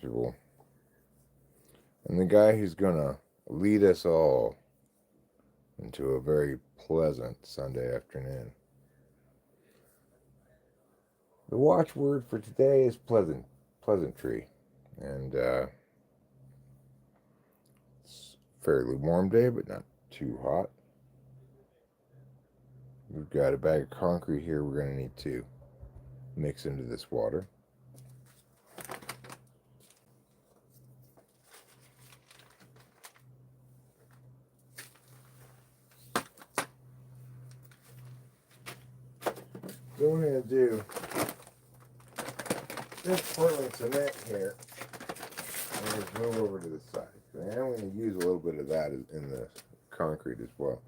comfortable. And the guy who's going to lead us all into a very pleasant Sunday afternoon. The watchword for today is pleasantry. And it's a fairly warm day, but not too hot. We've got a bag of concrete here we're going to need to mix into this water. So we're going to do this Portland cement here, and just move over to the side. And I'm going to use a little bit of that in the concrete as well.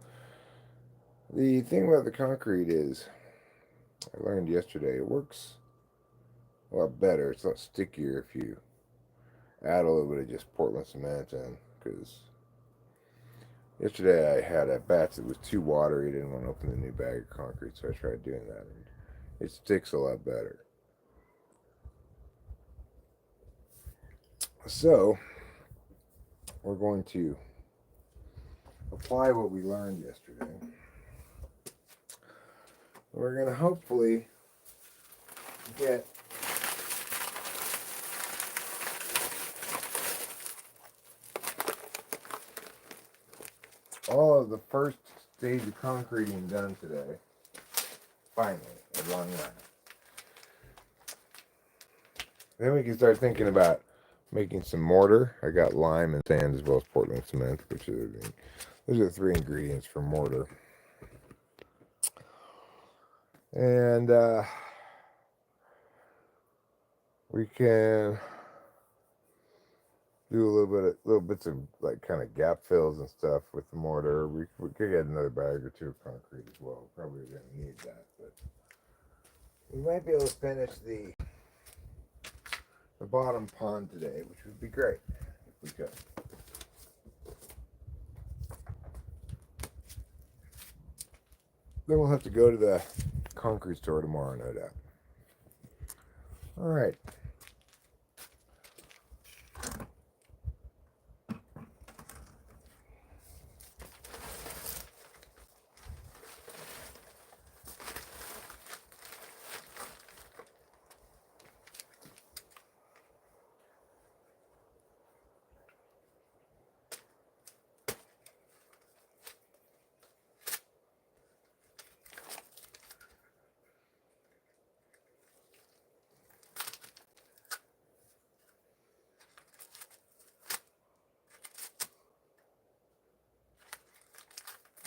The thing about the concrete is, I learned yesterday, it works a lot better. It's a lot stickier if you add a little bit of just Portland cement in, because yesterday I had a batch that was too watery. I didn't want to open the new bag of concrete, so I tried doing that, and it sticks a lot better. So we're going to apply what we learned yesterday. We're going to hopefully get all of the first stage of concreting done today. Finally, at long last. Then we can start thinking about making some mortar. I got lime and sand as well as Portland cement, which are those are the three ingredients for mortar. And we can do little bits of like kind of gap fills and stuff with the mortar. We could get another bag or two of concrete as well. Probably going to need that, but we might be able to finish the bottom pond today, which would be great if we could. Then we'll have to go to the concrete store tomorrow, no doubt. All right.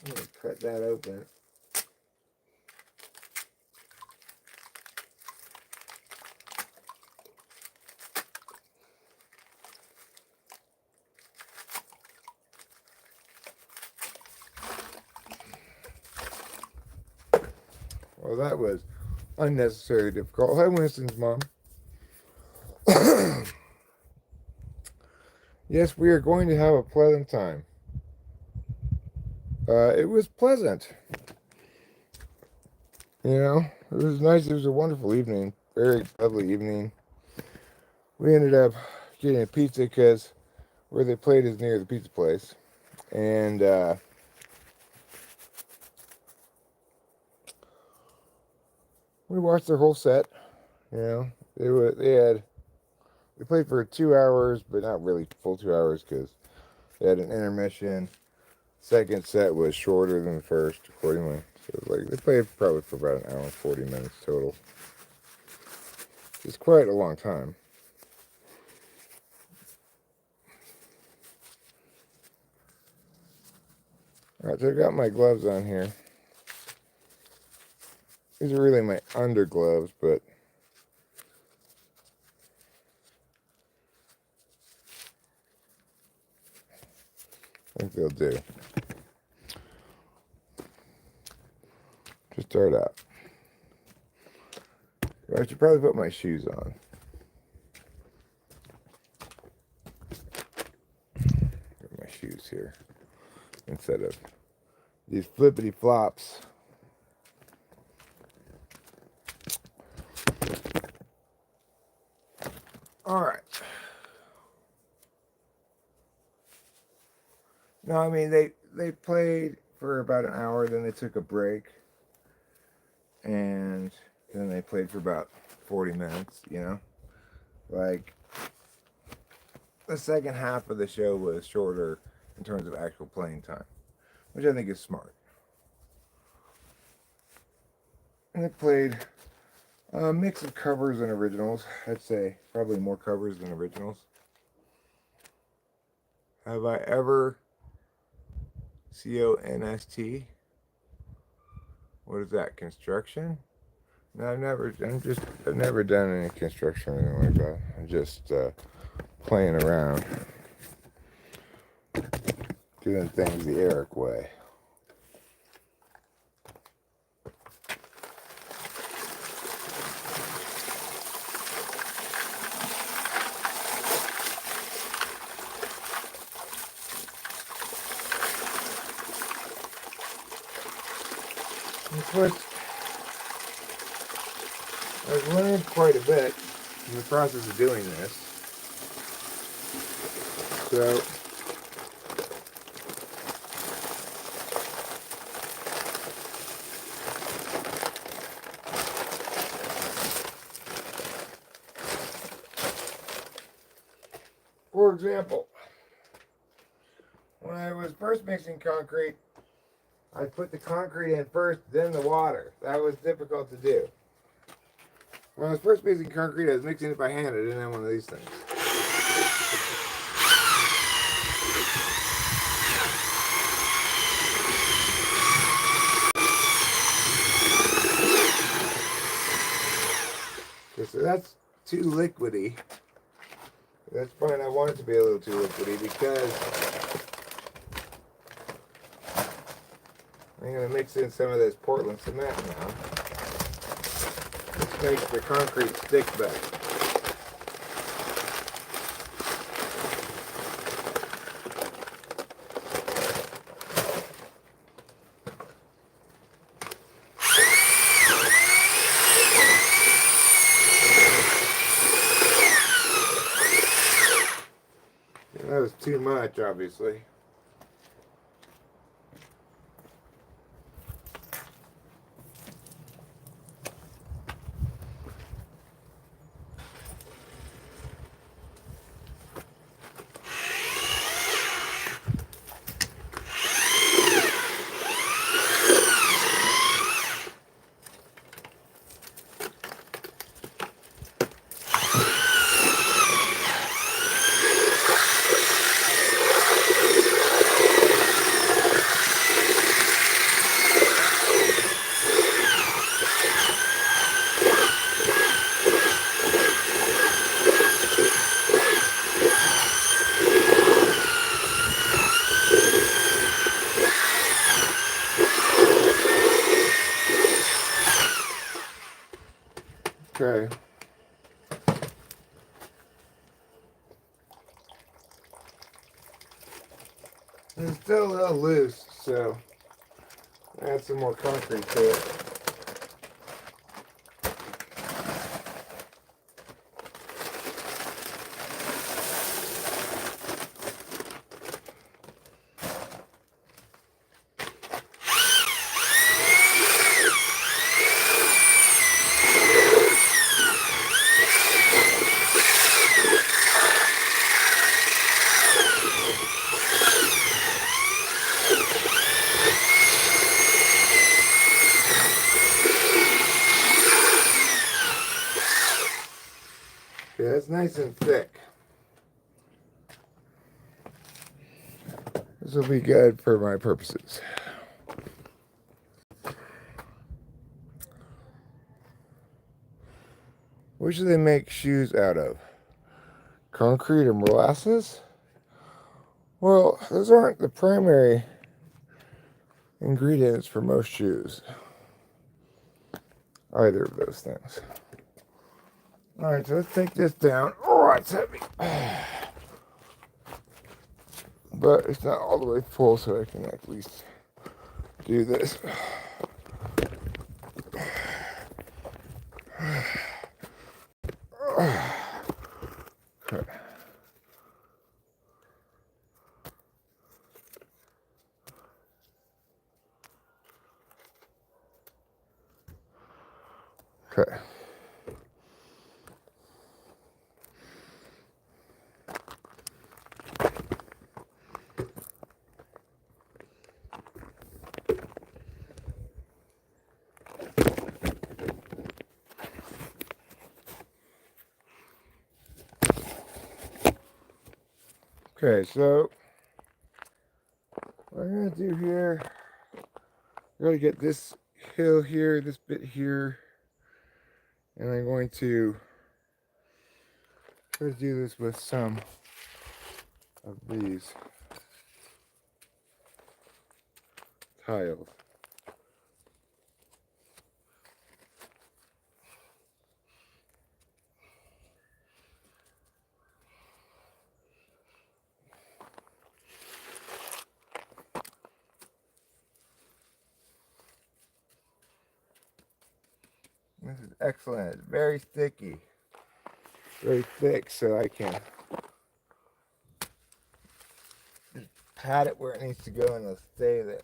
I'm going to cut that open. Well, that was unnecessarily difficult. Hi, Winston's mom. Yes, we are going to have a pleasant time. It was pleasant. You know, it was nice. It was a wonderful evening. Very lovely evening. We ended up getting a pizza because where they played is near the pizza place. And we watched their whole set. You know, they played for 2 hours, but not really full 2 hours because they had an intermission. Second set was shorter than the first, accordingly. So like they played probably for about an hour and 40 minutes total. It's quite a long time. Alright, so I've got my gloves on here. These are really my undergloves, but I think they'll do. To start out. I should probably put my shoes on. Put my shoes here instead of these flippity flops. All right. No, I mean they played for about an hour, then they took a break, and then they played for about 40 minutes. Like the second half of the show was shorter in terms of actual playing time, which I think is smart. And they played a mix of covers and originals. I'd say probably more covers than originals. Have I ever const? What is that? Construction? No, I've never done any construction or anything like that. I'm just playing around, doing things the Eric way. And of course, I've learned quite a bit in the process of doing this. So, for example, when I was first mixing concrete, I put the concrete in first, then the water. That was difficult to do. When I was first mixing concrete, I was mixing it by hand. I didn't have one of these things. Okay, so that's too liquidy. That's fine. I want it to be a little too liquidy because I'm going to mix in some of this Portland cement now. This makes the concrete stick better. That was too much, obviously. Okay. It's still a little loose, so add some more concrete to it. Okay, that's nice and thick. This will be good for my purposes. What should they make shoes out of? Concrete or molasses? Well, those aren't the primary ingredients for most shoes. Either of those things. Alright, so let's take this down. Oh, it's heavy. But it's not all the way full, so I can at least do this. Okay. Okay. Okay, so what I'm going to do here, I'm going to get this hill here, this bit here, and I'm going to try to do this with some of these tiles. This is excellent. It's very sticky, very thick, so I can just pat it where it needs to go and it'll stay there.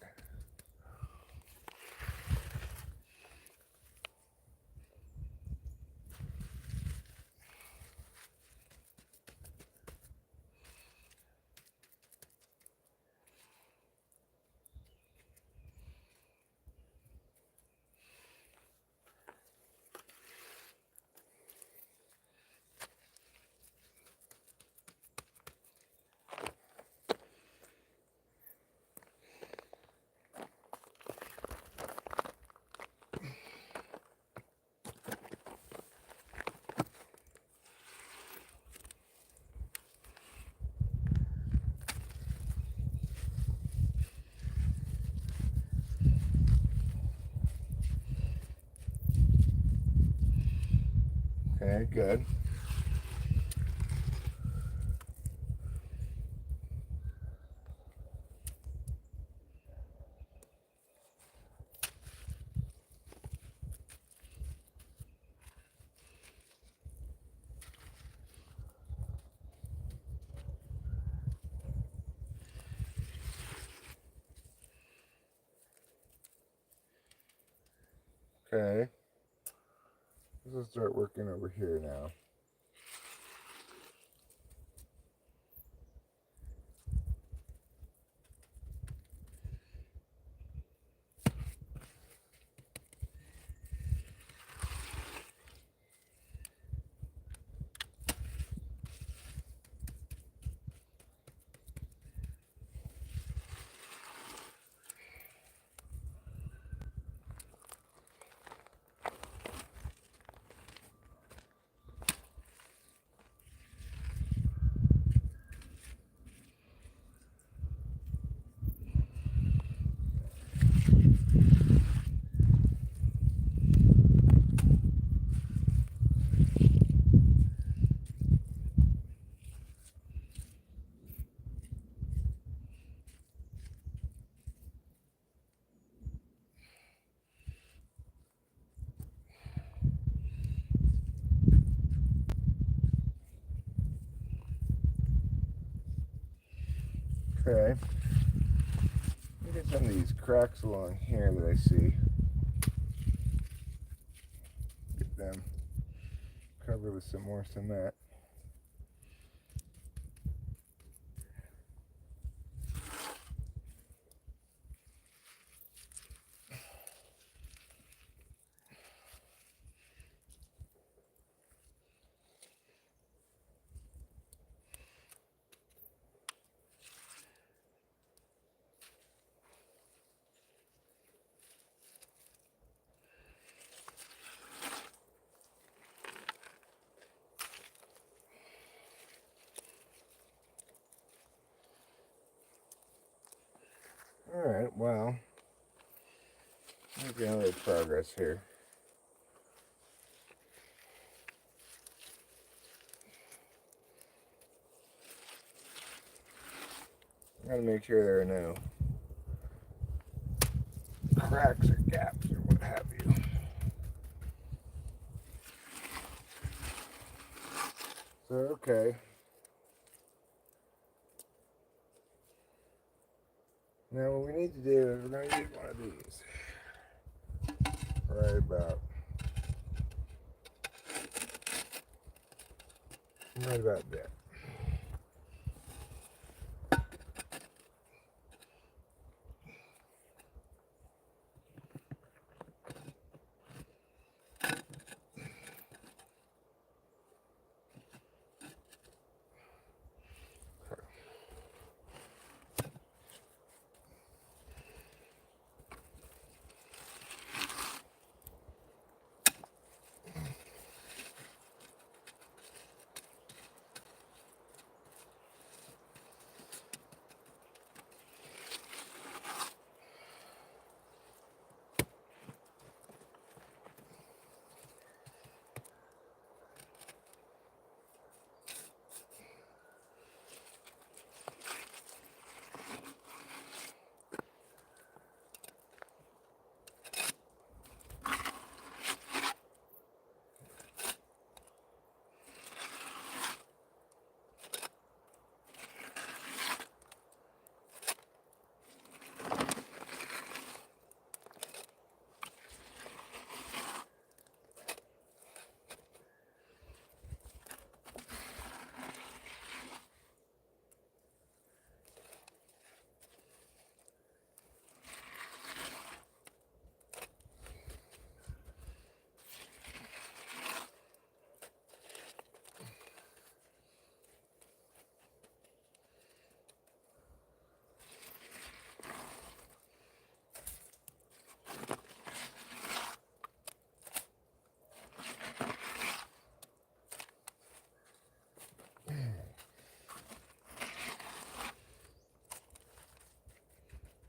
Okay, good. Okay. Let's start working over here now. Okay. Look at some of these cracks along here that I see. Get them covered with some more cement. Alright, well, making a little progress here. I gotta make sure there are no cracks or gaps or what have you. So, okay. Now what we need to do is we're going to use one of these right about Right about there.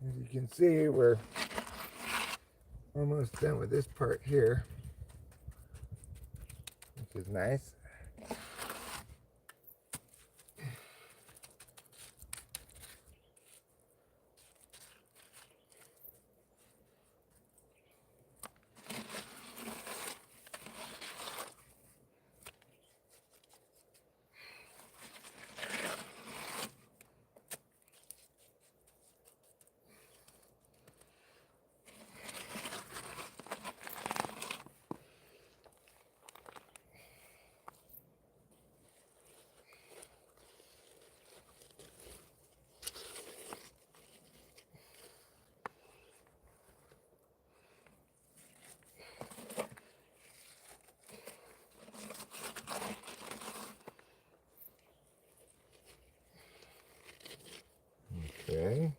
As you can see, we're almost done with this part here, which is nice. Okay.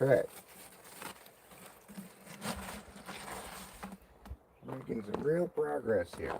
Okay. Making some real progress here.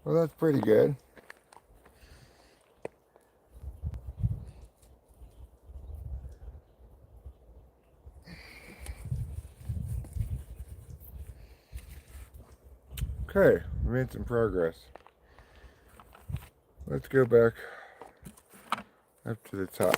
Well, that's pretty good. Okay, we made some progress. Let's go back up to the top.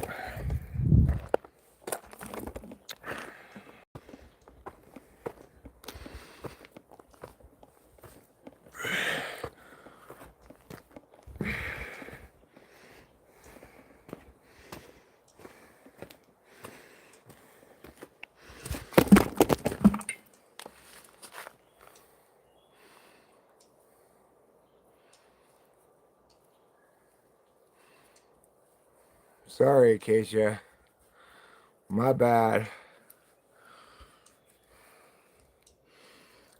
Sorry, Acacia. My bad.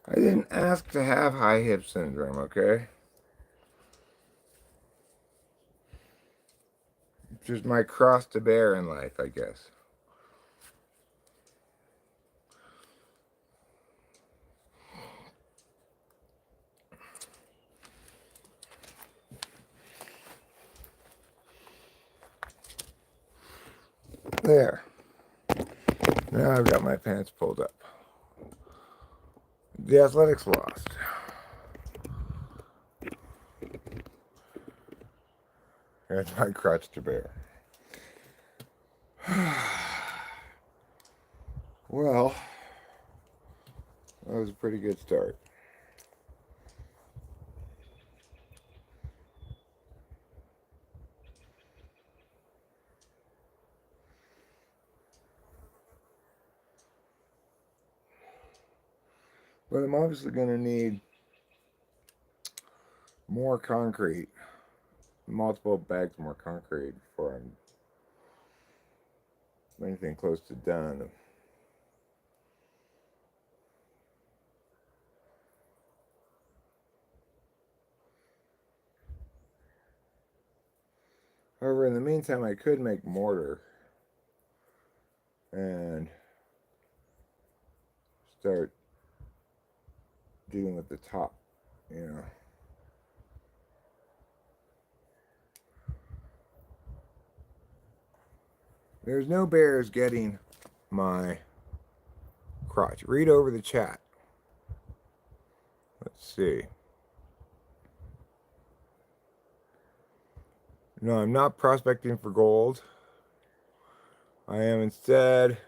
I didn't ask to have high hip syndrome, okay? It's just my cross to bear in life, I guess. There. Now I've got my pants pulled up. The athletics lost. That's my crutch to bear. Well, that was a pretty good start. But I'm obviously going to need more concrete, multiple bags more concrete before I'm anything close to done. However, in the meantime, I could make mortar and start dealing with the top, you know. There's no bears getting my crotch. Read over the chat. Let's see. No, I'm not prospecting for gold. I am instead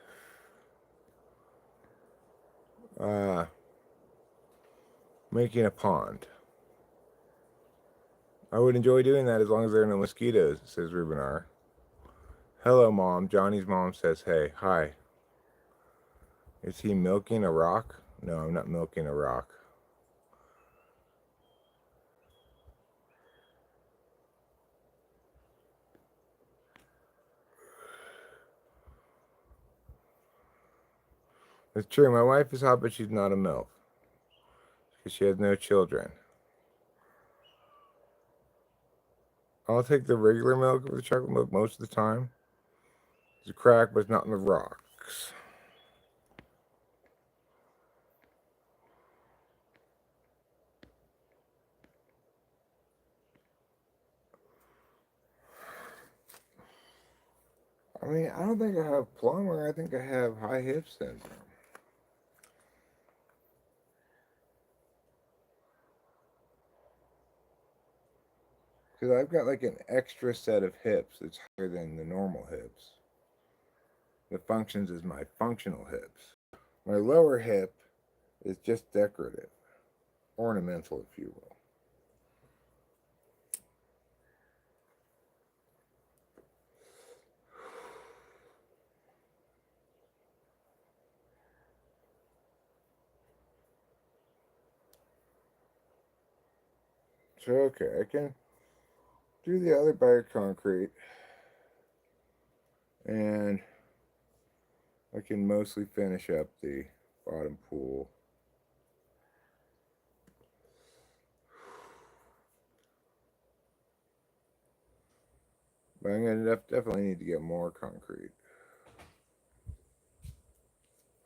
making a pond. I would enjoy doing that as long as there are no mosquitoes, says Ruben R. Hello, Mom. Johnny's mom says, hey, hi. Is he milking a rock? No, I'm not milking a rock. It's true. My wife is hot, but she's not a MILF because she has no children. I'll take the regular milk over the chocolate milk most of the time. It's a crack, but it's not in the rocks. I mean, I don't think I have plumber. I think I have high hip syndrome. Because I've got like an extra set of hips that's higher than the normal hips. That functions as my functional hips. My lower hip is just decorative, ornamental, if you will. So, okay, I can do the other bag of concrete, and I can mostly finish up the bottom pool. But I'm going to definitely need to get more concrete.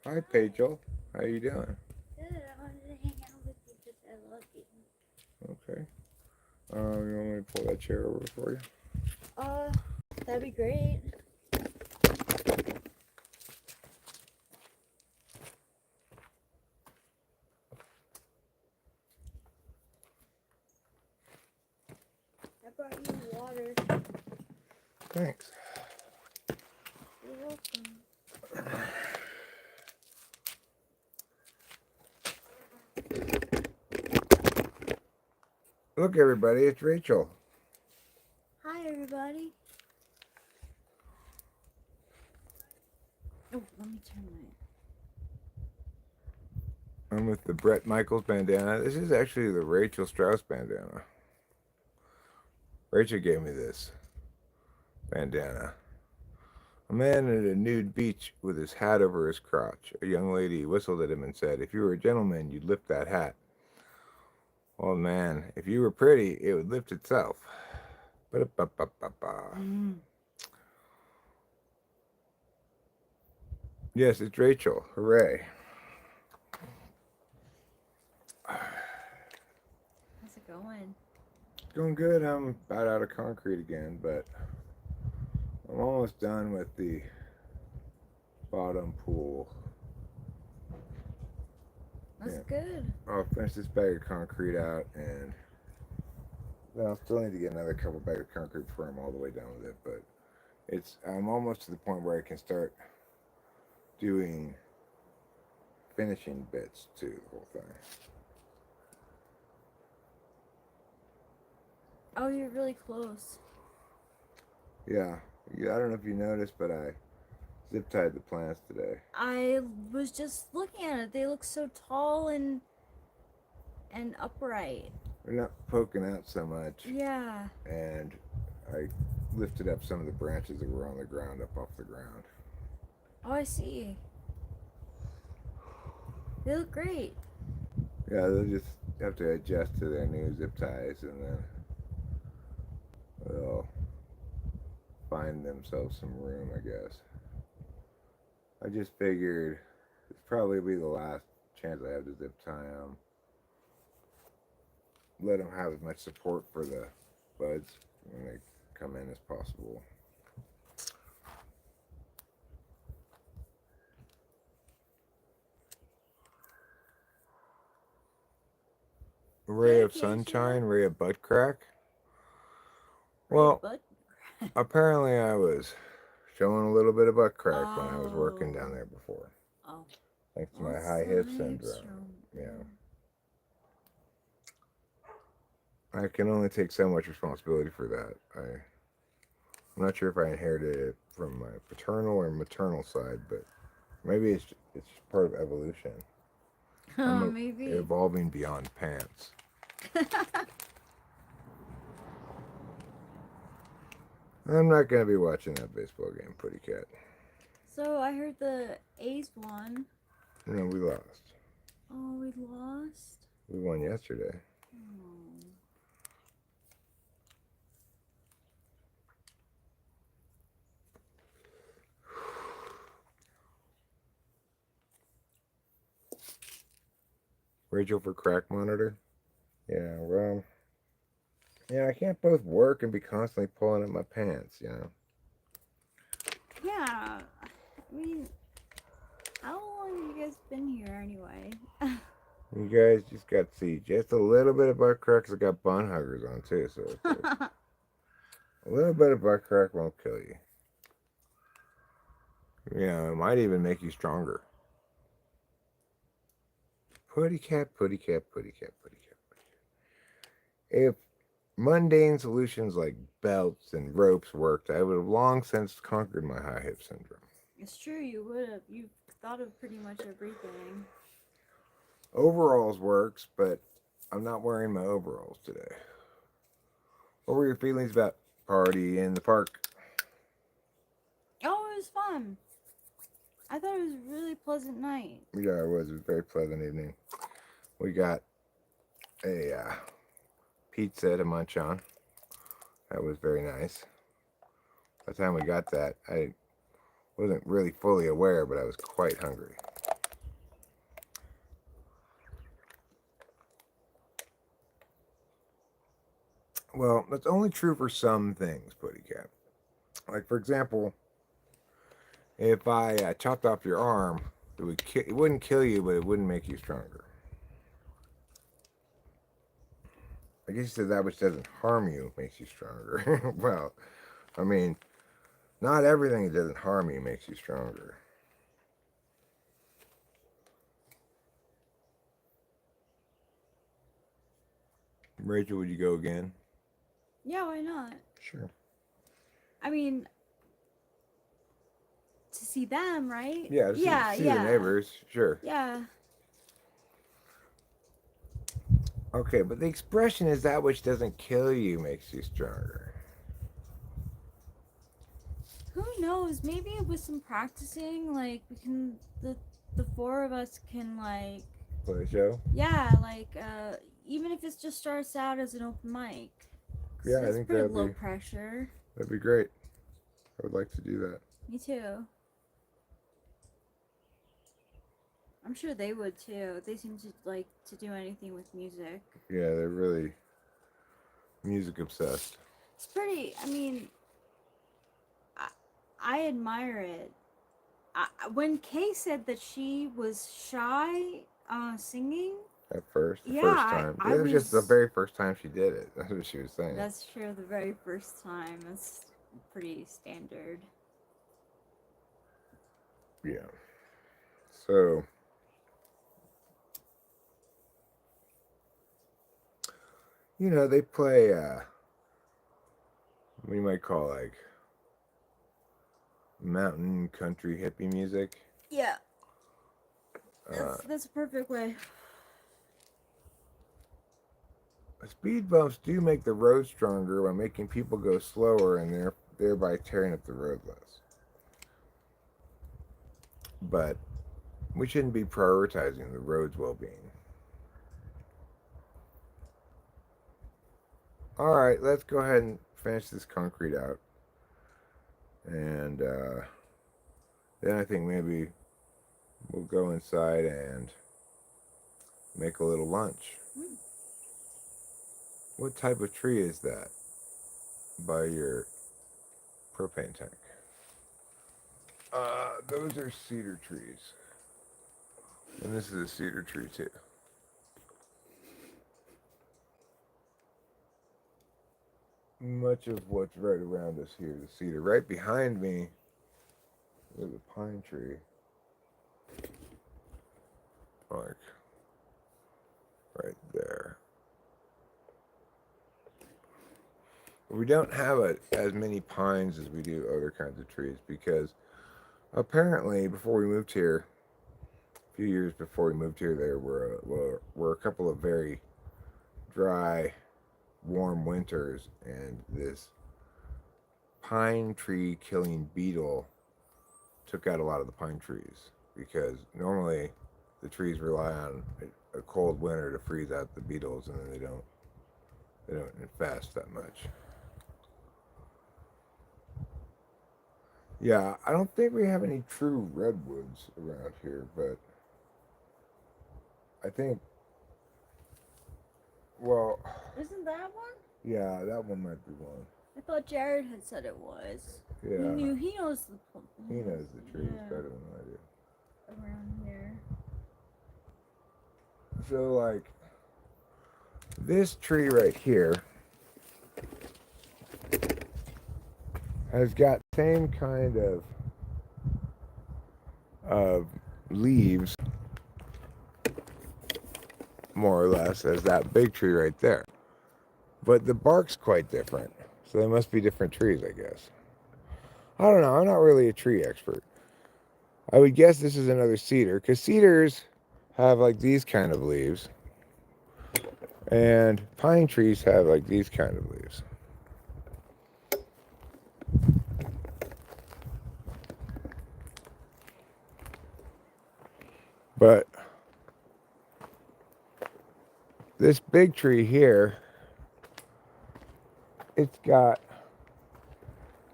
Hi, Pagel. How you doing? Good. I wanted to hang out with you because I love you. Okay. You want me to pull that chair over for you? That'd be great. I brought you water. Thanks. You're welcome. Look, everybody, it's Rachel. Hi, everybody. Oh, let me turn my... I'm with the Brett Michaels bandana. This is actually the Rachel Strauss bandana. Rachel gave me this bandana. A man at a nude beach with his hat over his crotch. A young lady whistled at him and said, "If you were a gentleman, you'd lift that hat." Well, man, if you were pretty, it would lift itself. Ba-da-ba-ba-ba-ba. Yes, it's Rachel. Hooray. How's it going? Going good. I'm about out of concrete again, but I'm almost done with the bottom pool. That's good. I'll finish this bag of concrete out, and then I'll still need to get another couple bags of concrete before I'm all the way done with it, but I'm almost to the point where I can start doing finishing bits to the whole thing. Oh, you're really close. Yeah, I don't know if you noticed, but I zip tied the plants today. I was just looking at it. They look so tall and upright. They're not poking out so much. Yeah. And I lifted up some of the branches that were on the ground up off the ground. Oh, I see. They look great. Yeah, they'll just have to adjust to their new zip ties, and then they'll find themselves some room, I guess. I just figured it's probably be the last chance I have to zip tie them. Let them have as much support for the buds when they come in as possible. Ray of sunshine, ray of butt crack. Well, apparently I was showing a little bit of butt crack when I was working down there before. Oh. Thanks to my high hip syndrome. Yeah. I can only take so much responsibility for that. I'm not sure if I inherited it from my paternal or maternal side, but maybe it's part of evolution. Maybe. Evolving beyond pants. I'm not going to be watching that baseball game, Putty Cat. So I heard the A's won. No, we lost. Oh, we lost? We won yesterday. Oh. Rachel for crack monitor? Yeah, well, yeah, I can't both work and be constantly pulling up my pants, you know? Yeah, I mean, how long have you guys been here anyway? You guys just got to see just a little bit of butt crack, 'cause I got bun huggers on too, so a little bit of butt crack won't kill you. You know, it might even make you stronger. Putty cat, putty cat, putty cat, putty cat, putty cat. If mundane solutions like belts and ropes worked, I would have long since conquered my high hip syndrome. It's true, you would have. You thought of pretty much everything. Overalls works, but I'm not wearing my overalls today. What were your feelings about party in the park? Oh, it was fun. I thought it was a really pleasant night. Yeah, it was a very pleasant evening. We got a pizza to munch on. That was very nice. By the time we got that, I wasn't really fully aware, but I was quite hungry. Well, that's only true for some things, Putty Cat. Like, for example, if I chopped off your arm, it wouldn't kill you, but it wouldn't make you stronger. I guess you said that which doesn't harm you makes you stronger. Well, I mean, not everything that doesn't harm you makes you stronger. Rachel, would you go again? Yeah, why not? Sure. I mean, to see them, right? Yeah, see the neighbors, sure. Yeah. Okay, but the expression is that which doesn't kill you makes you stronger. Who knows? Maybe with some practicing, like we can the four of us can like Play a show? yeah, like even if it just starts out as an open mic. Yeah, I It's think pretty low pressure. that'd be great. I would like to do that. Me too. I'm sure they would too. They seem to like to do anything with music. Yeah, they're really music obsessed. It's pretty. I mean, I admire it. When Kay said that she was shy singing, At first, the yeah, first time. I It was just the very first time she did it. That's what she was saying. That's true. The very first time. That's pretty standard. Yeah. So, you know, they play what you might call like mountain country hippie music. Yeah. That's a perfect way. Speed bumps do make the road stronger by making people go slower and thereby tearing up the road less. But we shouldn't be prioritizing the road's well-being. All right, let's go ahead and finish this concrete out. And then I think maybe we'll go inside and make a little lunch. What type of tree is that by your propane tank? Those are cedar trees. And this is a cedar tree too. Much of what's right around us here is cedar. Right behind me is a pine tree. Like right there. We don't have as many pines as we do other kinds of trees because apparently before we moved here, a few years before we moved here, there were a couple of very dry, warm winters, and this pine tree killing beetle took out a lot of the pine trees because normally the trees rely on a cold winter to freeze out the beetles, and then they don't infest that much. Yeah, I don't think we have any true redwoods around here, but I think, well, Isn't that one? yeah, that one might be one. I thought Jared had said it was. Yeah, He knows the. he knows the trees better than I do. Around here. So, like, this tree right here has got the same kind of leaves, more or less, as that big tree right there. But the bark's quite different. So they must be different trees, I guess. I don't know. I'm not really a tree expert. I would guess this is another cedar, because cedars have like these kind of leaves, and pine trees have like these kind of leaves. But this big tree here, it's got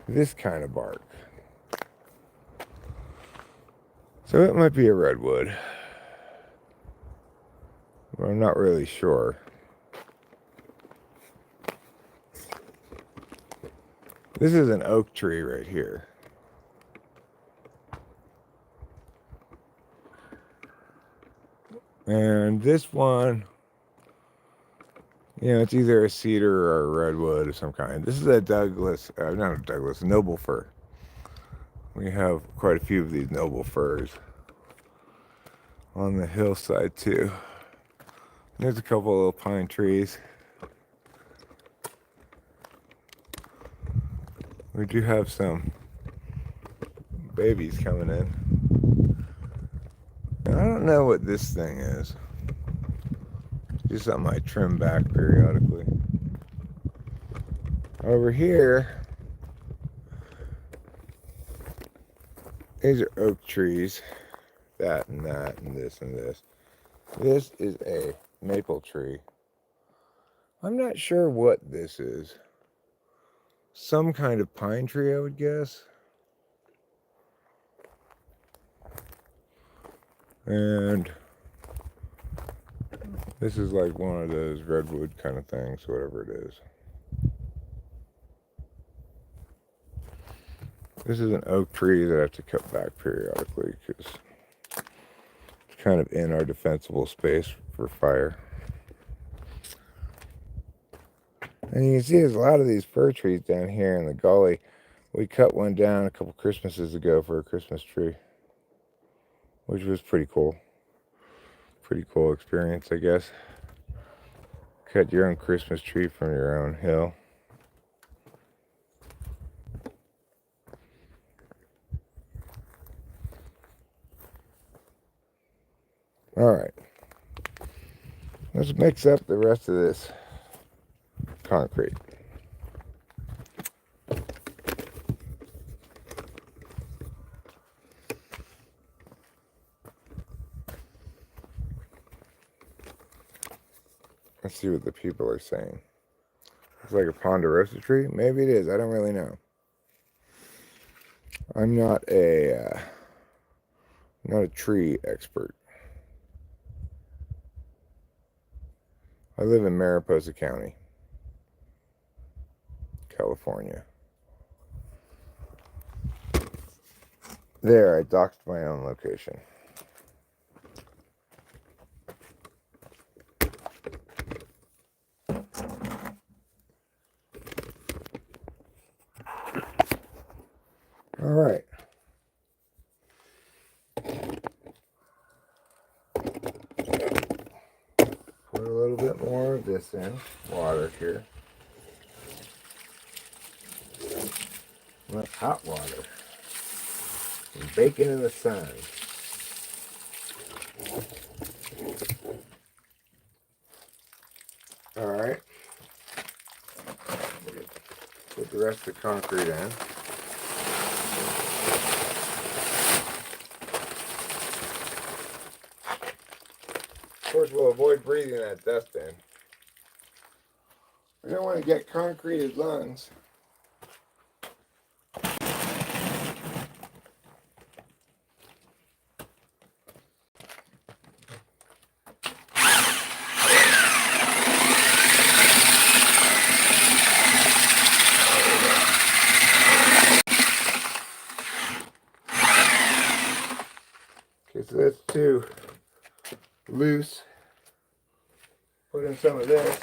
this kind of bark. So it might be a redwood. Well, I'm not really sure. This is an oak tree right here. And this one, it's either a cedar or a redwood of some kind. This is a Douglas, not a Douglas, a noble fir. We have quite a few of these noble firs on the hillside too. There's a couple of little pine trees. We do have some babies coming in. And I don't know what this thing is. Just something I trim back periodically. Over here, these are oak trees. That and that and this and this. This is a maple tree. I'm not sure what this is. Some kind of pine tree, I would guess. And this is like one of those redwood kind of things, whatever it is. This is an oak tree that I have to cut back periodically because it's kind of in our defensible space for fire. And you can see there's a lot of these fir trees down here in the gully. We cut one down a couple Christmases ago for a Christmas tree, which was pretty cool. Pretty cool experience, I guess. Cut your own Christmas tree from your own hill. Alright. Let's mix up the rest of this concrete. Let's see what the people are saying. It's like a ponderosa tree. Maybe it is. I don't really know. I'm not a tree expert. I live in Mariposa County, California. There, I doxed my own location. All right. Put a little bit more of this in, water here. Not hot water. Bacon in the sun. All right. Put the rest of the concrete in. Of course, we'll avoid breathing that dust in. We don't want to get concreted lungs. Okay, so that's too loose. Put in some of this.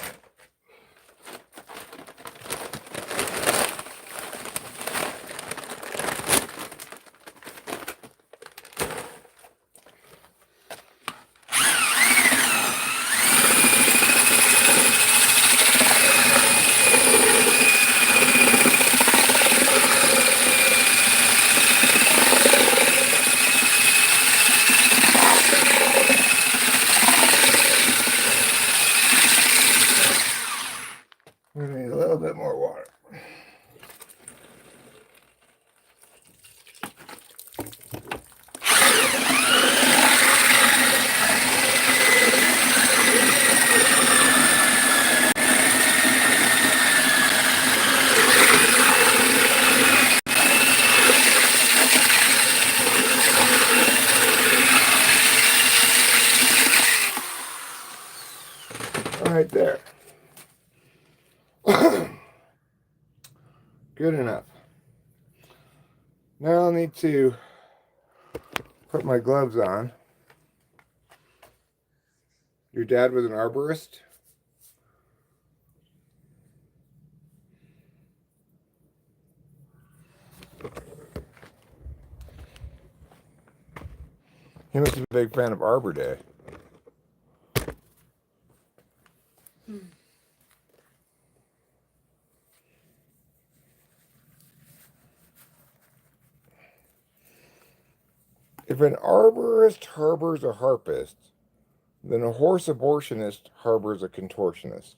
Good enough. Now I'll need to put my gloves on. Your dad was an arborist? He must be a big fan of Arbor Day. If an arborist harbors a harpist, then a horse abortionist harbors a contortionist.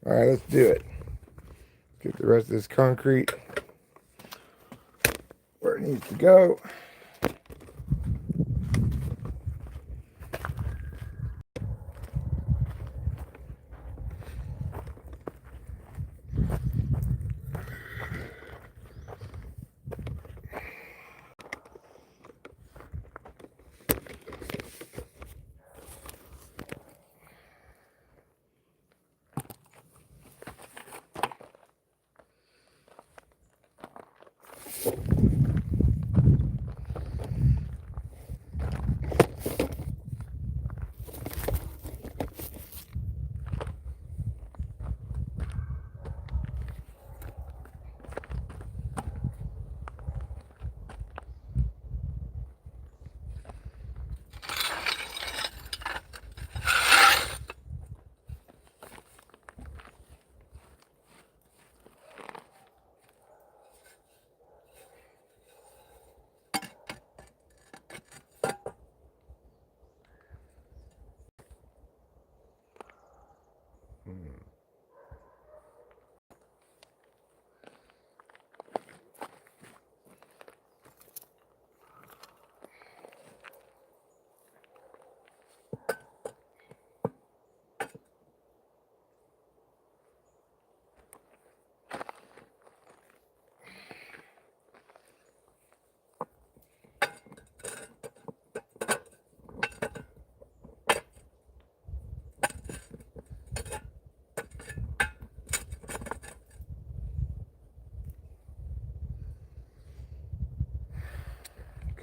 All right, let's do it. Get the rest of this concrete where it needs to go.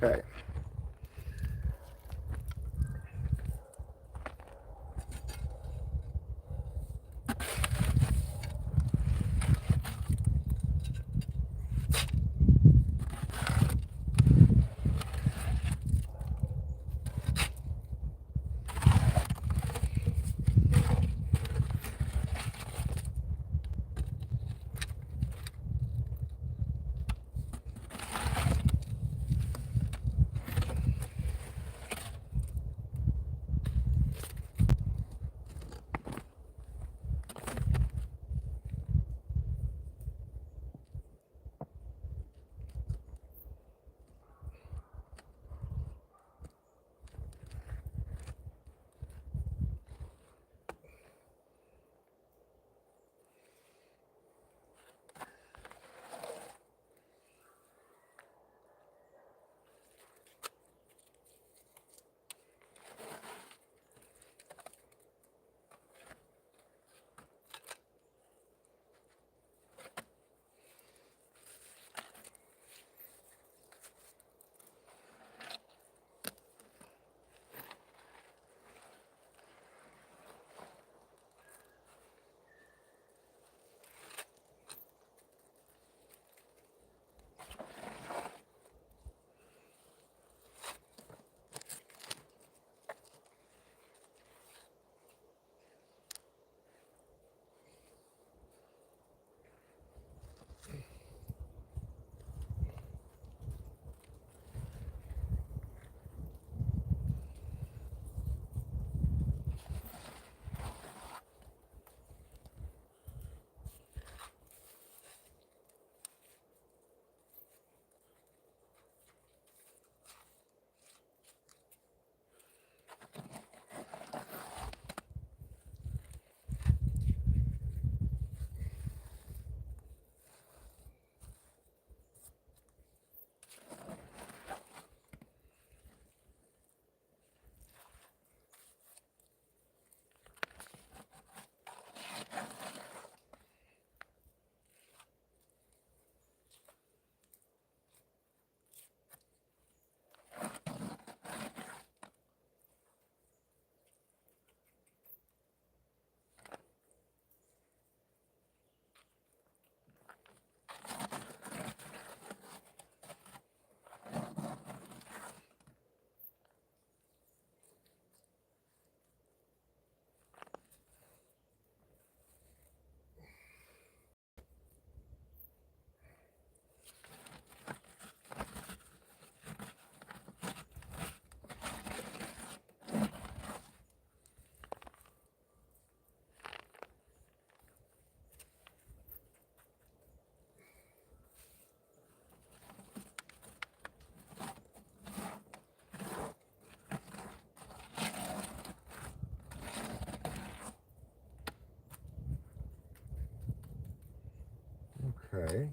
Okay. Okay.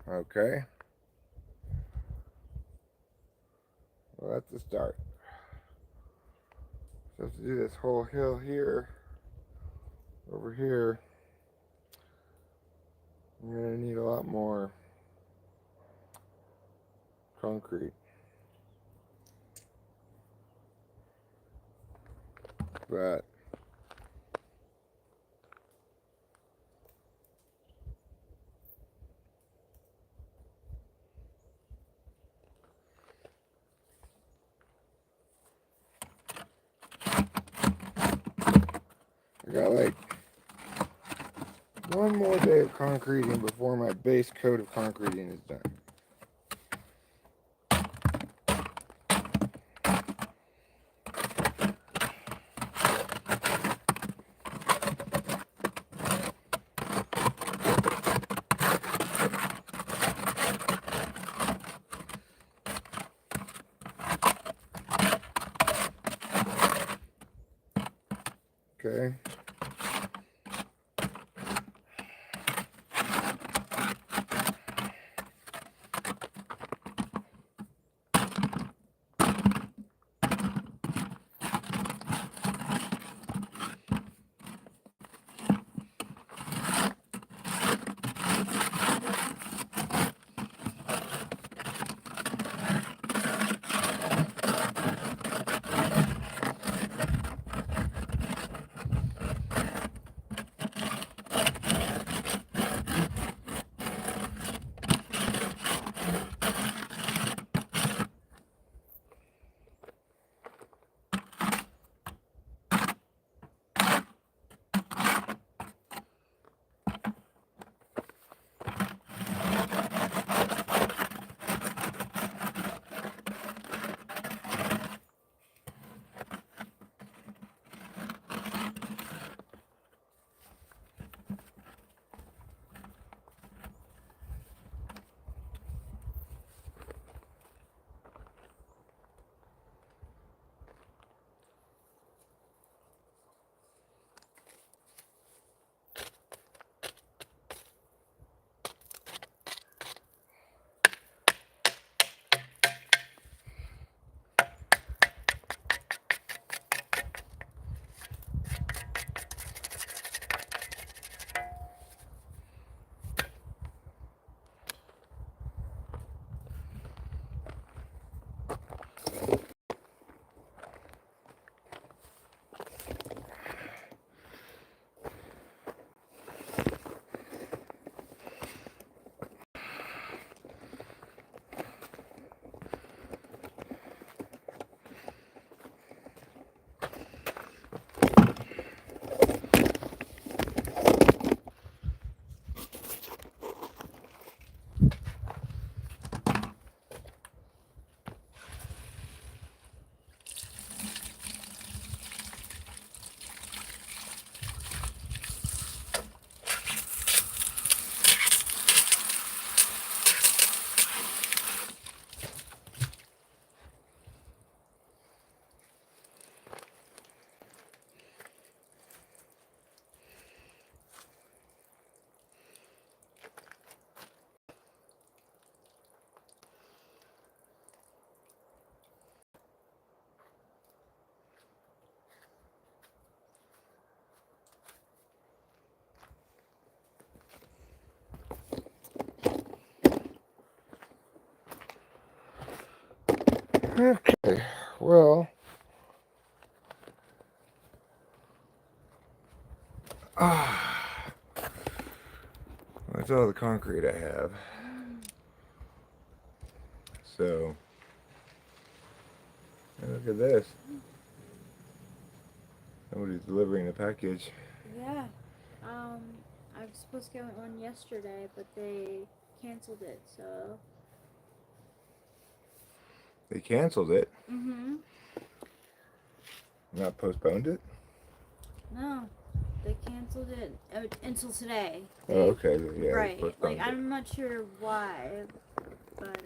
Okay. Well, that's the start. So to do this whole hill here, over here, I'm going to need a lot more concrete. But I got like one more day of concreting before my base coat of concreting is done. Okay. Okay, well, ah, that's all the concrete I have. So, look at this. Somebody's delivering a package. Yeah. I was supposed to get one yesterday, but they canceled it, so. They canceled it. Mm-hmm. Not postponed it. No, they canceled it until today. Oh, They, okay. Yeah, they right. Like, postponed it. I'm not sure why, but,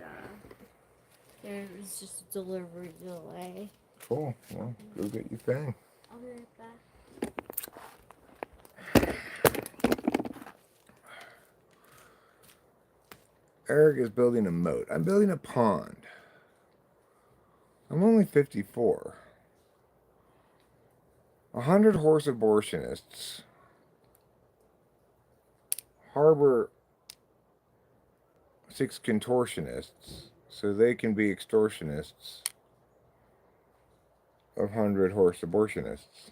there was just a delivery delay. Cool. Well, go get your thing. I'll be right back. Eric is building a moat. I'm building a pond. I'm only 54. 100 horse abortionists harbor 6 contortionists so they can be extortionists of 100 horse abortionists.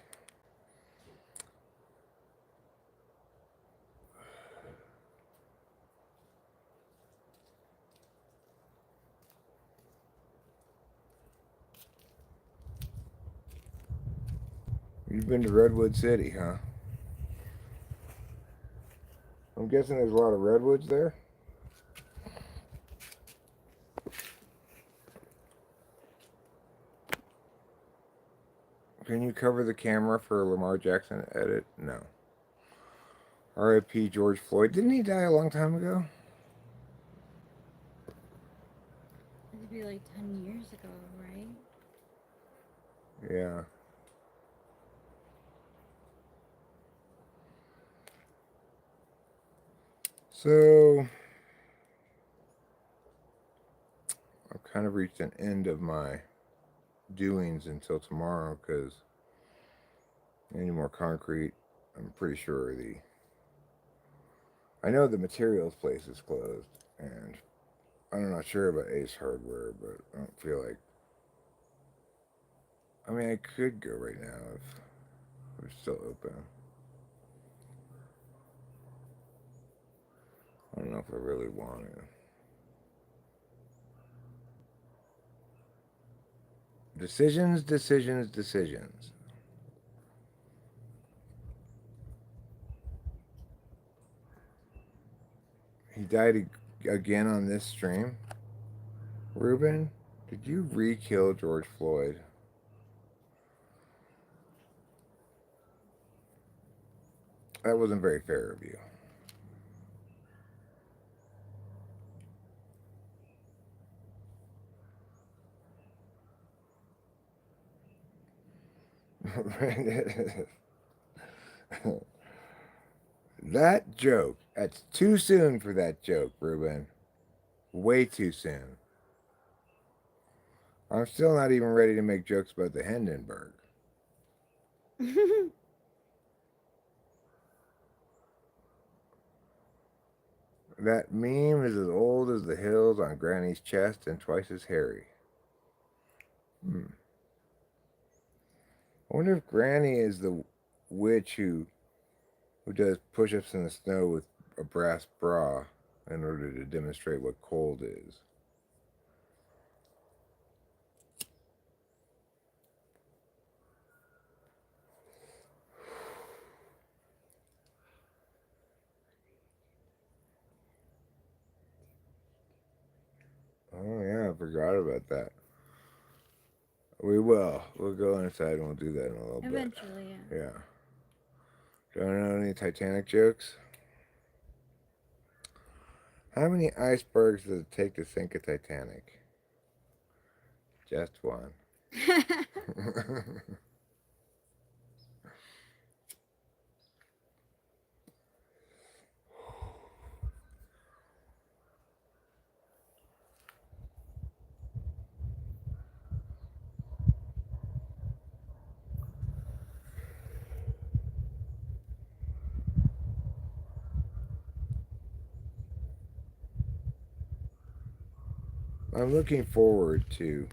You've been to Redwood City, huh? I'm guessing there's a lot of redwoods there. Can you cover the camera for a Lamar Jackson edit? No. R.I.P. George Floyd. Didn't he die a long time ago? It'd be like 10 years ago, right? Yeah. So, I've kind of reached an end of my doings until tomorrow because any more concrete, I'm pretty sure I know the materials place is closed, and I'm not sure about Ace Hardware, but I don't feel like. I mean, I could go right now if we're still open. I don't know if I really want to. Decisions, decisions, decisions. He died again on this stream. Ruben, did you re-kill George Floyd? That wasn't very fair of you. That joke, that's too soon for that joke, Ruben. Way too soon. I'm still not even ready to make jokes about the Hindenburg. That meme is as old as the hills on Granny's chest and twice as hairy. I wonder if Granny is the witch who does push-ups in the snow with a brass bra in order to demonstrate what cold is. Oh yeah, I forgot about that. We will. We'll go inside and we'll do that in a little Eventually, bit. Yeah. Do I know any Titanic jokes? How many icebergs does it take to sink a Titanic? Just one. yeah. I'm looking forward to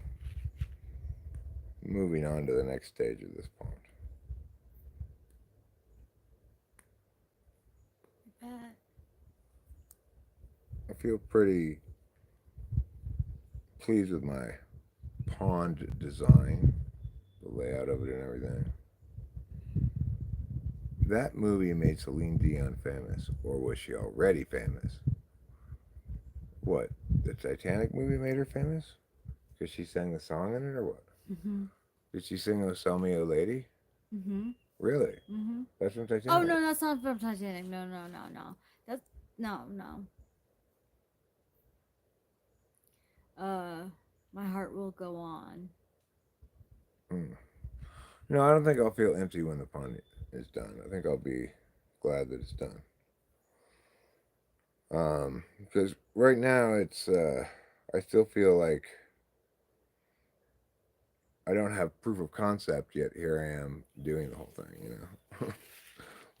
moving on to the next stage of this pond. I bet. I feel pretty pleased with my pond design, the layout of it and everything. That movie made Celine Dion famous, or was she already famous? What? The Titanic movie made her famous? Because she sang the song in it, or what? Mhm. Did she sing "Oh Sell Me, Oh Lady"? Mhm. Really? Mhm. That's from Oh Titanic. no, that's not from Titanic. No, no, no, no. That's no. Uh, my heart will go on. Hmm. No, I don't think I'll feel empty when the pond is done. I think I'll be glad that it's done. Because right now I still feel like I don't have proof of concept yet. Here I am doing the whole thing, you know.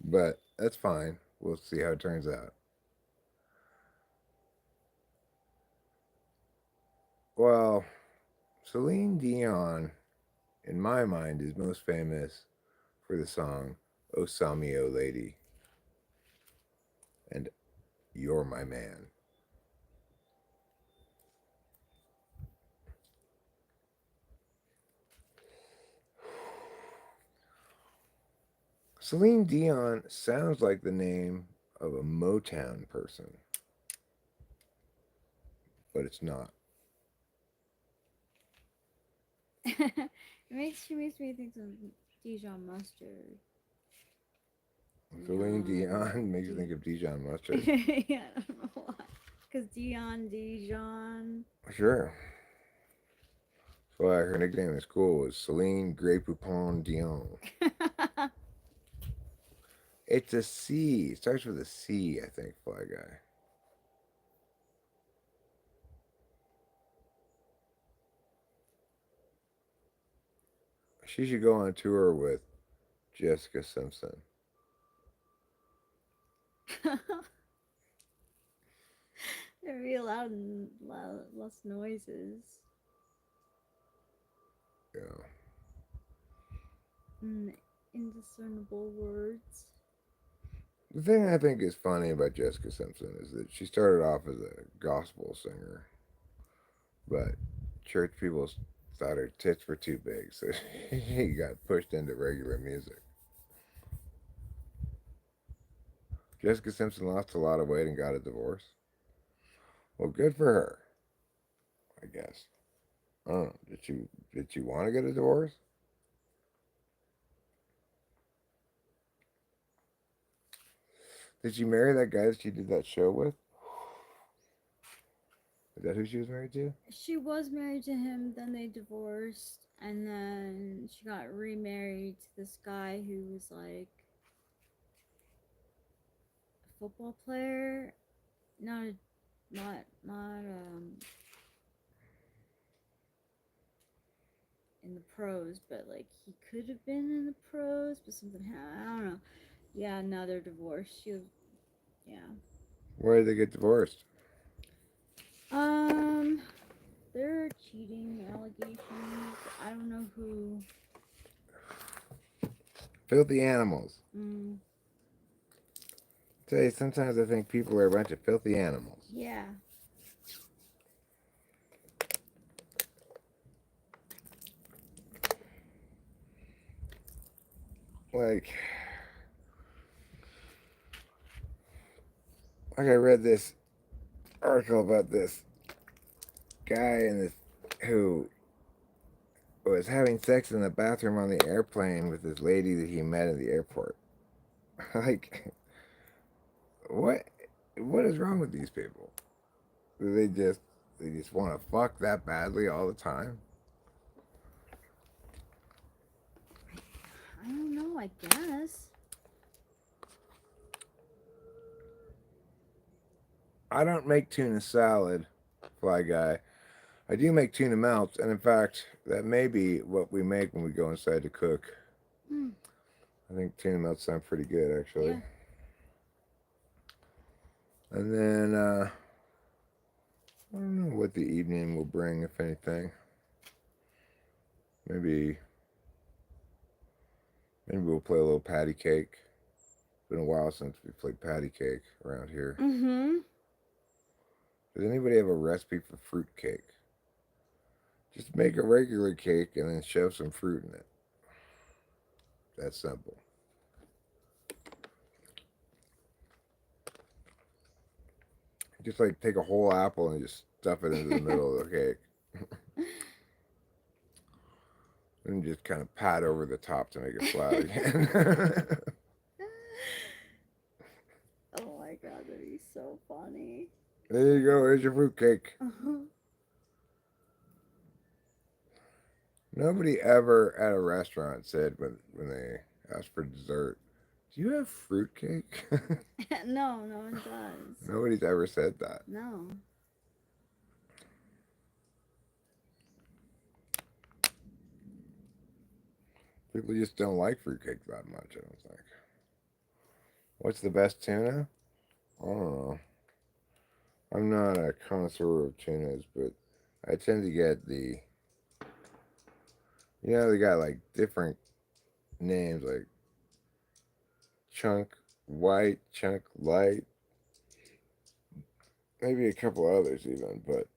But that's fine. We'll see how it turns out. Well, Celine Dion, in my mind, is most famous for the song "Oh Sami, Oh Lady" and "You're My Man." Celine Dion sounds like the name of a Motown person, but it's not. She makes me think of Dijon mustard. Celine Dion. Dion makes you think of Dijon mustard. Yeah, I don't know why. Cause Dijon. Sure. That's why her nickname in school was Celine Grey Poupon Dion. It's a C. It starts with a C, I think, Fly Guy. She should go on tour with Jessica Simpson. There'd be a lot, less noises. Yeah. And indiscernible words. The thing I think is funny about Jessica Simpson is that she started off as a gospel singer, but church people thought her tits were too big, so she got pushed into regular music. Jessica Simpson lost a lot of weight and got a divorce. Well, good for her, I guess. I don't know. Did you want to get a divorce? Did she marry that guy that she did that show with? Is that who she was married to? She was married to him, then they divorced, and then she got remarried to this guy who was like a football player. Not a, not in the pros, but like he could have been in the pros, but something happened. I don't know. Yeah, now they're divorced. She was, yeah. Why did they get divorced? Um, there are cheating allegations. I don't know who. Filthy animals. Mm, Tell you, sometimes I think people are a bunch of filthy animals. yeah. Like, I read this article about this guy and this who was having sex in the bathroom on the airplane with this lady that he met in the airport. Like, what? What is wrong with these people? Do they just want to fuck that badly all the time? I don't know. I guess. I don't make tuna salad, Fly Guy. I do make tuna melts, and in fact, that may be what we make when we go inside to cook. Mm, I think tuna melts sound pretty good, actually. yeah. And then, I don't know what the evening will bring, if anything. Maybe we'll play a little patty cake. It's been a while since we played patty cake around here. Mm-hmm. Does anybody have a recipe for fruit cake? Just make a regular cake and then shove some fruit in it. That's simple. Just like take a whole apple and just stuff it into the middle of the cake. And just kind of pat over the top to make it flat again. Oh my god, that'd be so funny. There you go. Here's your fruit cake. Nobody ever at a restaurant said when they asked for dessert, "Do you have fruit cake?" No, no one does. Nobody's ever said that. No. People just don't like fruitcake that much, I don't think. What's the best tuna? I don't know. I'm not a connoisseur of tunas, but I tend to get the. They got like different names, like chunk white, chunk light, maybe a couple others even, but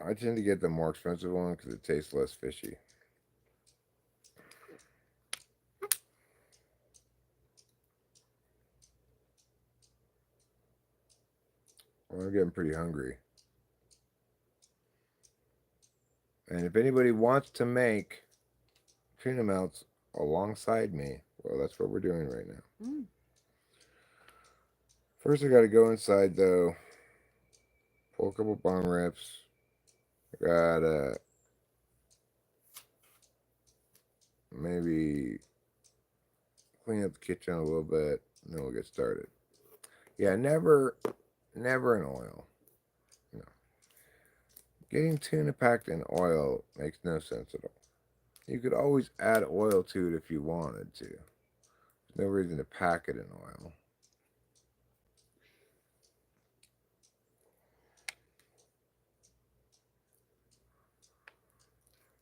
I tend to get the more expensive one because it tastes less fishy. Well, I'm getting pretty hungry. And if anybody wants to make tuna melts alongside me, well, that's what we're doing right now. Mm. First, I got to go inside though, pull a couple bone rips. I got maybe clean up the kitchen a little bit, and then we'll get started. Yeah, never in oil. No. Getting tuna packed in oil makes no sense at all. You could always add oil to it if you wanted to. There's no reason to pack it in oil.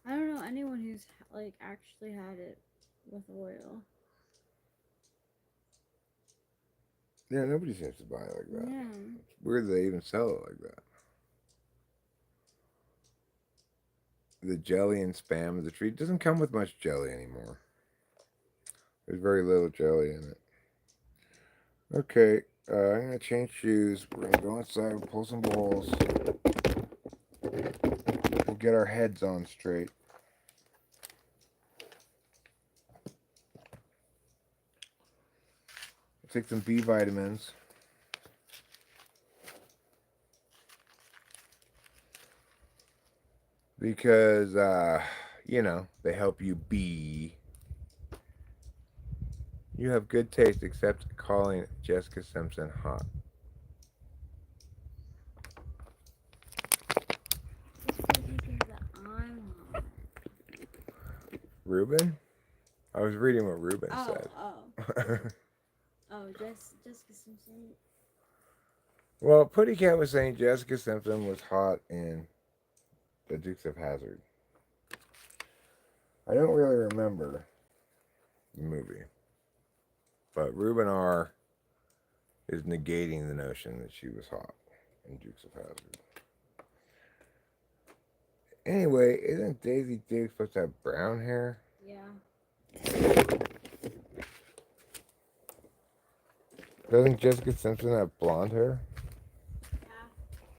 I don't know anyone who's like actually had it with oil. Yeah, nobody seems to buy it like that. Yeah. It's weird they even sell it like that. The jelly and spam of the treat doesn't come with much jelly anymore. There's very little jelly in it. Okay, I'm gonna change shoes. We're gonna go inside and pull some balls. We'll get our heads on straight. Take some B vitamins. Because, they help you be. You have good taste except calling Jessica Simpson hot. Ruben? I was reading what Ruben said. Jessica Simpson. Well, Putty Cat was saying Jessica Simpson was hot in The Dukes of Hazzard. I don't really remember the movie. But Ruben R. is negating the notion that she was hot in Dukes of Hazzard. Anyway, isn't Daisy Duke supposed to have brown hair? Yeah. Doesn't Jessica Simpson have blonde hair?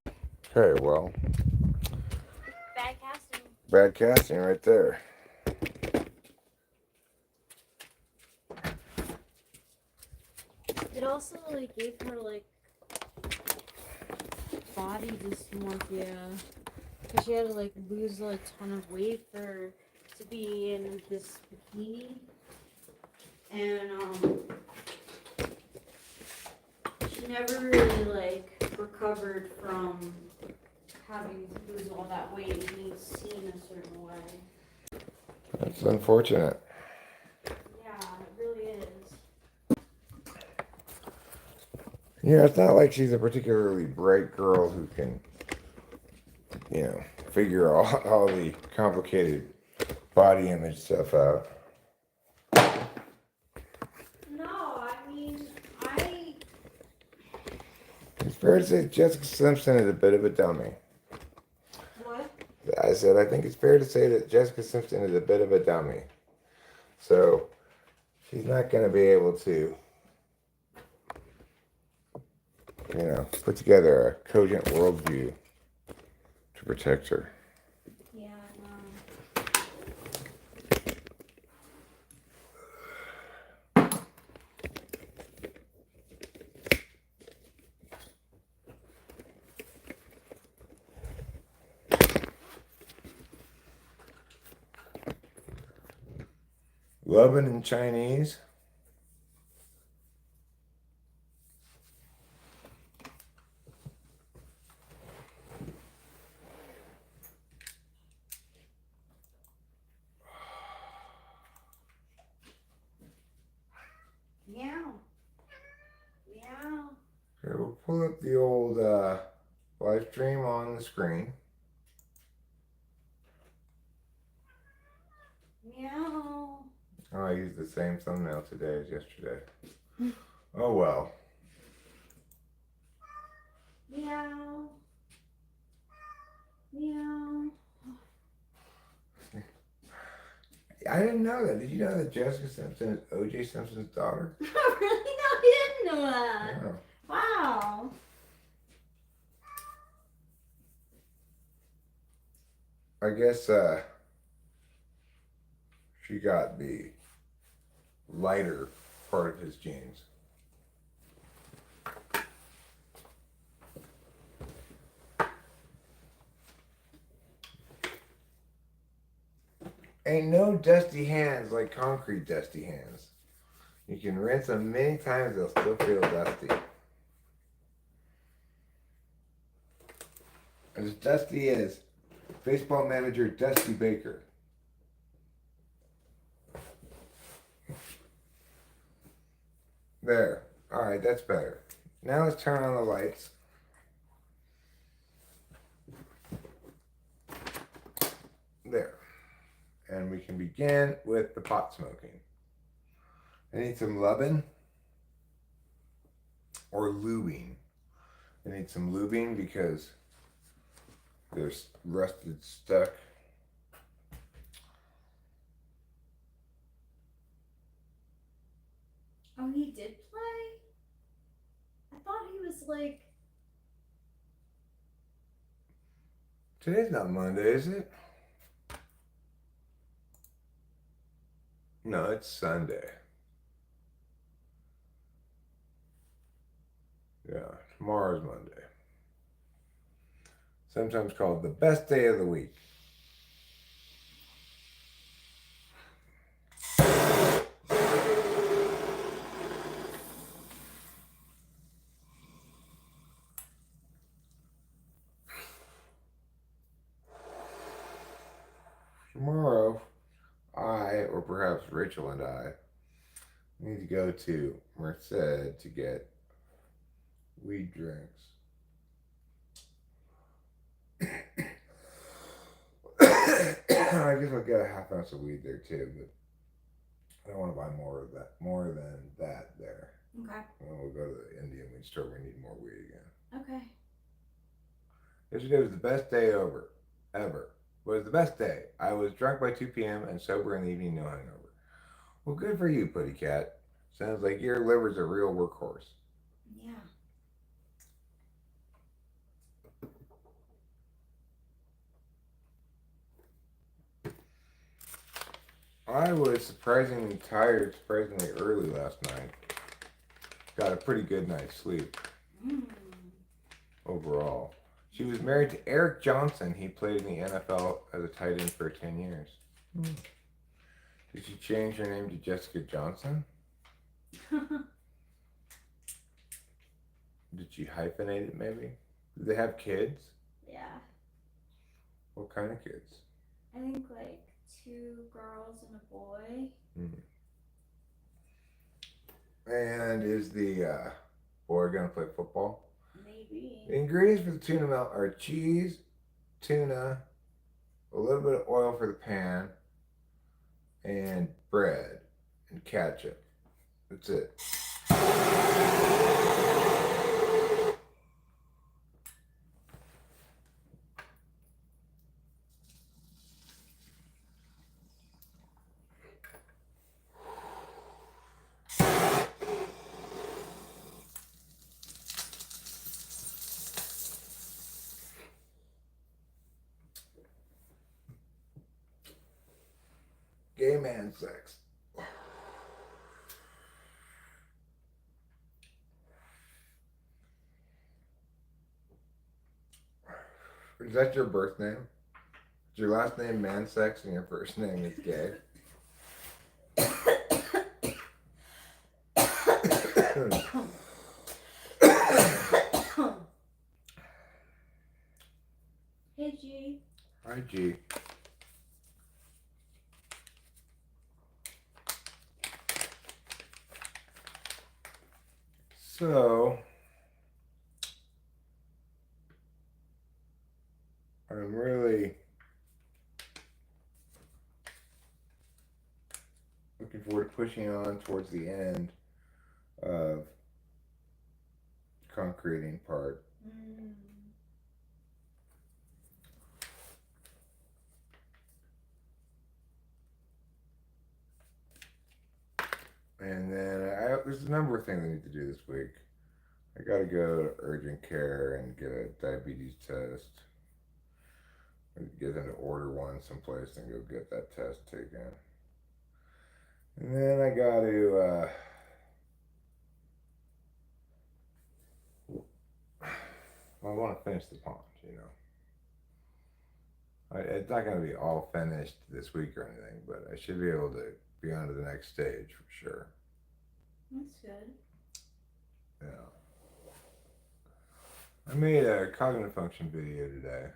Yeah. Okay, well. Bad casting. Bad casting right there. It also gave her body dysmorphia because she had to lose a ton of weight to be in this bikini, and she never really recovered from having to lose all that weight and being seen a certain way. That's unfortunate. Yeah, it really is. Yeah, it's not like she's a particularly bright girl who can, figure out all the complicated body image stuff out. No, I mean, It's fair to say Jessica Simpson is a bit of a dummy. What? I said, I think it's fair to say that Jessica Simpson is a bit of a dummy. So, she's not going to be able to, put together a cogent worldview to protect her. Yeah, no. Loving in Chinese. Meow. Meow. Okay, we'll pull up the old live stream on the screen. Meow. Oh, I used the same thumbnail today as yesterday. Oh well. Meow. Meow. I didn't know that. Did you know that Jessica Simpson is O.J. Simpson's daughter? Really? No, I didn't know that. Yeah. Wow. I guess she got the lighter part of his genes. Ain't no dusty hands like concrete dusty hands. You can rinse them many times, they'll still feel dusty. As dusty as baseball manager Dusty Baker. There. Alright, that's better. Now let's turn on the lights. There. And we can begin with the pot smoking. I need some lubbing or lubing. I need some lubing because there's rusted stuck. Oh, he did play? I thought he was like... Today's not Monday, is it? No, it's Sunday. Yeah, tomorrow's Monday. Sometimes called the best day of the week. Tomorrow, or perhaps Rachel and I, need to go to Merced to get weed drinks. I guess I'll get a half ounce of weed there too, but I don't want to buy more than that there. Okay. And then we'll go to the Indian weed store. We need more weed again. Okay. Yesterday was the best day ever. It was the best day. I was drunk by 2 p.m. and sober in the evening, no hangover. Well, good for you, Putty Cat. Sounds like your liver's a real workhorse. Yeah. I was surprisingly tired, surprisingly early last night. Got a pretty good night's sleep. Overall. She was married to Eric Johnson. He played in the NFL as a tight end for 10 years. Did she change her name to Jessica Johnson? Did she hyphenate it maybe? Did they have kids? Yeah. What kind of kids? I think like 2 girls and a boy. And is the boy going to play football? Maybe. The ingredients for the tuna melt are cheese, tuna, a little bit of oil for the pan, and bread and ketchup. That's it. Gay man sex. Is that your birth name? Is your last name man sex and your first name is gay? Hey, G. Hi, G. So, I'm really looking forward to pushing on towards the end of concreting part. And then there's a number of things I need to do this week. I gotta go to urgent care and get a diabetes test. Get them to order one someplace and go get that test taken. And then I gotta I want to finish the pond, you know. It's not going to be all finished this week or anything, but I should be able to be on to the next stage for sure. That's good. Yeah. I made a cognitive function video today.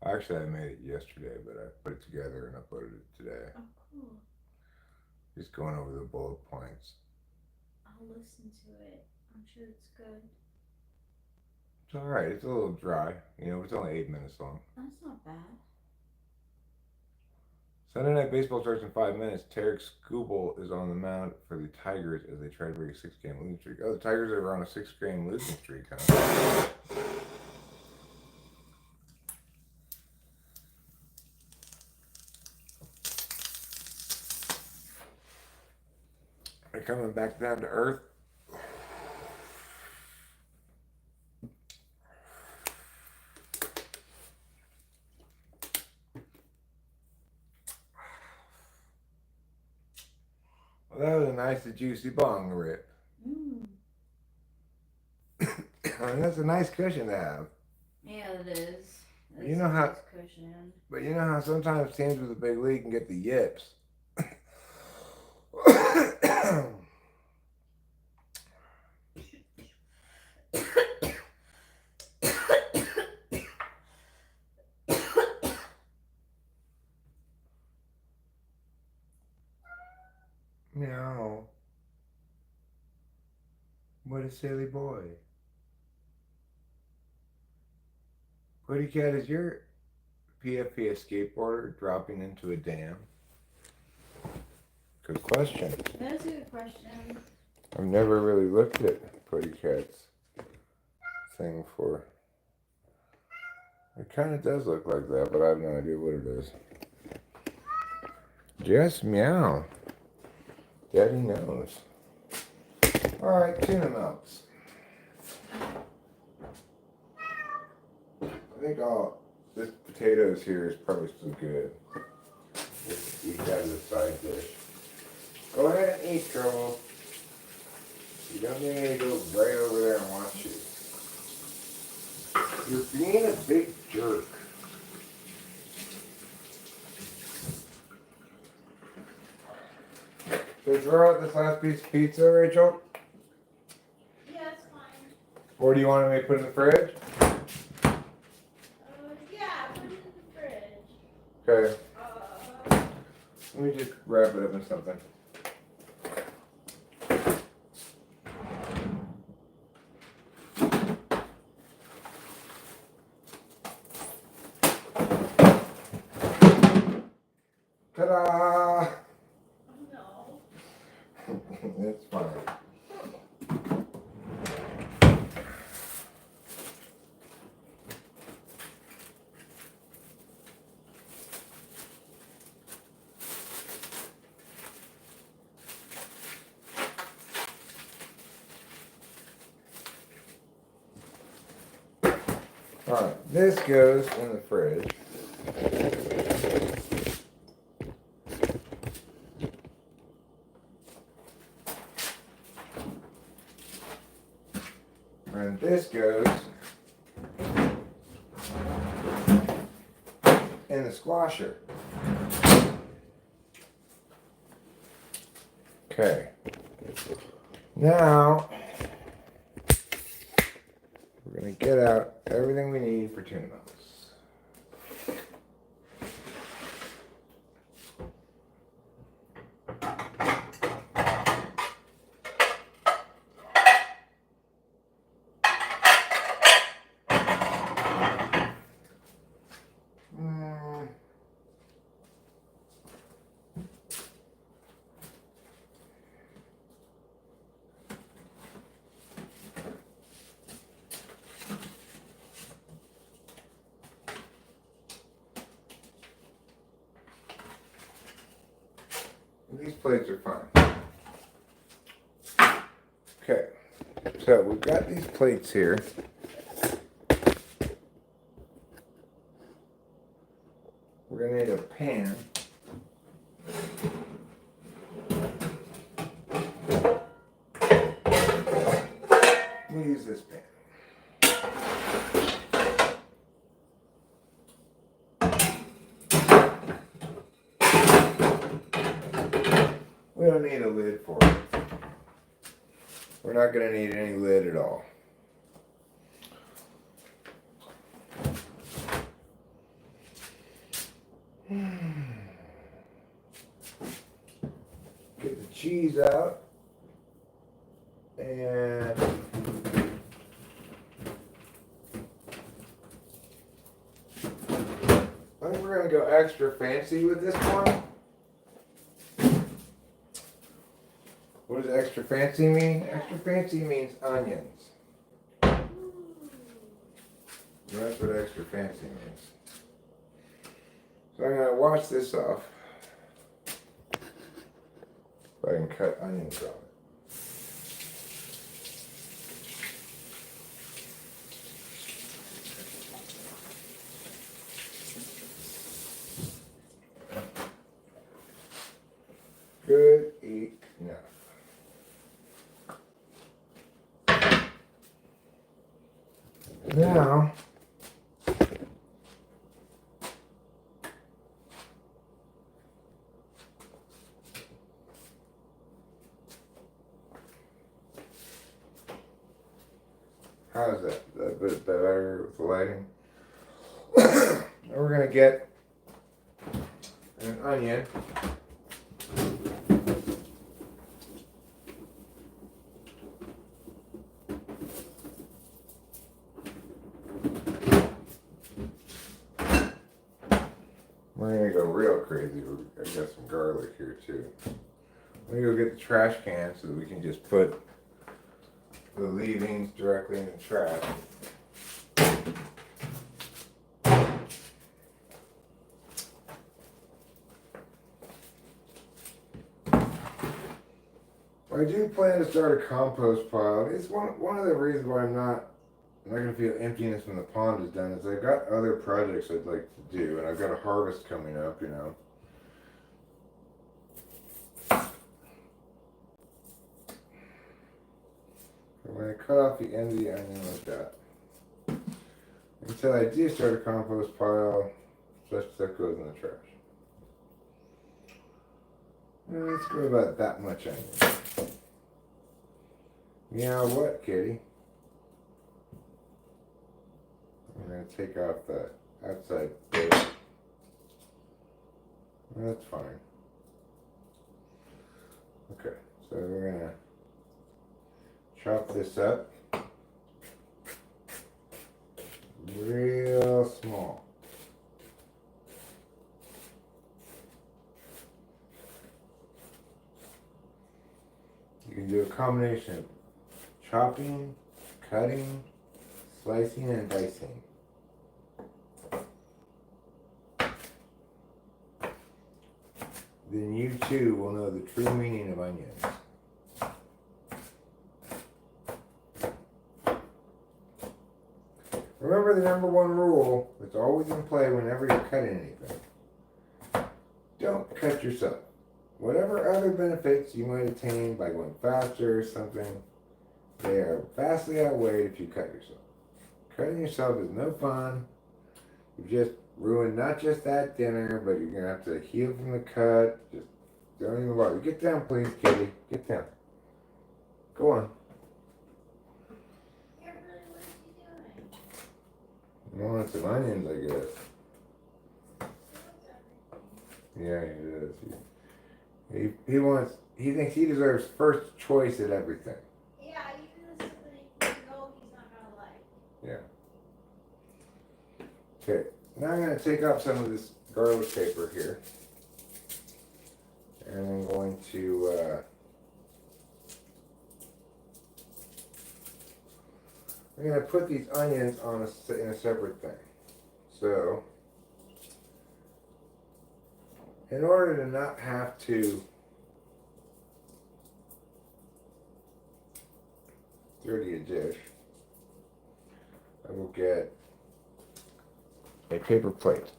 Actually, I made it yesterday, but I put it together and uploaded it today. Oh, cool. Just going over the bullet points. I'll listen to it. I'm sure it's good. It's alright. It's a little dry. You know, it's only 8 minutes long. That's not bad. Sunday Night Baseball starts in 5 minutes. Tarek Skubal is on the mound for the Tigers as they try to break a 6-game losing streak. Oh, the Tigers are on a 6-game losing streak, huh? They're coming back down to earth. Well, that was a nice, juicy bong rip. I mean, that's a nice cushion to have. Yeah, it is. It's You know how, cushion. but you know how sometimes teams with a big league can get the yips. Meow. What a silly boy. Putty Cat, is your PFP a skateboarder dropping into a dam? Good question. That's a good question. I've never really looked at Putty Cat's thing for. It kind of does look like that, but I have no idea what it is. Just meow. Daddy knows. Alright, tuna melts. I think this potatoes here is probably still good. Just eat that as a side dish. Go ahead and eat, Trouble. You don't need me to go right over there and watch you. You're being a big jerk. So throw out this last piece of pizza, Rachel? Yeah, it's fine. Or do you want me to put it in the fridge? Yeah, put it in the fridge. Okay. Let me just wrap it up in something. Ta-da! Alright, this goes in the fridge. And this goes in the squasher. Okay. Now, we're going to get out everything we need for tuna melts. These plates are fine. Okay, so we've got these plates here. We're going to need a pan. We'll use this pan. We don't need a lid for it. We're not going to need any lid at all. Get the cheese out. And I think we're going to go extra fancy with this one. What does extra fancy mean? Extra fancy means onions. That's what extra fancy means. So I'm going to wash this off. So I can cut onions on it. Good enough. Now, how's that? Is that a bit better with the lighting? Now we're going to get an onion. We're going to go real crazy. I got some garlic here too. I'm going to go get the trash can so that we can just put the leavings directly in the trash. I do plan to start a compost pile. It's one of the reasons why I'm not going to feel emptiness when the pond is done is I've got other projects I'd like to do, and I've got a harvest coming up, you know. I'm going to cut off the end of the onion like that. Until I do start a compost pile, such stuff goes in the trash. And let's go about that much onion. You know what, kitty? I'm going to take off the outside bit. That's fine. Okay, so we're going to chop this up real small. You can do a combination of chopping, cutting, slicing, and dicing. Then you too will know the true meaning of onions. Remember the number one rule that's always in play whenever you're cutting anything. Don't cut yourself. Whatever other benefits you might attain by going faster or something, they are vastly outweighed if you cut yourself. Cutting yourself is no fun. You just ruined not just that dinner, but you're going to have to heal from the cut. Just don't even bother. Get down, please, Kitty. Get down. Go on. You want some onions, I guess. Yeah, he does. He thinks he deserves first choice at everything. Yeah, even if something you know he's not gonna like. Yeah. Okay, now I'm going to take off some of this garlic paper here. And I'm going to, I'm going to put these onions on in a separate thing. So, in order to not have to dirty a dish, I will get a paper plate.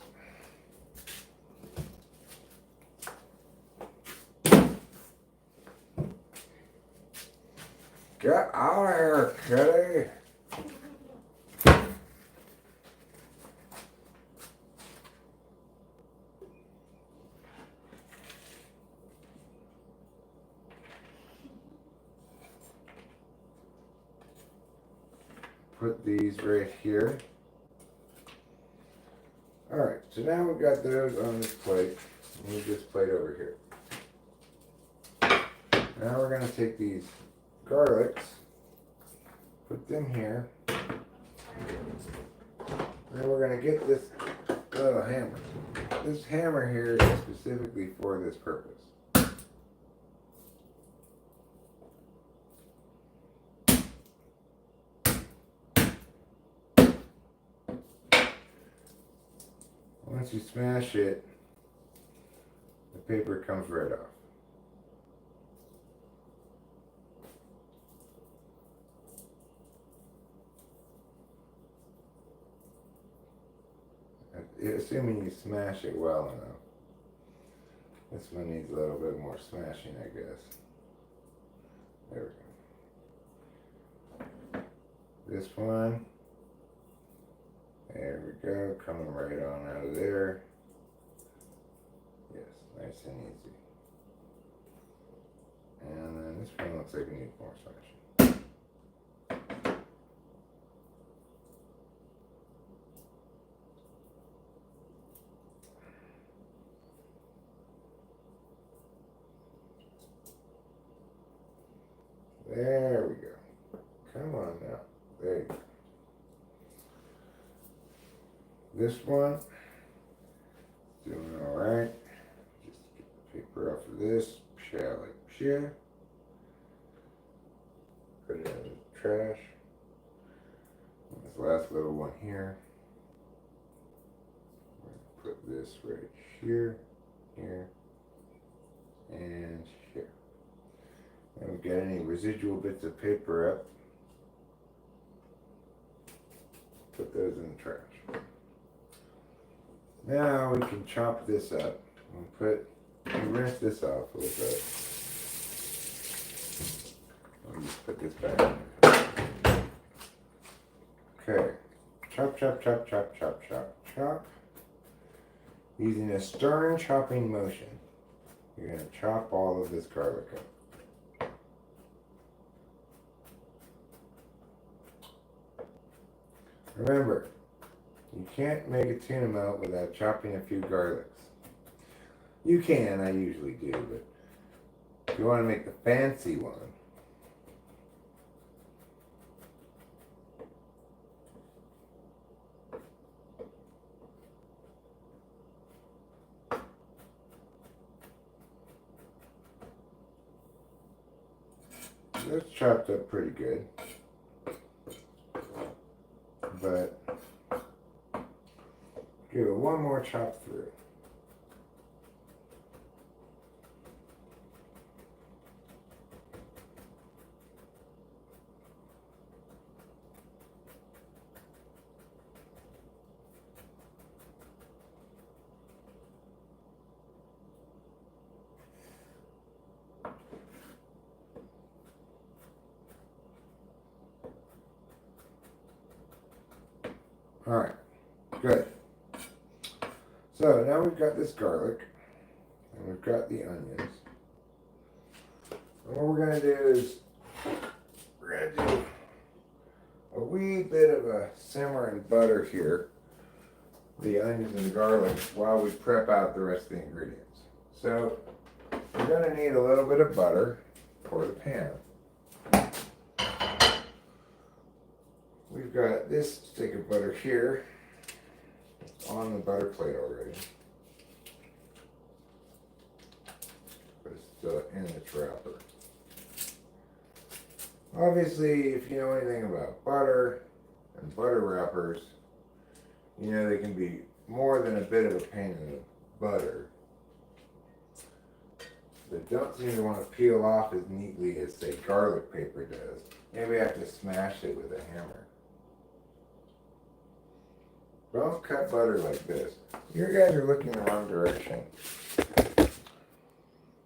Get out of here, kitty! Put these right here. Alright, so now we've got those on this plate. Move this plate over here. Now we're going to take these garlics, put them here. Then we're going to get this little hammer. This hammer here is specifically for this purpose. Once you smash it, the paper comes right off. Assuming you smash it well enough. This one needs a little bit more smashing, I guess. There we go. This one. There we go, coming right on out of there. Yes, nice and easy. And then this one looks like it needs more smashing. There we go. Come on now. There you go. This one, doing alright. Just get the paper off of this, like psha. Put it in the trash. And this last little one here. We're gonna put this right here, here, and here. And we get any residual bits of paper up. Put those in the trash. Now we can chop this up and rinse this off a little bit. Let me just put this back in. Okay. Chop, chop, chop, chop, chop, chop, chop. Using a stern chopping motion, you're going to chop all of this garlic up. Remember, you can't make a tuna melt without chopping a few garlics. You can, I usually do, but if you want to make the fancy one, that's chopped up pretty good. But give it one more chop through. Alright, good. So now we've got this garlic, and we've got the onions. And what we're going to do is, we're going to do a wee bit of a simmer in butter here, the onions and the garlic, while we prep out the rest of the ingredients. So we're going to need a little bit of butter for the pan. We've got this stick of butter here. It's on the butter plate already. But it's still in its wrapper. Obviously, if you know anything about butter and butter wrappers, you know they can be more than a bit of a pain in the butter. They don't seem to want to peel off as neatly as, say, garlic paper does. Maybe I have to smash it with a hammer. Don't cut butter like this. You guys are looking the wrong direction.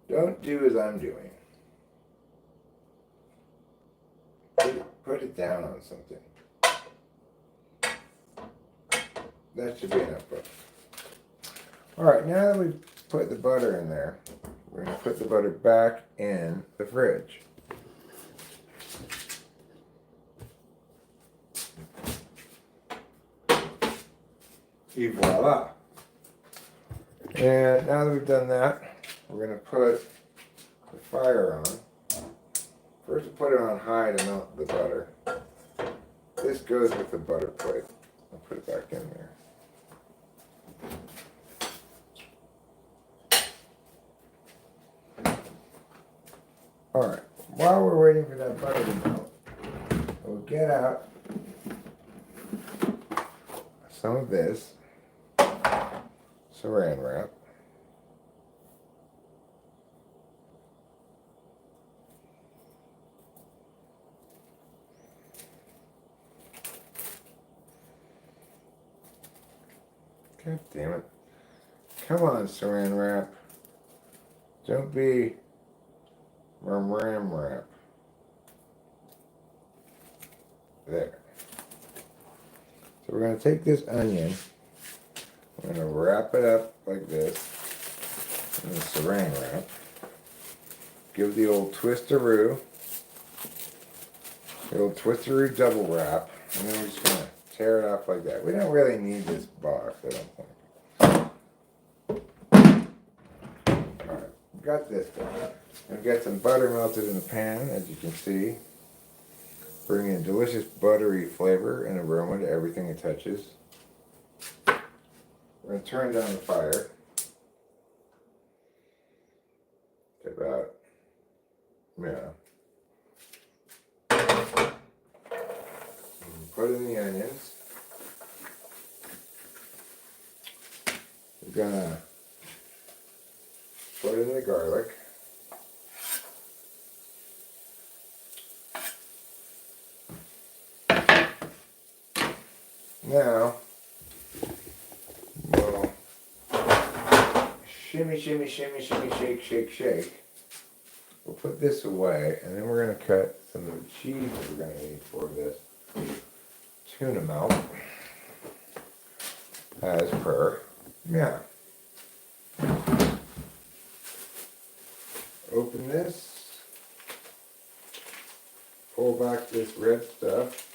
Don't do as I'm doing. Put it down on something. That should be enough butter. Alright, now that we've put the butter in there, we're going to put the butter back in the fridge. Et voila. And now that we've done that, we're going to put the fire on. First we'll put it on high to melt the butter. This goes with the butter plate. I'll put it back in there. Alright, while we're waiting for that butter to melt, we'll get out some of this saran wrap. God damn it. Come on, saran wrap. Don't be ram wrap. There. So we're going to take this onion, we're going to wrap it up like this in the saran wrap. Give the old twistaroo, double wrap, and then we're just going to tear it off like that. We don't really need this box, I don't think. Alright, got this done. I've got some butter melted in the pan, as you can see. Bringing a delicious buttery flavor and aroma to everything it touches. We're going to turn down the fire to about, put in the onions. We're going to put in the garlic. Now, we'll shimmy, shake. We'll put this away, and then we're going to cut some of the cheese that we're going to need for this tuna melt, as per. Yeah. Open this, pull back this red stuff.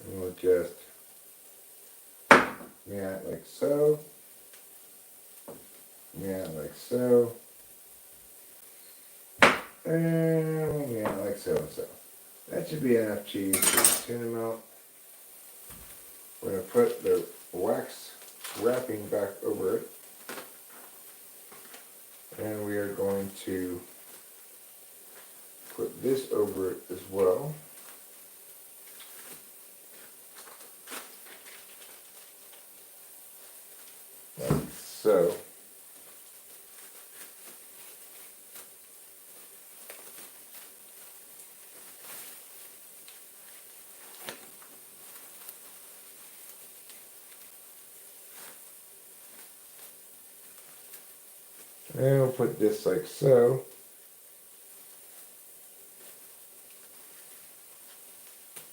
And we'll just, like so. Like so. And like so and so. That should be enough cheese for the tuna melt. We're going to put the wax wrapping back over it. And we are going to put this over it as well. Like so. And we'll put this like so.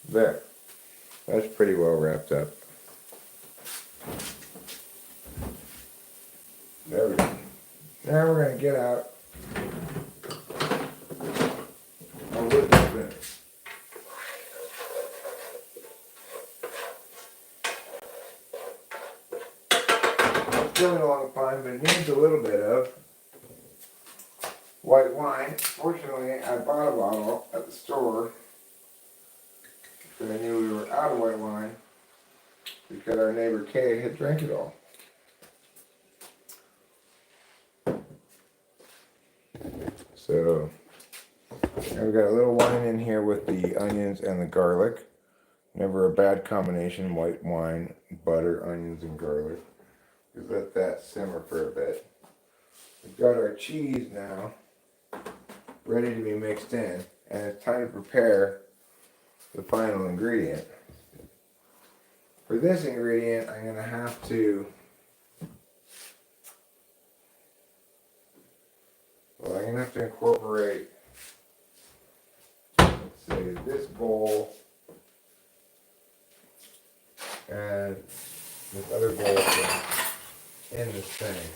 There. That's pretty well wrapped up. There we go. Now we're going to get out a wooden spoon. It's going along fine, but it needs a little bit of white wine. Fortunately, I bought a bottle at the store because I knew we were out of white wine because our neighbor Kay had drank it all. So, I've got a little wine in here with the onions and the garlic. Never a bad combination, white wine, butter, onions, and garlic. Just let that simmer for a bit. We've got our cheese now ready to be mixed in, and it's time to prepare the final ingredient. For this ingredient, I'm going to have to, incorporate, let's say, this bowl and this other bowl in this thing.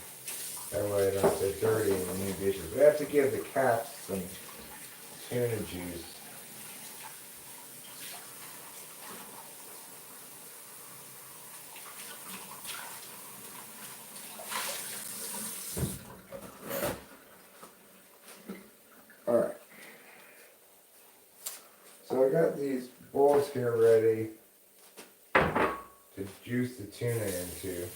That way I don't get dirty in the new dishes. We have to give the cats some tuna juice. Alright. So I got these bowls here ready to juice the tuna into.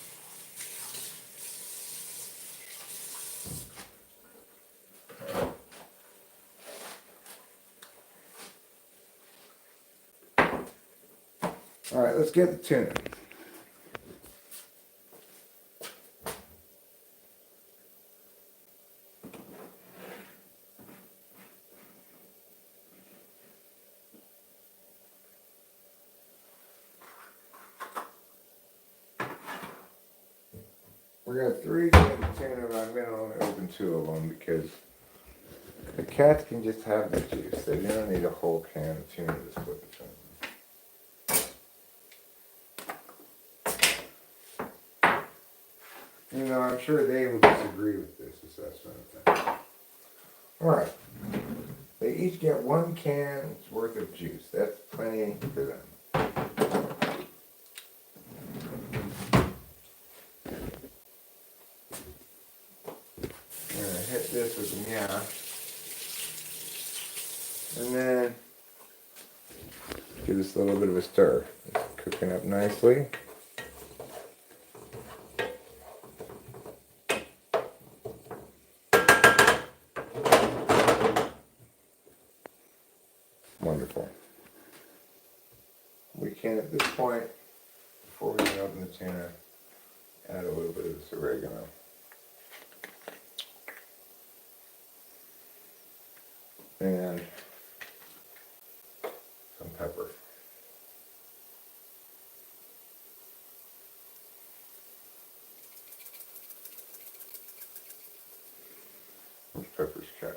Alright, let's get the tuna. We got 3 cans of tuna, but I'm going to only open 2 of them because the cats can just have the juice. They don't need a whole can of tuna to split between them. You know, I'm sure they will disagree with this assessment of things. Alright. They each get 1 can's worth of juice. That's plenty for them. I'm going to hit this with the mash. And then give this a little bit of a stir. It's cooking up nicely. Wonderful. We can, at this point, before we even open the tuna, add a little bit of this oregano. And some pepper. This pepper's cut.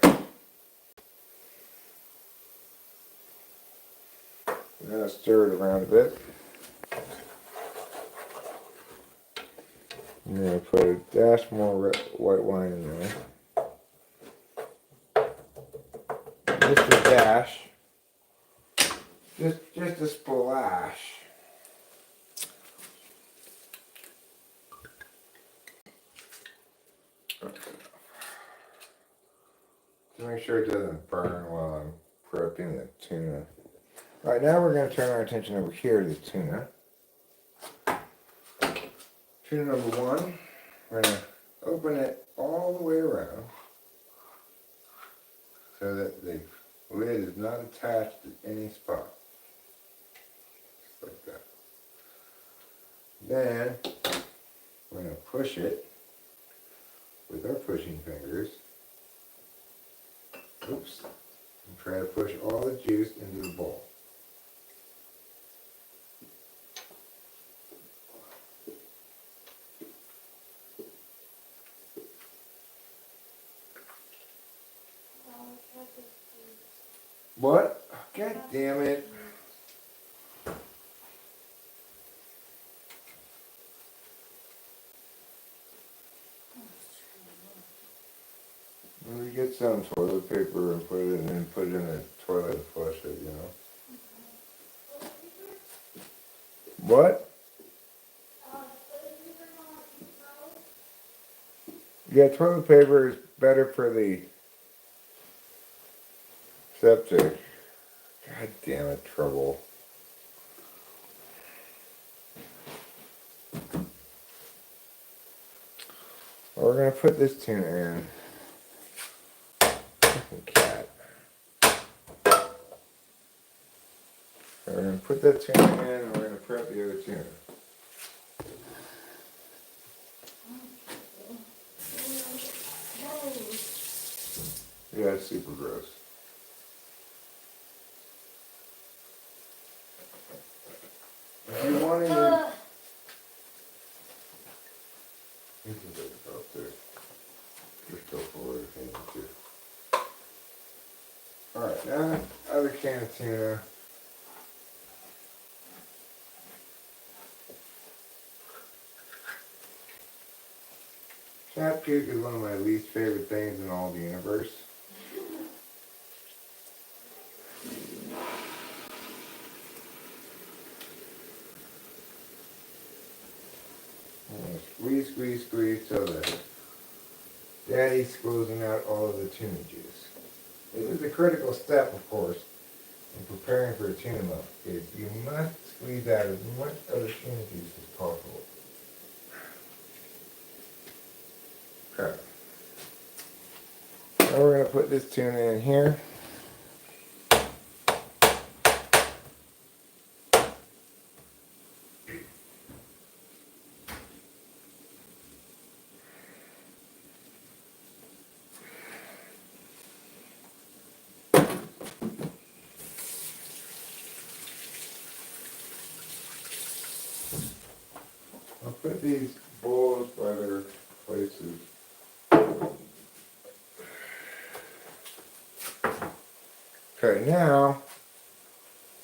Now stir it around a bit. I'm going to put a dash more white wine in there. Just a dash. Just a splash. To make sure it doesn't burn while I'm prepping the tuna. Alright, now we're going to turn our attention over here to the tuna. Tuna number 1. We're going to open it all the way around so that the lid is not attached to any spot. Just like that. Then we're going to push it with our pushing fingers. Oops. And try to push all the juice into the bowl. What? God damn it. some toilet paper and put it in the toilet and flush it, you know. What? Yeah, toilet paper is better for the septic. God damn it, trouble. Well, we're gonna put this tuna in. Fucking cat. We're gonna put that tuna in and we're gonna prep the other tuna. Yeah, it's super gross. If you want to, you can take it out there. Just go forward if you need to. Alright, now other can of tuna. Cat puke is one of my least favorite things in all the universe. Squeeze, squeeze, squeeze so that Daddy's squeezing out all of the tuna juice. This is a critical step, of course, in preparing for a tuna melt. Is you must squeeze out as much of the tuna juice as possible. Okay. Now we're going to put this tuna in here. I'll put these bowls by their places. Okay, now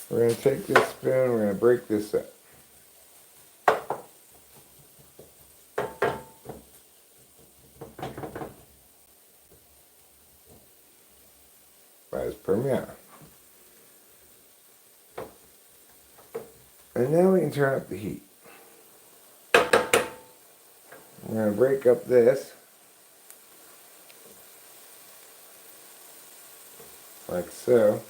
we're going to take this spoon, we're going to break this up. As per meow. And now we can turn up the heat. I'm going to break up this. Like so.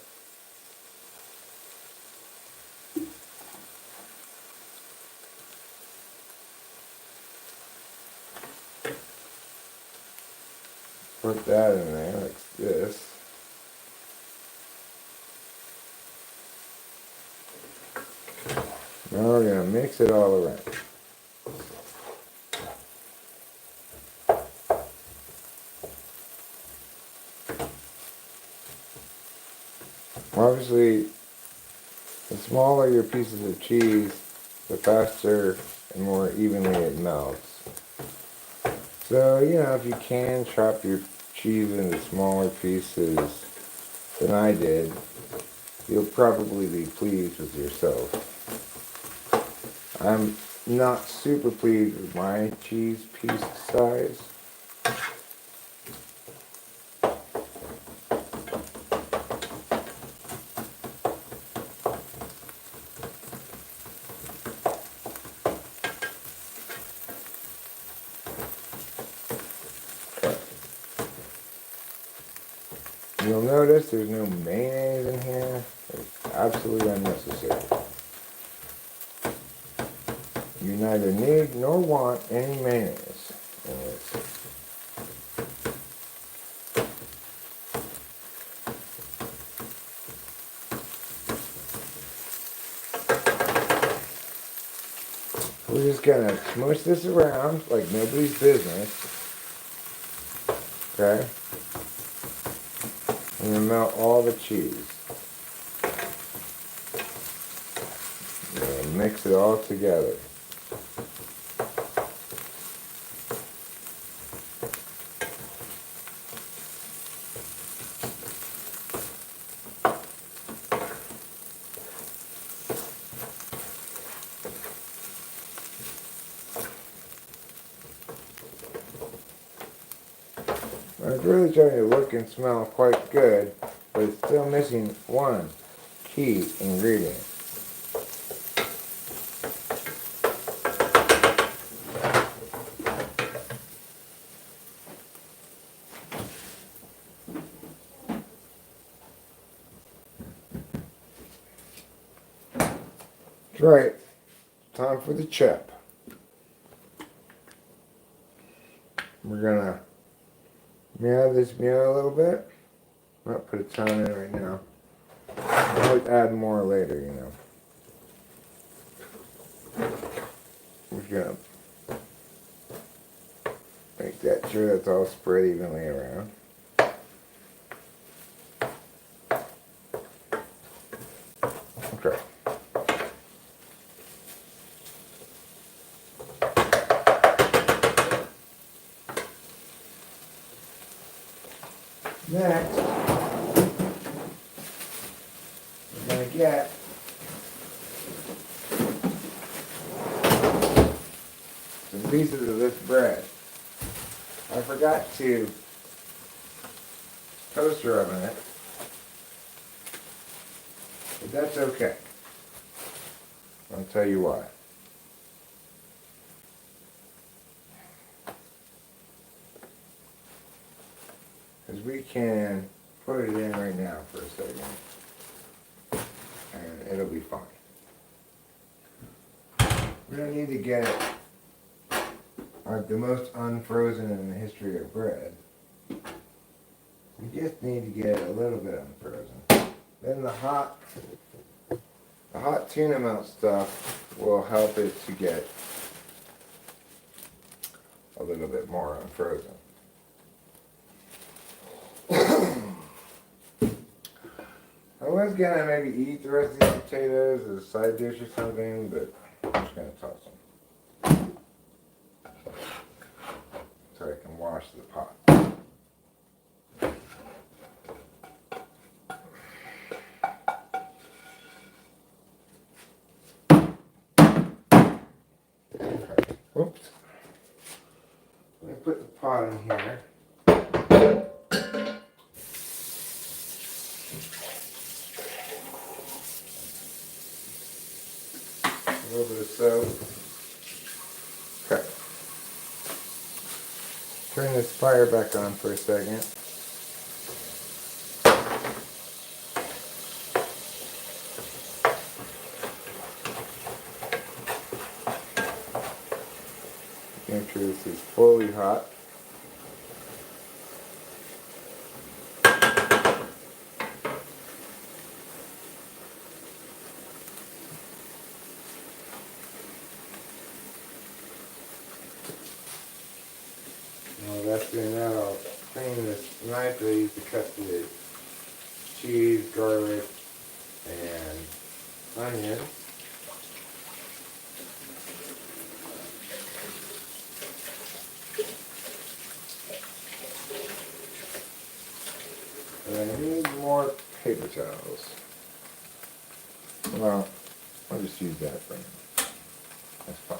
Put that in there like this. Now we're going to mix it all around. Obviously, the smaller your pieces of cheese, the faster and more evenly it melts. So, you know, if you can chop your cheese into smaller pieces than I did, you'll probably be pleased with yourself. I'm not super pleased with my cheese piece size. You'll notice there's no mayonnaise in here. It's absolutely unnecessary. You neither need nor want any mayonnaise in this. We're just gonna smush this around like nobody's business. Okay? And then melt all the cheese. And mix it all together. it's really starting to look and smell quite good, but it's still missing one key ingredient. That's right. Time for the chip. We're gonna meow this meow a little bit. I'll put a ton in right now. I'll always add more later, you know. We're gonna make that sure that's all spread evenly around. Okay. Next, we're going to get some pieces of this bread. I forgot to toaster oven it, but that's okay. I'll tell you why. Because we can put it in right now for a second, and it'll be fine. We don't need to get it like the most unfrozen in the history of bread. We just need to get it a little bit unfrozen. Then the hot tuna melt stuff will help it to get a little bit more unfrozen. I was gonna maybe eat the rest of these potatoes as a side dish or something, but I'm just gonna toss them so I can wash the pot. Okay. Whoops. Let me put the pot in here. A little bit of soap. Okay. Turn this fire back on for a second. Make sure this is fully hot. While that's doing that, I'll clean this knife that I used to cut the cheese, garlic, and onions. And I need more paper towels. Well, I'll just use that for now. That's fine.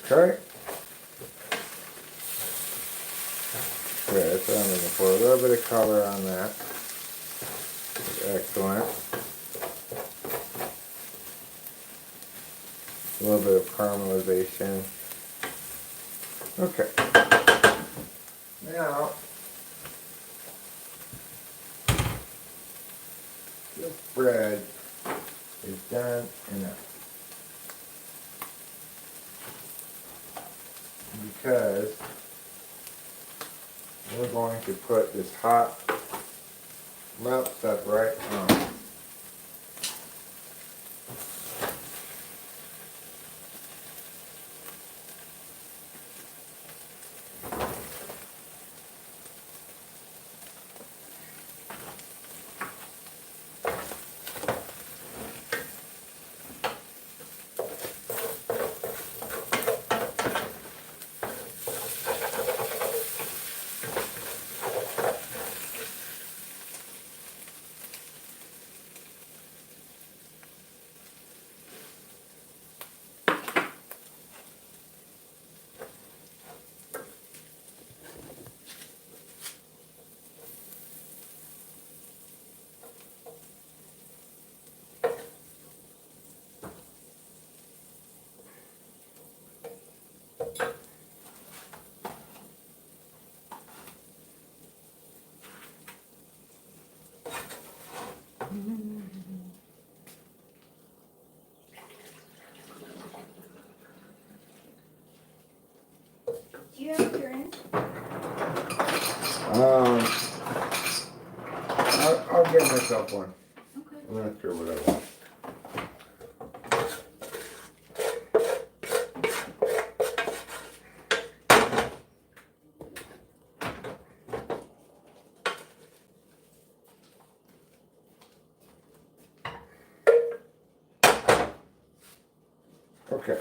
Okay. Okay, that's what I'm looking for. A little bit of color on that. Excellent. A little bit of caramelization. Okay. Now, this bread is done enough. Because we're going to put this hot melt stuff right on. Do you have a drink? I'll get myself one. Okay. I'm not sure what I want. Okay.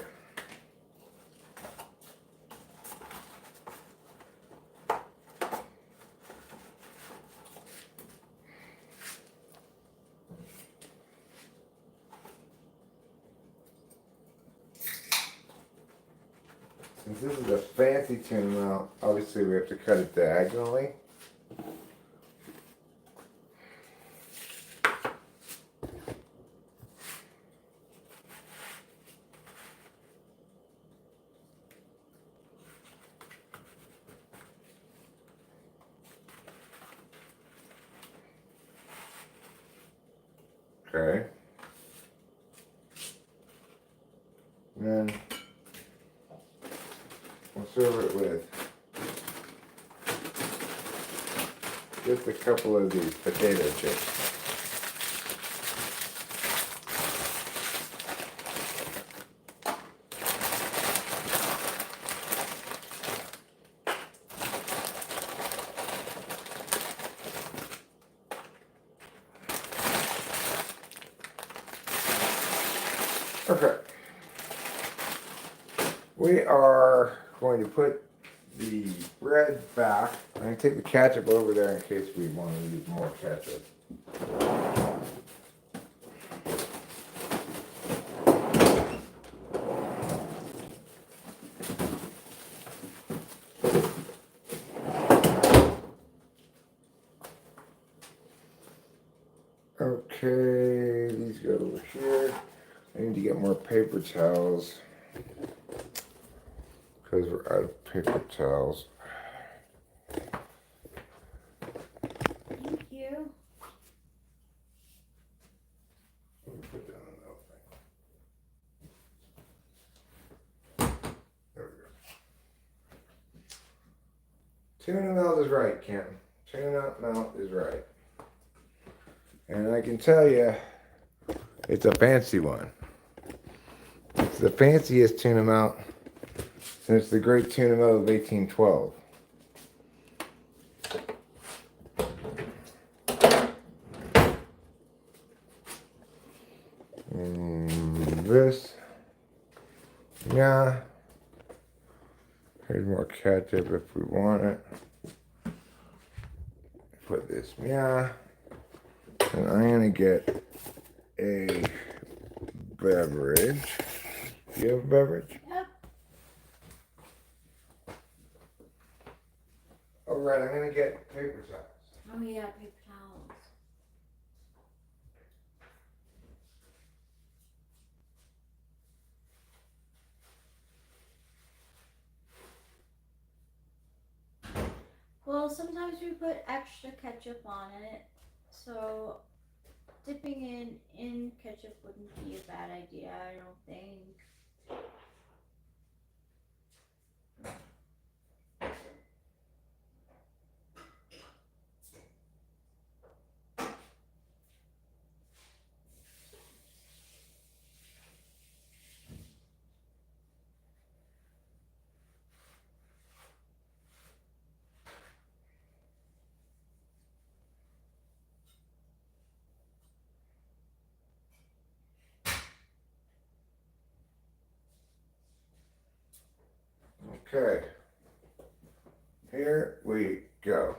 Since this is a fancy tuna melt, obviously we have to cut it diagonally. Okay. And then we'll serve it with just a couple of these potato chips. Okay. We are going to put the bread back. I'm going to take the ketchup over there in case we want to use more ketchup. Okay, these go over here. I need to get more paper towels because we're out of paper towels. Thank you. Let me put down another thing. There we go. Tuna melt is right, Kenton. Tuna melt is right. And I can tell you, it's a fancy one. It's the fanciest tuna melt since the great tuna melt of 1812. This, yeah. Here's more ketchup if we want it. Put this, yeah. And I'm gonna get a beverage. Do you have a beverage? Yep. All right, I'm gonna get paper towels. Oh yeah, paper towels. Well, sometimes we put extra ketchup on it, so dipping in ketchup wouldn't be a bad idea, I don't think. Okay. Here we go.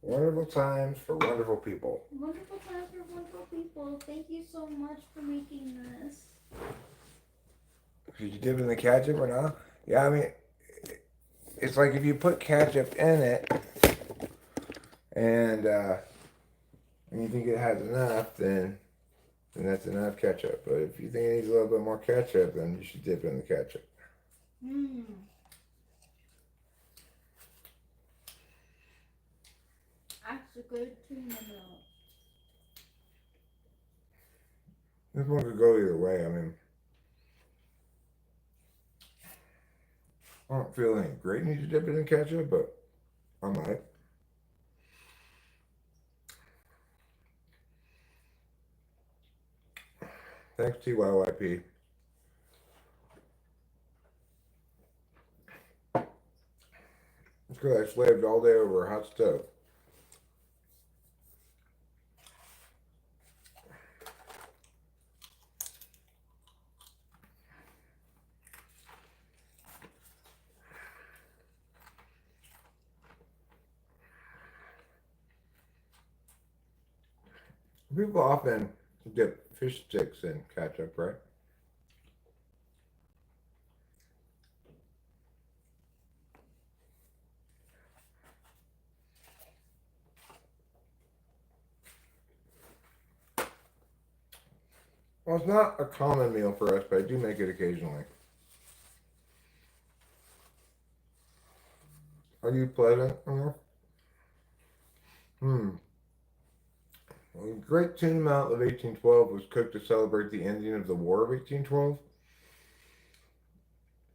Wonderful times for wonderful people. Wonderful times for wonderful people. Thank you so much for making this. Did you dip in the ketchup or not? Yeah, I mean, it's like if you put ketchup in it and you think it has enough, then that's enough ketchup. But if you think it needs a little bit more ketchup, then you should dip in the ketchup. Mmm. That's a good tuna milk. This one could go either way. I mean, I don't feel any great need to dip it in ketchup, but I might. Thanks, TYYP. It's because I slaved all day over a hot stove. People often dip fish sticks in ketchup, right? Well, it's not a common meal for us, but I do make it occasionally. Are you pleasant, Omar? Well, the Great Tuna Melt of 1812 was cooked to celebrate the ending of the War of 1812.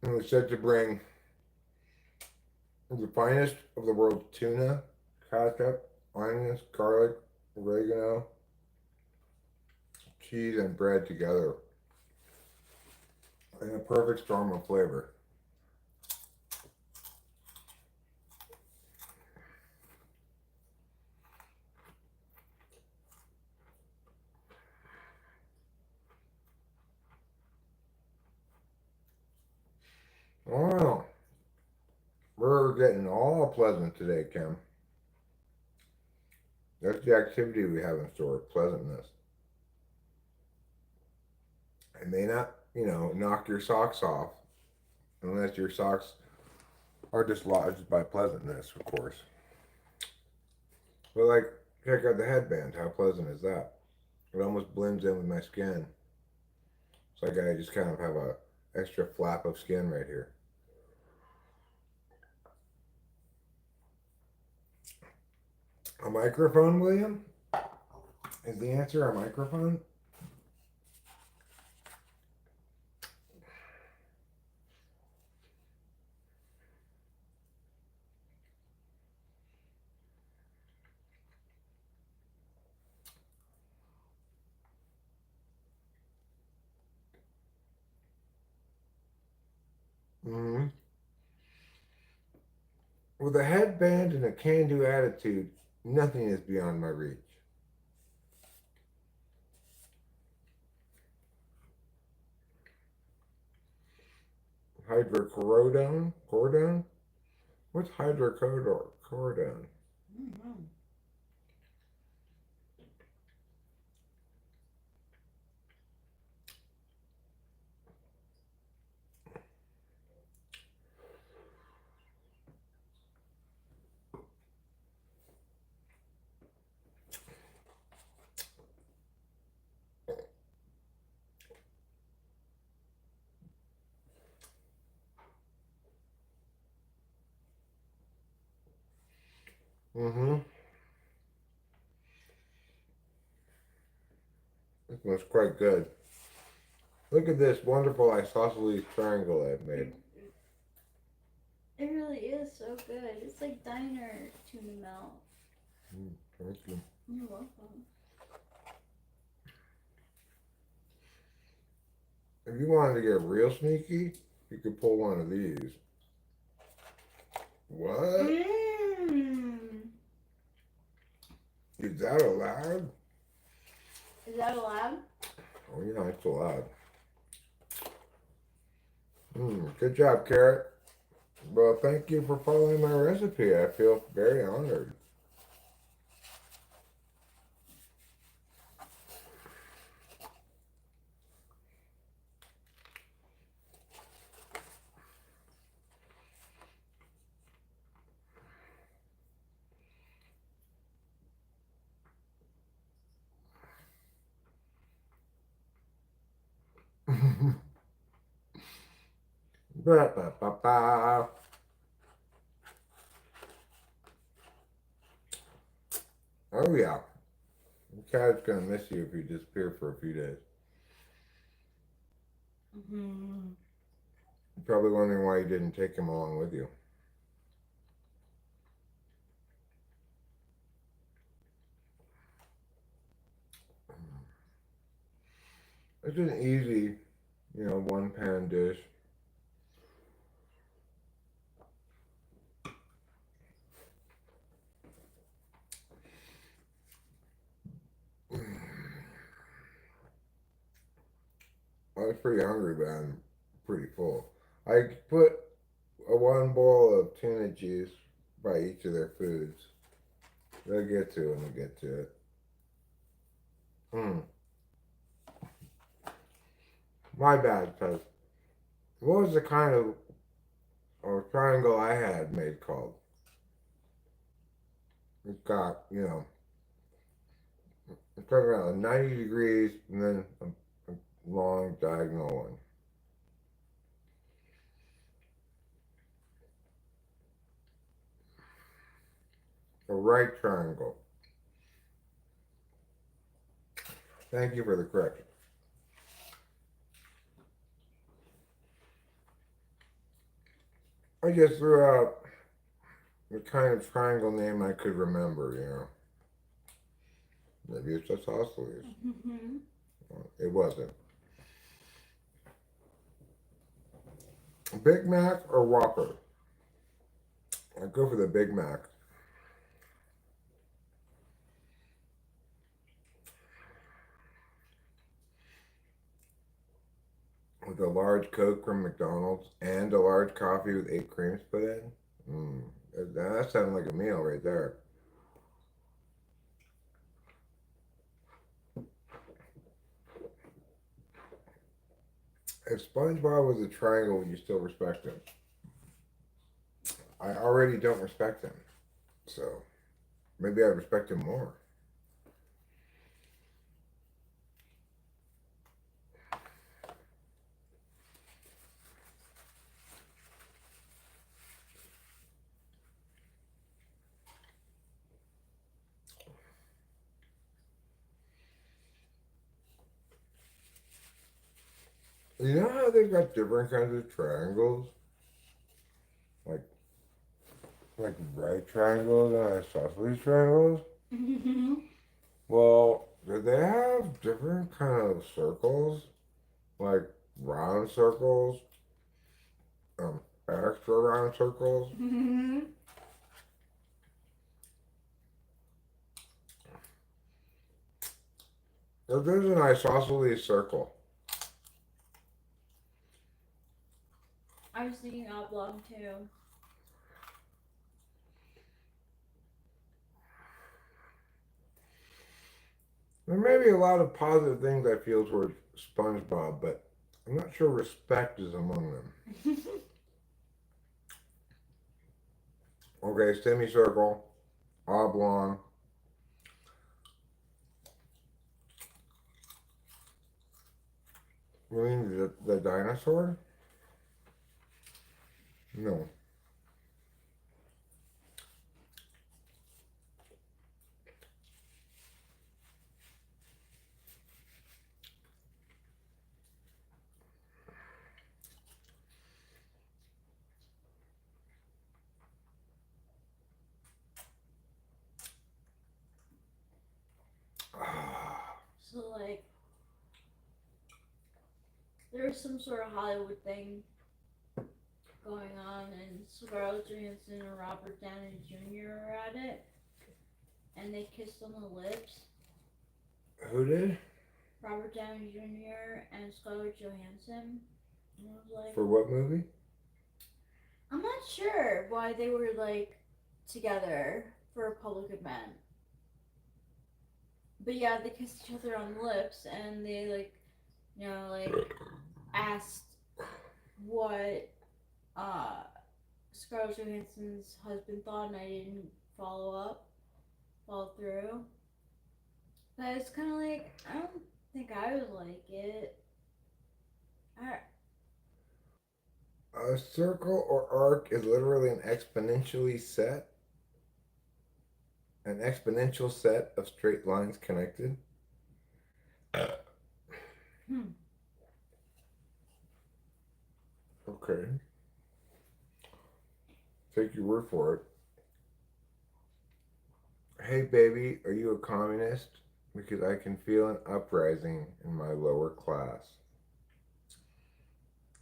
And was said to bring the finest of the world's tuna, ketchup, onions, garlic, oregano, cheese, and bread together in a perfect storm of flavor. Wow, we're getting all pleasant today, Kim. That's the activity we have in store, pleasantness. It may not, knock your socks off unless your socks are dislodged by pleasantness, of course. But like, check out the headband. How pleasant is that? It almost blends in with my skin. It's like I just kind of have a extra flap of skin right here. A microphone, William? Is the answer a microphone? Mm-hmm. With a headband and a can-do attitude, nothing is beyond my reach. Hydrocodone? Cordone? What's hydrocodone? Mm-hmm. Mm-hmm. This one's quite good. Look at this wonderful isosceles triangle I've made. It really is so good. It's like diner tuna melt. Thank you. You're welcome. If you wanted to get real sneaky, you could pull one of these. What? Mmm. Is that allowed? Is that allowed? Oh yeah, it's allowed. Good job, Carrot. Well, thank you for following my recipe. I feel very honored. Ba, ba, ba, ba. Oh yeah, the cat's gonna miss you if you disappear for a few days. Mm-hmm. You're probably wondering why you didn't take him along with you. It's an easy, one pan dish. I was pretty hungry, but I'm pretty full. I put a one bowl of tuna juice by each of their foods. They'll get to it when they get to it. My bad, cuz. What was the kind of triangle I had made called? It's got, it's talking about 90 degrees and then a long diagonal one. A right triangle. Thank you for the correction. I just threw out the kind of triangle name I could remember. Maybe it's just isosceles. Mm-hmm. It wasn't. Big Mac or Whopper? I'd go for the Big Mac. With a large Coke from McDonald's and a large coffee with 8 creams put in. That sounded like a meal right there. If SpongeBob was a triangle, would you still respect him? I already don't respect him, so maybe I'd respect him more. You know how they've got different kinds of triangles? Like right triangles and isosceles triangles? Mm-hmm. Well, do they have different kind of circles? Like round circles? Extra round circles? Mm-hmm. If there's an isosceles circle, I was thinking oblong too. there may be a lot of positive things I feel towards SpongeBob, but I'm not sure respect is among them. Okay, semicircle, oblong. You mean the dinosaur? No. So like, there's some sort of Hollywood thing going on, and Scarlett Johansson and Robert Downey Jr. are at it, and they kissed on the lips. Who did? Robert Downey Jr. and Scarlett Johansson. And I was like, For what movie? I'm not sure why they were like together for a public event. But yeah, they kissed each other on the lips, and they like asked what uh Scarlett Johansson's husband thought, and I didn't follow through. But it's kind of like, I don't think I would like it. I A circle or arc is literally an exponential set of straight lines connected. Okay. Take your word for it. Hey, baby, are you a communist? Because I can feel an uprising in my lower class.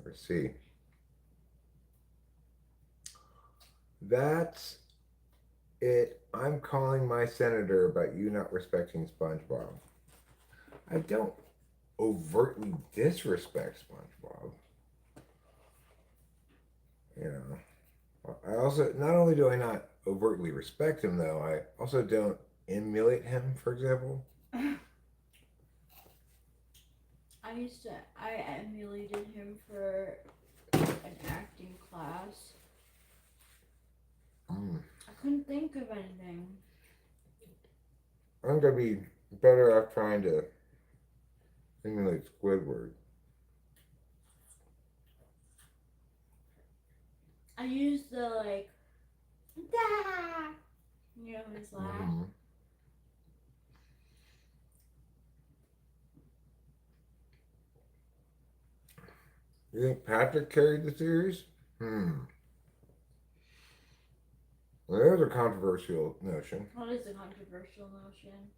Or C. That's it. I'm calling my senator about you not respecting SpongeBob. I don't overtly disrespect SpongeBob. You know, I also, not only do I not overtly respect him, though, I also don't emulate him, for example. I emulated him for an acting class. I couldn't think of anything. I'm gonna be better off trying to emulate Squidward. I used the like, da, his laugh. Mm-hmm. You think Patrick carried the series? Well, there's a controversial notion. What is a controversial notion?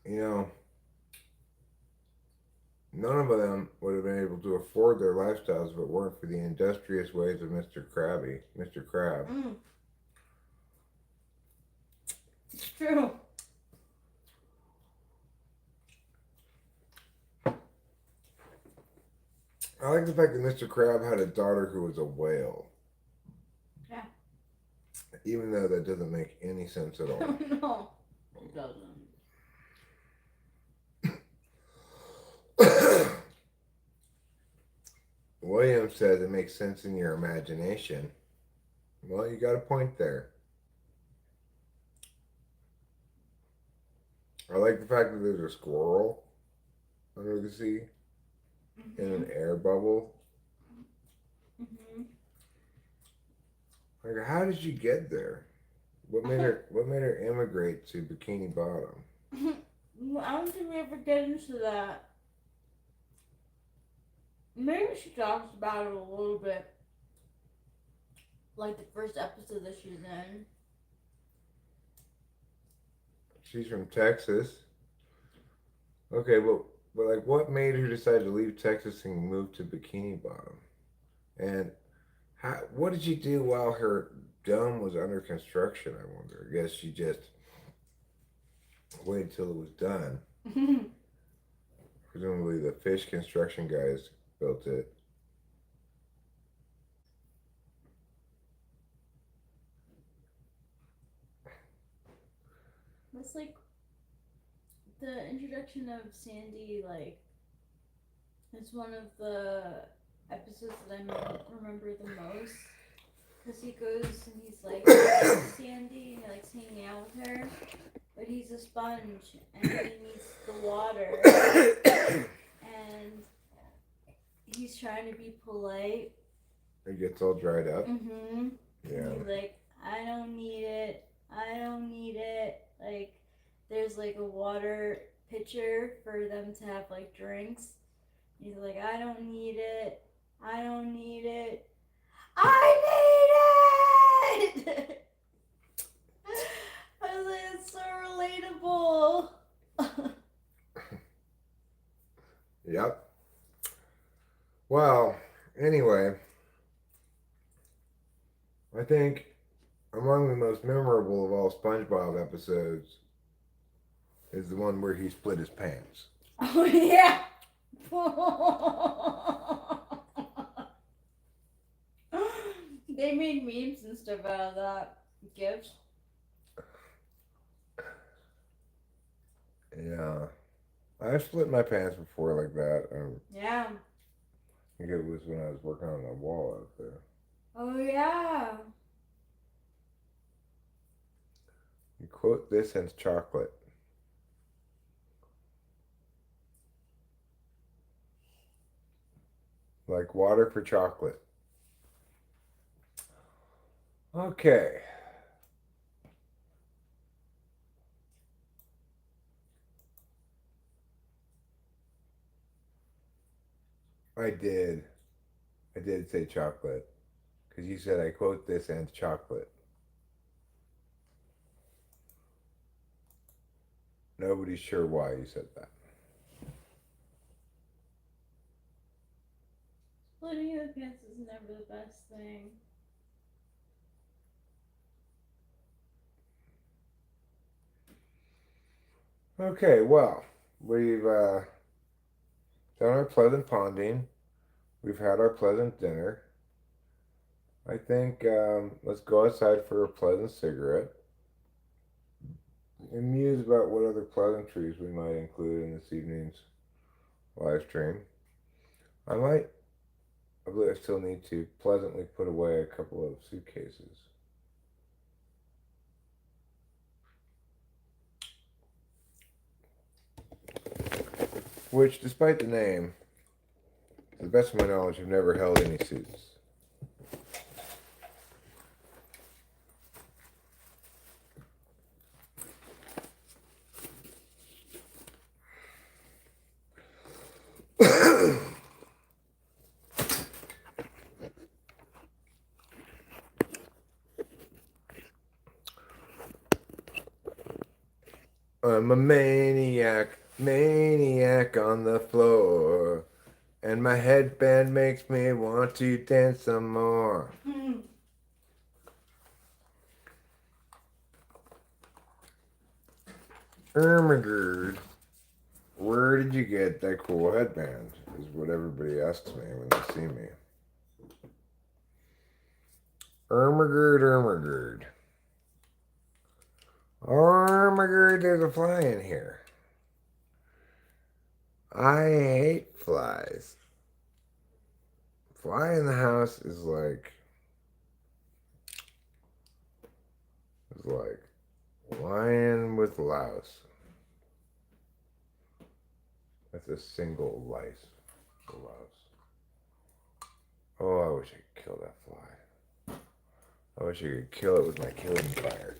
You know, none of them would have been able to afford their lifestyles if it weren't for the industrious ways of Mr. Crab. It's true. I like the fact that Mr. Crab had a daughter who was a whale. Yeah. Even though that doesn't make any sense at all. No, it doesn't. William says it makes sense in your imagination. Well, you got a point there. I like the fact that there's a squirrel under the sea in an air bubble. Like, how did she get there? What made her immigrate to Bikini Bottom? I don't think we ever get into that. Maybe she talks about it a little bit. Like the first episode that she's in. She's from Texas. Okay, but like, what made her decide to leave Texas and move to Bikini Bottom? And what did she do while her dome was under construction? I wonder. I guess she just waited till it was done. Presumably, the fish construction guys built it. That's like the introduction of Sandy. Like, it's one of the episodes that I remember the most. Because he goes and he's like Sandy and he likes hanging out with her. But he's a sponge and he needs the water. And he's trying to be polite. It gets all dried up. Yeah. And he's like, I don't need it. I don't need it. Like, there's like a water pitcher for them to have like drinks. He's like, I don't need it. I don't need it. I need it! I was like, it's so relatable. Yep. Well, anyway, I think among the most memorable of all SpongeBob episodes is the one where he split his pants. Oh, yeah. They made memes and stuff out of that. GIFs. Yeah. I've split my pants before like that. Yeah. I think it was when I was working on a wall out there. Oh, yeah. You quote this as chocolate. Like water for chocolate. Okay. I did. I did say chocolate. Because you said I quote this and chocolate. Nobody's sure why you said that. Splitting the pants is never the best thing. Okay, well, we've done our pleasant ponding. We've had our pleasant dinner. I think let's go outside for a pleasant cigarette and muse about what other pleasantries we might include in this evening's live stream. I believe I still need to pleasantly put away a couple of suitcases. Which, despite the name, to the best of my knowledge, have never held any suits. I'm a maniac on the floor, and my headband makes me want to dance some more. Ermagerd, where did you get that cool headband? Is what everybody asks me when they see me. Ermagerd. Ermagerd, there's a fly in here. I hate flies. Fly in the house is like lion with louse. That's a single lice. Louse. Oh, I wish I could kill that fly. I wish I could kill it with my killing fire.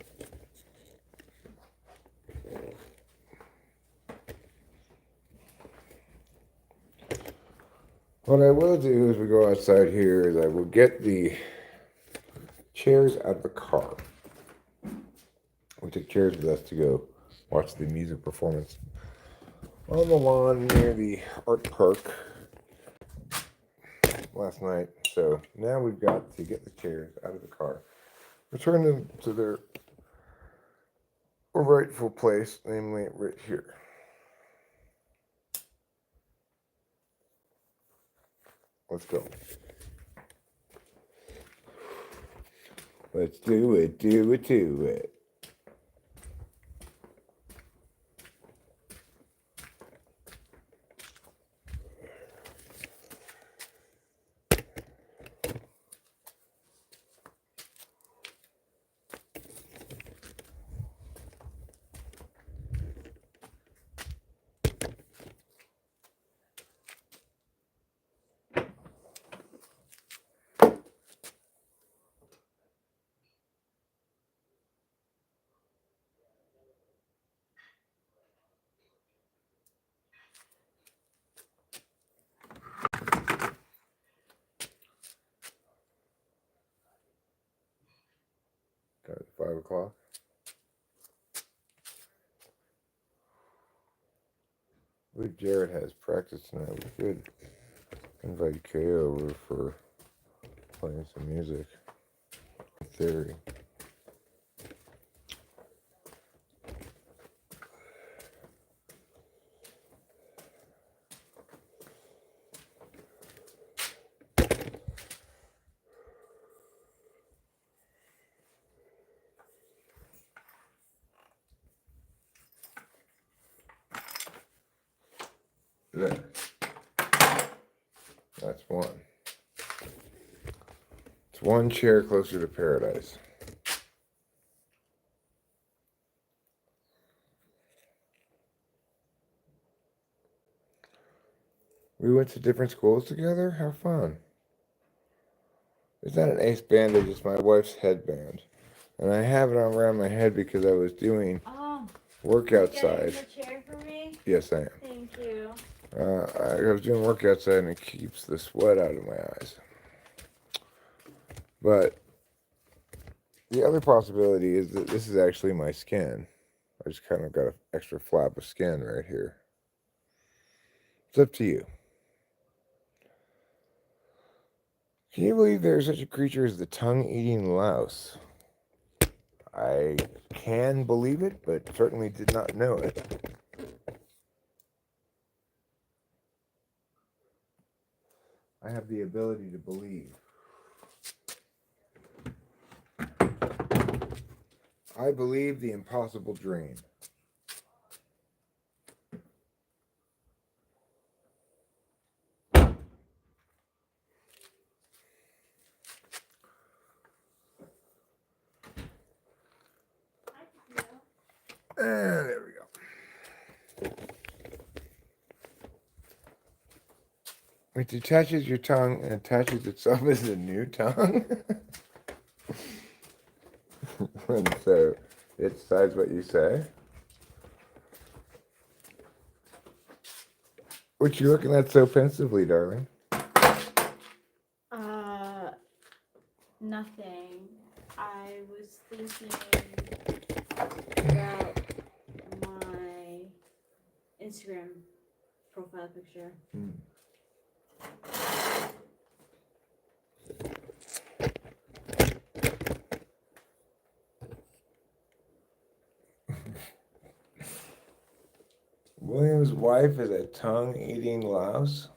What I will do as we go outside here is I will get the chairs out of the car. We took chairs with us to go watch the music performance on the lawn near the art park last night. So now we've got to get the chairs out of the car, return them to their rightful place, namely right here. Let's go. Let's do it. Got it, 5 o'clock. I believe Jared has practice tonight. We could invite Kay over for playing some music. In theory. There. That's one. It's one chair closer to paradise. We went to different schools together? How fun. It's not an ace bandage, it's my wife's headband. And I have it on around my head because I was doing work Are you outside. getting the chair for me? Yes, I am. Thank you. I was doing work outside and it keeps the sweat out of my eyes. But the other possibility is that this is actually my skin. I just kind of got an extra flap of skin right here. It's up to you. Can you believe there's such a creature as the tongue-eating louse? I can believe it, but certainly did not know it. I have the ability to believe. I believe the impossible dream. And there we go. It detaches your tongue and attaches itself as a new tongue. And so it decides what you say. What you looking at so pensively, darling? Nothing. I was thinking about my Instagram profile picture. William's wife is a tongue-eating louse.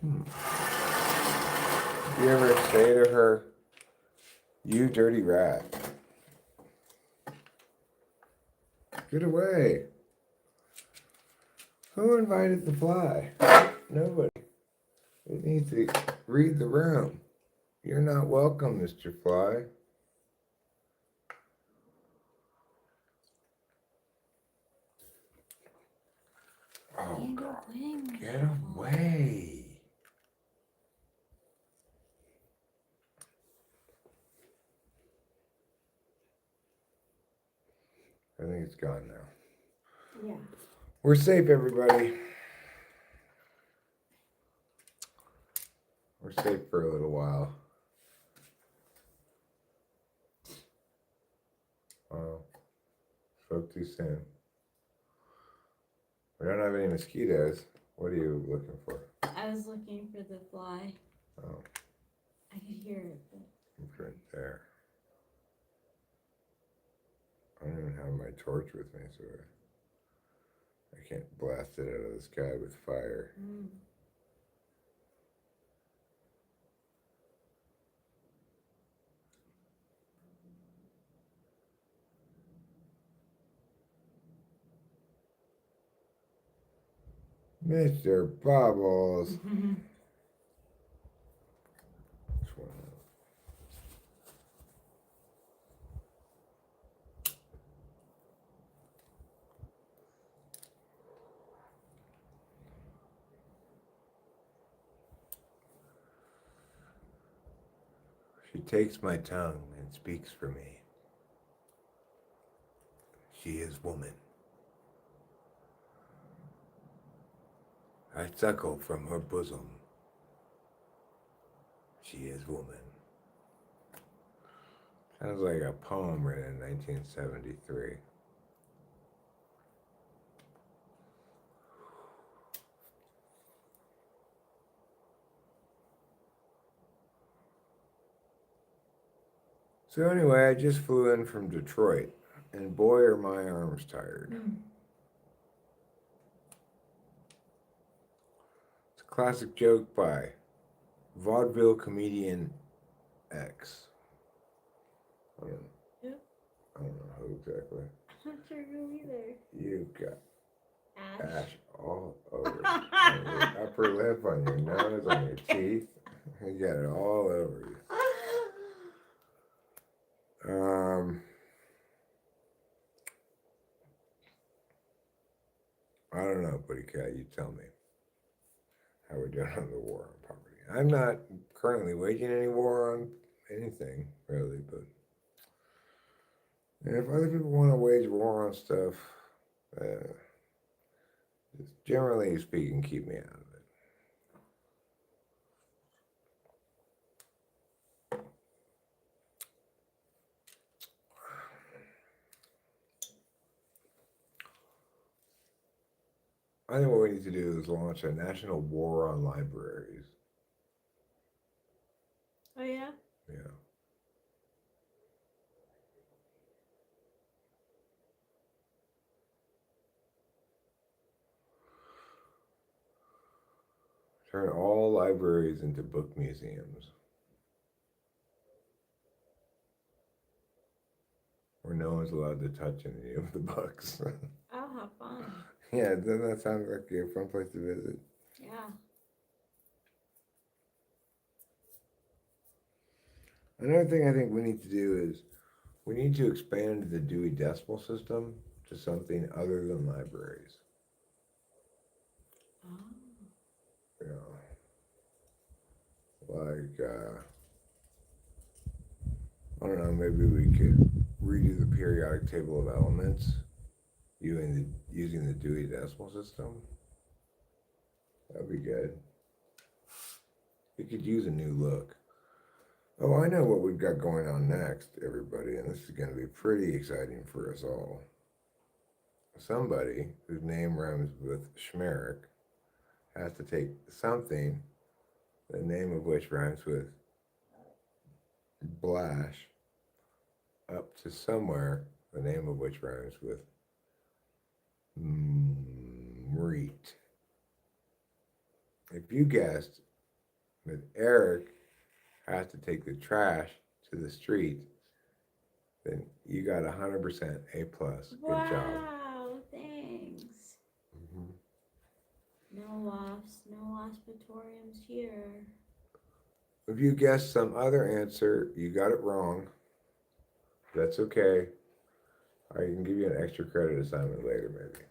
You ever say to her, "You dirty rat"? Get away. Who invited the fly? Nobody. It needs to read the room. You're not welcome, Mr. Fly. Oh, God. Get away. I think it's gone now. Yeah. We're safe, everybody. We're safe for a little while. Oh, spoke too soon. We don't have any mosquitoes. What are you looking for? I was looking for the fly. Oh, I could hear it, but it's right there. I don't even have my torch with me, so I can't blast it out of the sky with fire. Mr. Bubbles. Which one? She takes my tongue and speaks for me. She is woman. I suckle from her bosom. She is woman. Sounds like a poem written in 1973. So anyway, I just flew in from Detroit, and boy are my arms tired. It's a classic joke by vaudeville comedian X. I don't know who exactly. I'm not sure who either. You've got Ash. ash all over on your upper lip, on your nose, on your teeth. You got it all over you. I don't know, Buddy Cat, you tell me. how we're doing on the war on poverty. I'm not currently waging any war on anything, really, but if other people want to wage war on stuff, just generally speaking, keep me out of it. I think what we need to do is launch a national war on libraries. Oh yeah. Yeah. Turn all libraries into book museums, where no one's allowed to touch any of the books. I'll have fun. Yeah, doesn't that sound like a fun place to visit? Yeah. Another thing I think we need to do is we need to expand the Dewey Decimal System to something other than libraries. Oh. You know, like, I don't know, maybe we could redo the periodic table of elements using the Dewey Decimal System. That'd be good. We could use a new look. Oh, I know what we've got going on next, everybody, and this is going to be pretty exciting for us all. Somebody whose name rhymes with Schmerich has to take something, the name of which rhymes with Blash, up to somewhere, the name of which rhymes with Reet. If you guessed that Eric has to take the trash to the street, then you got 100% A plus. Good job. Wow, thanks. No wasps, no waspitoriums here. If you guessed some other answer, you got it wrong. That's okay. I can give you an extra credit assignment later, maybe.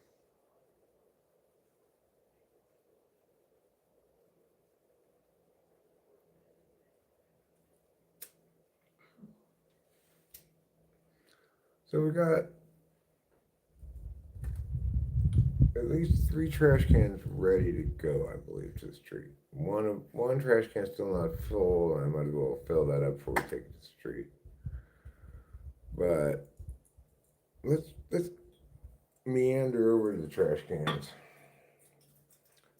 So we got at least 3 trash cans ready to go, I believe, to the street. One trash can still not full, and I might as well fill that up before we take it to the street. But let's meander over to the trash cans,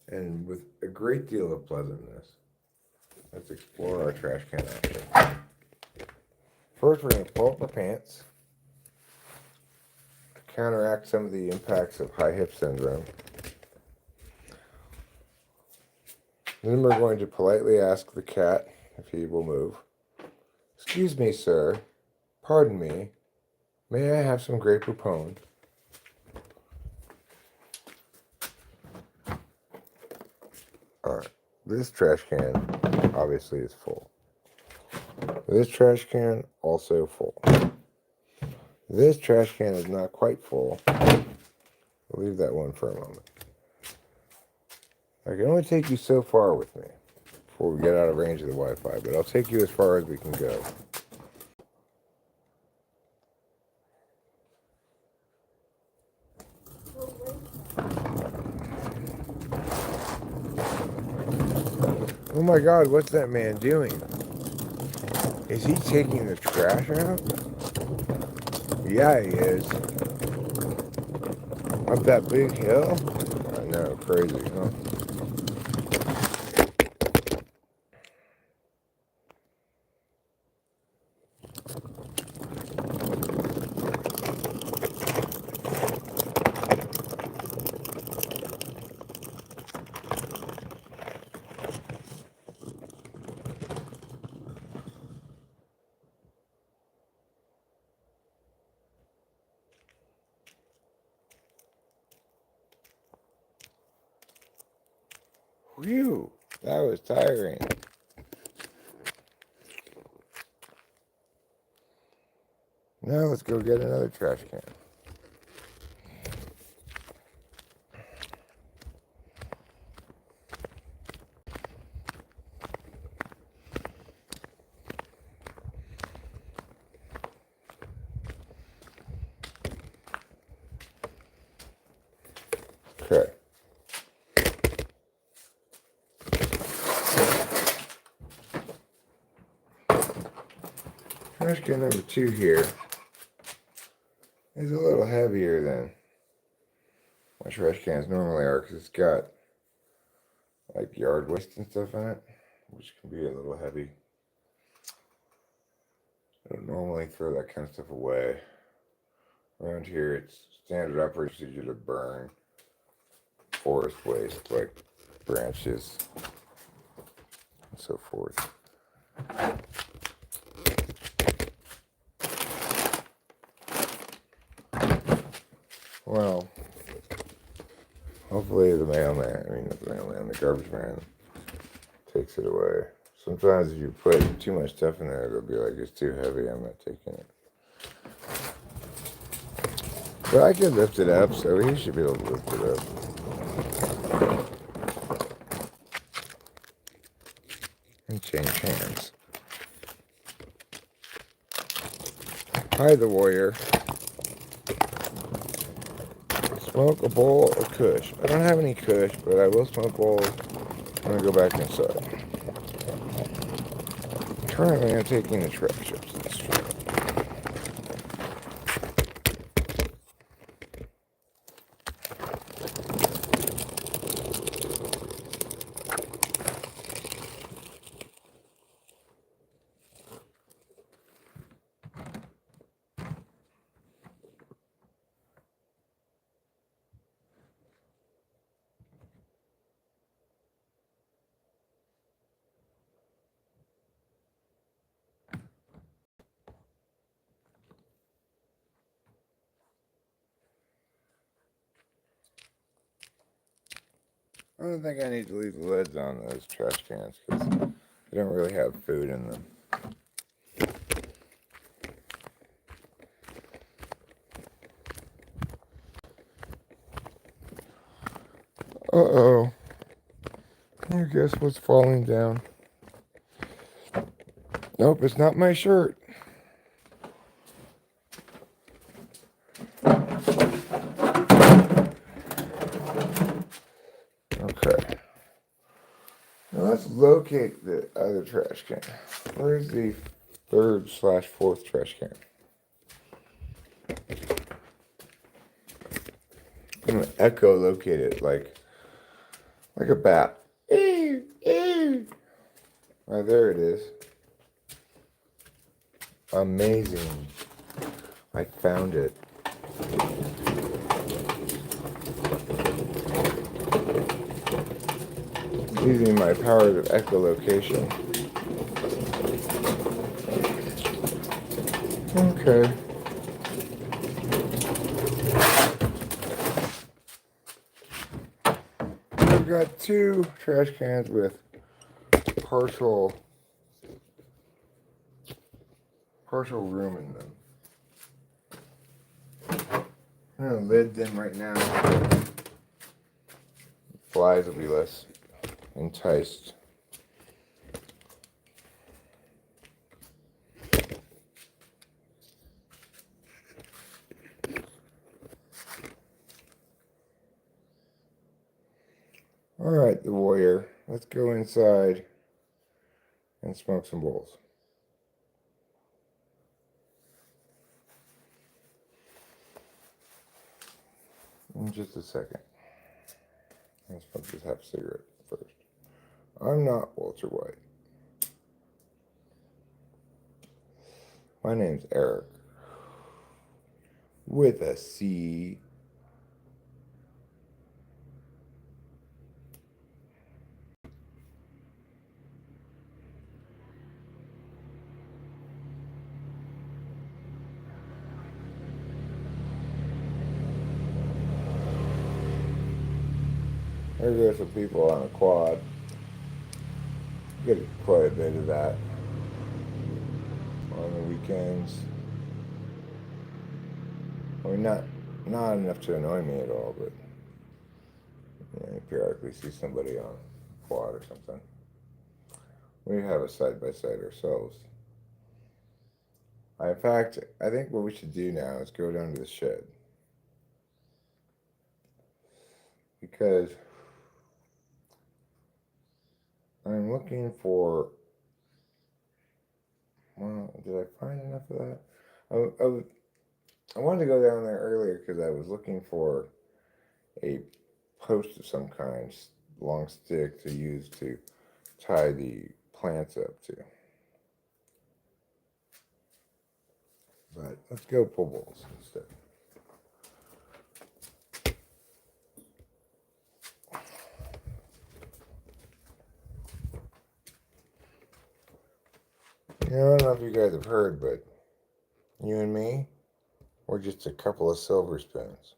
and with a great deal of pleasantness, let's explore our trash can options. First, we're going to pull up our pants to counteract some of the impacts of high hip syndrome. Then we're going to politely ask the cat if he will move. Excuse me, sir. Pardon me. May I have some Grey Poupon? Alright. This trash can obviously is full. This trash can also full. This trash can is not quite full. I'll leave that one for a moment. I can only take you so far with me before we get out of range of the Wi-Fi, but I'll take you as far as we can go. Oh my God, what's that man doing? Is he taking the trash out? Yeah, he is. Up that big hill? I know, crazy, huh? Whew, that was tiring. Now let's go get another trash can. trash can number 2 here is a little heavier than my trash cans normally are because it's got like yard waste and stuff in it, which can be a little heavy. I don't normally throw that kind of stuff away. Around here, it's standard operating procedure to burn forest waste like branches and so forth. Well, hopefully the garbage man takes it away. Sometimes if you put too much stuff in there, it'll be like, it's too heavy, I'm not taking it. But I can lift it up, so he should be able to lift it up. And change hands. Hi, the warrior. Smoke a bowl of kush. I don't have any kush, but I will smoke bowls when I go back inside. Currently, I'm taking the trash up to the street. I don't think I need to leave the lids on those trash cans because they don't really have food in them. Uh-oh. I guess what's falling down? Nope, it's not my shirt. Okay. Now let's locate the other trash can. Where's the 3rd/4th trash can? I'm gonna echolocate it like a bat. Right there it is. Amazing. I found it. Using my powers of echolocation. Okay. I've got 2 trash cans with partial room in them. I'm gonna lid them right now. Flies will be less enticed. Alright, the warrior. Let's go inside and smoke some bowls. In just a second. Let's smoke this half cigarette first. I'm not Walter White. My name's Eric. With a C. There goes some people on a quad. Get quite a bit of that on the weekends. I mean, not enough to annoy me at all, but you periodically see somebody on a quad or something. We have a side-by-side ourselves. In fact, I think what we should do now is go down to the shed. Because I'm looking for Well, did I find enough of that? I wanted to go down there earlier because I was looking for a post of some kind, long stick to use to tie the plants up to. But let's go pull bowls instead. I don't know if you guys have heard, but you and me, we're just a couple of silver spoons.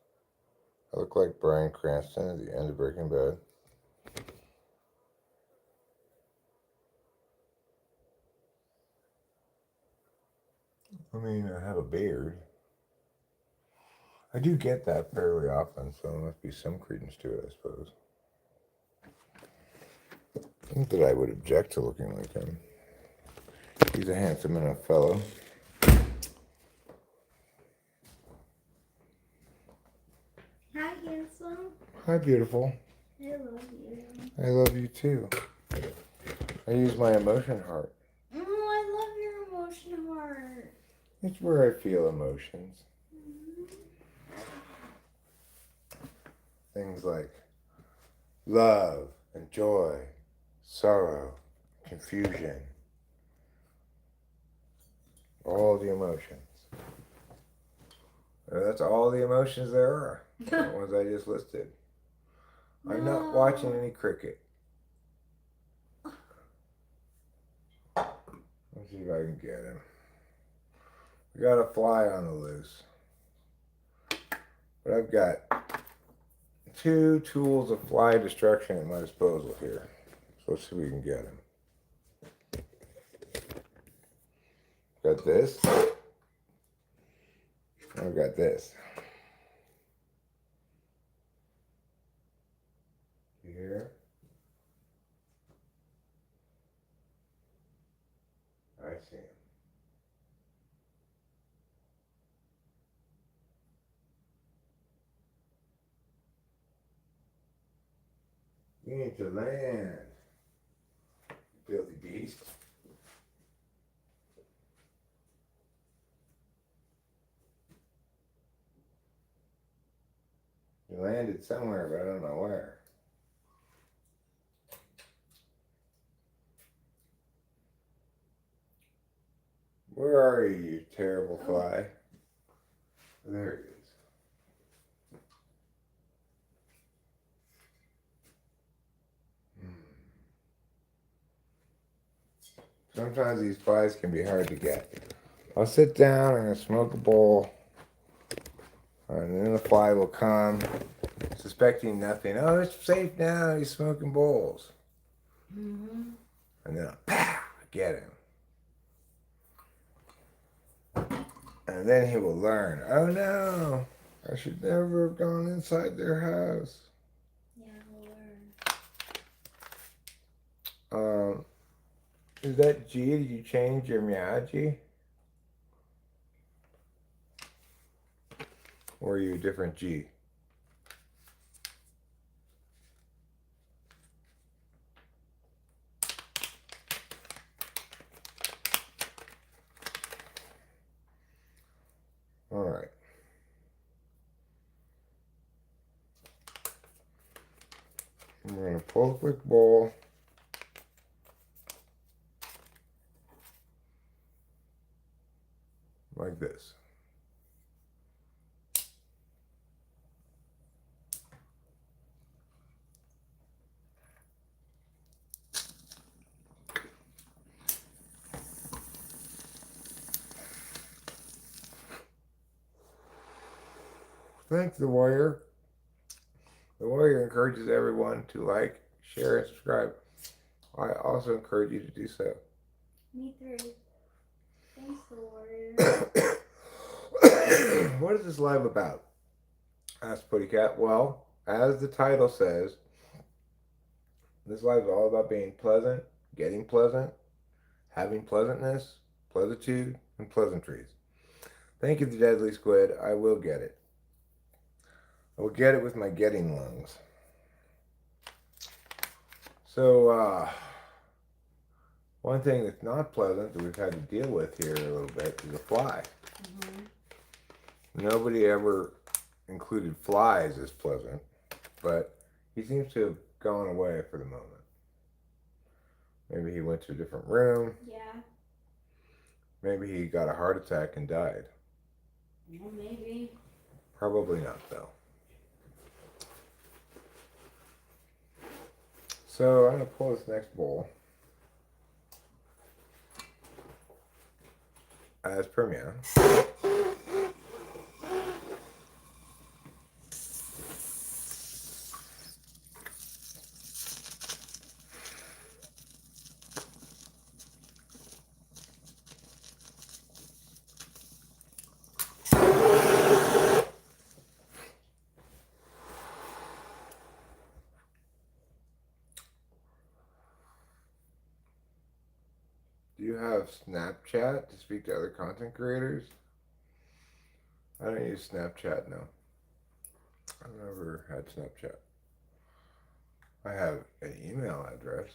I look like Bryan Cranston at the end of Breaking Bad. I mean, I have a beard. I do get that fairly often, so there must be some credence to it, I suppose. Not that I would object to looking like him. He's a handsome enough fellow. Hi, handsome. Hi, beautiful. I love you. I love you too. I use my emotion heart. Oh, I love your emotion heart. It's where I feel emotions. Things like love and joy, sorrow, confusion. All the emotions. That's all the emotions there are. The ones I just listed. I'm not watching any cricket. Let's see if I can get him. We got a fly on the loose. But I've got 2 tools of fly destruction at my disposal here. So let's see if we can get him. Got this. I've got this. You hear? I see him. You need to land, filthy beast. You landed somewhere, but I don't know where. Where are you, you terrible fly? There he is. Sometimes these flies can be hard to get. I'll sit down and smoke a bowl, and then the fly will come, suspecting nothing. Oh, it's safe now. He's smoking bowls. Mm-hmm. And then I'll get him. And then he will learn. Oh no, I should never have gone inside their house. Yeah, we'll learn. Is that G? Did you change your Miyagi? Or are you a different G? All right. We're going to pull a quick bowl. Like this. Thanks, The Warrior. The Warrior encourages everyone to like, share, and subscribe. I also encourage you to do so. Me too. Thanks, the warrior. What is this live about? Asked Puttycat. Well, as the title says, this live is all about being pleasant, getting pleasant, having pleasantness, pleasitude, and pleasantries. Thank you, the Deadly Squid. I will get it. I will get it with my getting lungs. So, One thing that's not pleasant that we've had to deal with here a little bit is a fly. Nobody ever included flies as pleasant, but he seems to have gone away for the moment. Maybe he went to a different room. Yeah. Maybe he got a heart attack and died. Well, maybe. Probably not, though. So I'm going to pull this next bowl. As per meow. Do you have Snapchat to speak to other content creators? I don't use Snapchat, no. I've never had Snapchat. I have an email address.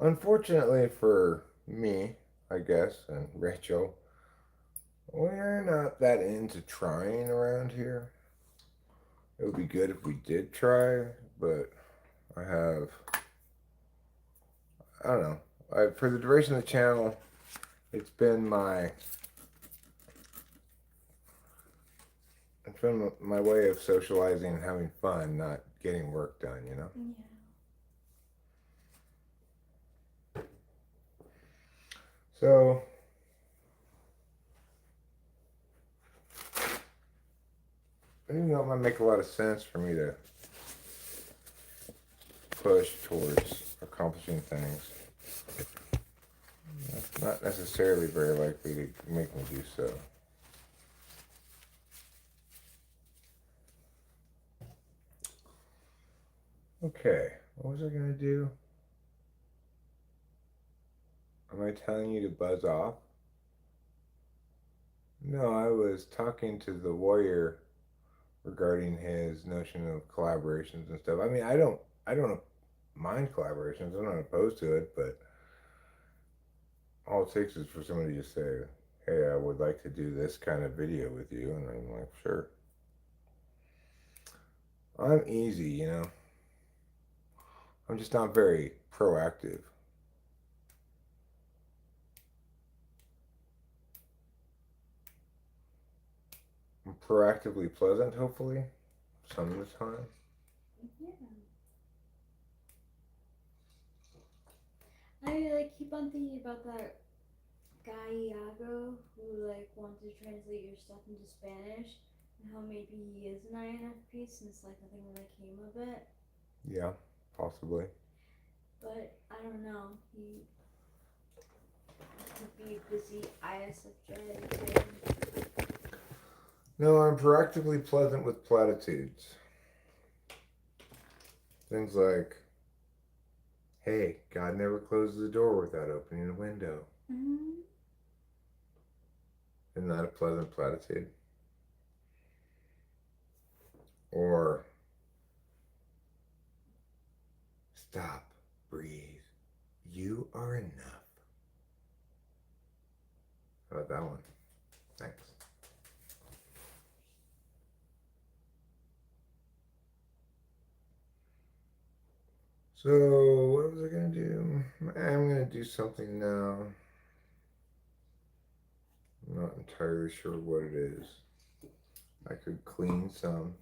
Unfortunately for me, I guess, and Rachel, we're not that into trying around here. It would be good if we did try, but I don't know. For the duration of the channel, it's been my way of socializing and having fun, not getting work done, you know? Yeah. So, even though it might make a lot of sense for me to push towards accomplishing things, that's not necessarily very likely to make me do so. Okay, what was I going to do? Am I telling you to buzz off? No, I was talking to the warrior regarding his notion of collaborations and stuff. I mean, I don't mind collaborations. I'm not opposed to it, but all it takes is for somebody to say, hey, I would like to do this kind of video with you. And I'm like, sure. I'm easy, you know. I'm just not very proactive. I'm proactively pleasant, hopefully, some of the time. Yeah. I keep on thinking about that guy Iago who wanted to translate your stuff into Spanish, and how maybe he is an INFP since nothing really came of it. Yeah, possibly. But I don't know. He could be a busy ISFJ too. No, I'm proactively pleasant with platitudes. Things like, hey, God never closes the door without opening a window. Mm-hmm. Isn't that a pleasant platitude? Or, stop, breathe, you are enough. How about that one? Thanks. So, what was I going to do? I'm going to do something now. I'm not entirely sure what it is. I could clean some.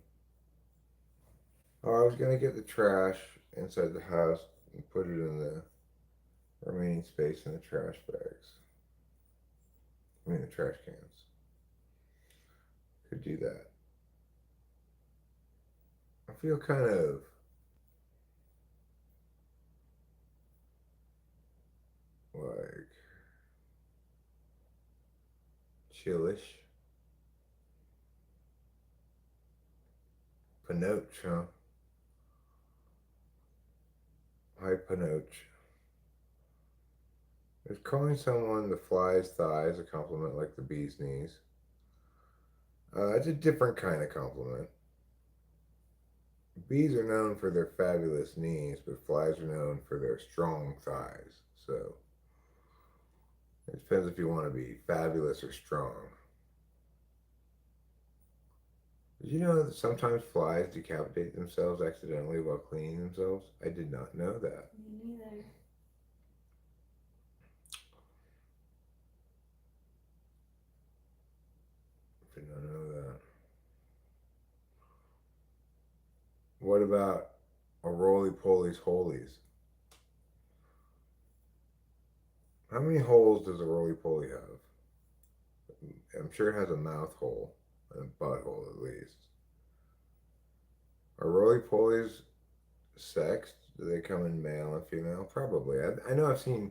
Oh, I was going to get the trash inside the house and put it in the remaining space in the trash bags. I mean, the trash cans. Could do that. I feel kind of like chillish. Panoche, huh? Hi, Panoche. Is calling someone the fly's thighs a compliment like the bee's knees? It's a different kind of compliment. Bees are known for their fabulous knees, but flies are known for their strong thighs. So it depends if you want to be fabulous or strong. Did you know that sometimes flies decapitate themselves accidentally while cleaning themselves? I did not know that. Me neither. Did not know that. What about a roly poly's holies? How many holes does a roly poly have? I'm sure it has a mouth hole and a butthole at least. Are roly polies sexed? Do they come in male and female? Probably. I know I've seen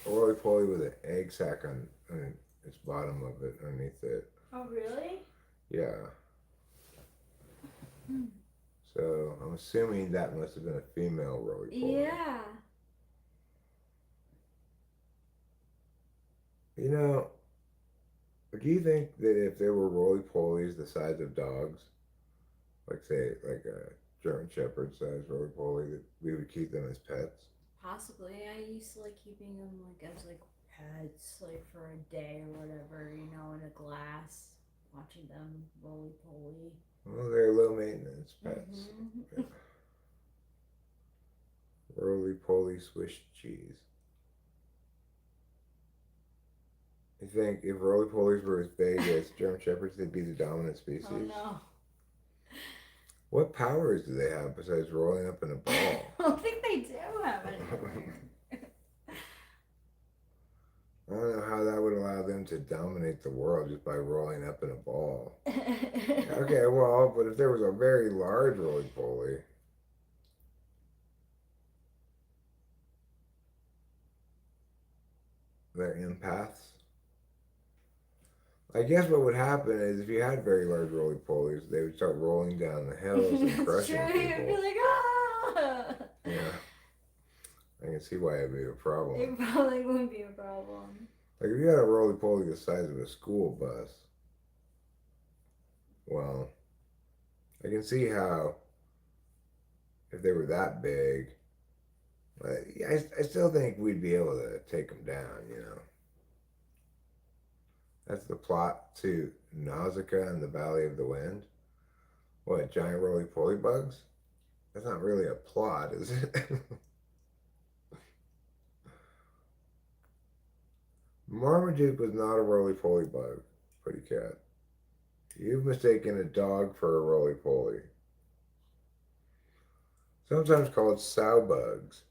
a roly poly with an egg sac on its bottom of it, underneath it. Oh, really? Yeah. So I'm assuming that must have been a female roly poly. Yeah. You know, do you think that if there were roly polies the size of dogs, like say like a German Shepherd sized roly poly, that we would keep them as pets? Possibly. I used to like keeping them like as like pets, like for a day or whatever, you know, in a glass, watching them roly poly. Well, they're low maintenance pets. Mm-hmm. Roly poly Swiss cheese. You think if roly polies were as big as German Shepherds, they'd be the dominant species? Oh no. What powers do they have besides rolling up in a ball? I don't think they do have anything. I don't know how that would allow them to dominate the world just by rolling up in a ball. Okay, well, but if there was a very large roly poly, they're empaths. I guess what would happen is if you had very large roly polies, they would start rolling down the hills and That's crushing true. You'd be people. like, ah. Yeah, I can see why it'd be a problem. It probably wouldn't be a problem. Like if you had a roly poly the size of a school bus, well, I can see how if they were that big, I still think we'd be able to take them down, you know. That's the plot to Nausicaa and the Valley of the Wind. What, giant roly poly bugs? That's not really a plot, is it? Marmaduke was not a roly poly bug, pretty cat. You've mistaken a dog for a roly poly. Sometimes called sow bugs.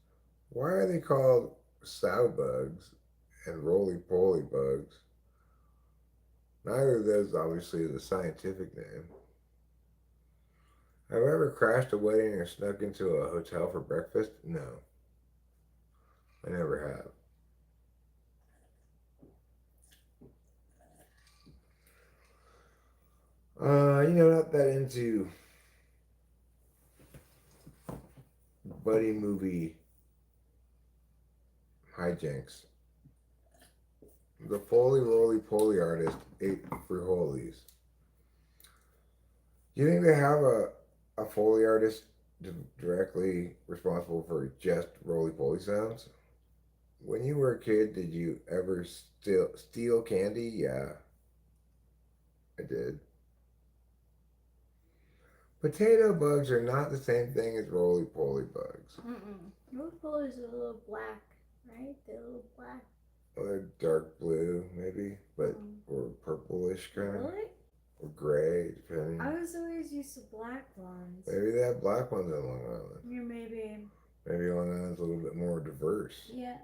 Why are they called sow bugs and roly poly bugs? Neither of those obviously is a scientific name. Have I ever crashed a wedding or snuck into a hotel for breakfast? No. I never have. Not that into buddy movie hijinks. The Foley Roly Poly artist ate frijoles. Do you think they have a Foley artist directly responsible for just roly poly sounds? When you were a kid, did you ever steal candy? Yeah, I did. Potato bugs are not the same thing as roly poly bugs. Roly polies are a little black, right? They're a little black. Well, they're dark blue, maybe, but or purplish kind of, Really? or gray, depending. I was always used to black ones. Maybe they have black ones on Long Island. Yeah, maybe. Maybe Long Island's a little bit more diverse Yeah.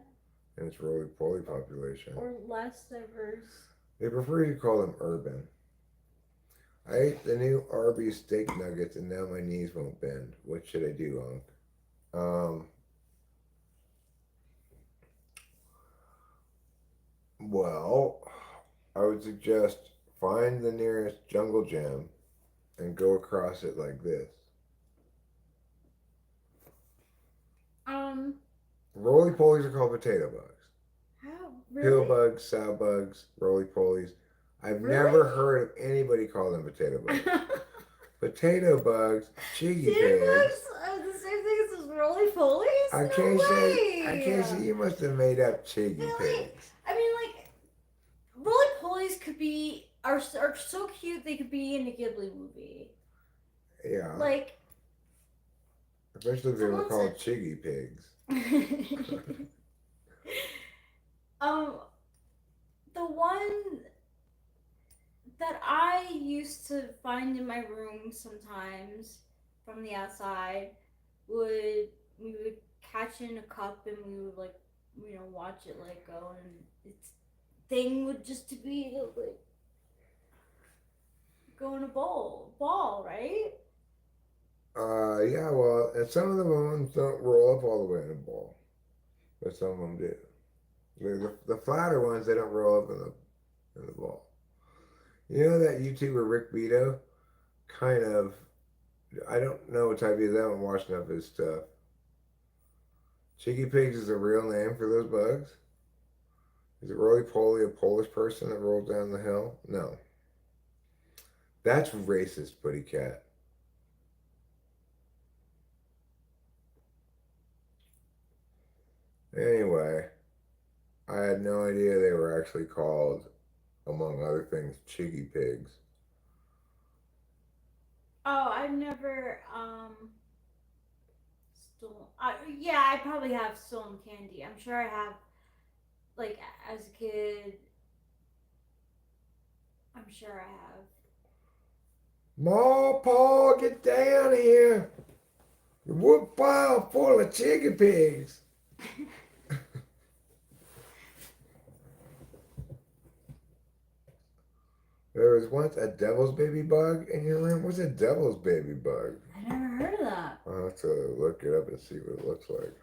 in its roly poly population. Or less diverse. They prefer to call them urban. I ate the new Arby's steak nuggets and now my knees won't bend. What should I do, Unc? Well, I would suggest find the nearest jungle gym and go across it like this. Roly polies are called potato bugs. Pill Really? bugs, sow bugs, roly polies. I've Really? never heard of anybody call them potato bugs. Potato bugs, chiggy Potato pigs. bugs are the same thing as those roly polies? No I way! can't say you must have made up chiggy Really? pigs. I mean, like, roly polies are so cute they could be in a Ghibli movie. Yeah, Like, especially if they were someone called said. chiggy pigs. um, the one that I used to find in my room sometimes from the outside would we would catch in a cup and we would like watch it like go and its thing would just to be like go in a ball, right? Yeah, well, and some of the ones don't roll up all the way in a ball, but some of them do. The flatter ones, they don't roll up in the ball. You know that YouTuber Rick Beato? Kind of, I don't know what type he is. I haven't watched enough of his stuff. Chiggy pigs is a real name for those bugs? Is it roly poly a Polish person that rolls down the hill? No. That's racist, Putty Cat. Anyway, I had no idea they were actually called, among other things, chiggy pigs. Oh, I've never stolen. Yeah, I probably have stolen candy. I'm sure I have. Like as a kid, I'm sure I have. Ma, Pa, get down here! The wood pile full of chiggy pigs. There was once a devil's baby bug in your room. What's a devil's baby bug? I never heard of that. I'll have to look it up and see what it looks like.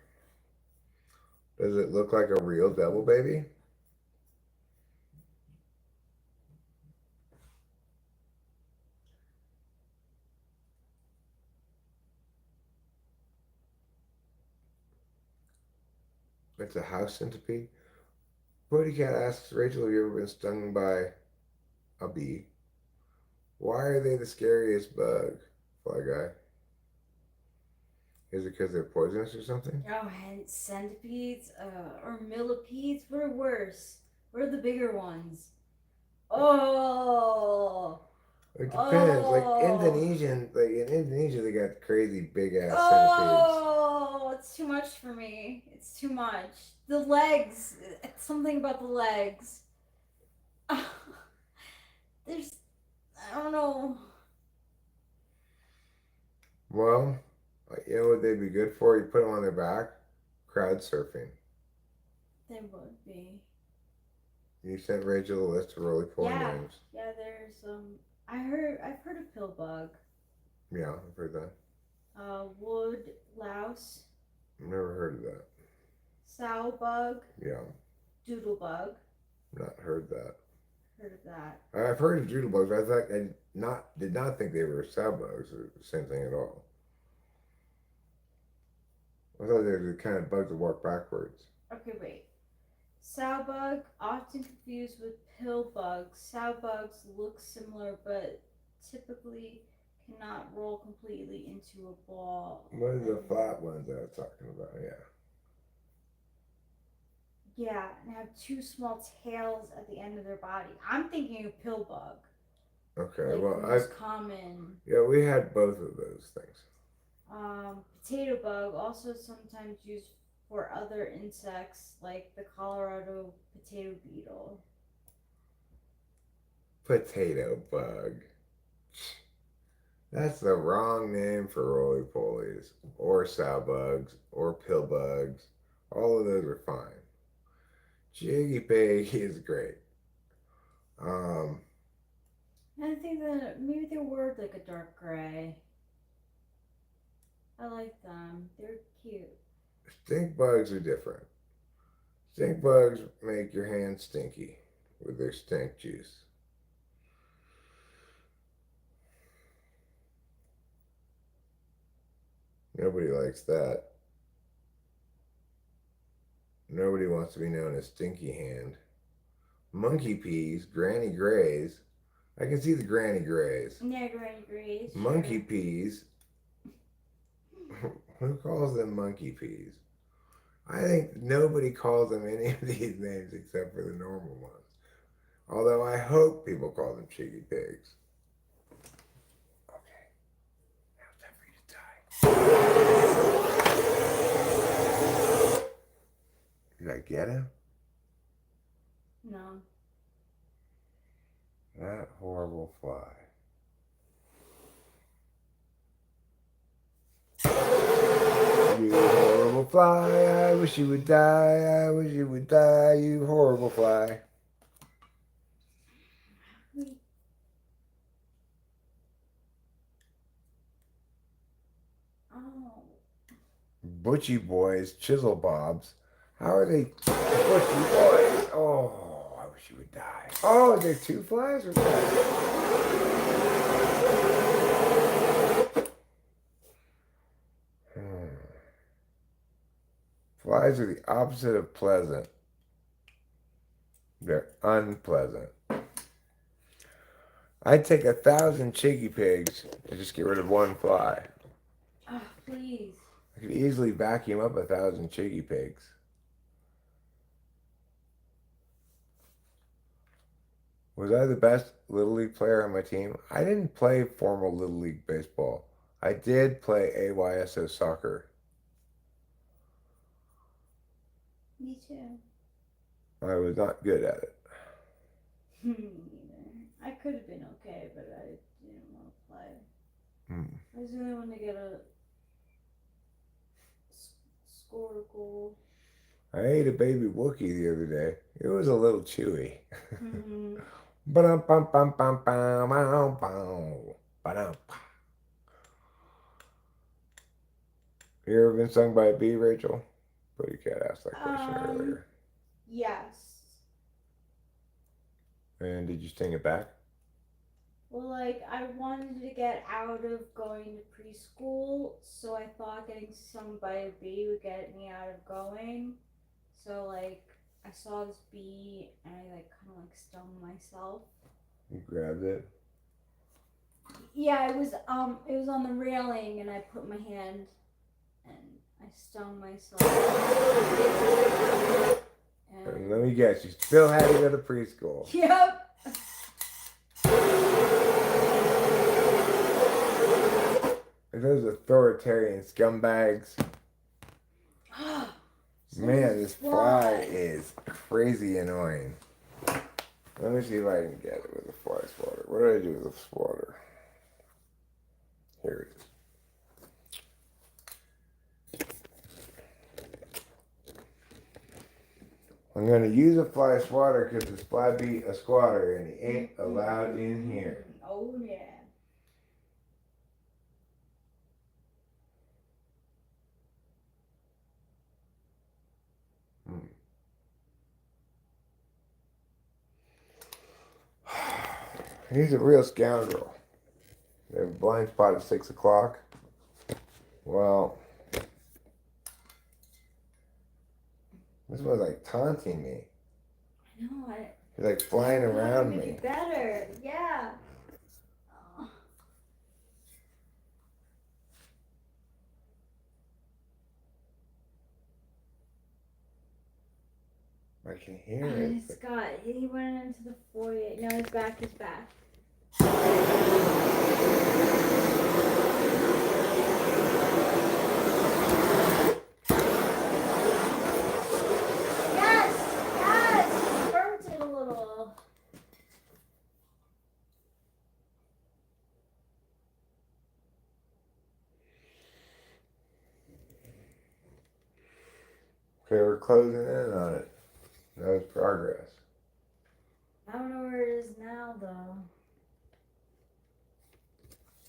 Does it look like a real devil baby? It's a house centipede. Booty Cat asks Rachel, have you ever been stung by a bee? Why are they the scariest bug, Fly Guy? Is it because they're poisonous or something? Oh, and centipedes, or millipedes. What are worse? What are the bigger ones? Oh, It depends. oh, Like in Indonesia, they got crazy big ass centipedes. oh! It's too much for me. It's too much. The legs. It's something about the legs. There's, I don't know. Well, you know what they'd be good for? You put them on their back, crowd surfing. There would be. You sent Rachel a list of roly poly Yeah, names. yeah. There's I've heard of pillbug. Yeah, I've heard that. Wood louse, I've never heard of that. sow bug, Yeah, doodle bug. not heard that. Heard of that? I've heard of doodle bugs, but I did not think they were sow bugs or the same thing at all. I thought they were the kind of bugs that walk backwards. Okay, wait. Sow bug, often confused with pill bugs. Sow bugs look similar, but typically cannot roll completely into a ball. What are the flat ones I was talking about? Yeah. Yeah, and have two small tails at the end of their body. I'm thinking of pill bug. Okay. Like Well, the most common. yeah, we had both of those things. Potato bug, also sometimes used for other insects like the Colorado potato beetle. Potato bug. That's the wrong name for roly polies, or sow bugs, or pill bugs. All of those are fine. Jiggy pig is great. Um, And I think that maybe they were like a dark gray. I like them. They're cute. Stink bugs are different. Stink bugs make your hands stinky with their stink juice. Nobody likes that. Nobody wants to be known as Stinky Hand. Monkey peas, Granny Grays. I can see the Granny Grays. Yeah, Granny Grace. Monkey Sure. peas. Who calls them monkey peas? I think nobody calls them any of these names except for the normal ones. Although I hope people call them cheeky pigs. Okay. Now it's time for you to die. Did I get him? No. That horrible fly. You horrible fly, I wish you would die, I wish you would die, you horrible fly. Oh. Butchie boys, chisel bobs. How are they butchie boys? Oh, I wish you would die. Oh, is there two flies or what? Flies are the opposite of pleasant. They're unpleasant. I'd take 1,000 cheeky pigs to just get rid of one fly. Oh, please. I could easily vacuum up 1,000 cheeky pigs. Was I the best Little League player on my team? I didn't play formal Little League baseball. I did play AYSO soccer. Me too. I was not good at it. Me neither. I could have been okay, but I didn't want to play. I was the only one to get a score a goal. I ate a baby Wookiee the other day. It was a little chewy. Mm-hmm. You ever been stung by a bee, Rachel? But you can't ask that question earlier. Yes. And did you sting it back? Well, like, I wanted to get out of going to preschool, so I thought getting stung by a bee would get me out of going. So, like, I saw this bee, and I, like, kind of, like, stung myself. You grabbed it? Yeah, it was on the railing, and I put my hand, and I stung myself. And let me guess, you still had to go to preschool. Yep. Those authoritarian scumbags. Man, this fly is crazy annoying. Let me see if I can get it with a fly swatter. What did I do with the swatter? Here it is. I'm going to use a fly swatter because this fly beat a squatter and he ain't allowed in here. Oh, yeah. He's a real scoundrel. They have a blind spot at 6 o'clock. Well, this was like taunting me. I know. He's like flying around me. Better, yeah. I can hear it. He went into the foyer. No, he's back. Yes, burnt it a little. Okay, we're closing in on it. That was progress. I don't know where it is now, though.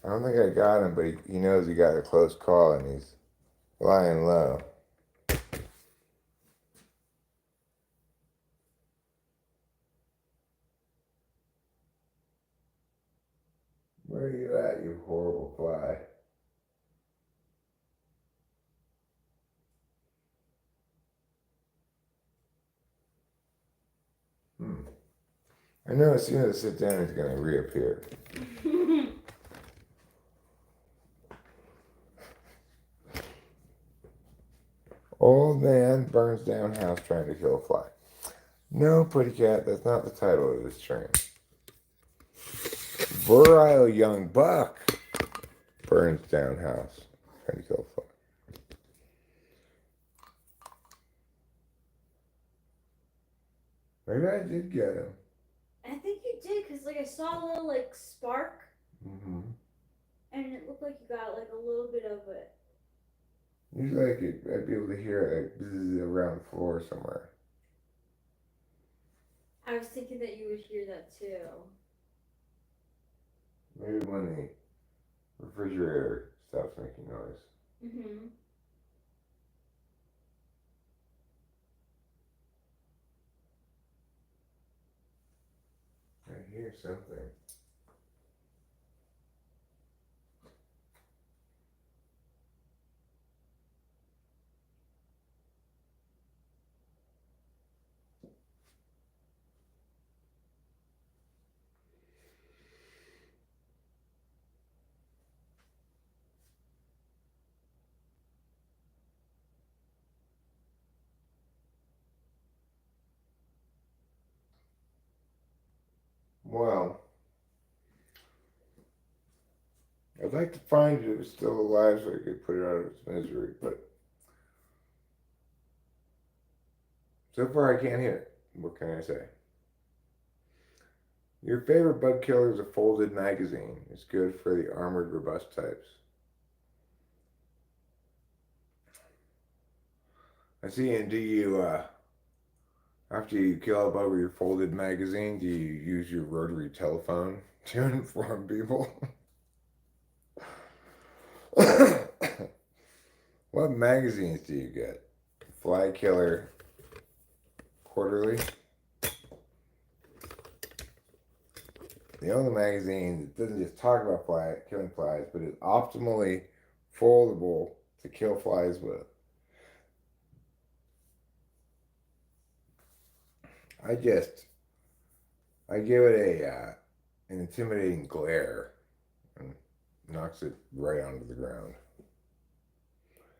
I don't think I got him, but he knows he got a close call and he's lying low. Where are you at, you horrible fly? I know as soon as I sit down, it's going to reappear. Old man burns down house trying to kill a fly. No, Pretty Cat, that's not the title of this train. Virile young buck burns down house trying to kill a fly. Maybe I did get him. I think you did, because like I saw a little like spark, Mm-hmm. and it looked like you got like a little bit of it. Usually I'd be able to hear it like bzzz around the floor somewhere. I was thinking that you would hear that too. Maybe when the refrigerator stops making noise. Mm-hmm. I hear something. Well, I'd like to find it was still alive so I could put it out of its misery, but so far I can't hear it. What can I say? Your favorite bug killer is a folded magazine. It's good for the armored, robust types. I see, and do you, after you kill a bug with your folded magazine, do you use your rotary telephone to inform people? What magazines do you get? Fly Killer Quarterly? The only magazine that doesn't just talk about killing flies, but is optimally foldable to kill flies with. I give it an intimidating glare and knocks it right onto the ground.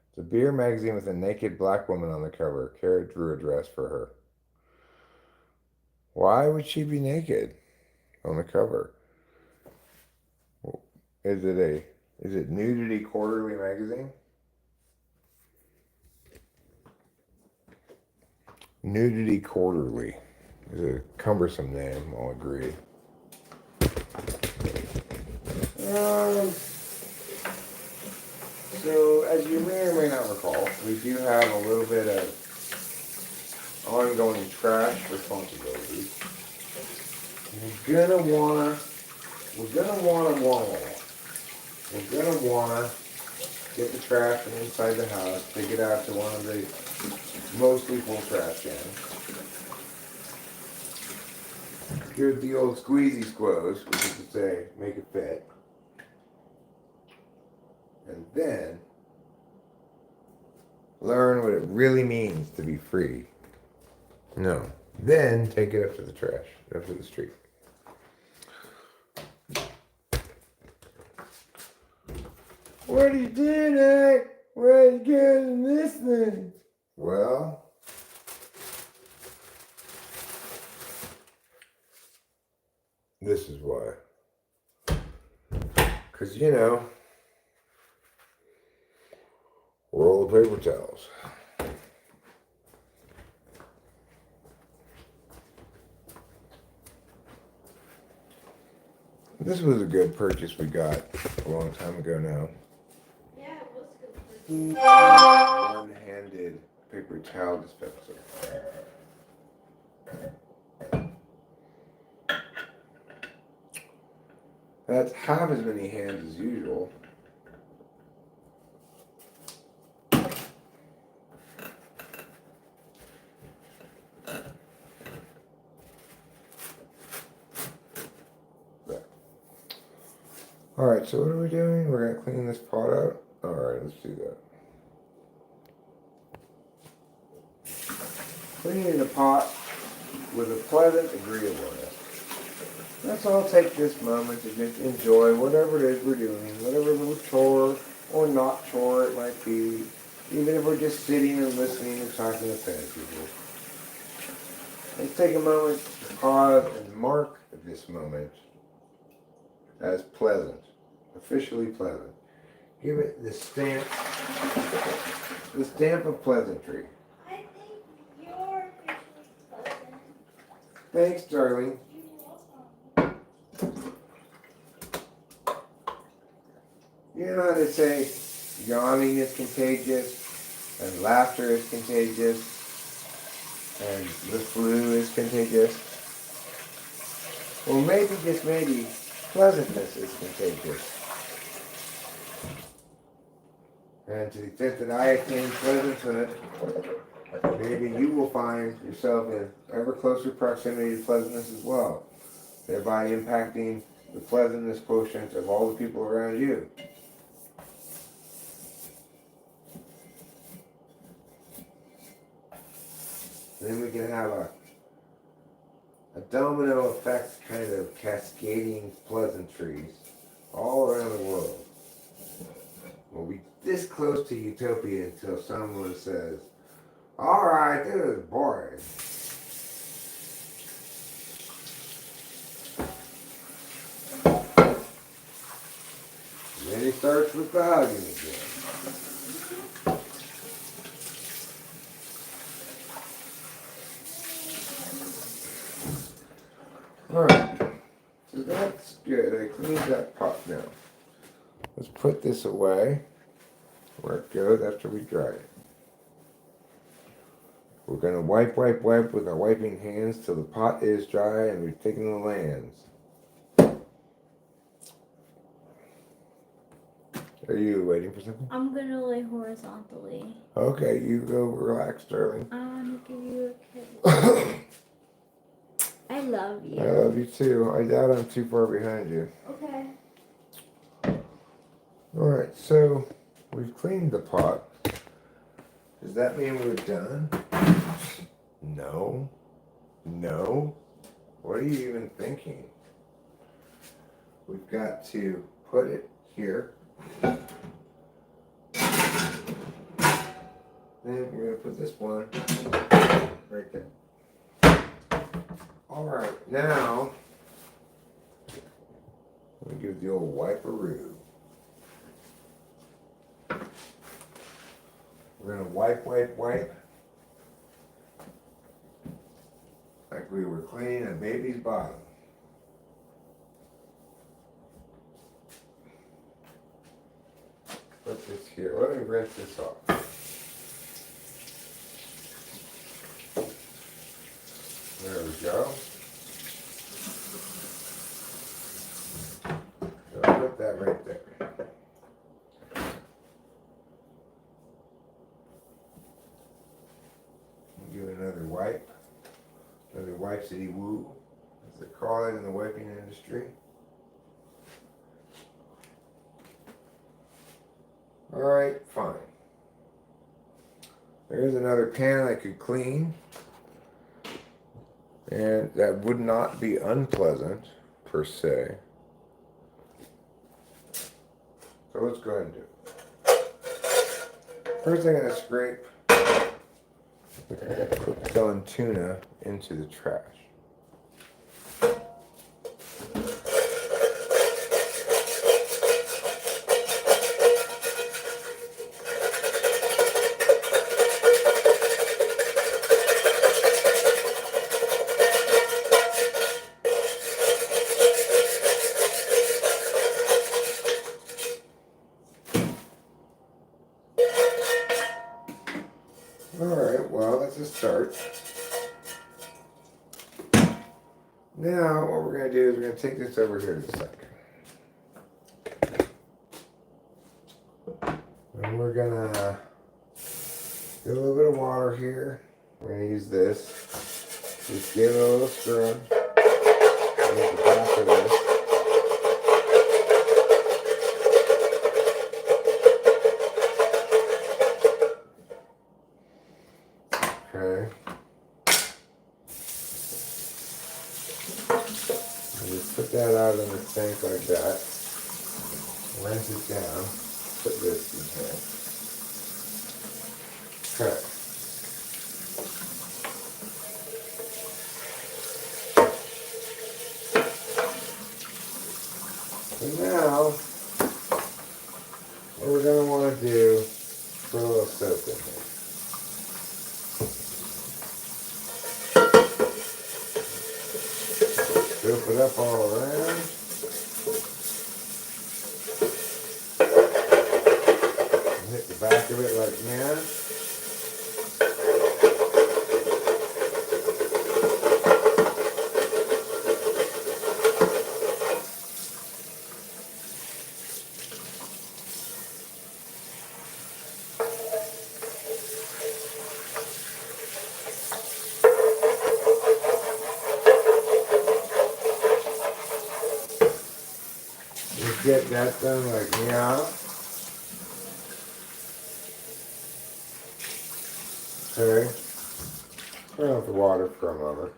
It's a beer magazine with a naked black woman on the cover. Kara drew a dress for her. Why would she be naked on the cover? Is it Nudity Quarterly magazine? Nudity Quarterly is a cumbersome name, I'll agree. So, as you may or may not recall, we do have a little bit of ongoing trash responsibilities. We're gonna wanna get the trash from inside the house, take it out to one of the mostly full trash cans. Here's the old squeezy squoze, which is to say, make it fit. And then learn what it really means to be free. No. Then take it up to the trash, up to the street. What are you doing? Why are you getting this thing? Well, this is why. Because, roll of paper towels. This was a good purchase we got a long time ago now. Yeah, it was good. One-handed paper towel dispenser. That's half as many hands as usual. Alright, so what are we doing? We're going to clean this pot out? Alright, let's do that. Cleaning the pot with a pleasant agreeableness. let's all take this moment to just enjoy whatever it is we're doing, whatever little chore or not chore it might be, even if we're just sitting and listening and talking to people. Let's take a moment to pause and mark this moment as pleasant, officially pleasant. Give it the stamp of pleasantry. I think you're officially pleasant. Thanks, darling. You're welcome. You know how they say yawning is contagious, and laughter is contagious, and the flu is contagious? Well, maybe, just maybe, pleasantness is contagious. And to the extent that I attain pleasanthood, maybe you will find yourself in ever closer proximity to pleasantness as well, thereby impacting the pleasantness quotient of all the people around you. Then we can have a domino effect kind of cascading pleasantries all around the world. We'll be this close to utopia until someone says, "Alright, this is boring." Then he starts with the hugging again. Alright, so that's good. I cleaned that pot now. Let's put this away where it goes after we dry it. We're going to wipe with our wiping hands till the pot is dry and we've taken the lands. Are you waiting for something? I'm gonna lay horizontally. Okay, you go relax, darling. I wanna give you a kiss. I love you. I love you too. I doubt I'm too far behind you. Okay. Alright, so we've cleaned the pot. Does that mean we're done? No. No. What are you even thinking? We've got to put it here. Then we're going to put this one right there. Alright, now let me give the old wiperoo. We're going to wipe like we were cleaning a baby's bottom. Put this here. Let me rinse this off. There we go. So I'll put that right there. Give it another wipe. Another wipe-city woo, as they call it in the wiping industry. Alright, fine. There's another pan I could clean. And that would not be unpleasant, per se. So let's go ahead and do it. First I'm going to scrape the done tuna into the trash. Alright, well, that's a start. Now, what we're going to do is we're going to take this over here in a second. And we're going to get a little bit of water here. We're going to use this. Just give it a little scrub. Make the back of this. Okay. like that. Rinse it down. Put this in here. Okay. So now, what we're going to want to do, put a little soap in here. Scoop it up all around. Hit the back of it like that. Just get that done like that. Okay. Turn off the water for a moment.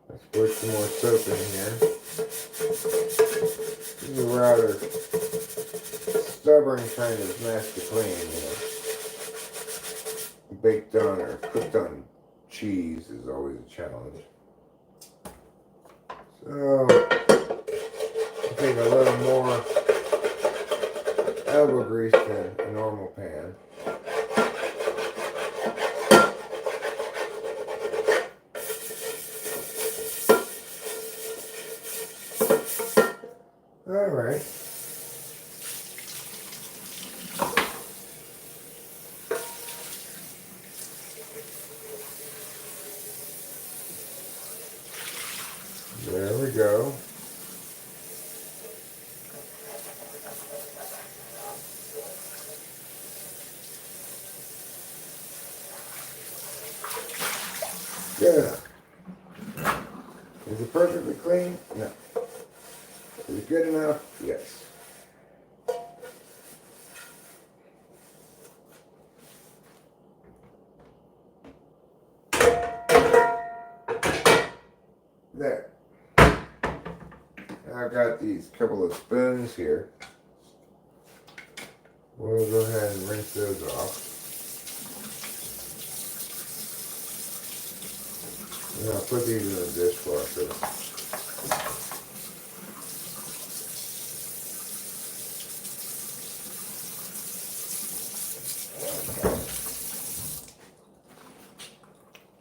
Let's put some more soap in here. This is a rather stubborn kind of mess to clean, Baked on or cooked on cheese is always a challenge. So, I'll take a little more elbow grease than a normal pan. Alright. There we go. Good enough. Is it perfectly clean? No. Is it good enough? Yes. There. Now I've got these couple of spoons here. We'll go ahead and rinse those off. And I'll put these in the dishwasher.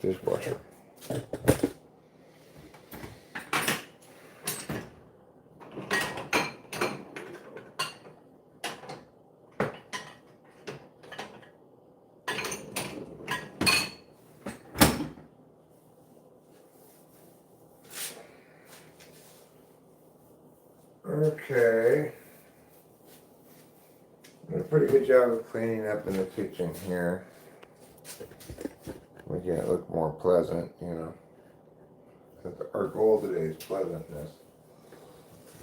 Dishwasher. Okay. Did a pretty good job of cleaning up in the kitchen here. Making it look more pleasant, Our goal today is pleasantness.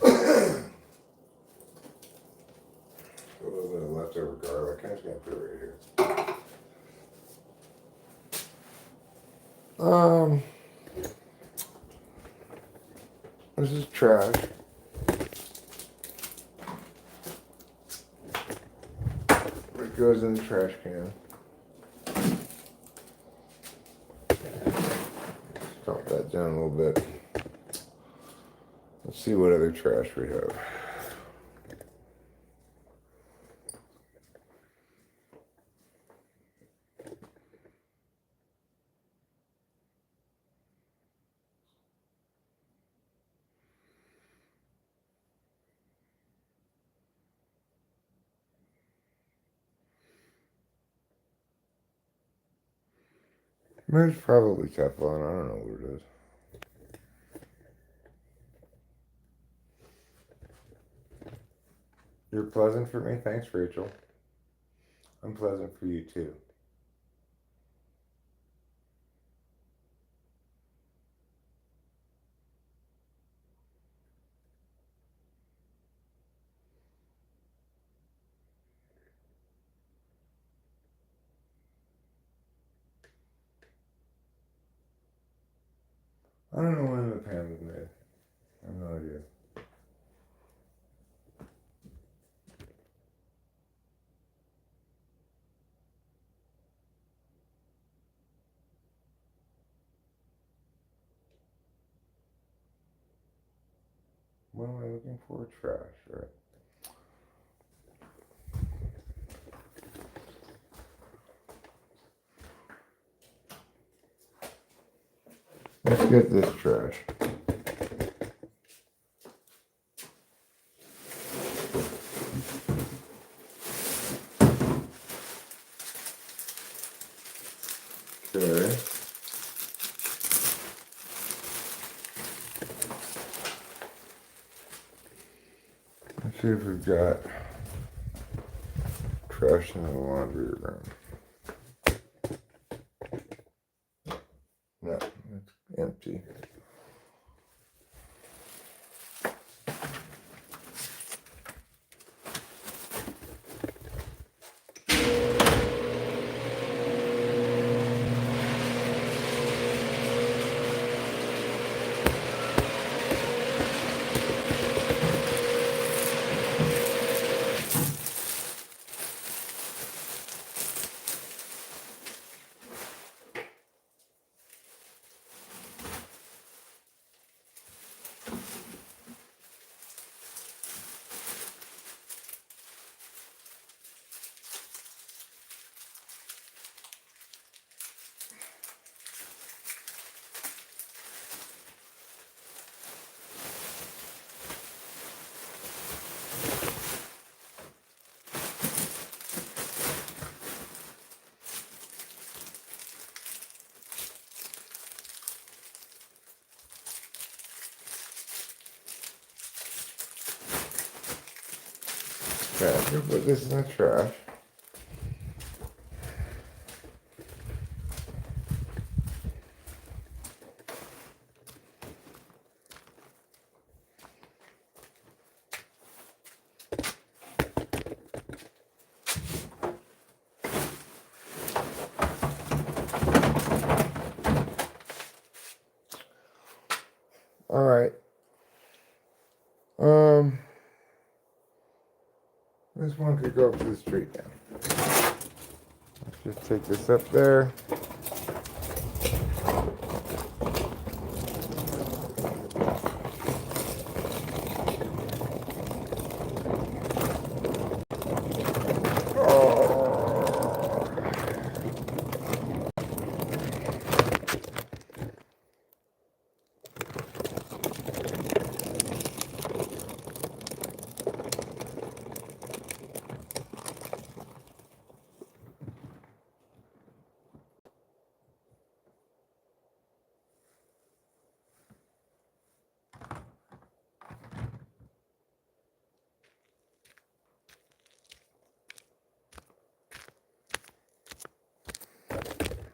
A little bit of leftover garlic. I'm just gonna put it right here. This is trash. It goes in the trash can. Dump that down a little bit. Let's see what other trash we have. It's probably Teflon. I don't know what it is. You're pleasant for me? Thanks, Rachel. I'm pleasant for you too. I don't know when the pan was made. I have no idea. what am I looking for? Trash, right? Let's get this trash. Okay. Let's see if we've got trash in the laundry room. No, it's empty. Okay, I'm gonna put this in the trash. All right. This one could go up to the street now. Let's just take this up there.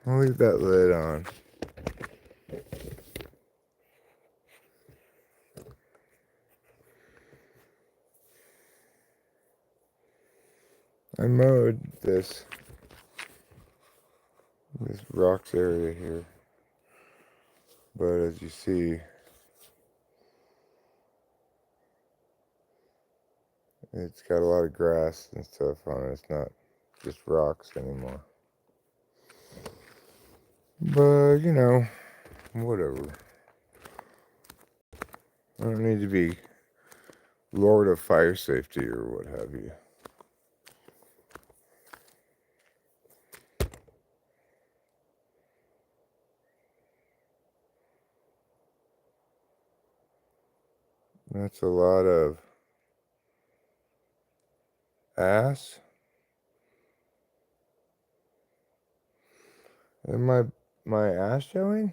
I'll leave that lid on. I mowed this rocks area here, but as you see, it's got a lot of grass and stuff on it. It's not just rocks anymore. But, you know, whatever. I don't need to be Lord of Fire Safety or what have you. That's a lot of ass. Am my ass showing?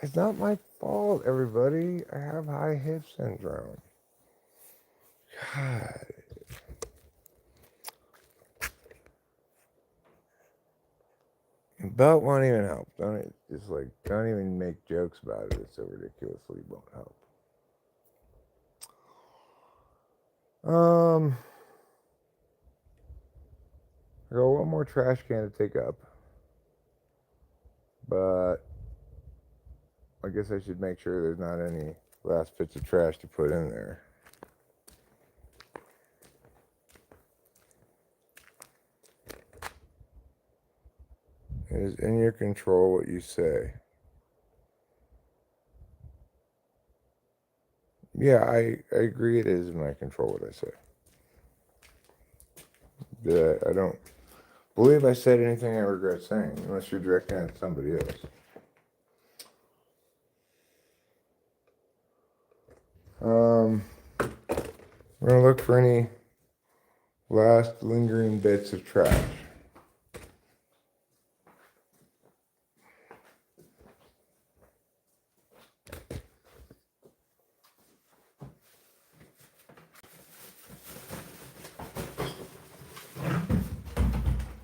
It's not my fault, everybody. I have high hip syndrome. God. Belt won't even help. Don't even make jokes about it. It's so ridiculously won't help. I got one more trash can to take up. But I guess I should make sure there's not any last bits of trash to put in there. It is in your control what you say. Yeah, I agree it is in my control what I say. I don't believe I said anything I regret saying, unless you're directing at somebody else. We're gonna look for any last lingering bits of trash.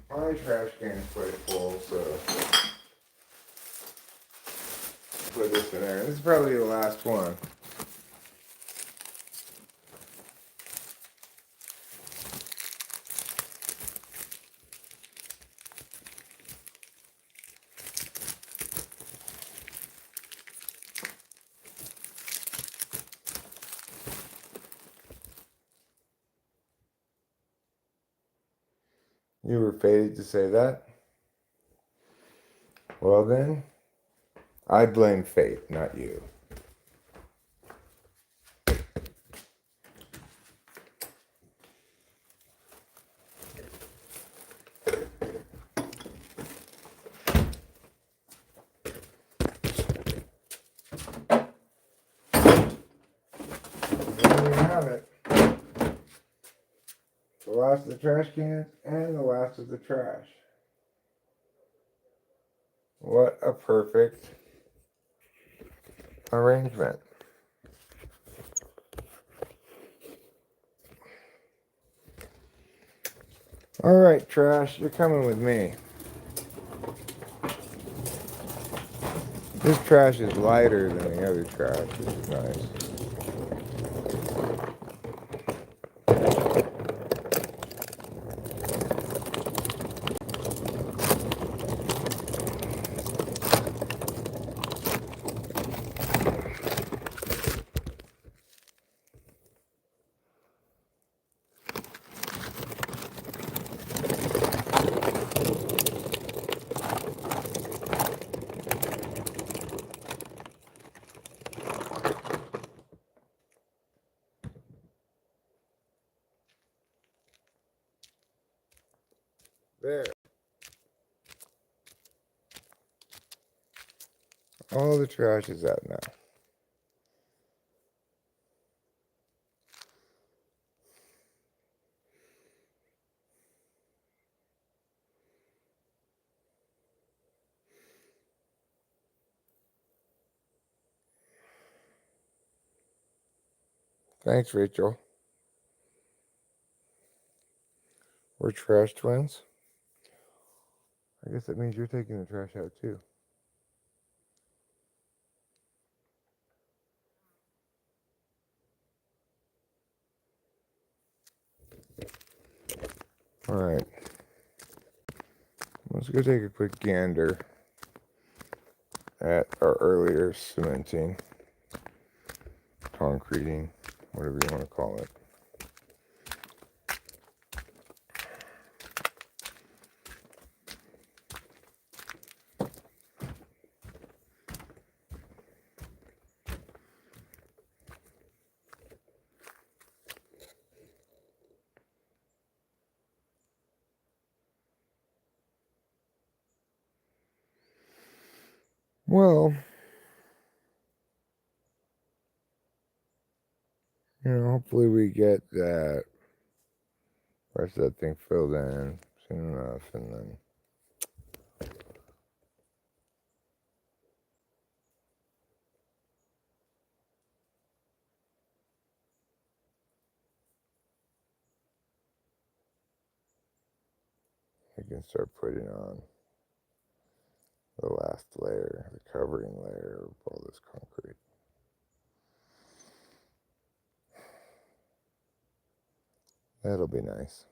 My trash can is quite full, so put this in there. This is probably the last one. You were fated to say that? Well then, I blame fate, not you. There you have it. The last of the trash cans and the last of the trash. What a perfect arrangement. All right, trash, you're coming with me. This trash is lighter than the other trash, which is nice. There. All the trash is out now. Thanks, Rachel. We're trash twins. I guess that means you're taking the trash out too. All right. Let's go take a quick gander at our earlier cementing, concreting, whatever you want to call it. Well, hopefully we get that rest of that thing filled in soon enough, and then we can start putting on the last layer, the covering layer of all this concrete. That'll be nice.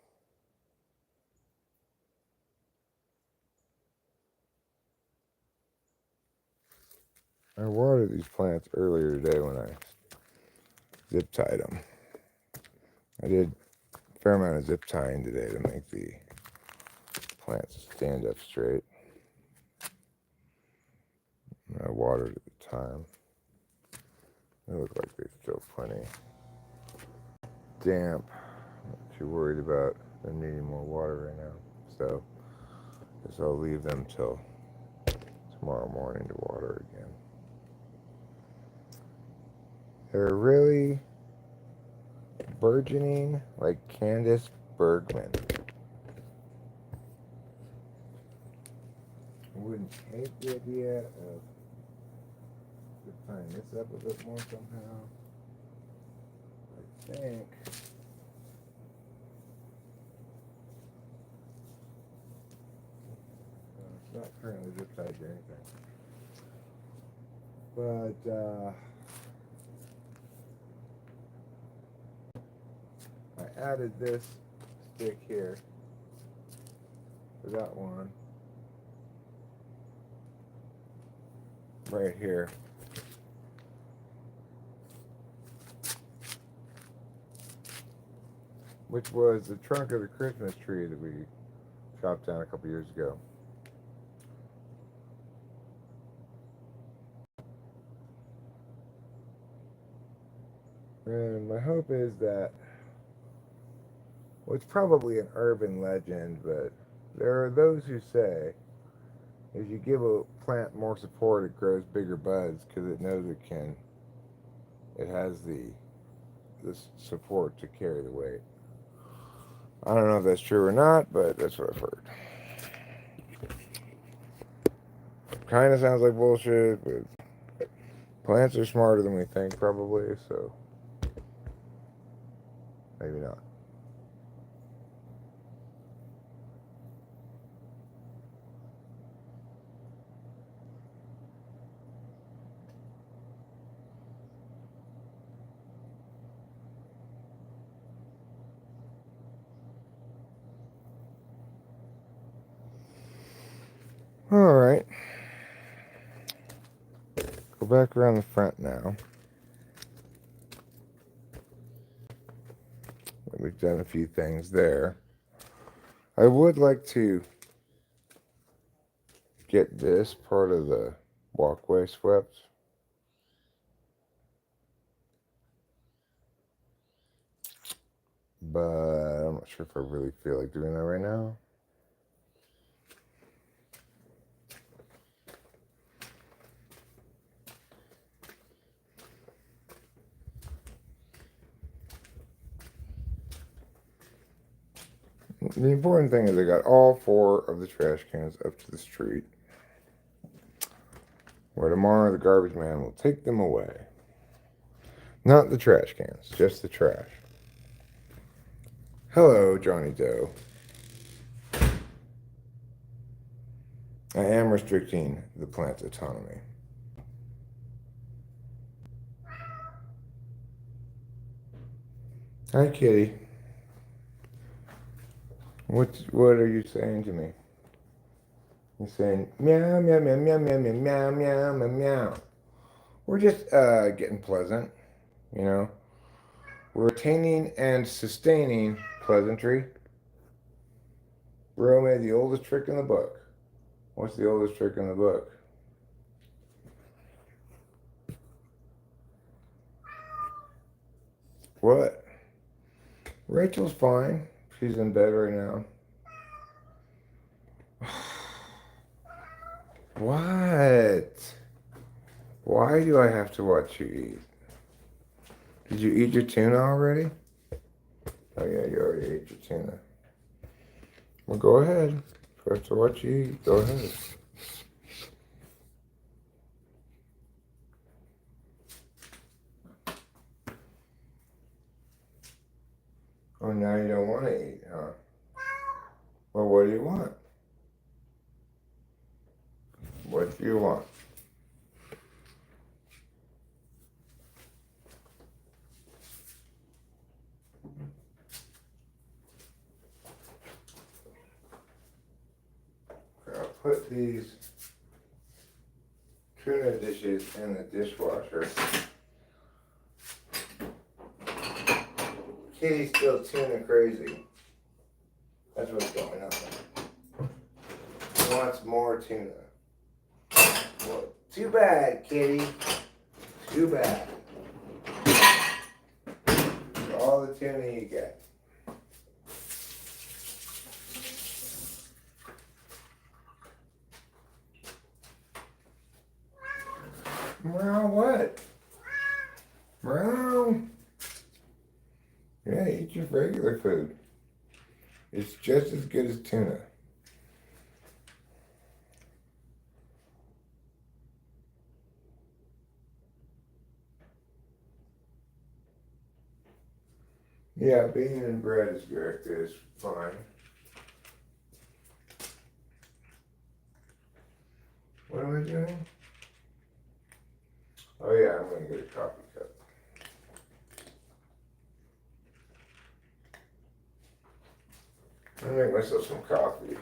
I watered these plants earlier today when I zip tied them. I did a fair amount of zip tying today to make the plants stand up straight. And I watered at the time. They look like they still plenty damp. Not too worried about them needing more water right now. So guess I'll leave them till tomorrow morning to water again. They're really burgeoning like Candace Bergman. I wouldn't hate the idea of tying this up a bit more somehow. I think it's not currently zip tied to anything. But I added this stick here to that one right here. Which was the trunk of the Christmas tree that we chopped down a couple years ago. And my hope is that, well, it's probably an urban legend, but there are those who say if you give a plant more support, it grows bigger buds because it knows it has this support to carry the weight. I don't know if that's true or not, but that's what I've heard. Kind of sounds like bullshit, but plants are smarter than we think, probably, so maybe not. Alright. Go back around the front now. We've done a few things there. I would like to get this part of the walkway swept. But I'm not sure if I really feel like doing that right now. The important thing is I got all 4 of the trash cans up to the street, where tomorrow the garbage man will take them away. Not the trash cans, just the trash. Hello, Johnny Doe. I am restricting the plant's autonomy. Hi, kitty. What are you saying to me? You're saying meow, meow, meow, meow, meow, meow, meow, meow, meow, meow. We're just getting pleasant, you know. We're attaining and sustaining pleasantry. Bro made the oldest trick in the book. What's the oldest trick in the book? What? Rachel's fine. She's in bed right now. What? Why do I have to watch you eat? Did you eat your tuna already? Oh yeah, you already ate your tuna. Well, go ahead. If you have to watch you eat, go ahead. Oh, now you don't want to eat, huh? Well, what do you want? What do you want? I'll put these tuna dishes in the dishwasher. Kitty's still tuna crazy. That's what's going on. He wants more tuna. Well, too bad, kitty. Too bad. all the tuna you get. Well, what? Well, yeah, eat your regular food. It's just as good as tuna. Yeah, bean and bread is fine. What am I doing? Oh yeah, I'm gonna get a coffee cup. I'm gonna make myself some coffee.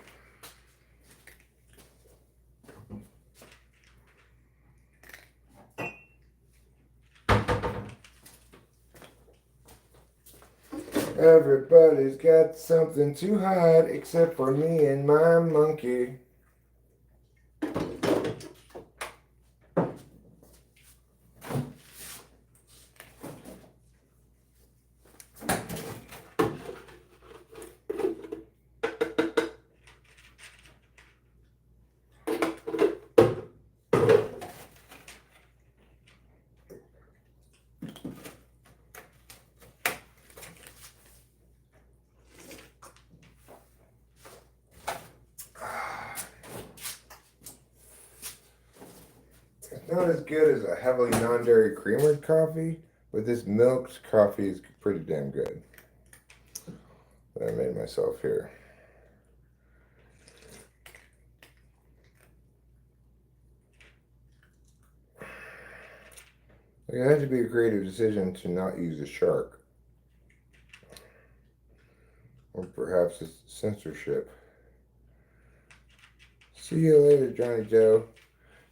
Everybody's got something to hide except for me and my monkey. It's not as good as a heavily non-dairy creamered coffee, but this milked coffee is pretty damn good. That I made myself here. It had to be a creative decision to not use a shark. Or perhaps it's censorship. See you later, Johnny Joe.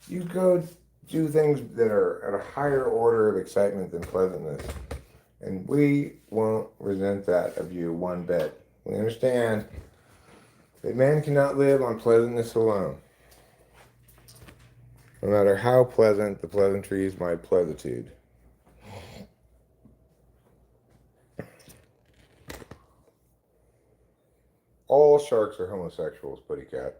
You go do things that are at a higher order of excitement than pleasantness. And we won't resent that of you one bit. We understand that man cannot live on pleasantness alone. No matter how pleasant the pleasantries might pleasitude. All sharks are homosexuals, Putty Cat.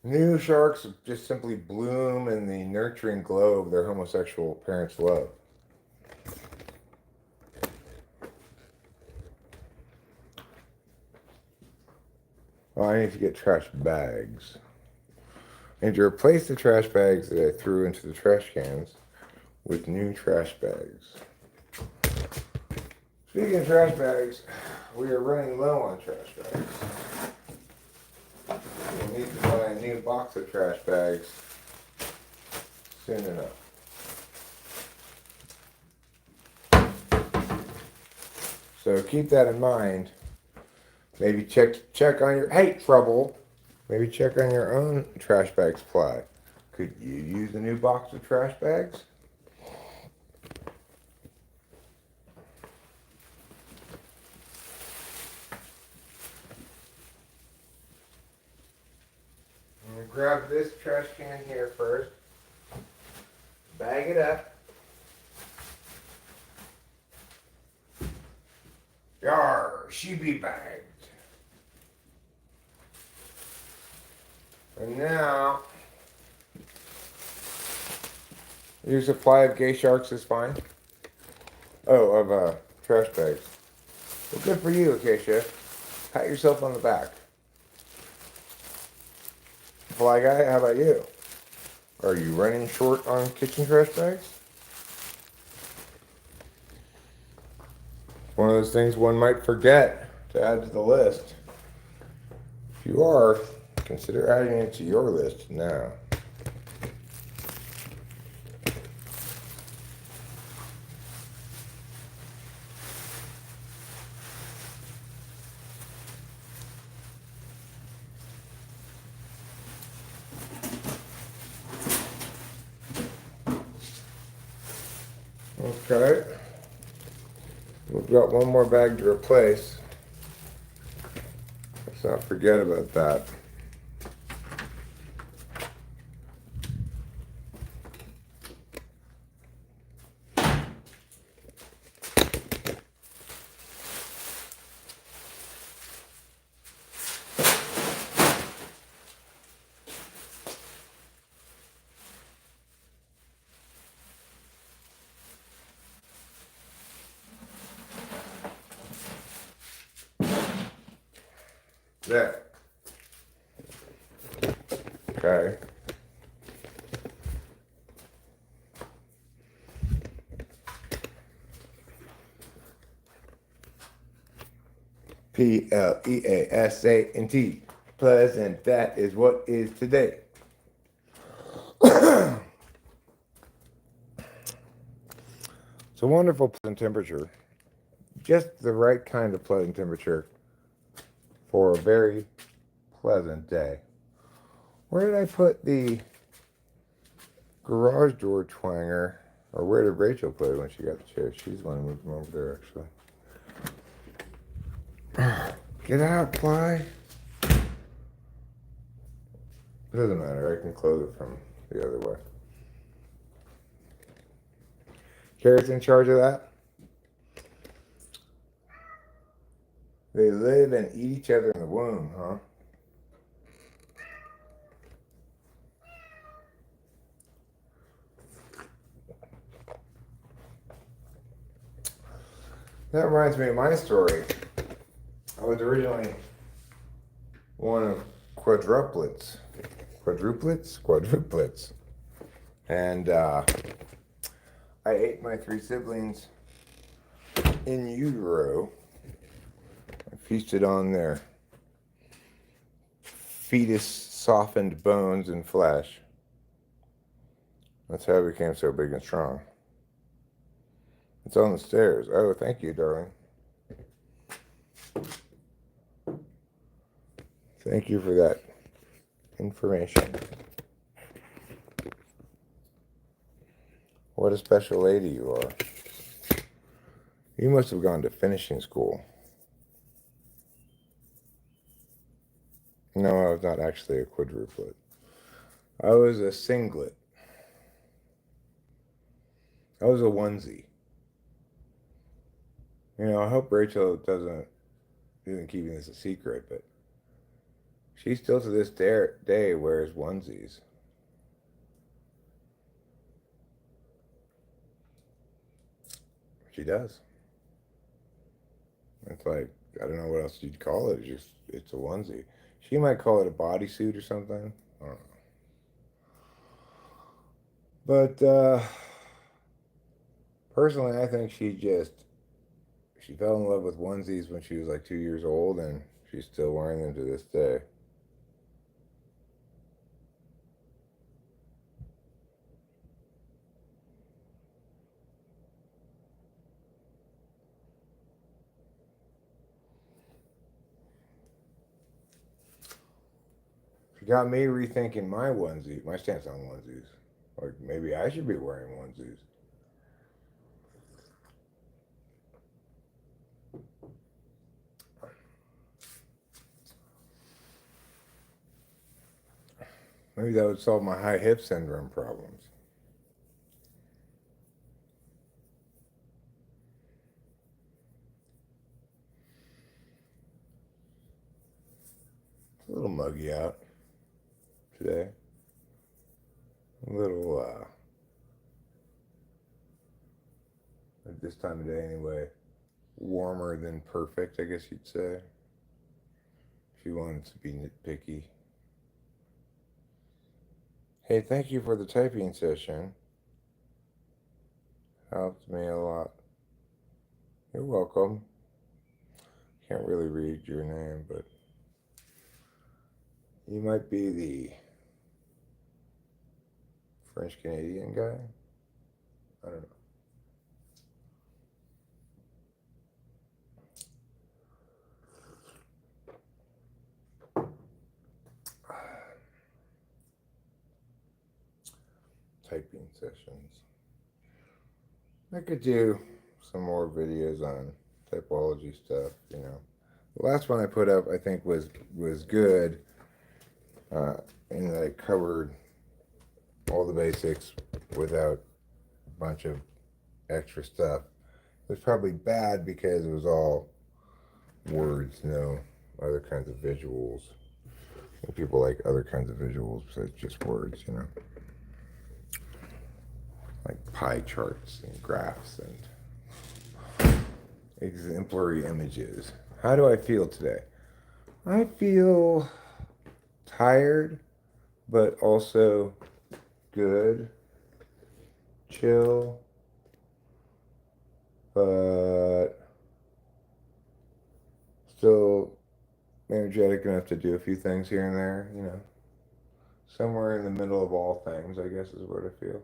New sharks just simply bloom in the nurturing glow of their homosexual parents' love. Well, I need to get trash bags. I need to replace the trash bags that I threw into the trash cans with new trash bags. Speaking of trash bags, we are running low on trash bags. We'll need to buy a new box of trash bags soon enough. So keep that in mind. Maybe check on your, hey, trouble. Maybe check on your own trash bag supply. Could you use a new box of trash bags? I'm going to grab this trash can here first. Bag it up. Yar, she be bagged. And now, your supply of gay sharks is fine. Oh, of trash bags. Well, good for you, Acacia. Pat yourself on the back. Fly guy, how about you? Are you running short on kitchen trash bags? One of those things one might forget to add to the list. If you are, consider adding it to your list now. Okay. We've got one more bag to replace. So forget about that. There. Okay. Pleasant. Pleasant. That is what is today. It's a wonderful pleasant temperature. Just the right kind of pleasant temperature for a very pleasant day. Where did I put the garage door twanger? Or where did Rachel put it when she got the chair? She's the one who moved them over there, actually. Get out, Ply. It doesn't matter. I can close it from the other way. Carrot's in charge of that. They live and eat each other in the womb, huh? That reminds me of my story. I was originally one of quadruplets. Quadruplets. And I ate my 3 siblings in utero. I feasted on their fetus softened bones and flesh. That's how I became so big and strong. It's on the stairs. Oh, thank you, darling. Thank you for that information. What a special lady you are. You must have gone to finishing school. No, I was not actually a quadruplet. I was a singlet. I was a onesie. You know, I hope Rachel isn't keeping this a secret, but she still to this day wears onesies. She does. It's like, I don't know what else you'd call it. It's a onesie. She might call it a bodysuit or something. I don't know. But personally, I think she fell in love with onesies when she was like 2 years old, and she's still wearing them to this day. She got me rethinking my stance on onesies. Like, maybe I should be wearing onesies. Maybe that would solve my high hip syndrome problems. It's a little muggy out today. A little, at this time of day anyway, warmer than perfect, I guess you'd say. If you wanted to be nitpicky. Hey, thank you for the typing session. Helped me a lot. You're welcome. Can't really read your name, but you might be the French Canadian guy. I don't know. Typing sessions. I could do some more videos on typology stuff, you know. The last one I put up, I think, was good, and I covered all the basics without a bunch of extra stuff. It was probably bad because it was all words, no other kinds of visuals. And people like other kinds of visuals besides just words, like pie charts and graphs and exemplary images. How do I feel today? I feel tired, but also good, chill, but still energetic enough to do a few things here and there. Somewhere in the middle of all things, I guess is what I feel.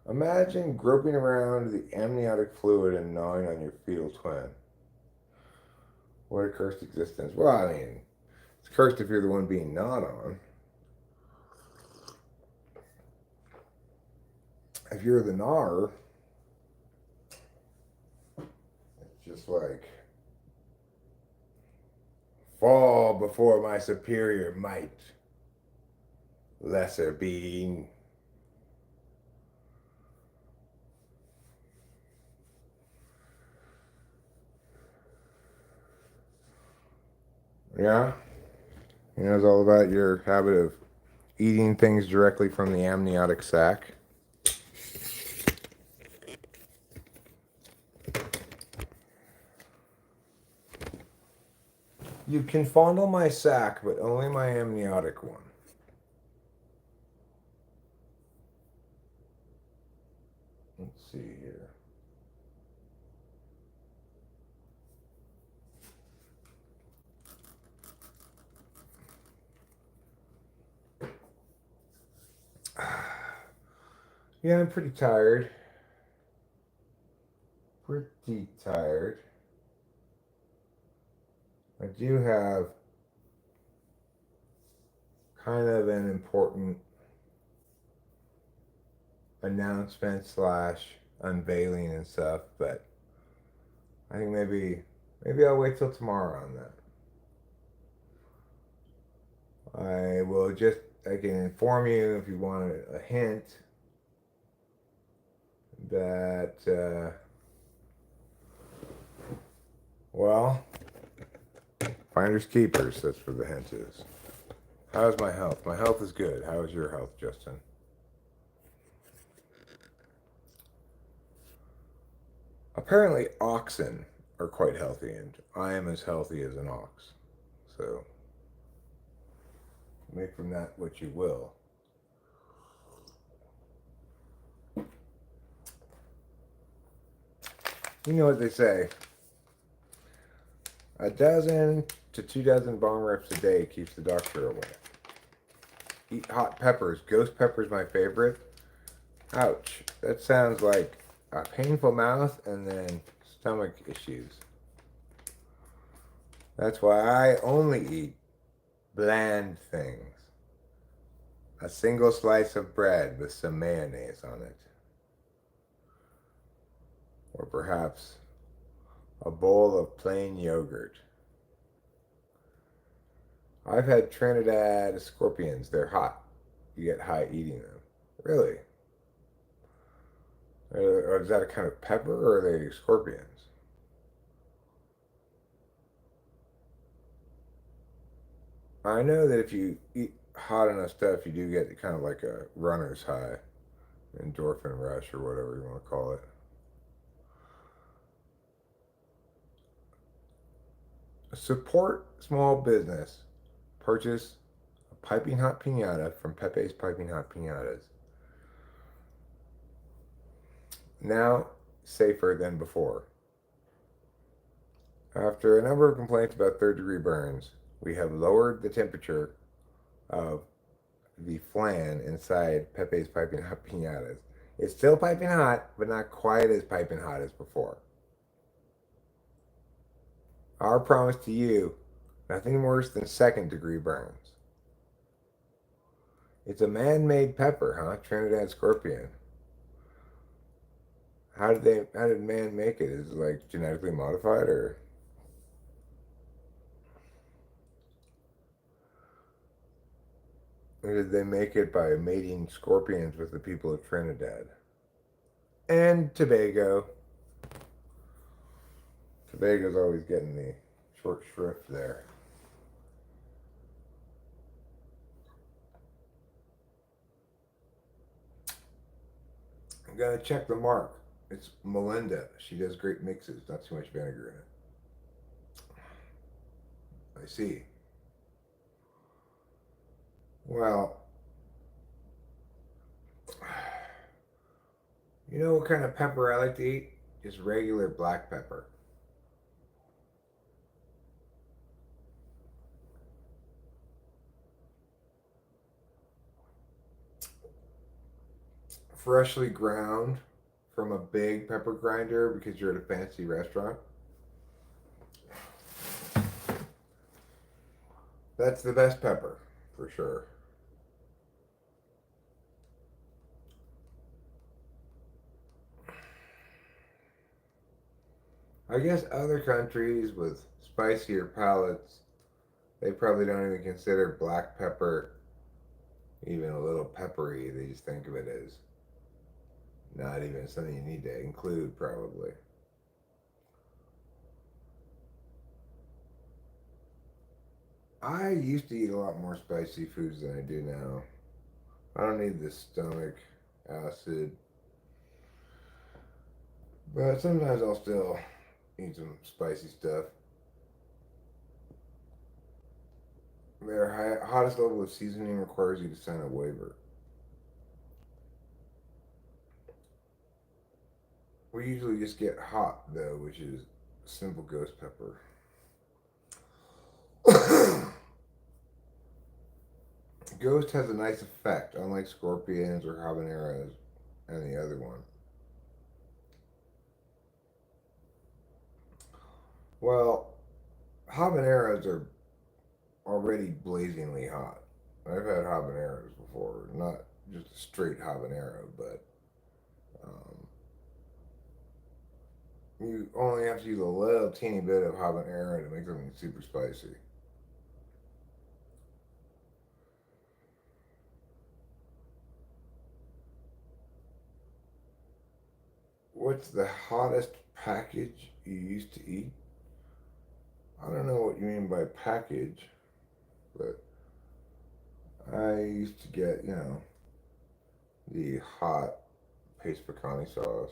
Imagine groping around the amniotic fluid and gnawing on your fetal twin. What a cursed existence. Well, I mean, it's cursed if you're the one being gnawed on. If you're the gnawer, it's just like, fall before my superior might, lesser being. Yeah? It's all about your habit of eating things directly from the amniotic sac. You can fondle my sac, but only my amniotic one. Let's see here. Yeah, I'm pretty tired. Pretty tired. I do have kind of an important announcement slash unveiling and stuff, but I think maybe I'll wait till tomorrow on that. I can inform you if you want a hint that well, finders keepers, that's where the hint is. How's my health? My health is good. How is your health, Justin? Apparently oxen are quite healthy, and I am as healthy as an ox. So make from that what you will. You know what they say. A dozen to 2 dozen bong rips a day keeps the doctor away. Eat hot peppers. Ghost pepper's my favorite. Ouch. That sounds like a painful mouth and then stomach issues. That's why I only eat bland things. A single slice of bread with some mayonnaise on it. Or perhaps a bowl of plain yogurt. I've had Trinidad scorpions. They're hot. You get high eating them. Really? Or is that a kind of pepper, or are they scorpions? I know that if you eat hot enough stuff, you do get kind of like a runner's high, endorphin rush, or whatever you want to call it. Support small business. Purchase a piping hot pinata from Pepe's Piping Hot Pinatas. Now safer than before. After a number of complaints about third-degree burns, we have lowered the temperature of the flan inside Pepe's Piping Hot Pinatas. It's still piping hot, but not quite as piping hot as before. Our promise to you, nothing worse than second-degree burns. It's a man-made pepper, huh? Trinidad scorpion. How did man make it? Is it like genetically modified, or? Or did they make it by mating scorpions with the people of Trinidad? And Tobago. Tobago's always getting the short shrift there. I'm gonna check the mark. It's Melinda. She does great mixes, not too much vinegar in it. I see. Well, you know what kind of pepper I like to eat? Just regular black pepper. Freshly ground from a big pepper grinder because you're at a fancy restaurant. That's the best pepper, for sure. I guess other countries with spicier palates, they probably don't even consider black pepper even a little peppery. They just think of it as not even something you need to include, probably. I used to eat a lot more spicy foods than I do now. I don't need the stomach acid, but sometimes I'll still eat some spicy stuff. Their hottest level of seasoning requires you to sign a waiver. We usually just get hot, though, which is simple ghost pepper. Ghost has a nice effect, unlike scorpions or habaneros and the other one. Well, habaneros are already blazingly hot. I've had habaneros before, not just a straight habanero, but you only have to use a little teeny bit of habanero to make something super spicy. What's the hottest package you used to eat? I don't know what you mean by package, but I used to get, the hot paste pecani sauce.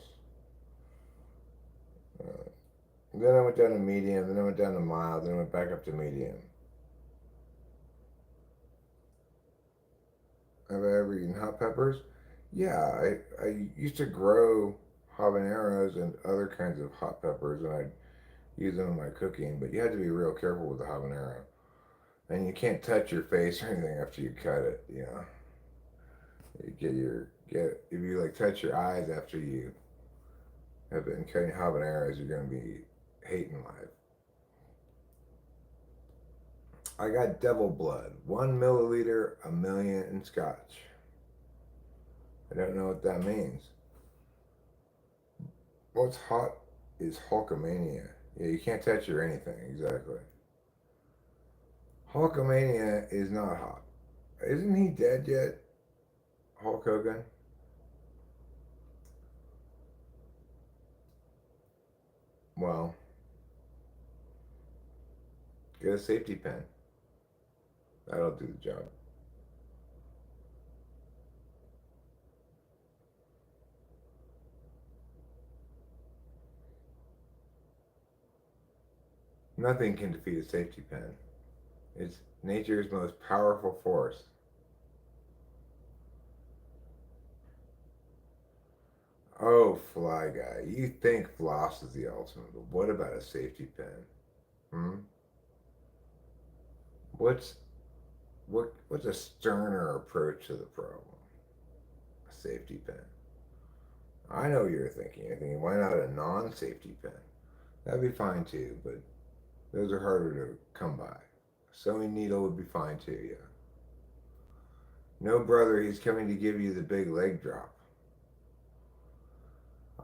Uh, then I went down to medium, then I went down to mild, then I went back up to medium. Have I ever eaten hot peppers? Yeah, I used to grow habaneros and other kinds of hot peppers, and I'd use them in my cooking, but you had to be real careful with the habanero. And you can't touch your face or anything after you cut it, You get if you like touch your eyes after you have been cutting habaneros, you're gonna be hating life. I got devil blood, 1 milliliter, a million in scotch. I don't know what that means. What's hot is Hulkamania. Yeah, you can't touch or anything, exactly. Hulkamania is not hot. Isn't he dead yet? Hulk Hogan? Well, get a safety pin. That'll do the job. Nothing can defeat a safety pin. It's nature's most powerful force. Oh, Fly Guy, you think floss is the ultimate, but what about a safety pin? Hmm? What's what's a sterner approach to the problem? A safety pin. I know you're thinking. You're thinking, why not a non-safety pin? That'd be fine too, but those are harder to come by. A sewing needle would be fine too, yeah. No, brother, he's coming to give you the big leg drop.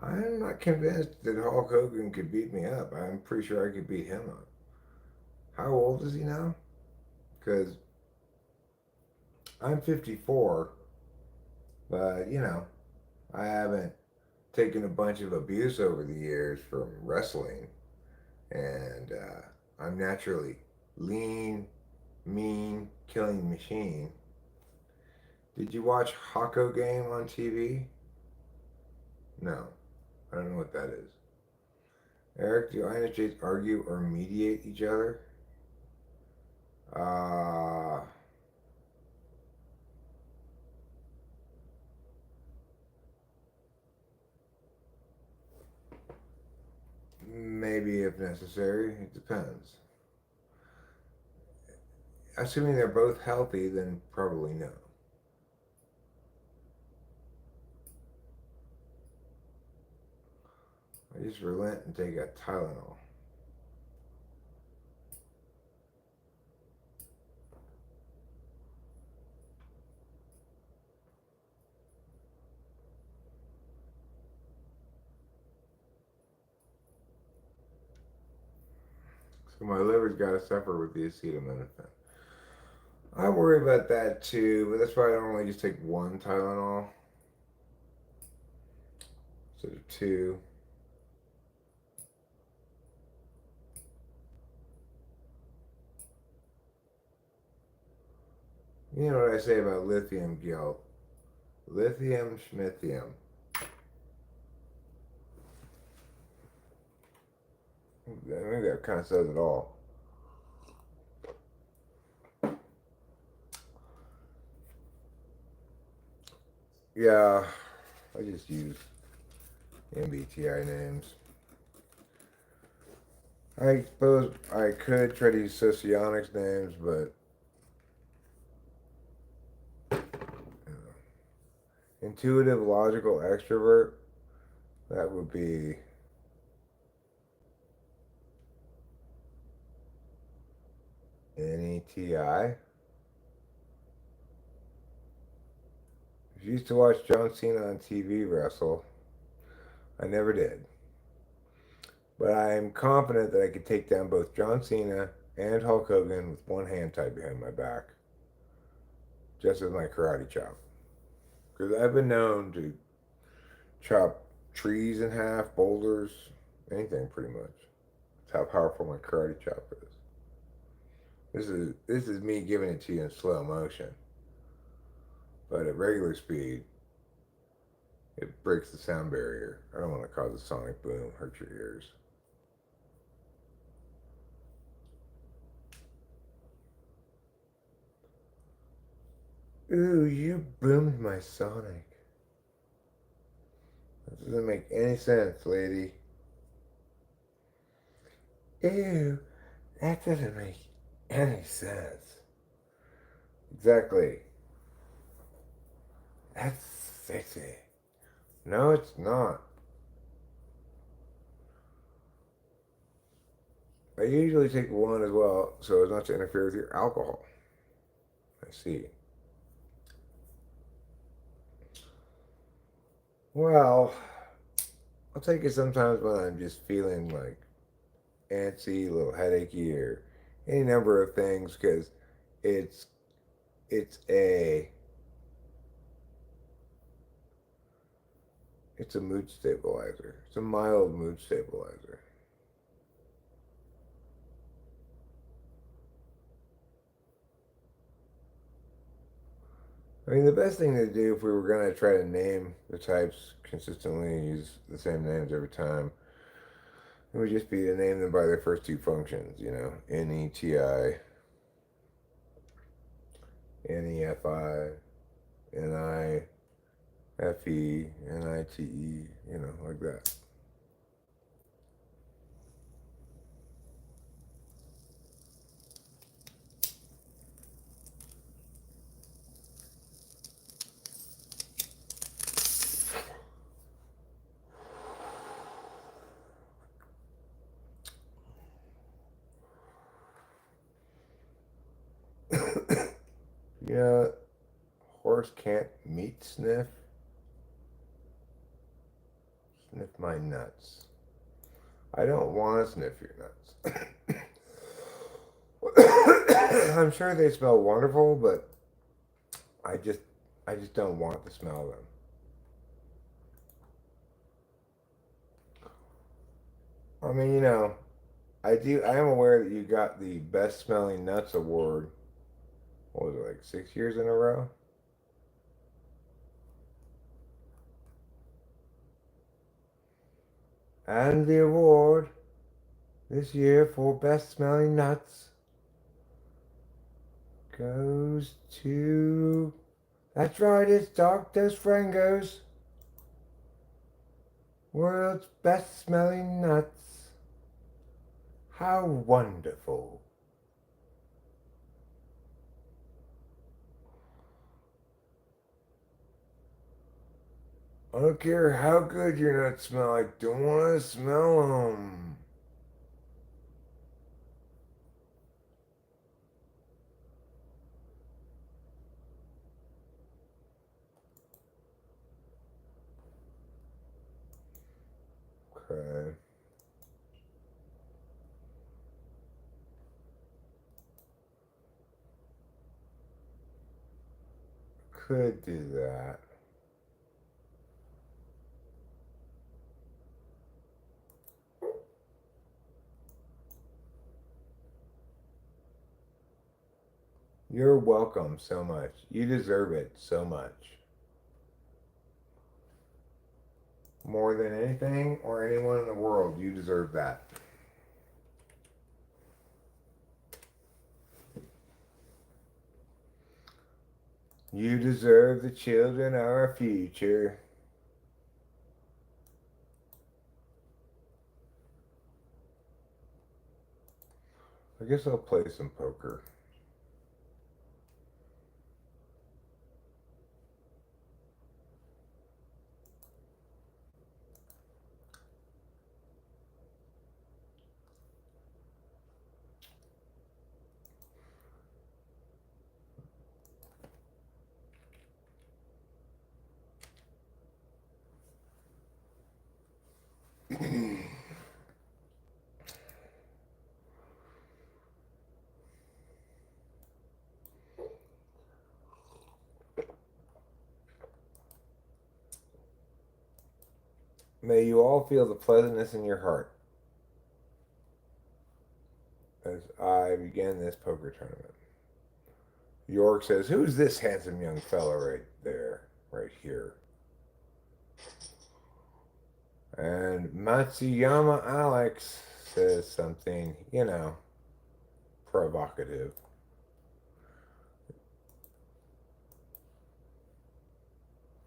I'm not convinced that Hulk Hogan could beat me up. I'm pretty sure I could beat him up. How old is he now? Because I'm 54, but I haven't taken a bunch of abuse over the years from wrestling, and I'm naturally lean, mean, killing machine. Did you watch Hako Game on TV? No, I don't know what that is. Eric, do INFJs argue or mediate each other? Uh, Maybe if necessary. It depends. Assuming they're both healthy, then probably no. I just relent and take a Tylenol. So my liver's got to suffer with the acetaminophen. I worry about that too, but that's why I normally just take one Tylenol instead of two. You know what I say about lithium guilt? Lithium schmithium. Maybe that kind of says it all. Yeah, I just use MBTI names. I suppose I could try to use socionics names, but intuitive, logical extrovert, that would be NETI. If you used to watch John Cena on TV wrestle, I never did. But I'm confident that I could take down both John Cena and Hulk Hogan with one hand tied behind my back, just with my karate chop. Because I've been known to chop trees in half, boulders, anything pretty much. That's how powerful my karate chop is. This is me giving it to you in slow motion. But at regular speed, it breaks the sound barrier. I don't want to cause a sonic boom, hurt your ears. Ooh, you boomed my sonic. That doesn't make any sense, lady. Ew, that doesn't make any sense. Exactly. That's sexy. No, it's not. I usually take one as well so as not to interfere with your alcohol. I see. Well, I'll take it sometimes when I'm just feeling like antsy, a little headachy, or any number of things because it's it's a it's a mood stabilizer. It's a mild mood stabilizer. I mean, the best thing to do if we were going to try to name the types consistently and use the same names every time, it would just be to name them by their first two functions, NETI, NEFI, NIFE, NITE, like that. You know, horse can't meat sniff. Sniff my nuts. I don't want to sniff your nuts. I'm sure they smell wonderful, but I just don't want to smell them. I mean, I am aware that you got the best smelling nuts award. What was it, like 6 years in a row? And the award this year for best smelling nuts goes to. That's right, it's Dr. Frango's world's best smelling nuts. How wonderful. I don't care how good your nuts smell, I don't want to smell them. Okay. Could do that. You're welcome so much. You deserve it so much. More than anything or anyone in the world, you deserve that. You deserve the children of our future. I guess I'll play some poker. May you all feel the pleasantness in your heart as I begin this poker tournament. York says, "Who's this handsome young fellow right there, right here?" And Matsuyama Alex says something, provocative.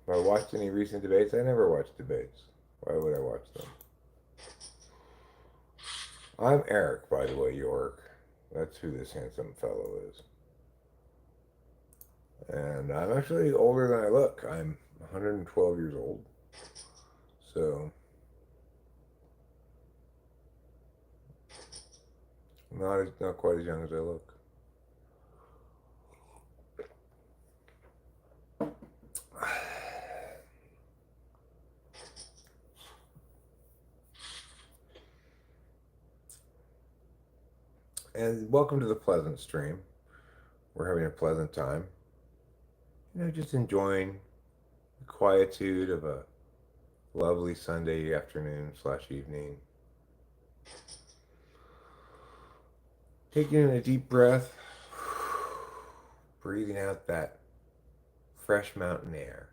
Have I watched any recent debates? I never watch debates. Why would I watch them? I'm Eric, by the way, York. That's who this handsome fellow is. And I'm actually older than I look. I'm 112 years old. So, not quite as young as I look. And welcome to the pleasant stream. We're having a pleasant time. Just enjoying the quietude of a lovely Sunday afternoon/evening. Taking in a deep breath, breathing out that fresh mountain air.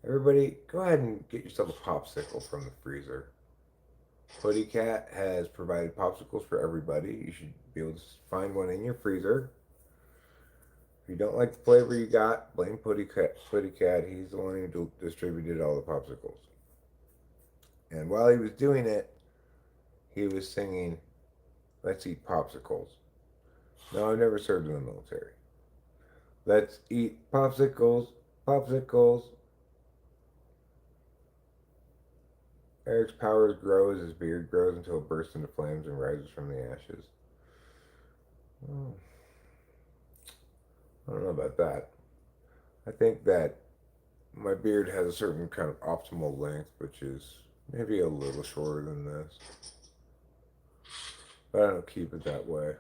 Everybody, go ahead and get yourself a popsicle from the freezer. Putty Cat has provided popsicles for everybody. You should be able to find one in your freezer. If you don't like the flavor you got, blame Putty Cat. He's the one who distributed all the popsicles. And while he was doing it, he was singing, "Let's eat popsicles." No, I've never served in the military. Let's eat popsicles, popsicles. Eric's powers grow as his beard grows until it bursts into flames and rises from the ashes. Oh, I don't know about that. I think that my beard has a certain kind of optimal length, which is maybe a little shorter than this. But I don't keep it that way.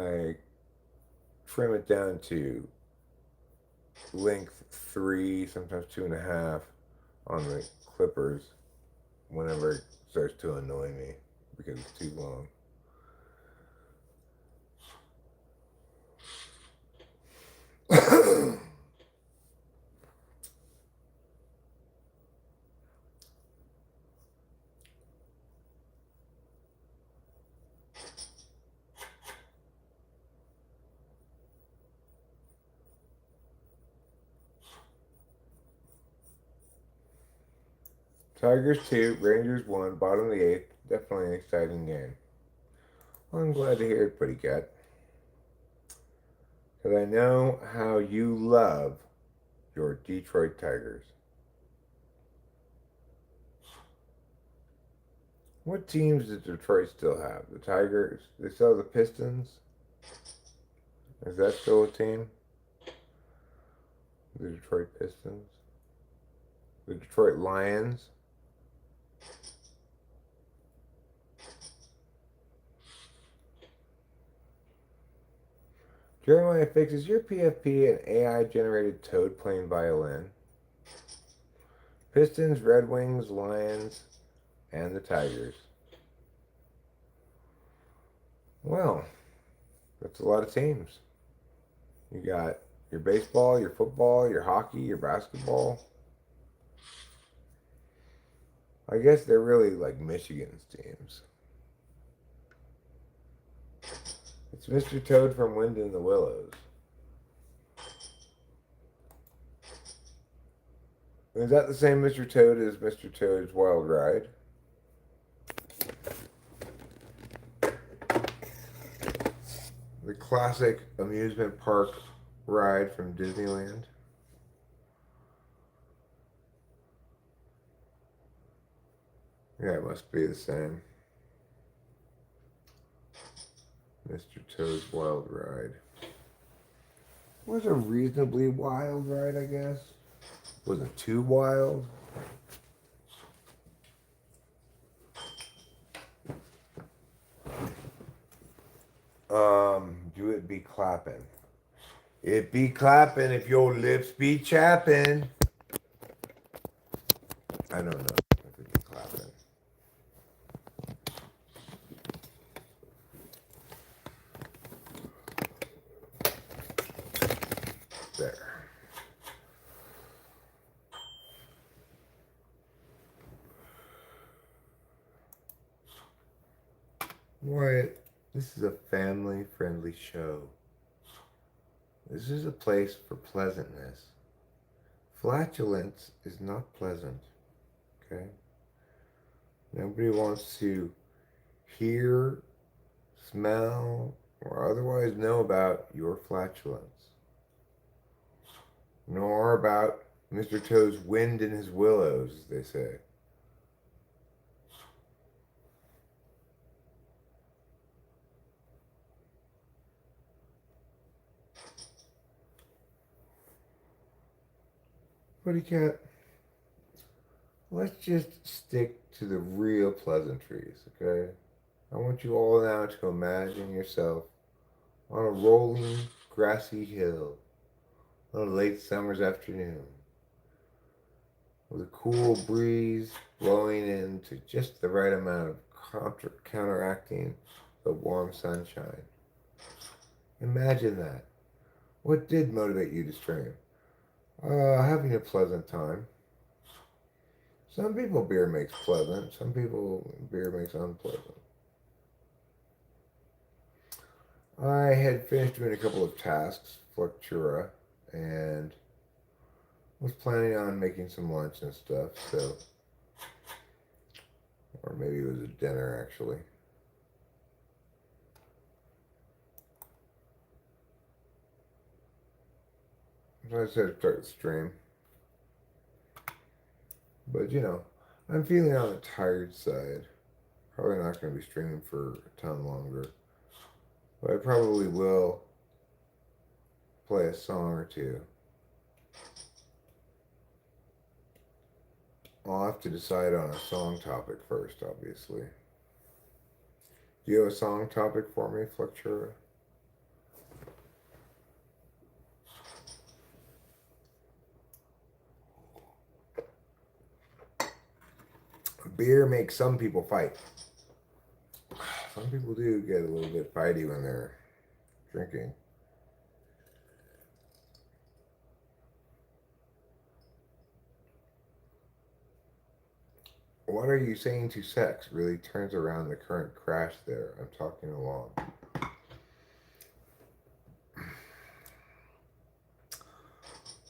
I trim it down to length 3, sometimes 2.5 on the clippers whenever it starts to annoy me because it's too long. Tigers 2, Rangers 1, bottom of the 8th. Definitely an exciting game. Well, I'm glad to hear it, Pretty Cat. Because I know how you love your Detroit Tigers. What teams does Detroit still have? The Tigers? They still have the Pistons? Is that still a team? The Detroit Pistons? The Detroit Lions? Jeremiah fixes your PFP an AI generated toad playing violin. Pistons, Red Wings, Lions, and the Tigers. Well, that's a lot of teams. You got your baseball, your football, your hockey, your basketball. I guess they're really like Michigan's teams. It's Mr. Toad from Wind in the Willows. Is that the same Mr. Toad as Mr. Toad's Wild Ride? The classic amusement park ride from Disneyland? Yeah, it must be the same. Mr. Toad's Wild Ride. Was a reasonably wild ride, I guess. Wasn't too wild. Do it be clapping. It be clapping if your lips be chapping. I don't know if it be clapping. There. Wyatt, this is a family-friendly show. This is a place for pleasantness. Flatulence is not pleasant, okay? Nobody wants to hear, smell, or otherwise know about your flatulence. Nor about Mr. Toad's wind in his willows, as they say. Buddy cat, let's just stick to the real pleasantries, okay? I want you all now to imagine yourself on a rolling, grassy hill on a late summer's afternoon with a cool breeze blowing into just the right amount of counteracting the warm sunshine. Imagine that. What did motivate you to stream? Having a pleasant time. Some people beer makes pleasant, some people beer makes unpleasant. I had finished doing a couple of tasks, Flectura, and was planning on making some lunch and stuff, so, or maybe it was a dinner actually. So I said to start the stream. But you know, I'm feeling on the tired side. Probably not going to be streaming for a ton longer. But I probably will play a song or two. I'll have to decide on a song topic first, obviously. Do you have a song topic for me, Flectura? beer makes some people fight. Some people do get a little bit fighty when they're drinking. What are you saying to sex really turns around the current crash there. I'm talking along.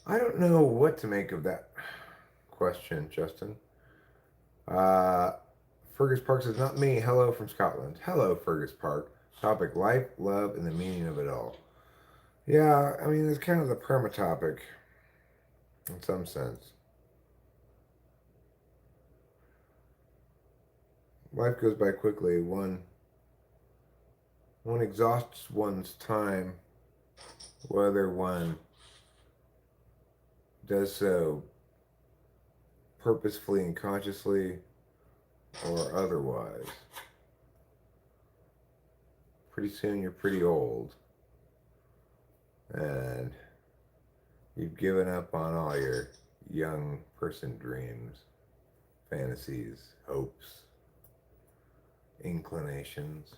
I don't know what to make of that question, Justin. Fergus Park says, not me. Hello from Scotland. Hello, Fergus Park. Topic, life, love, and the meaning of it all. Yeah, I mean, it's kind of the perma topic in some sense. Life goes by quickly. One exhausts one's time, whether one does so purposefully and consciously or otherwise. Pretty soon you're pretty old and you've given up on all your young person dreams, fantasies, hopes, inclinations.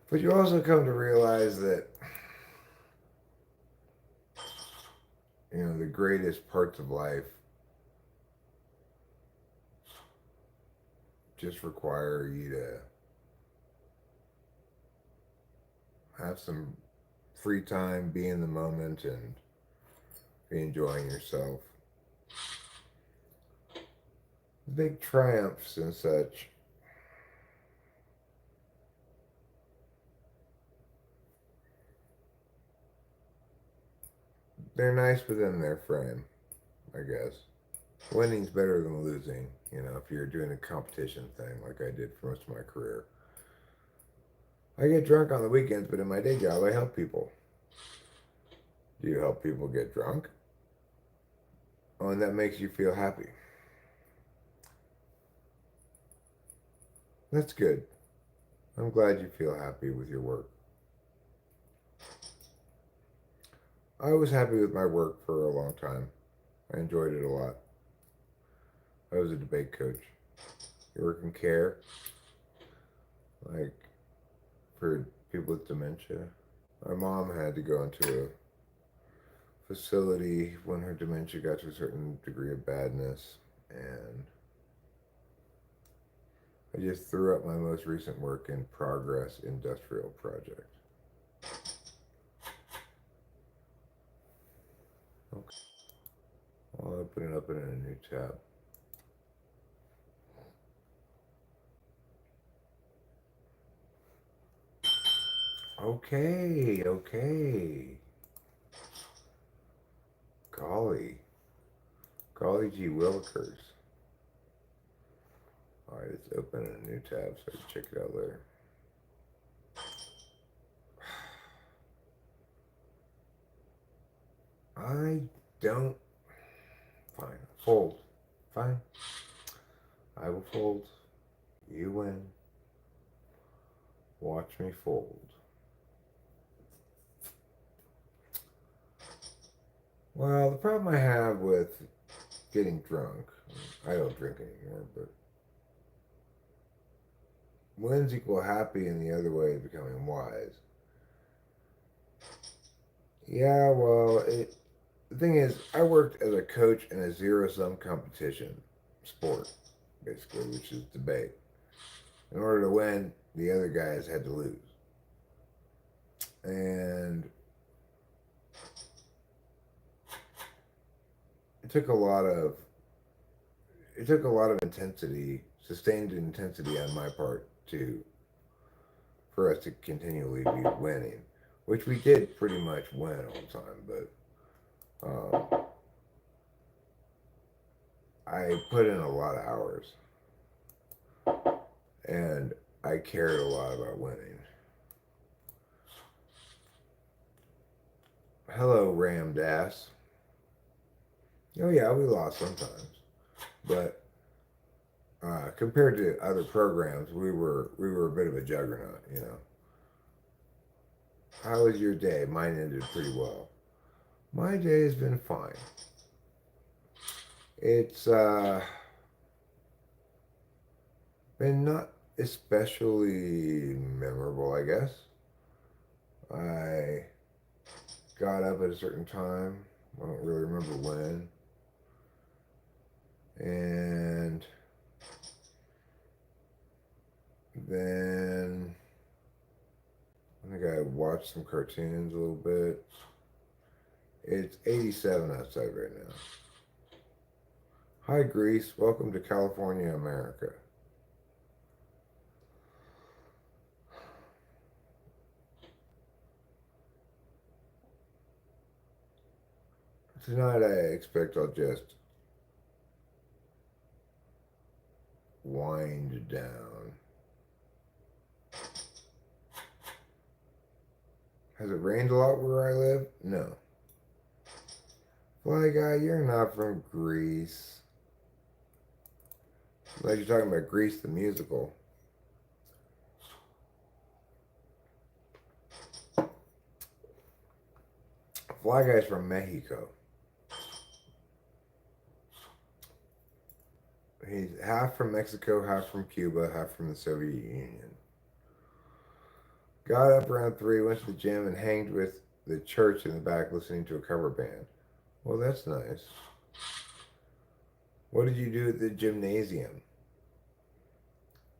But you also come to realize that, you know, the greatest parts of life just require you to have some free time, be in the moment, and be enjoying yourself. Big triumphs and such. They're nice within their frame, I guess. Winning's better than losing, you know, if you're doing a competition thing like I did for most of my career. I get drunk on the weekends, but in my day job, I help people. Do you help people get drunk? Oh, and that makes you feel happy. That's good. I'm glad you feel happy with your work. I was happy with my work for a long time. I enjoyed it a lot. I was a debate coach. You work in care, like for people with dementia. My mom had to go into a facility when her dementia got to a certain degree of badness, and I just threw up my most recent work in progress industrial project. Okay. I'll open it up in a new tab. Okay. Golly gee willikers. Alright, let's open a new tab so I can check it out later. I don't. Fine. Fold. Fine. I will fold. You win. Watch me fold. Well, the problem I have with getting drunk, I don't drink anymore, but wins equal happy and the other way is becoming wise. Yeah, well, the thing is, I worked as a coach in a zero-sum competition sport, basically, which is debate. In order to win, the other guys had to lose. And it took a lot of intensity, sustained intensity on my part for us to continually be winning, which we did pretty much win all the time, but I put in a lot of hours and I cared a lot about winning. Hello, rammed ass. Oh yeah, we lost sometimes, but compared to other programs, we were a bit of a juggernaut, you know. How was your day? Mine ended pretty well. My day has been fine. It's been not especially memorable, I guess. I got up at a certain time. I don't really remember when. And then I think I watched some cartoons a little bit. It's 87 outside right now. Hi, Greece. Welcome to California, America. Tonight, I expect I'll just wind down. Has it rained a lot where I live? No. Fly guy, you're not from Greece. Like you're talking about Grease the musical. Fly guy's from Mexico. He's half from Mexico, half from Cuba, half from the Soviet Union. Got up around 3, went to the gym, and hanged with the church in the back listening to a cover band. Well, that's nice. What did you do at the gymnasium?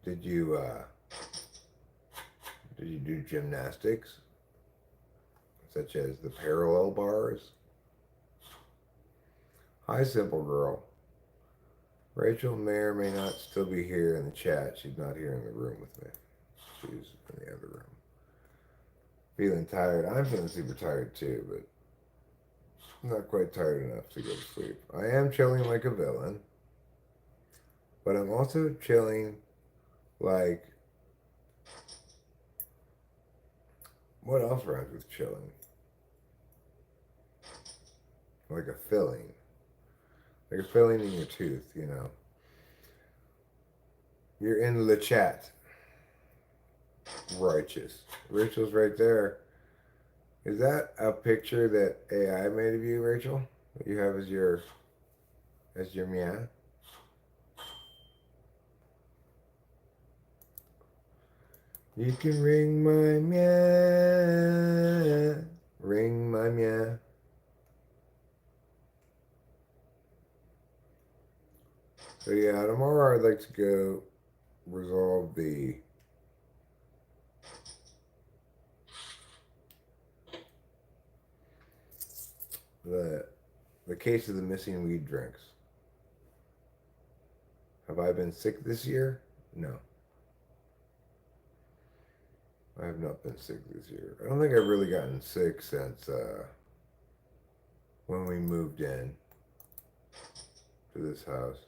Did you do gymnastics, such as the parallel bars? Hi, simple girl. Rachel may or may not still be here in the chat. She's not here in the room with me. She's in the other room. Feeling tired. I'm feeling super tired too, but I'm not quite tired enough to go to sleep. I am chilling like a villain, but I'm also chilling like... What else rhymes with chilling? Like a filling. Like a filling in your tooth, you know. You're in the chat. Righteous. Rachel's right there. Is that a picture that AI made of you, Rachel? That you have as your meow? You can ring my meow. Ring my meow. So yeah, tomorrow I'd like to go resolve the case of the missing weed drinks. Have I been sick this year? No. I have not been sick this year. I don't think I've really gotten sick since when we moved in to this house.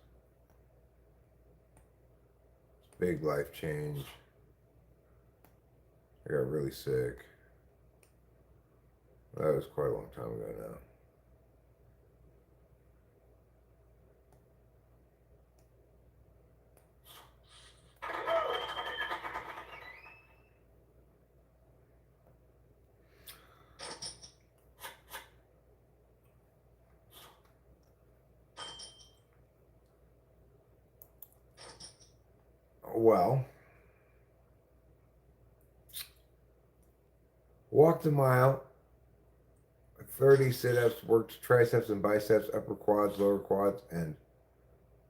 Big life change. I got really sick. That was quite a long time ago now. Well, walked a mile, 30 sit-ups, worked triceps and biceps, upper quads, lower quads, and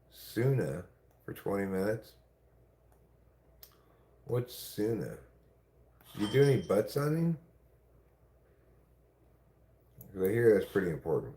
suna for 20 minutes. What's suna? You do any butt sunning? Because I hear that's pretty important.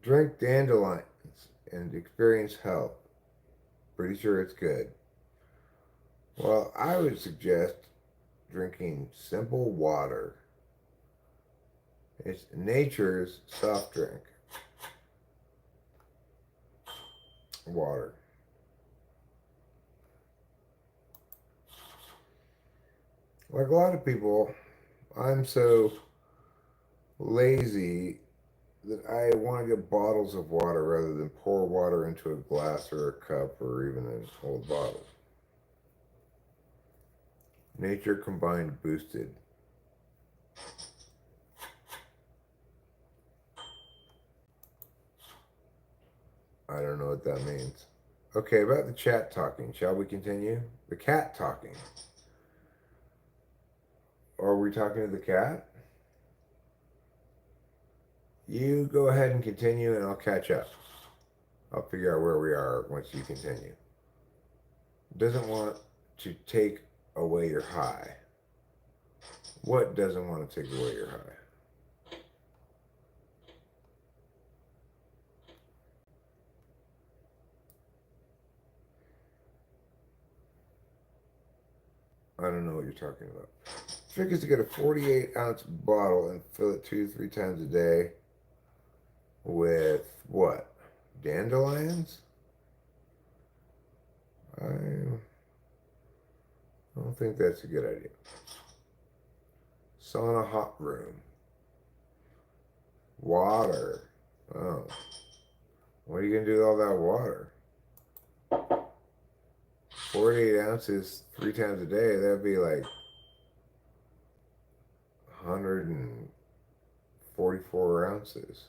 Drink dandelions and experience health. Pretty sure it's good. Well, I would suggest drinking simple water. It's nature's soft drink. Water. Like a lot of people, I'm so lazy that I want to get bottles of water rather than pour water into a glass or a cup or even an old bottle. Nature combined boosted. I don't know what that means. Okay, about the chat talking. Shall we continue? The cat talking. Are we talking to the cat? You go ahead and continue and I'll catch up. I'll figure out where we are once you continue. Doesn't want to take away your high. What doesn't want to take away your high? I don't know what you're talking about. Trick is to get a 48-ounce bottle and fill it 2 to 3 times a day with what? Dandelions? I don't think that's a good idea. Sauna hot room. Water. Oh. What are you going to do with all that water? 48 ounces 3 times a day, that'd be like 144 ounces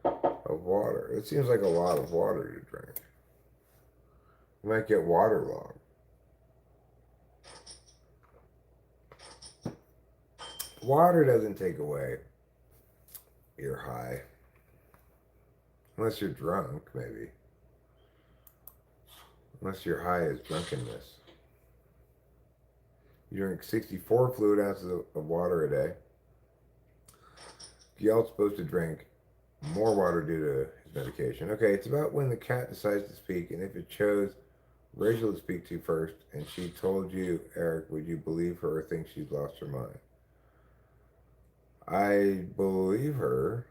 of water. It seems like a lot of water to drink. You might get waterlogged. Water doesn't take away your high. Unless you're drunk, maybe. Unless your high is drunkenness. You drink 64 fluid ounces of water a day. Gjalt's supposed to drink more water due to his medication. Okay, it's about when the cat decides to speak, and if it chose Rachel to speak to first, and she told you, Eric, would you believe her or think she's lost her mind? I believe her,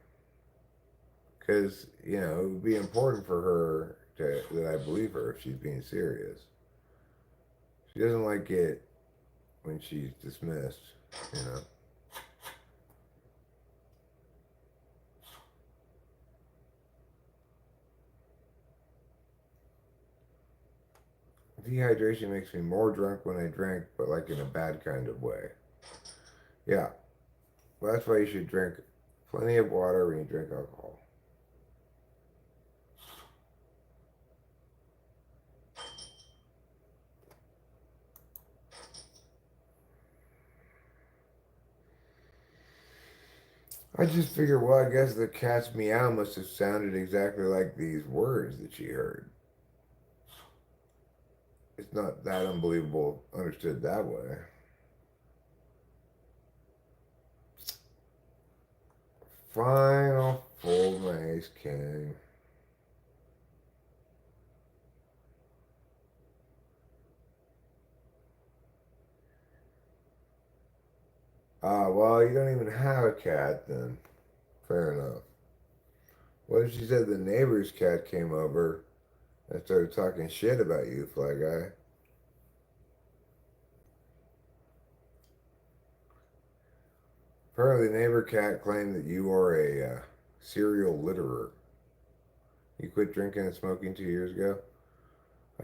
because, it would be important for her that I believe her if she's being serious. She doesn't like it when she's dismissed. Dehydration makes me more drunk when I drink, but like in a bad kind of way. Yeah, well, that's why you should drink plenty of water when you drink alcohol. I just figured, well, I guess the cat's meow must have sounded exactly like these words that she heard. It's not that unbelievable understood that way. Final fold my ace king. Well, you don't even have a cat then. Fair enough. What if she said the neighbor's cat came over and started talking shit about you, Fly Guy? Apparently, the neighbor cat claimed that you are a serial litterer. You quit drinking and smoking 2 years ago?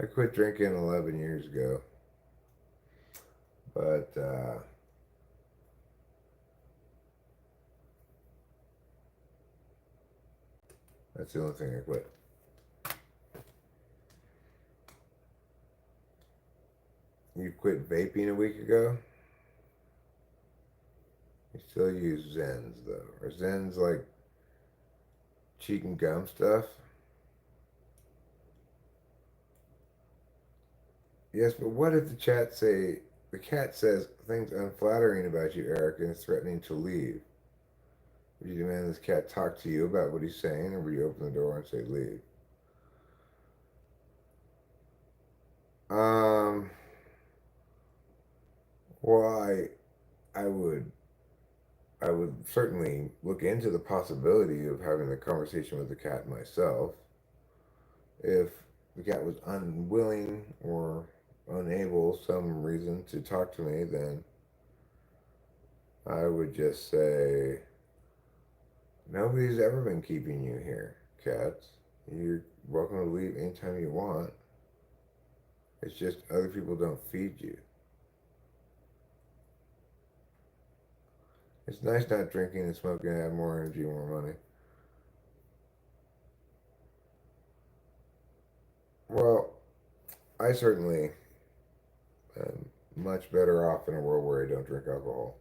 I quit drinking 11 years ago. But, that's the only thing I quit. You quit vaping a week ago? You still use Zens, though. Are Zens like cheek and gum stuff? Yes, but what if the cat says things unflattering about you, Eric, and is threatening to leave? Would you demand this cat talk to you about what he's saying, or would you open the door and say leave? Um, well, I would certainly look into the possibility of having a conversation with the cat myself if the cat was unwilling or unable, some reason, to talk to me, then I would just say, nobody's ever been keeping you here, cats. You're welcome to leave anytime you want. It's just other people don't feed you. It's nice not drinking and smoking and have more energy, more money. Well, I certainly am much better off in a world where I don't drink alcohol.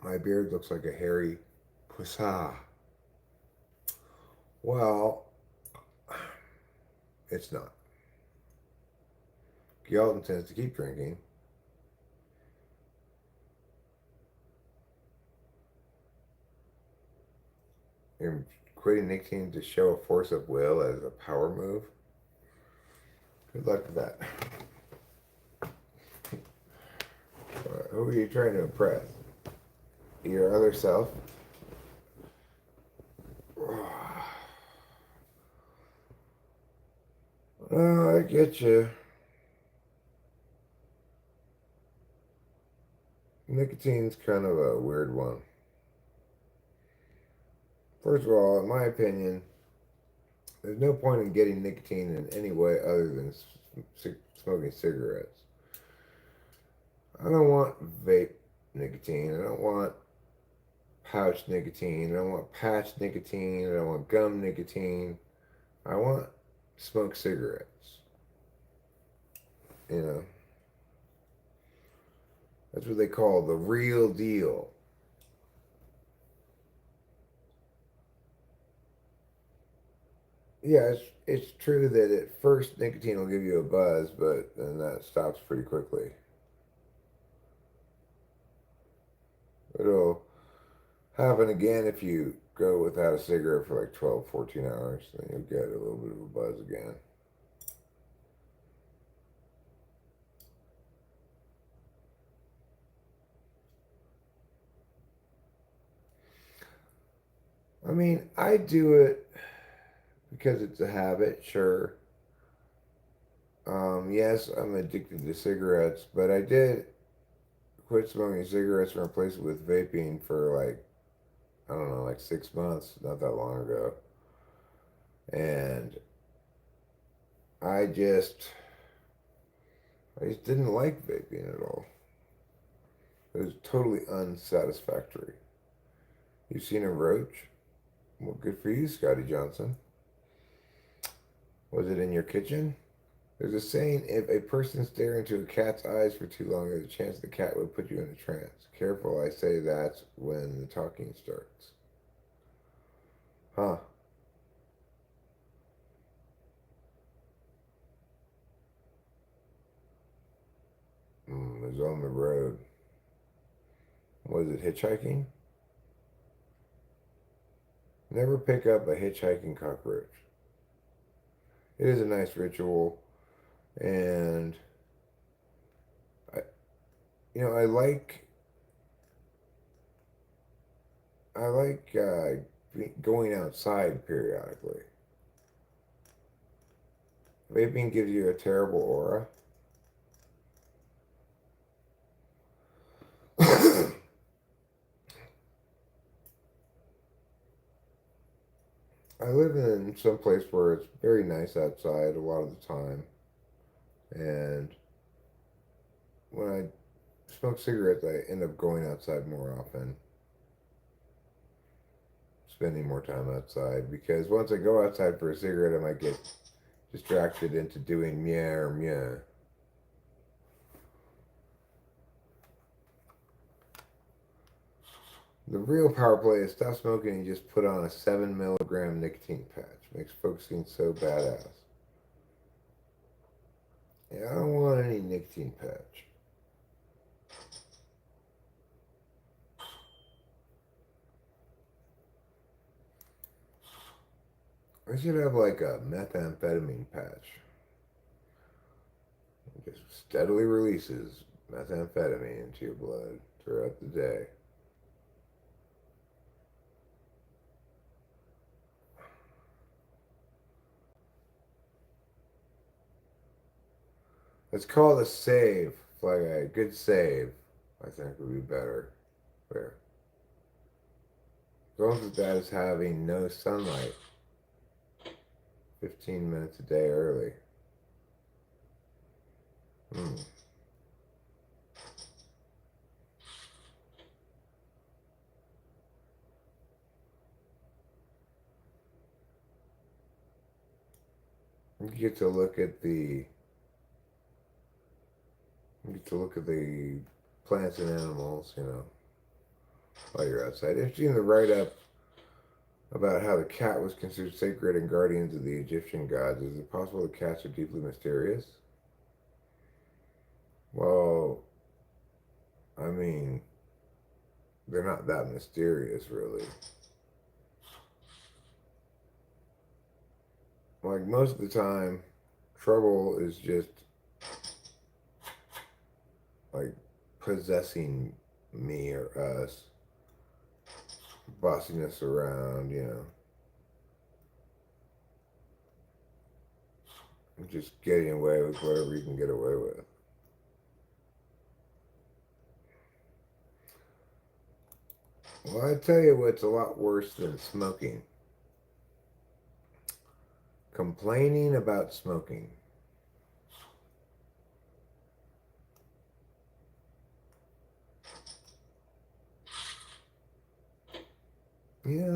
My beard looks like a hairy pussah. Well, it's not. Galton tends to keep drinking. And quitting nicotine to show a force of will as a power move. Good luck with that. Who are you trying to impress? Your other self? Oh, I get you. Nicotine's kind of a weird one. First of all, in my opinion, there's no point in getting nicotine in any way other than smoking cigarettes. I don't want vape nicotine. I don't want pouch nicotine. I don't want patch nicotine. I don't want gum nicotine. I want smoked cigarettes. You know, that's what they call the real deal. Yeah, it's true that at first nicotine will give you a buzz, but then that stops pretty quickly. It'll happen again if you go without a cigarette for like 12, 14 hours. Then you'll get a little bit of a buzz again. I mean, I do it because it's a habit, sure. Yes, I'm addicted to cigarettes, but I did quit smoking cigarettes and replace it with vaping for like, I don't know, like 6 months, not that long ago. And I just, I just didn't like vaping at all. It was totally unsatisfactory. You seen a roach? Well, good for you, Scotty Johnson. Was it in your kitchen? There's a saying, if a person stare into a cat's eyes for too long, there's a chance the cat would put you in a trance. Careful, I say that's when the talking starts. Huh. It was on the road. Was it hitchhiking? Never pick up a hitchhiking cockroach. It is a nice ritual, and I, I like going outside periodically. Vaping gives you a terrible aura. I live in some place where it's very nice outside a lot of the time, and when I smoke cigarettes, I end up going outside more often, spending more time outside, because once I go outside for a cigarette, I might get distracted into doing meow or meow. The real power play is stop smoking and just put on a 7 milligram nicotine patch. Makes focusing so badass. Yeah, I don't want any nicotine patch. I should have like a methamphetamine patch. It just steadily releases methamphetamine into your blood throughout the day. Let's call it a save. Fly guy, good save. I think would be better. There. As long as that is having no sunlight. 15 minutes a day early. Hmm. You get to look at the plants and animals, while you're outside. If you've seen the write up about how the cat was considered sacred and guardians of the Egyptian gods, is it possible that cats are deeply mysterious? Well, I mean, they're not that mysterious, really. Like, most of the time, trouble is just, like, possessing me or us, bossing us around, and just getting away with whatever you can get away with. Well, I tell you what's a lot worse than smoking. Complaining about smoking.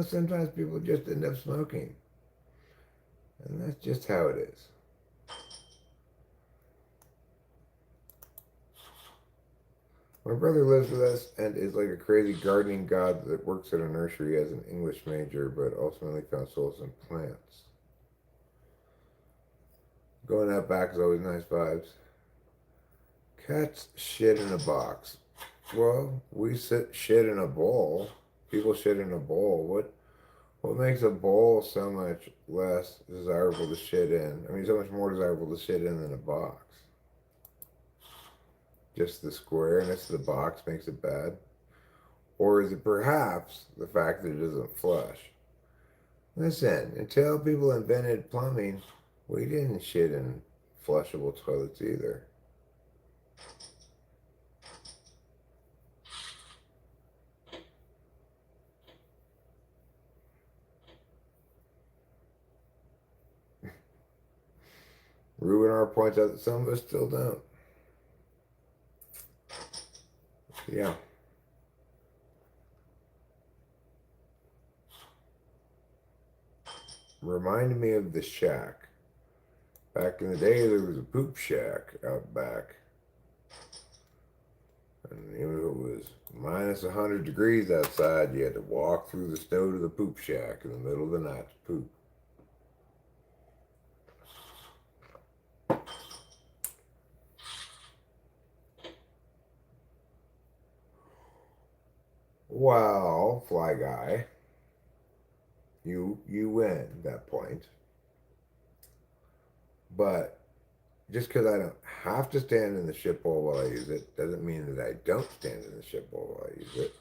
Sometimes people just end up smoking. And that's just how it is. My brother lives with us and is like a crazy gardening god that works at a nursery as an English major, but ultimately found solace in plants. Going out back is always nice vibes. Cats shit in a box. Well, we shit in a bowl. People shit in a bowl. What makes a bowl so much less desirable to shit in? I mean, so much more desirable to shit in than a box. Just the squareness of the box makes it bad? Or is it perhaps the fact that it doesn't flush? Listen, until people invented plumbing, we didn't shit in flushable toilets either. Ruben R. points out that some of us still don't. Yeah. Reminded me of the shack. Back in the day, there was a poop shack out back. And even if it was minus 100 degrees outside, you had to walk through the snow to the poop shack in the middle of the night to poop. Well, Fly Guy, you win at that point. But just because I don't have to stand in the shit bowl while I use it doesn't mean that I don't stand in the shit bowl while I use it.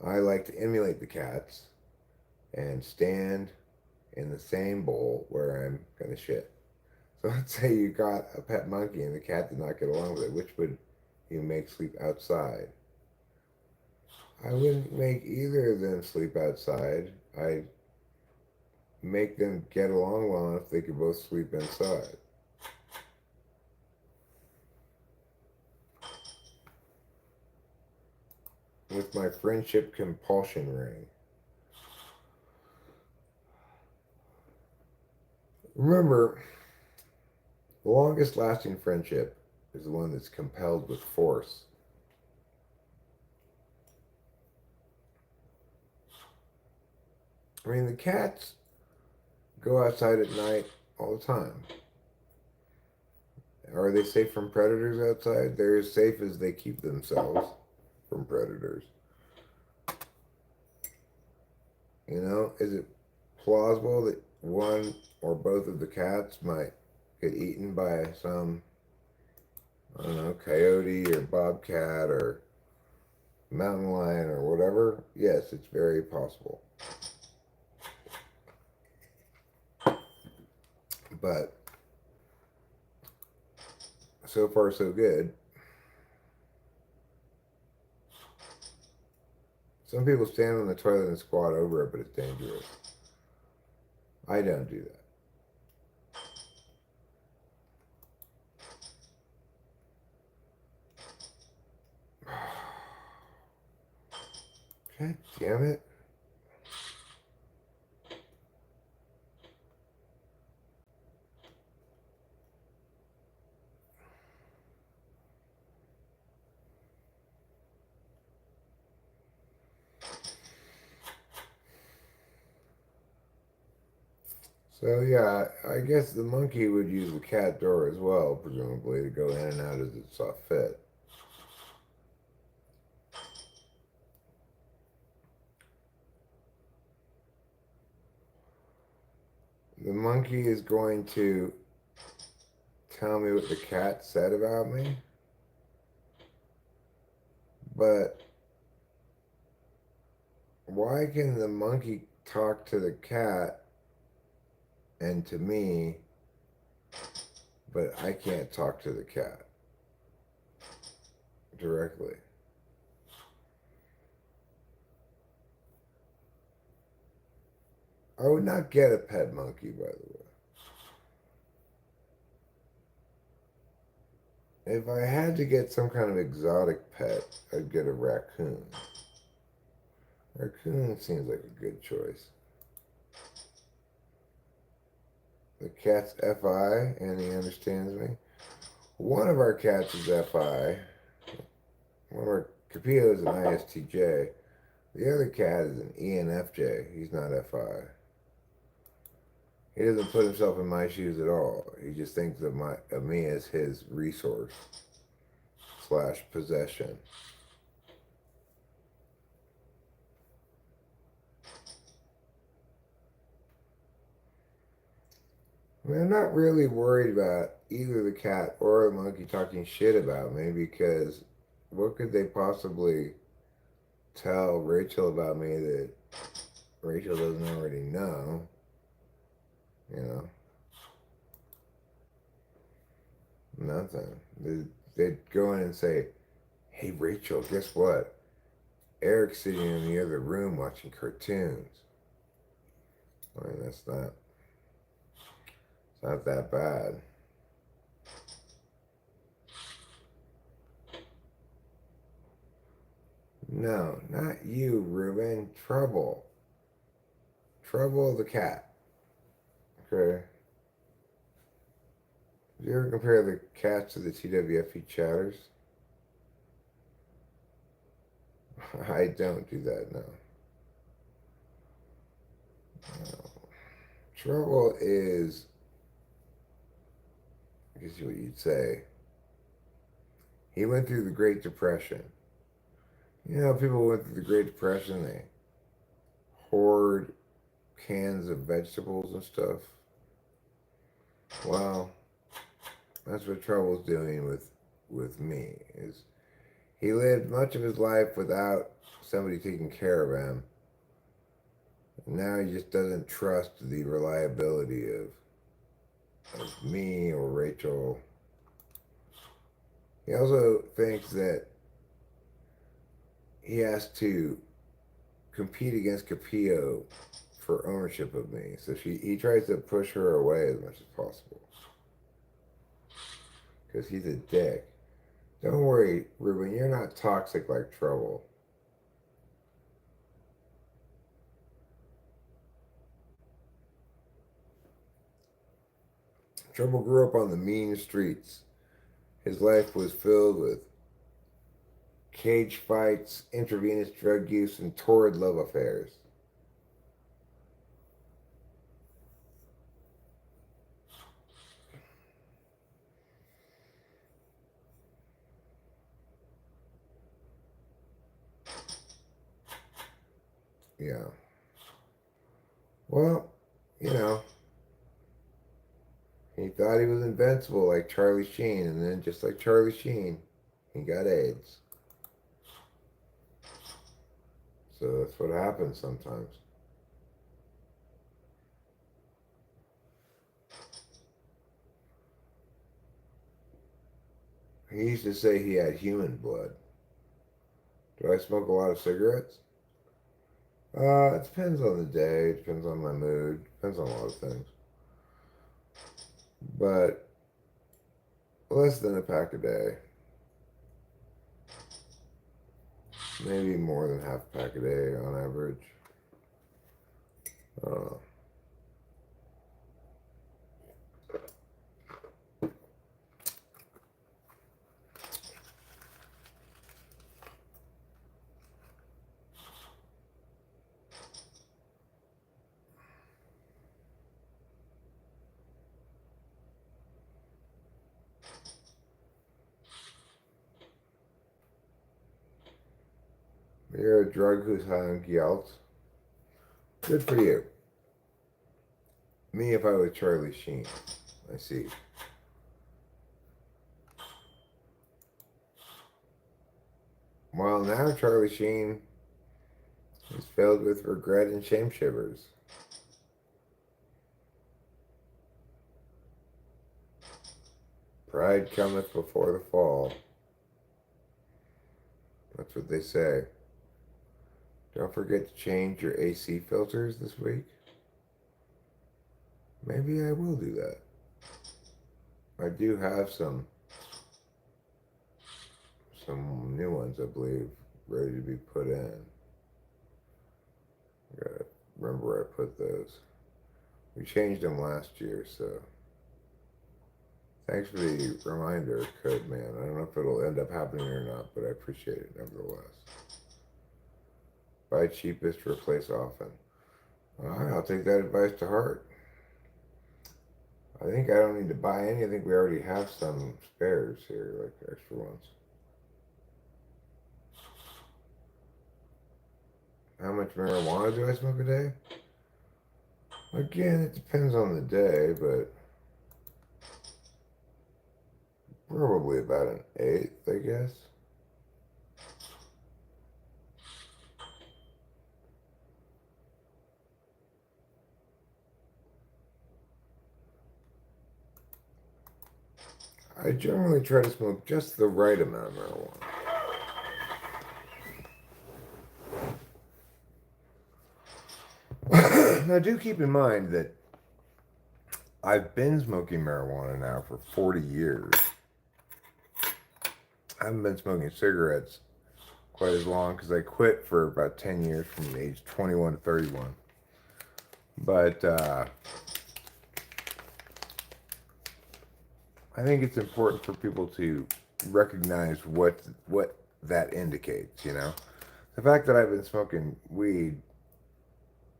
I like to emulate the cats and stand in the same bowl where I'm going to shit. So let's say you got a pet monkey and the cat did not get along with it. Which would you make sleep outside? I wouldn't make either of them sleep outside. I'd make them get along well enough they could both sleep inside. With my friendship compulsion ring. Remember, the longest lasting friendship is the one that's compelled with force. I mean, the cats go outside at night all the time. Are they safe from predators outside? They're as safe as they keep themselves from predators. Is it plausible that one or both of the cats might get eaten by some, I don't know, coyote or bobcat or mountain lion or whatever? Yes, it's very possible. But so far so good. Some people stand on the toilet and squat over it, but it's dangerous. I don't do that. God damn it. So yeah, I guess the monkey would use the cat door as well, presumably, to go in and out as it saw fit. The monkey is going to tell me what the cat said about me, but why can the monkey talk to the cat and to me, but I can't talk to the cat directly? I would not get a pet monkey, by the way. If I had to get some kind of exotic pet, I'd get a raccoon. Raccoon seems like a good choice. The cat's FI, and he understands me. One of our cats is FI. One of our Capillo is an ISTJ. The other cat is an ENFJ. He's not FI. He doesn't put himself in my shoes at all. He just thinks of me as his resource / possession. I mean, I'm not really worried about either the cat or the monkey talking shit about me, because what could they possibly tell Rachel about me that Rachel doesn't already know? You know? Nothing. They'd go in and say, "Hey Rachel, guess what? Eric's sitting in the other room watching cartoons." I mean, it's not that bad. No, not you, Ruben. Trouble. Trouble the cat. Okay. Did you ever compare the cats to the TWFE chatters? I don't do that, no. No. Trouble is, I guess what you'd say, he went through the Great Depression. You know, people went through the Great Depression, they hoard cans of vegetables and stuff. Well, that's what Trouble's doing with me. Is he lived much of his life without somebody taking care of him. Now he just doesn't trust the reliability of me or Rachel. He also thinks that he has to compete against Capillo for ownership of me. So he tries to push her away as much as possible. Because he's a dick. Don't worry, Ruben, you're not toxic like Trouble. Trouble grew up on the mean streets. His life was filled with cage fights, intravenous drug use, and torrid love affairs. Yeah. Well, you know, he thought he was invincible like Charlie Sheen, and then just like Charlie Sheen, he got AIDS. So that's what happens sometimes. He used to say he had human blood. Do I smoke a lot of cigarettes? It depends on the day, it depends on my mood, depends on a lot of things. But less than a pack a day. Maybe more than half a pack a day on average. I don't know. You're a drug who's high on guilt. Good for you. Me if I was Charlie Sheen. I see. Well, now Charlie Sheen is filled with regret and shame shivers. Pride cometh before the fall. That's what they say. Don't forget to change your AC filters this week. Maybe I will do that. I do have some new ones, I believe, ready to be put in. I gotta remember where I put those. We changed them last year, so thanks for the reminder, Code Man. I don't know if it'll end up happening or not, but I appreciate it nevertheless. Buy cheapest, replace often. All right, I'll take that advice to heart. I think I don't need to buy any. I think we already have some spares here, like extra ones. How much marijuana do I smoke a day? Again, it depends on the day, but probably about an eighth, I guess. I generally try to smoke just the right amount of marijuana. Now, do keep in mind that I've been smoking marijuana now for 40 years. I haven't been smoking cigarettes quite as long because I quit for about 10 years from age 21 to 31. But I think it's important for people to recognize what that indicates, you know? The fact that I've been smoking weed,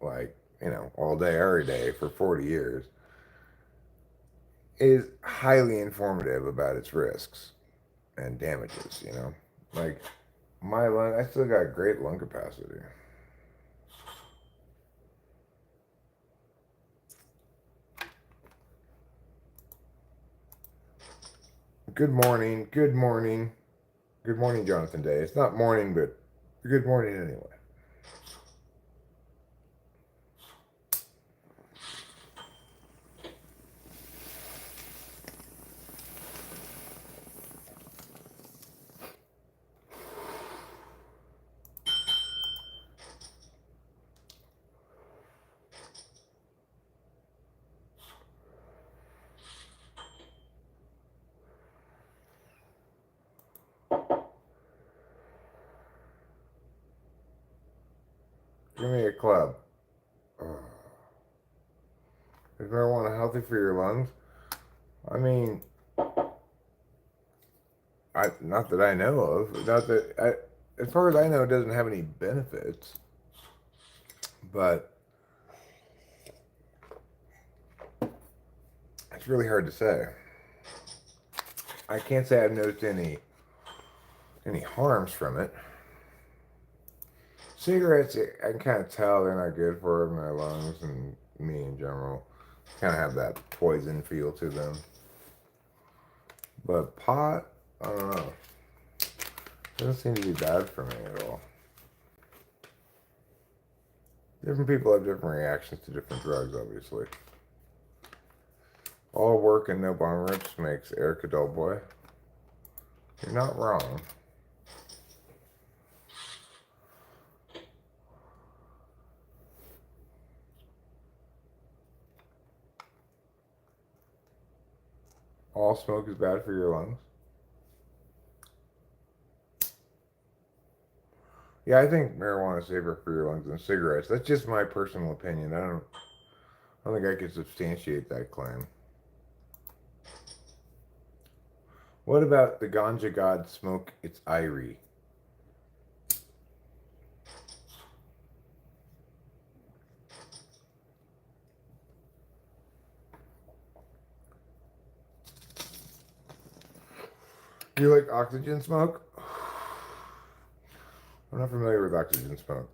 like, you know, all day, every day for 40 years is highly informative about its risks and damages, you know? Like, my lung, I still got great lung capacity. Good morning, good morning. Good morning, Jonathan Day. It's not morning, but good morning anyway. Give me a club. Is marijuana healthy for your lungs? I mean, not that I know of. Not that as far as I know, it doesn't have any benefits. But it's really hard to say. I can't say I've noticed any harms from it. Cigarettes, I can kind of tell they're not good for my lungs and me in general. Kind of have that poison feel to them. But pot, I don't know. Doesn't seem to be bad for me at all. Different people have different reactions to different drugs, obviously. All work and no bong rips makes Eric a dull boy. You're not wrong. All smoke is bad for your lungs. Yeah, I think marijuana is safer for your lungs than cigarettes. That's just my personal opinion. I don't think I can substantiate that claim. What about the ganja god smoke? It's Irie. Do you like oxygen smoke? I'm not familiar with oxygen smoke.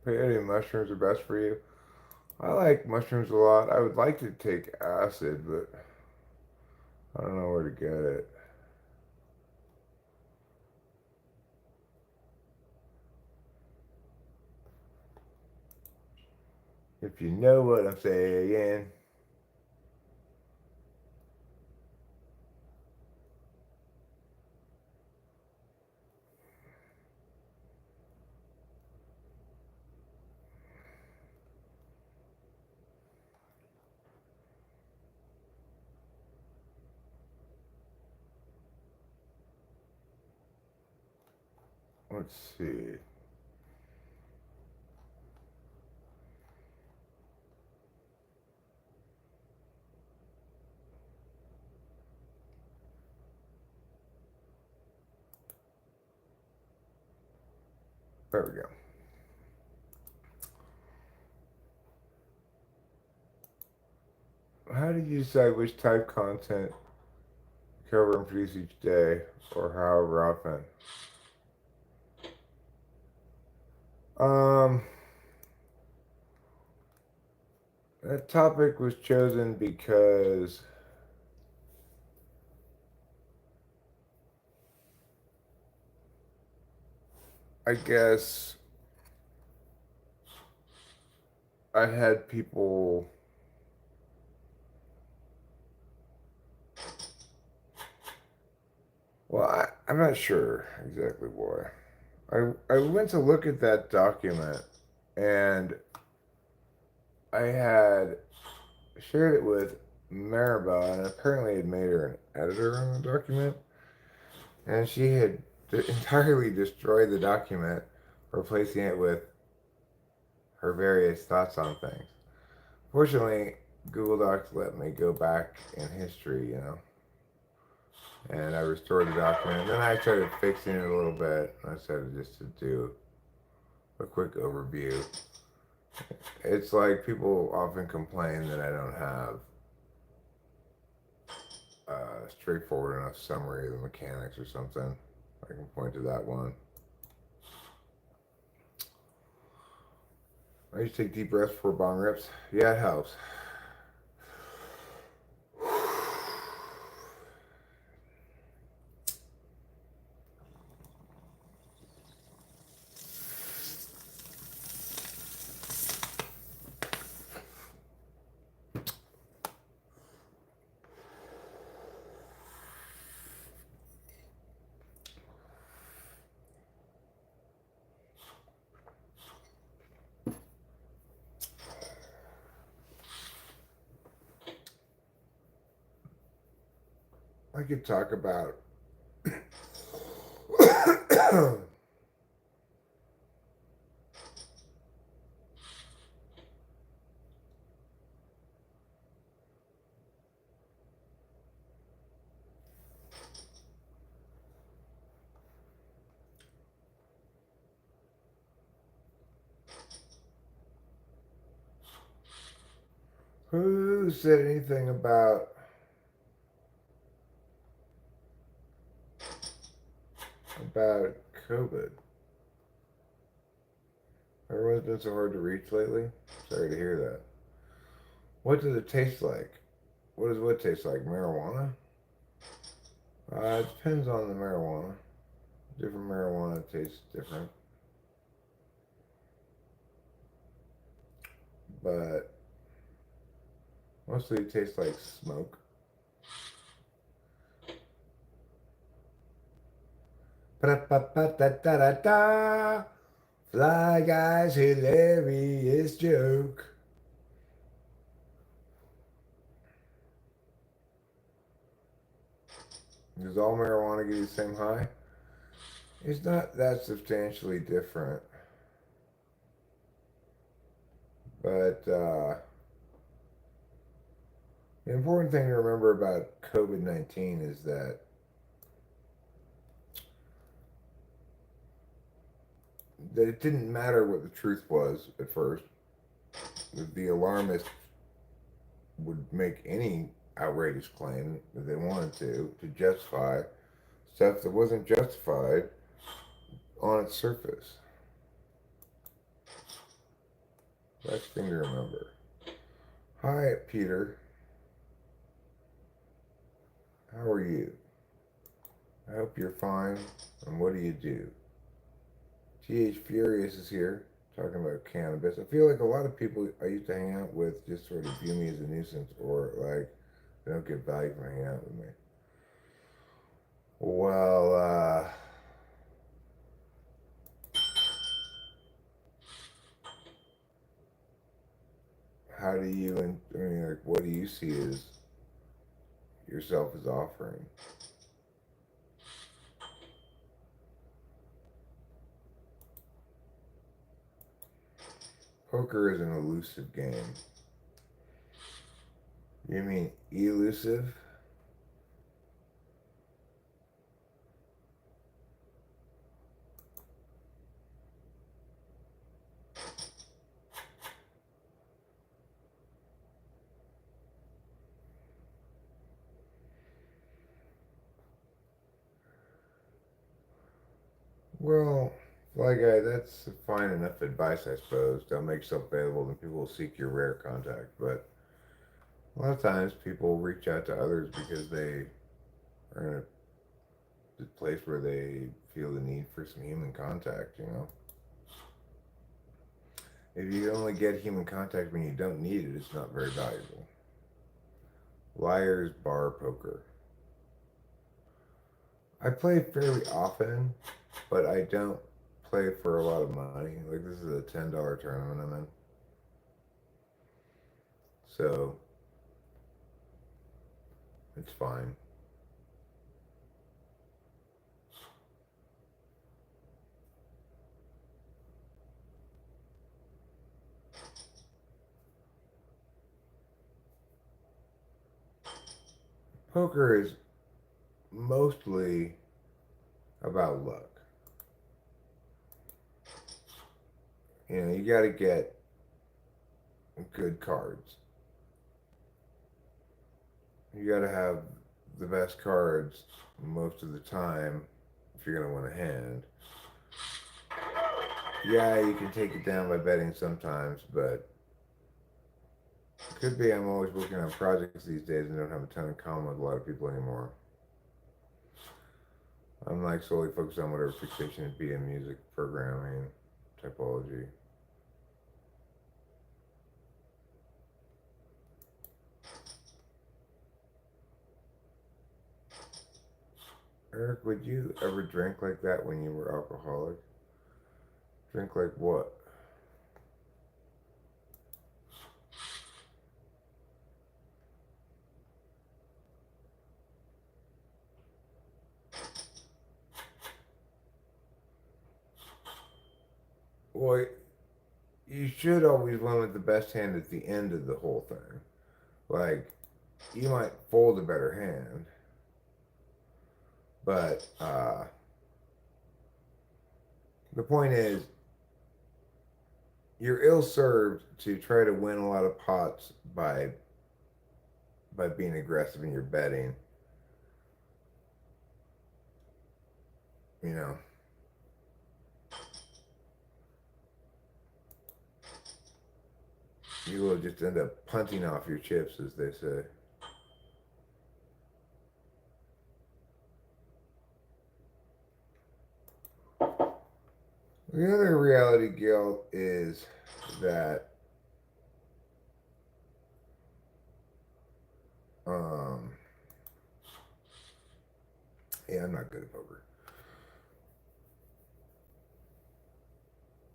Peyote mushrooms are best for you. I like mushrooms a lot. I would like to take acid, but I don't know where to get it. If you know what I'm saying. Let's see. There we go. How do you decide which type content to cover and produce each day, or however often? That topic was chosen because I guess I had people. Well, I'm not sure exactly why. I went to look at that document and I had shared it with Maribel and apparently had made her an editor on the document. And she had entirely destroyed the document, replacing it with her various thoughts on things. Fortunately, Google Docs let me go back in history, and I restored the document. Then I started fixing it a little bit. I started just to do a quick overview. It's like people often complain that I don't have a straightforward enough summary of the mechanics or something. I can point to that one. I used to take deep breaths before bong rips. Yeah, it helps. I could talk about who said anything about COVID. Everyone's been so hard to reach lately. Sorry to hear that. What does it taste like? What does wood taste like? Marijuana? It depends on the marijuana. Different marijuana tastes different. But mostly it tastes like smoke. Da-da-da-da. Fly Guy's hilarious joke. Does all marijuana give you the same high? It's not that substantially different. But the important thing to remember about COVID-19 is that it didn't matter what the truth was at first. The alarmists would make any outrageous claim that they wanted to justify stuff that wasn't justified on its surface. That's the thing to remember. Hi, Peter. How are you? I hope you're fine. And what do you do? TH Furious is here talking about cannabis. I feel like a lot of people I used to hang out with just sort of view me as a nuisance or like they don't get value from hanging out with me. Well, how do you, I mean, like, what do you see as yourself as offering? Poker is an elusive game. You mean elusive? Well, Fly Guy, that's fine enough advice, I suppose. Don't make yourself available, then people will seek your rare contact. But a lot of times people reach out to others because they are in a place where they feel the need for some human contact, you know? If you only get human contact when you don't need it, it's not very valuable. Liar's Bar Poker. I play fairly often, but I don't play for a lot of money. Like, this is a $10 tournament I'm in. So, it's fine. Poker is mostly about luck. You know, you got to get good cards. You got to have the best cards most of the time if you're going to win a hand. Yeah, you can take it down by betting sometimes, but it could be I'm always working on projects these days and don't have a ton in common with a lot of people anymore. I'm like solely focused on whatever fixation it be in music, programming, typology. Eric, would you ever drink like that when you were alcoholic? Drink like what? Well, you should always win with the best hand at the end of the whole thing. Like, you might fold a better hand, but the point is, you're ill served to try to win a lot of pots by being aggressive in your betting. You know, you will just end up punting off your chips, as they say. The other reality guilt is that um, yeah, I'm not good at poker.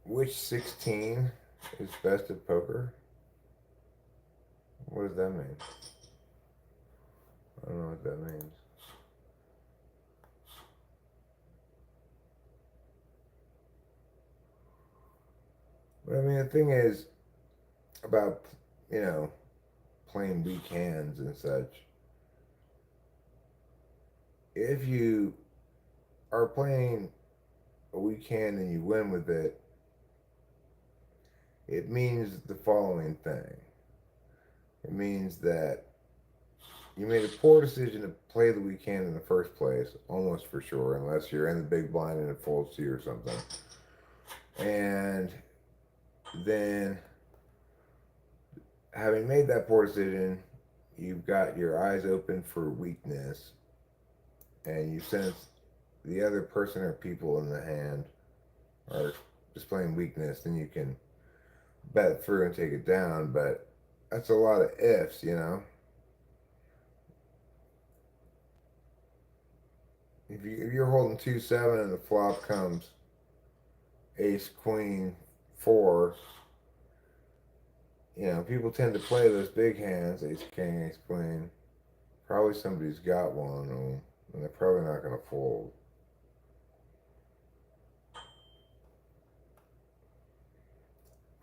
Which 16 is best at poker? What does that mean? I don't know what that means. But I mean, the thing is about, you know, playing weak hands and such. If you are playing a weak hand and you win with it, it means the following thing. It means that you made a poor decision to play the weak hand in the first place, almost for sure, unless you're in the big blind and it folds to you or something. And then, having made that poor decision, you've got your eyes open for weakness, and you sense the other person or people in the hand are displaying weakness, then you can bet through and take it down. But that's a lot of ifs, you know. If you're holding 2-7 and the flop comes ace queen 4, you know, people tend to play those big hands, ace king, ace queen. Probably somebody's got one, and they're probably not going to fold.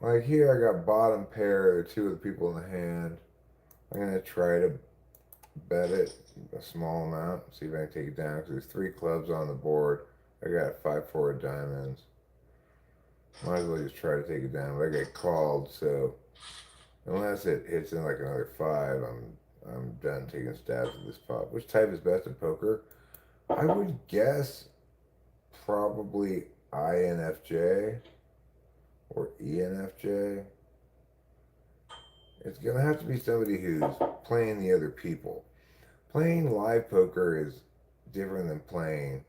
Like here, I got bottom pair, two of the people in the hand. I'm going to try to bet it a small amount, see if I can take it down, because there's 3 clubs on the board. I got 5-4 of diamonds. Might as well just try to take it down, but I get called, so unless it hits in like another 5, I'm done taking stabs at this pot. Which type is best at poker? I would guess probably INFJ or ENFJ. It's gonna have to be somebody who's playing the other people. Playing live poker is different than playing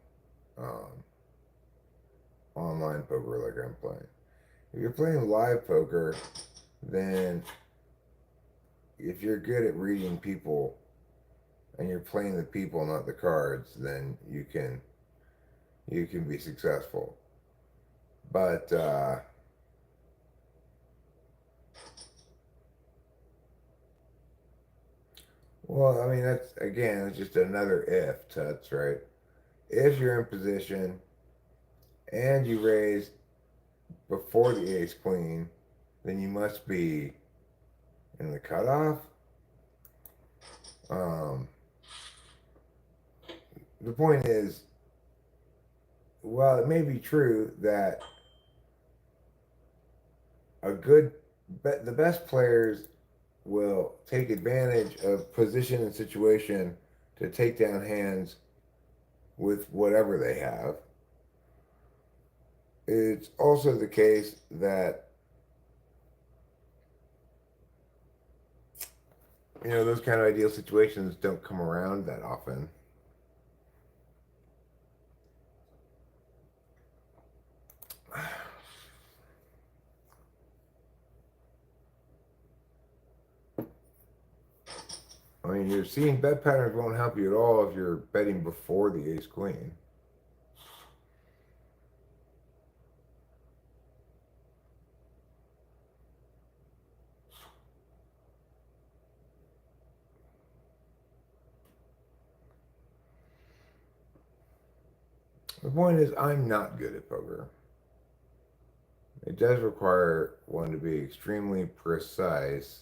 online poker like I'm playing. If you're playing live poker, then if you're good at reading people and you're playing the people, not the cards, then you can be successful. But well, I mean that's again, it's just another if, Tuts, right? If you're in position and you raise before the ace queen, then you must be in the cutoff. Um, the point is, well, it may be true that the best players will take advantage of position and situation to take down hands with whatever they have. It's also the case that, you know, those kind of ideal situations don't come around that often. I mean, you're seeing bet patterns won't help you at all if you're betting before the ace queen. The point is, I'm not good at poker. It does require one to be extremely precise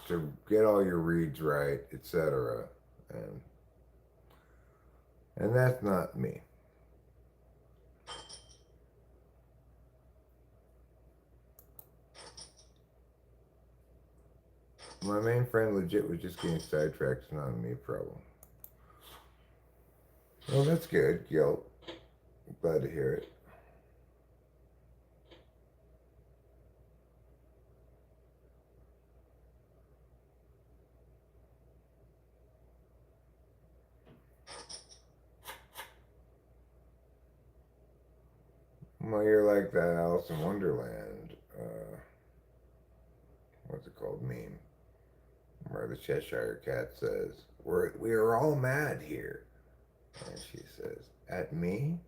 to get all your reads right, etc. And that's not me. My main friend legit was just getting sidetracked. It's not a me problem. Well, that's good, Guilt. Glad to hear it. Well, you're like that Alice in Wonderland, what's it called, meme, where the Cheshire Cat says, we are all mad here. And she says, at me?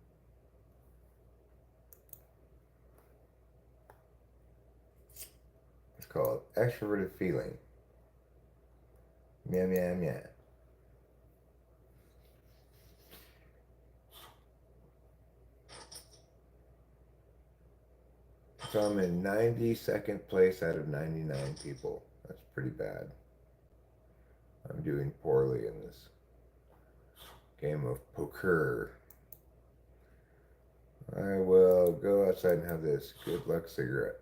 It's called extroverted feeling. Meow, meow, meow. So I'm in 92nd place out of 99 people. That's pretty bad. I'm doing poorly in this game of poker. I will go outside and have this good luck cigarette.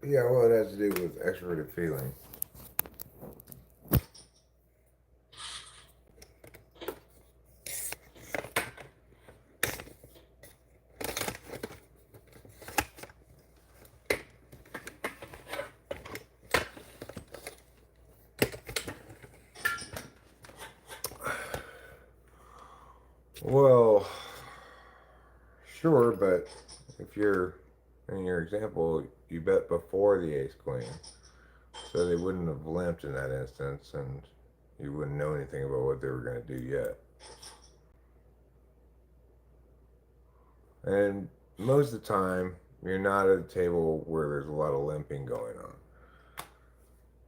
Yeah, well, it has to do with extroverted feeling. Well, sure, but if you're, in your example, you bet before the ace queen, so they wouldn't have limped in that instance, and you wouldn't know anything about what they were going to do yet. And most of the time, you're not at a table where there's a lot of limping going on.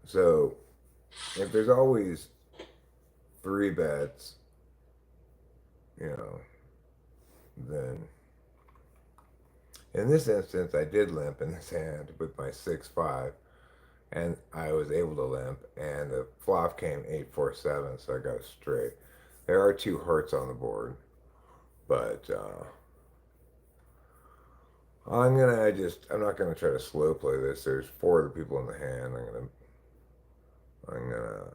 So, if there's always three bets, you know, then in this instance, I did limp in this hand with my 6-5, and I was able to limp, and the flop came 8-4-7, so I got it straight. There are two hearts on the board, but I'm not gonna try to slow play this. There's four other people in the hand. I'm gonna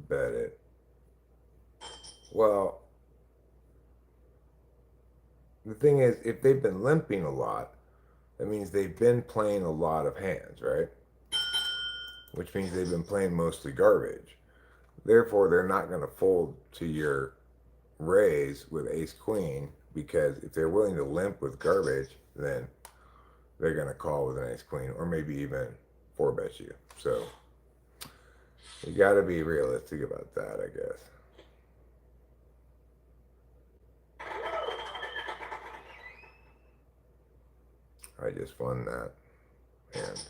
bet it. Well, the thing is, if they've been limping a lot, that means they've been playing a lot of hands, right? Which means they've been playing mostly garbage. Therefore, they're not going to fold to your raise with ace queen, because if they're willing to limp with garbage, then they're going to call with an ace queen, or maybe even four bet you. So you got to be realistic about that, I guess. I just won that and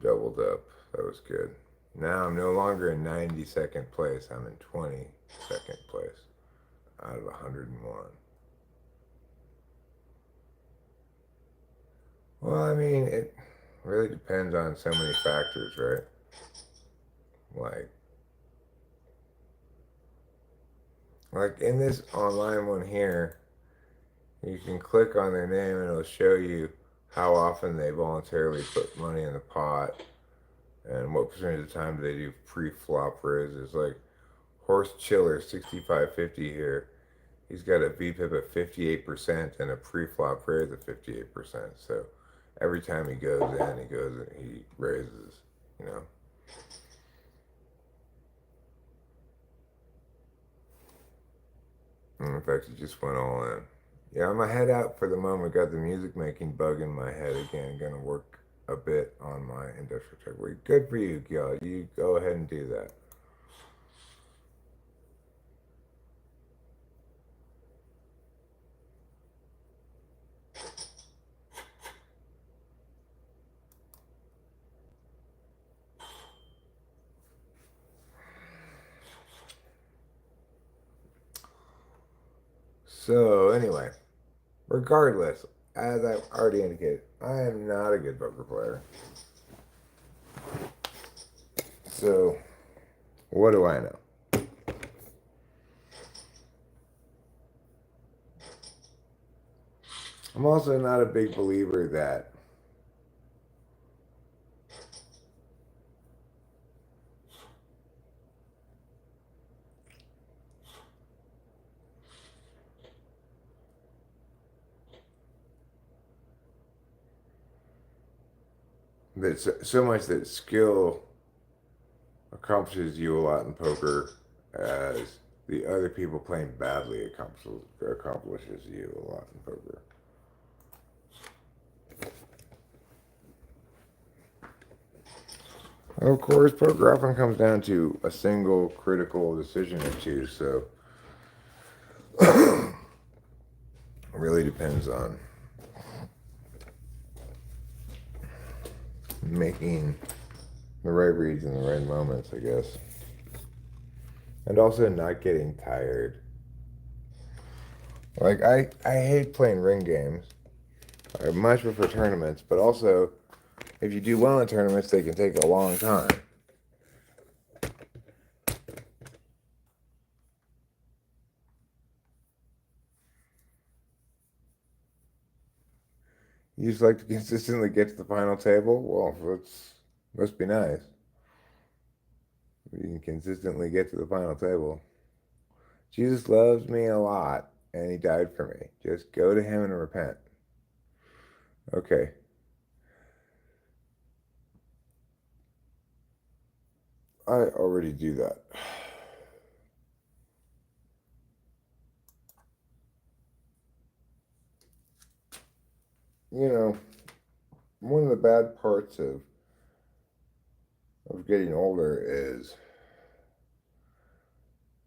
doubled up. That was good. Now I'm no longer in 92nd place. I'm in 22nd place out of 101. Well, I mean, it really depends on so many factors, right? Like in this online one here, you can click on their name and it'll show you how often they voluntarily put money in the pot and what percentage of the time do they do pre-flop raises. Like Horse Chiller 6550 here, he's got a VPIP of 58% and a pre-flop raise of 58%. So every time he goes in, he raises, you know. And in fact, he just went all in. Yeah, I'm gonna head out for the moment. Got the music making bug in my head again. Gonna work a bit on my industrial tech week. Good for you, y'all. You go ahead and do that. So anyway, regardless, as I've already indicated, I am not a good poker player. So what do I know? I'm also not a big believer that so much that skill accomplishes you a lot in poker as the other people playing badly accomplishes you a lot in poker. Of course, poker often comes down to a single critical decision or two, so it really depends on making the right reads in the right moments, I guess. And also not getting tired. Like, I hate playing ring games. I much prefer tournaments, but also, if you do well in tournaments, they can take a long time. You just like to consistently get to the final table? Well, that's must be nice. You can consistently get to the final table. Jesus loves me a lot, and he died for me. Just go to him and repent. Okay. I already do that. You know, one of the bad parts of getting older is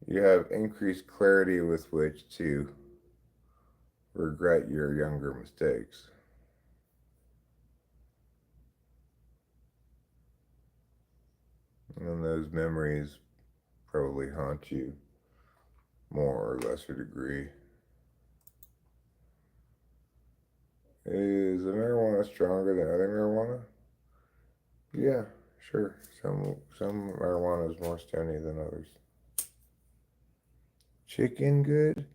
you have increased clarity with which to regret your younger mistakes. And those memories probably haunt you more or lesser degree. Is the marijuana stronger than other marijuana? Yeah, sure. Some marijuana is more stony than others. Chicken good?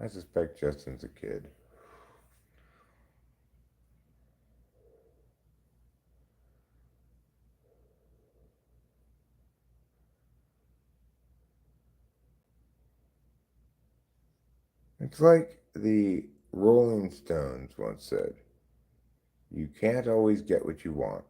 I suspect Justin's a kid. It's like the Rolling Stones once said, you can't always get what you want.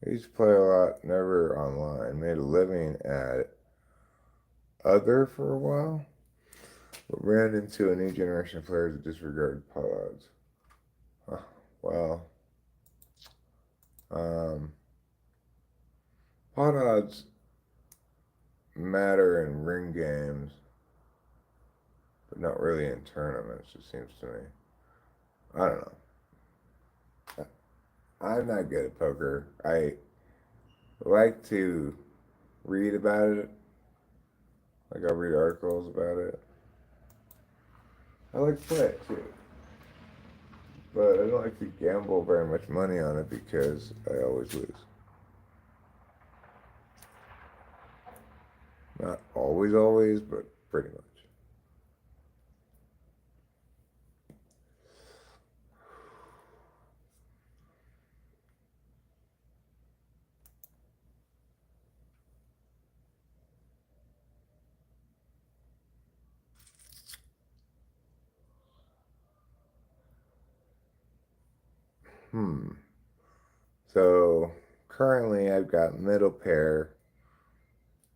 I used to play a lot, never online. Made a living at Other for a while, but ran into a new generation of players that disregarded pot odds. Huh. Well, um, pot odds matter in ring games, but not really in tournaments, it seems to me. I don't know. I'm not good at poker. I like to read about it. Like, I'll read articles about it. I like to play it too. But I don't like to gamble very much money on it because I always lose. Not always, always, but pretty much. Hmm. So currently I've got middle pair.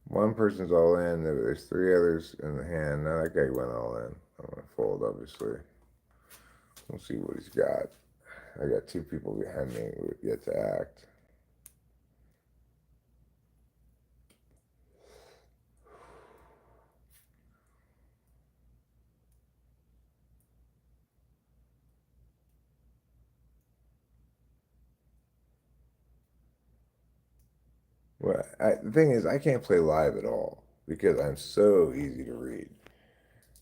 One person's all in. There's three others in the hand. Now that guy went all in. I'm gonna fold, obviously. We'll see what he's got. I got two people behind me yet to act. Well, the thing is, I can't play live at all because I'm so easy to read.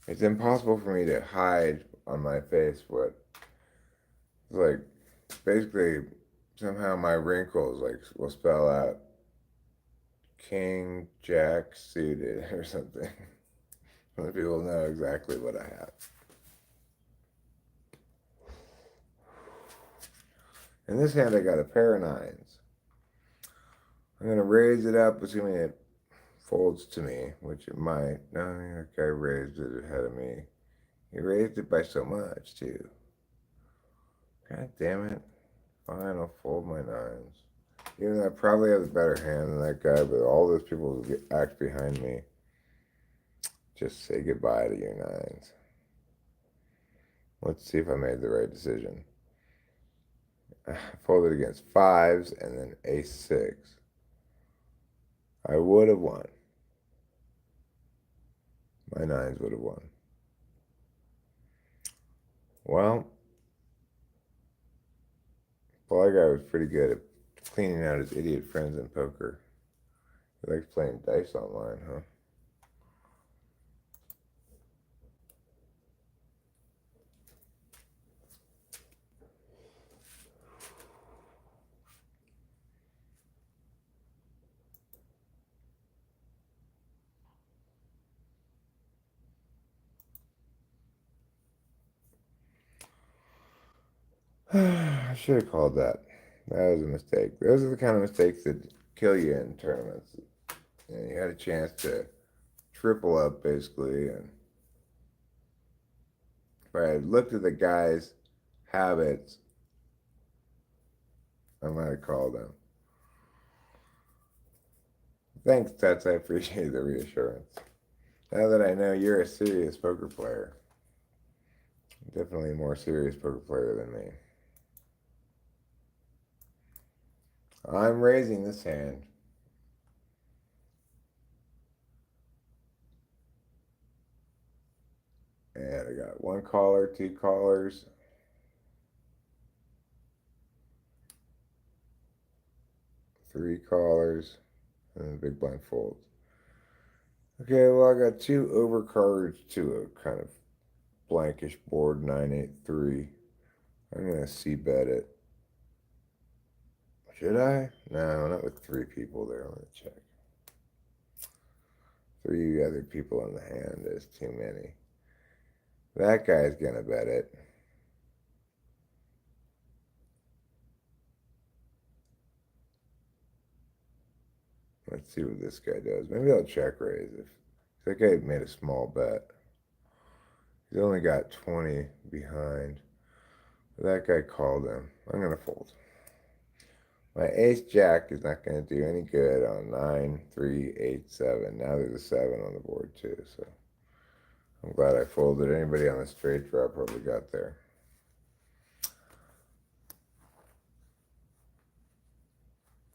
It's impossible for me to hide on my face what, like, basically, somehow my wrinkles, like, will spell out King Jack suited or something. Other people know exactly what I have. In this hand, I got a pair of nines. I'm going to raise it up, assuming it folds to me, which it might. No, that guy raised it ahead of me. He raised it by so much, too. God damn it. Fine, I'll fold my nines. Even though I probably have a better hand than that guy, but all those people who act behind me, just say goodbye to your nines. Let's see if I made the right decision. I folded against fives and then ace six. I would have won. My nines would have won. Well, Ball guy was pretty good at cleaning out his idiot friends in poker. He likes playing dice online, huh? I should have called that. That was a mistake. Those are the kind of mistakes that kill you in tournaments. And you had a chance to triple up, basically. And if I had looked at the guy's habits, I might have called him. Thanks, Tuts. I appreciate the reassurance. Now that I know you're a serious poker player, definitely a more serious poker player than me. I'm raising this hand. And I got one caller, two callers, three callers, and then big blind folds. Okay, well, I got two overcards to a kind of blankish board, 9-8-3. I'm going to c-bet it. Should I? No, not with three people there. Let me check. Three other people in the hand is too many. That guy's going to bet it. Let's see what this guy does. Maybe I'll check raise if that guy made a small bet. He's only got 20 behind. That guy called him. I'm going to fold. My ace jack is not going to do any good on 9, 3, 8, 7. Now there's a 7 on the board too, so I'm glad I folded. Anybody on the straight draw probably got there.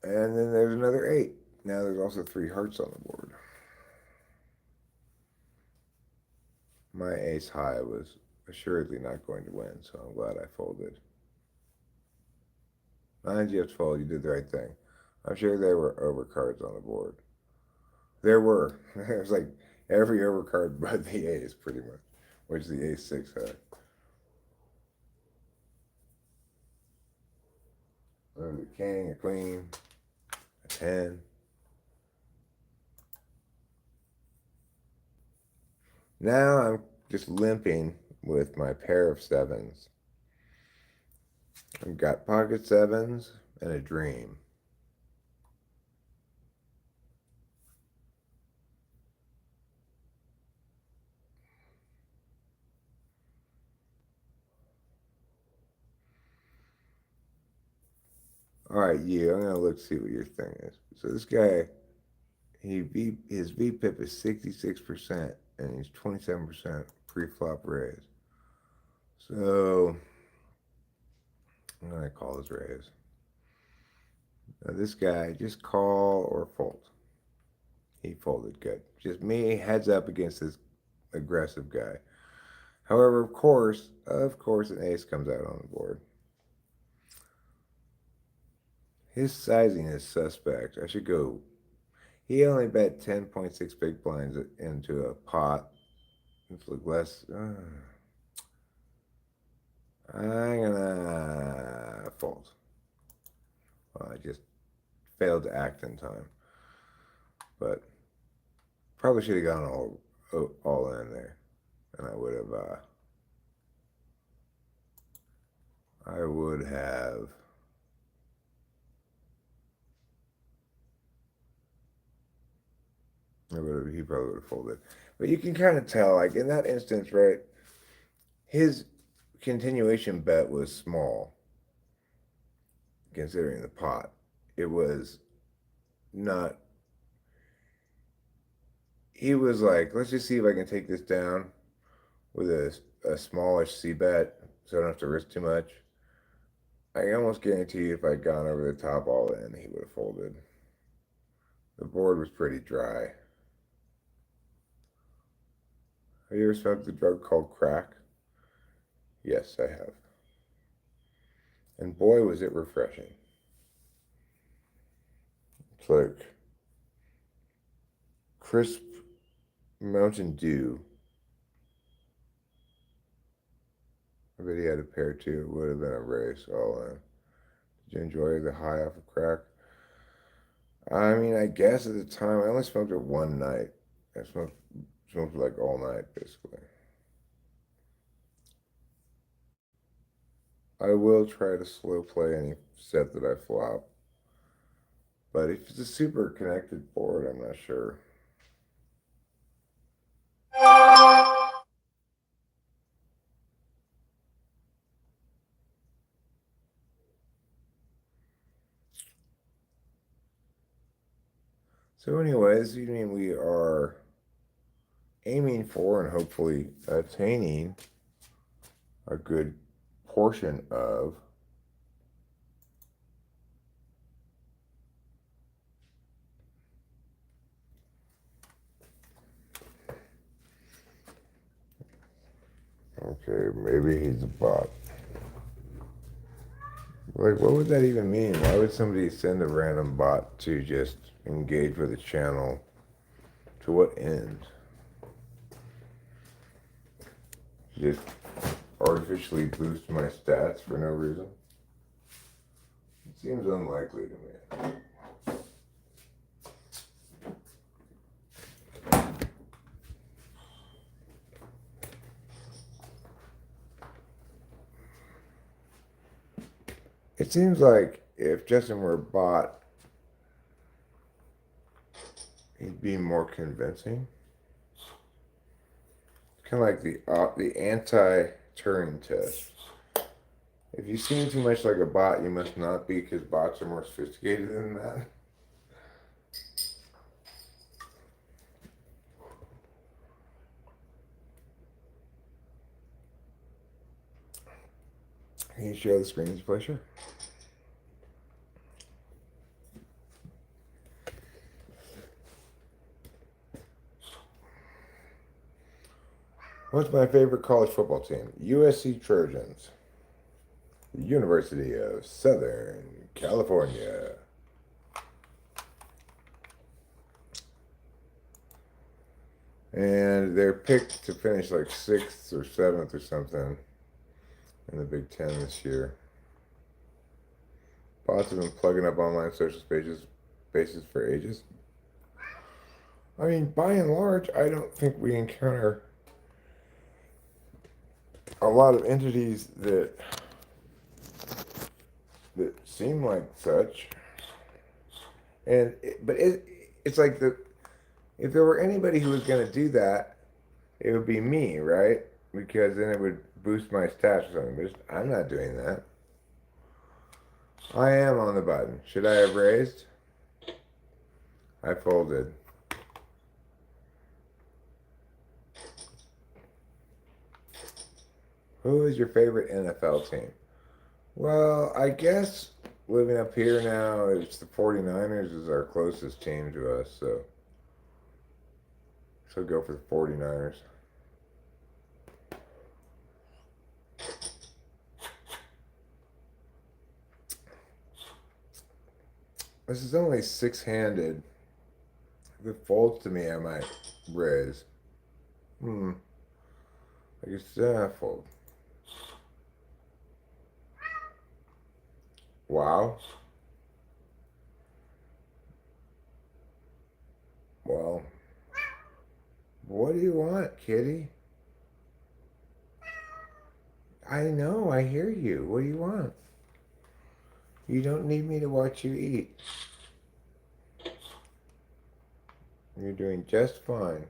And then there's another 8. Now there's also 3 hearts on the board. My ace high was assuredly not going to win, so I'm glad I folded. Nines, you have to fold. You did the right thing. I'm sure there were overcards on the board. There were. It was like every overcard but the ace, pretty much, which the ace 6 had. There's a king, a queen, a 10. Now I'm just limping with my pair of 7s. I've got pocket 7s and a dream. All right, you. I'm gonna look see what your thing is. So this guy, his VPIP is 66%, and he's 27% pre-flop raise. So I'm gonna call his raise. Now this guy, just call or fold. He folded good. Just me heads up against this aggressive guy. However, of course, an ace comes out on the board. His sizing is suspect. I should go. He only bet 10.6 big blinds into a pot. It's like less. I'm gonna fold. Well, I just failed to act in time, but probably should have gone all in there, and I would have. I would have. he probably would have folded. But you can kind of tell, like in that instance, right? His continuation bet was small, considering the pot. It was not. He was like, let's just see if I can take this down with a smallish C bet, so I don't have to risk too much. I almost guarantee you if I'd gone over the top all in, he would have folded. The board was pretty dry. Have you ever smoked the drug called crack? Yes, I have. And boy, was it refreshing. It's like crisp Mountain Dew. I bet he had a pair too. It would have been a race all in. Did you enjoy the high off of crack? I mean, I guess at the time, I only smoked it one night. I smoked it like all night, basically. I will try to slow play any set that I flop. But if it's a super connected board, I'm not sure. So anyway, this evening we are aiming for and hopefully attaining a good portion of okay, maybe he's a bot. Like, what would that even mean? Why would somebody send a random bot to just engage with a channel? To what end? Just artificially boost my stats for no reason? It seems unlikely to me. It seems like if Justin were a bot, he'd be more convincing. Kind of like the anti-Turing test. If you seem too much like a bot, you must not be, because bots are more sophisticated than that. Can you share the screen, pleasure? What's my favorite college football team? USC Trojans. The University of Southern California. And they're picked to finish like 6th or 7th or something in the Big Ten this year. Bots have been plugging up online social spaces for ages. I mean, by and large, I don't think we encounter a lot of entities that seem like such. It's like if there were anybody who was going to do that, it would be me, right? Because then it would boost my stats or something. But I'm not doing that. I am on the button. Should I have raised? I folded. Who is your favorite NFL team? Well, I guess living up here now, it's the 49ers is our closest team to us, so go for the 49ers. This is only 6-handed. If it folds to me, I might raise. I guess I fold. Wow. Well, what do you want, kitty? I know, I hear you. What do you want? You don't need me to watch you eat. You're doing just fine.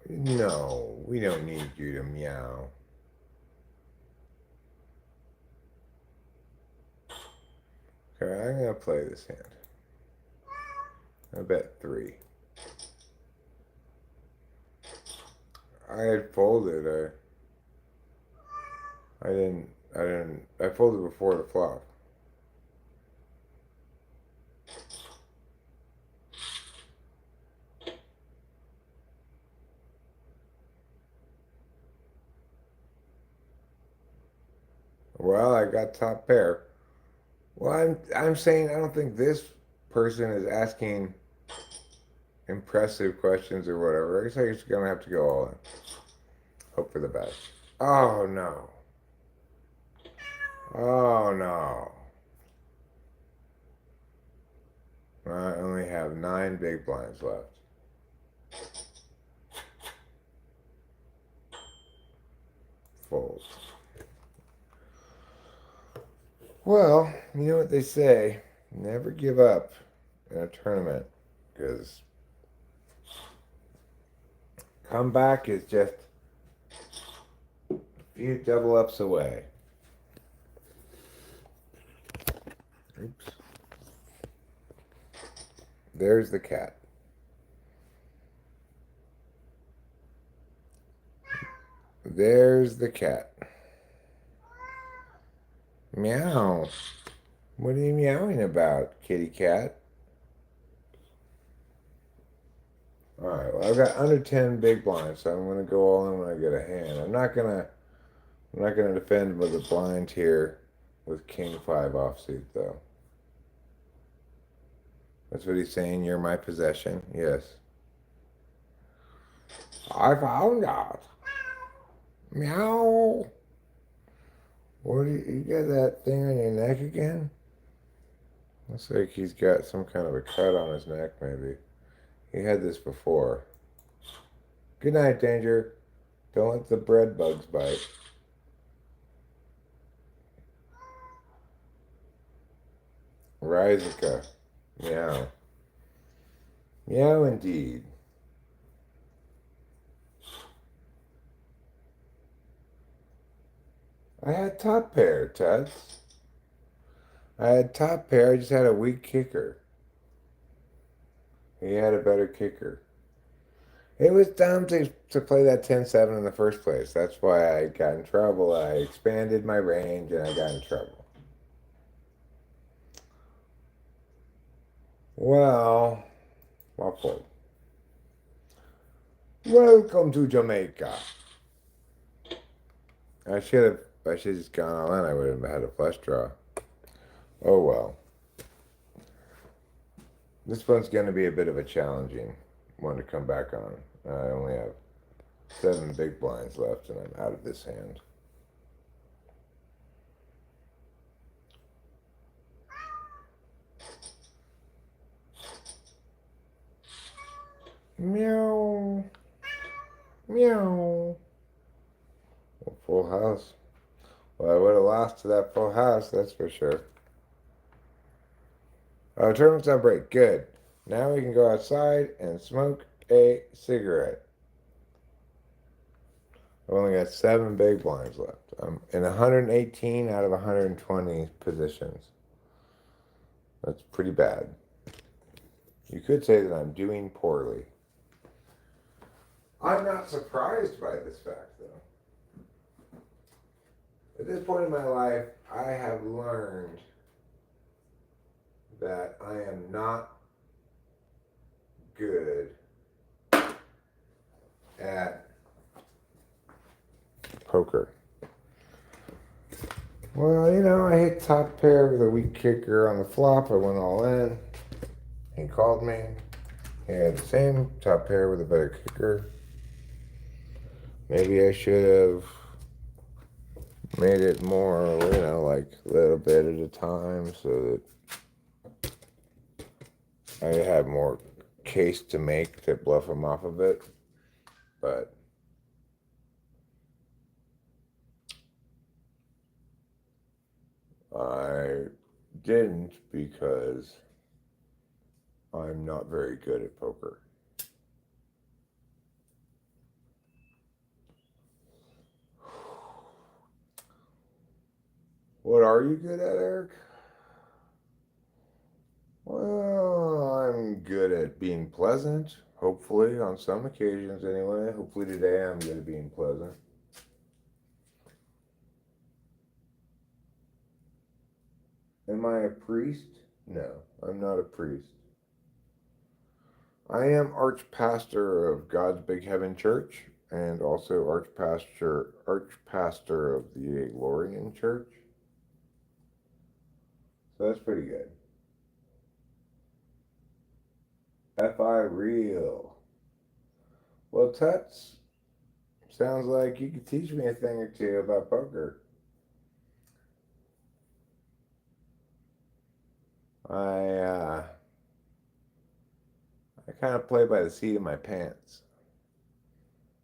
No, we don't need you to meow. Okay, I'm gonna play this hand. I bet 3. I had folded. I folded before the flop. Well, I got top pair. Well, I'm saying I don't think this person is asking impressive questions or whatever. I guess I'm just gonna have to go all in. Hope for the best. Oh no. Oh no. I only have 9 big blinds left. Fold. Well, you know what they say. Never give up in a tournament. Because comeback is just a few double ups away. Oops. There's the cat. There's the cat. Meow. What are you meowing about, kitty cat? Alright, well I've got under 10 big blinds, so I'm gonna go all in when I get a hand. I'm not gonna defend with a blind here with King 5 offsuit though. That's what he's saying, you're my possession. Yes. I found out. Meow. What do you got that thing on your neck again? Looks like he's got some kind of a cut on his neck, maybe. He had this before. Good night, Danger. Don't let the bread bugs bite. Rizica. Meow. Meow indeed. I had top pair, Tuts. I had top pair, I just had a weak kicker. He had a better kicker. It was dumb to play that 10-7 in the first place. That's why I got in trouble. I expanded my range and I got in trouble. Well, I'll fold. Welcome to Jamaica. I should have just gone all in. I would have had a flush draw. Oh well. This one's going to be a bit of a challenging one to come back on. I only have 7 big blinds left and I'm out of this hand. Meow. Meow. Well, full house. Well, I would have lost to that full house, that's for sure. Oh, tournament's on break. Good. Now we can go outside and smoke a cigarette. I've only got 7 big blinds left. I'm in 118 out of 120 positions. That's pretty bad. You could say that I'm doing poorly. I'm not surprised by this fact, though. At this point in my life, I have learned that I am not good at poker. Well, you know, I hit top pair with a weak kicker on the flop. I went all in. He called me. He had the same top pair with a better kicker. Maybe I should have made it more, you know, like a little bit at a time so that I had more case to make to bluff him off of it. But I didn't because I'm not very good at poker. What are you good at, Eric? Well, I'm good at being pleasant. Hopefully, on some occasions anyway. Hopefully today I'm good at being pleasant. Am I a priest? No, I'm not a priest. I am archpastor of God's Big Heaven Church and also archpastor of the Lorian Church. So that's pretty good. Fi real. Well, Tuts, sounds like you could teach me a thing or two about poker. I kind of play by the seat of my pants.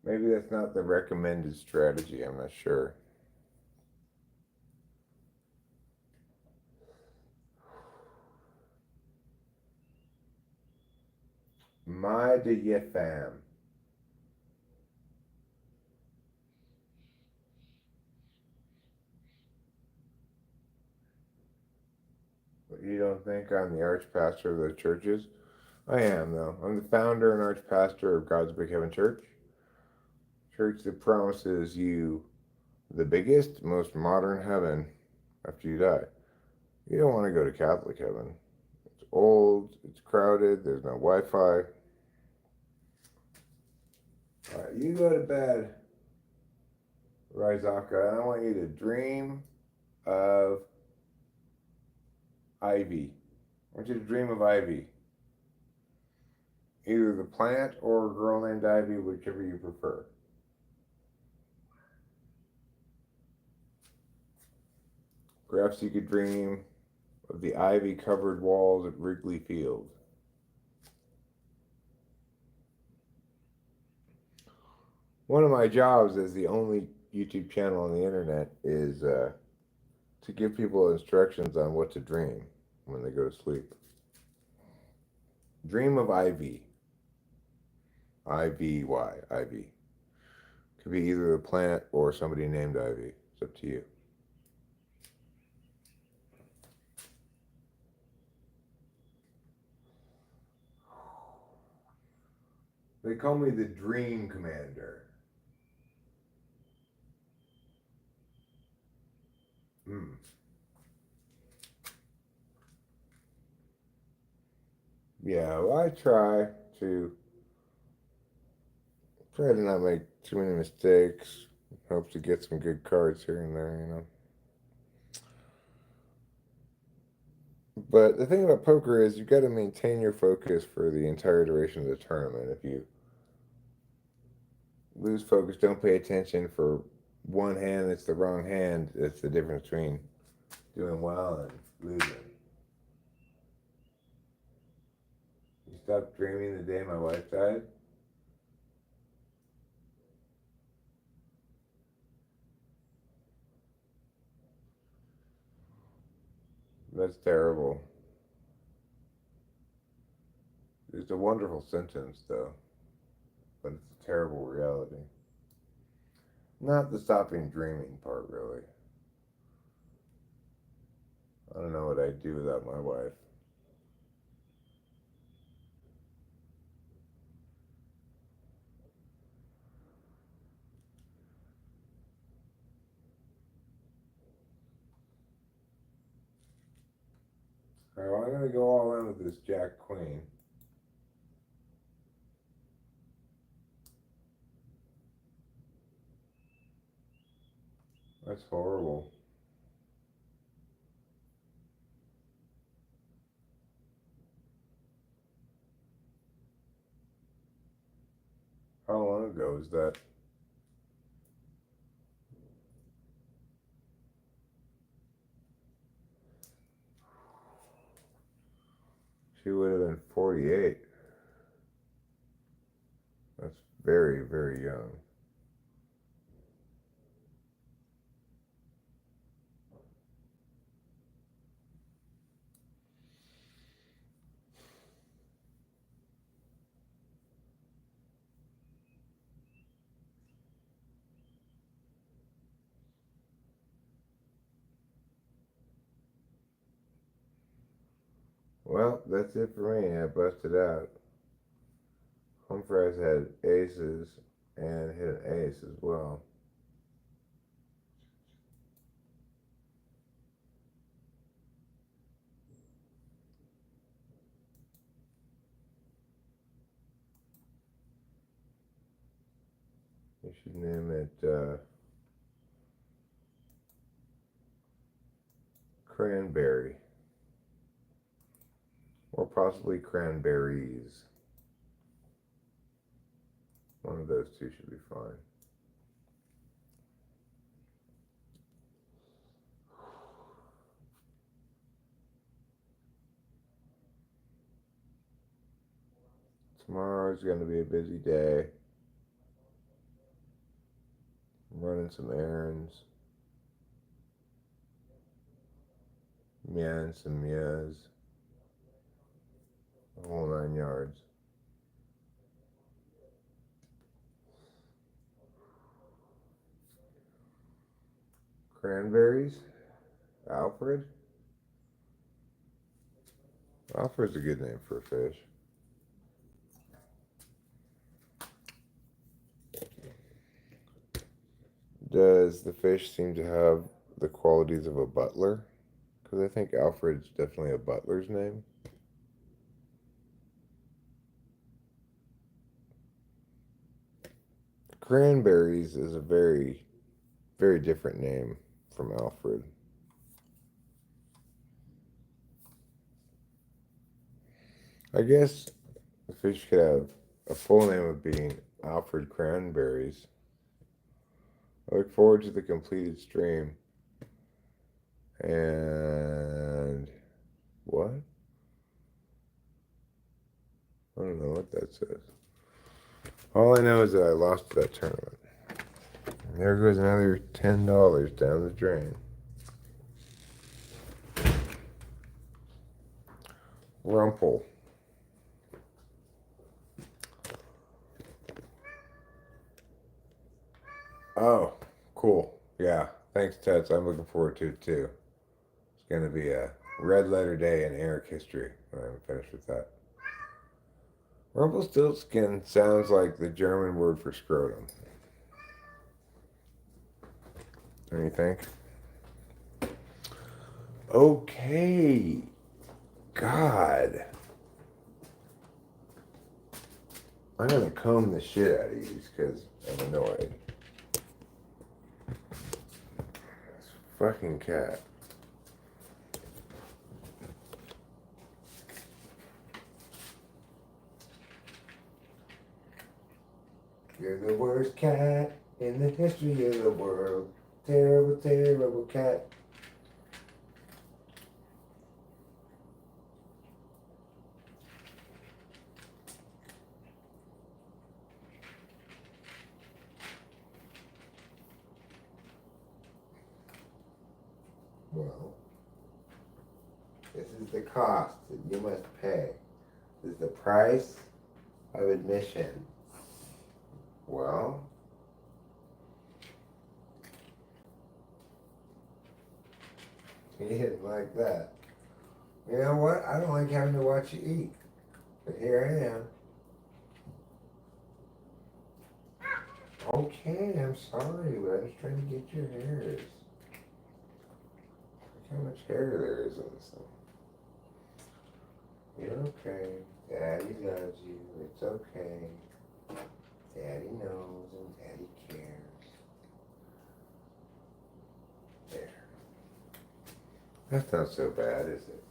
Maybe that's not the recommended strategy. I'm not sure. My de ye fam. You don't think I'm the archpastor of the churches? I am, though. I'm the founder and archpastor of God's Big Heaven Church. Church that promises you the biggest, most modern heaven after you die. You don't want to go to Catholic heaven. It's old, it's crowded, there's no Wi Fi. Alright, you go to bed, Raizaka, and I want you to dream of Ivy. I want you to dream of Ivy. Either the plant or a girl named Ivy, whichever you prefer. Perhaps you could dream of the ivy covered walls at Wrigley Field. One of my jobs as the only YouTube channel on the internet is to give people instructions on what to dream when they go to sleep. Dream of Ivy. Ivy. Ivy. Could be either a plant or somebody named Ivy. It's up to you. They call me the Dream Commander. Yeah, well, I try to not make too many mistakes. Hope to get some good cards here and there, you know. But the thing about poker is you've got to maintain your focus for the entire duration of the tournament. If you lose focus, don't pay attention for one hand that's the wrong hand, that's the difference between doing well and losing. You stopped dreaming the day my wife died? That's terrible. It's a wonderful sentence, though, but it's a terrible reality. Not the stopping dreaming part, really. I don't know what I'd do without my wife. All right, well, I'm going to go all in with this Jack Queen. That's horrible. How long ago was that? She would have been 48. That's very, very young. Well, that's it for me. I busted out. Home fries had aces and hit an ace as well. You should name it Cranberry. Or possibly Cranberries. One of those two should be fine. Tomorrow's going to be a busy day. I'm running some errands. Meowing some meows. The whole 9 yards. Cranberries? Alfred? Alfred's a good name for a fish. Does the fish seem to have the qualities of a butler? Because I think Alfred's definitely a butler's name. Cranberries is a very, very different name from Alfred. I guess the fish could have a full name of being Alfred Cranberries. I look forward to the completed stream. And what? I don't know what that says. All I know is that I lost that tournament. And there goes another $10 down the drain. Rumple. Oh, cool. Yeah. Thanks, Tets. I'm looking forward to it too. It's going to be a red letter day in Eric history when I'm finished with that. Rumpelstiltskin sounds like the German word for scrotum. Don't you think? Okay. God. I'm going to comb the shit out of these because I'm annoyed. This fucking cat. You're the worst cat in the history of the world. Terrible, terrible cat. Well, this is the cost that you must pay. This is the price of admission. Well, you didn't like that. You know what? I don't like having to watch you eat. But here I am. Okay, I'm sorry, but I'm just trying to get your hairs. Look how much hair there is on this thing. You're okay. Daddy loves you. It's okay. Daddy knows and Daddy cares. There. That's not so bad, is it?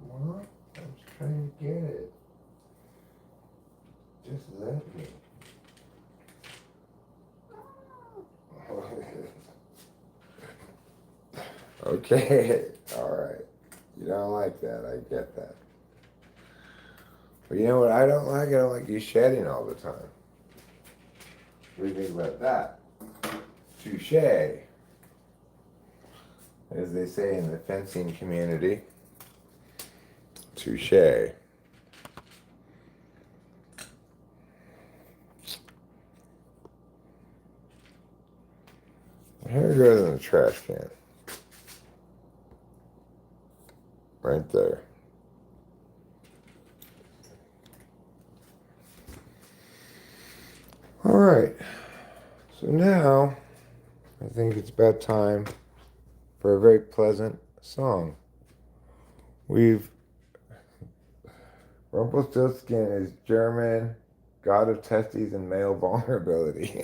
What? I'm just trying to get it. Just let me. Okay, alright. You don't like that, I get that. But you know what I don't like? I don't like you shedding all the time. What do you think about that? Touche, as they say in the fencing community. Touche. Here goes in the trash can. Right there. All right. So now, I think it's about time for a very pleasant song. Rumpelstiltskin is German, god of testes and male vulnerability.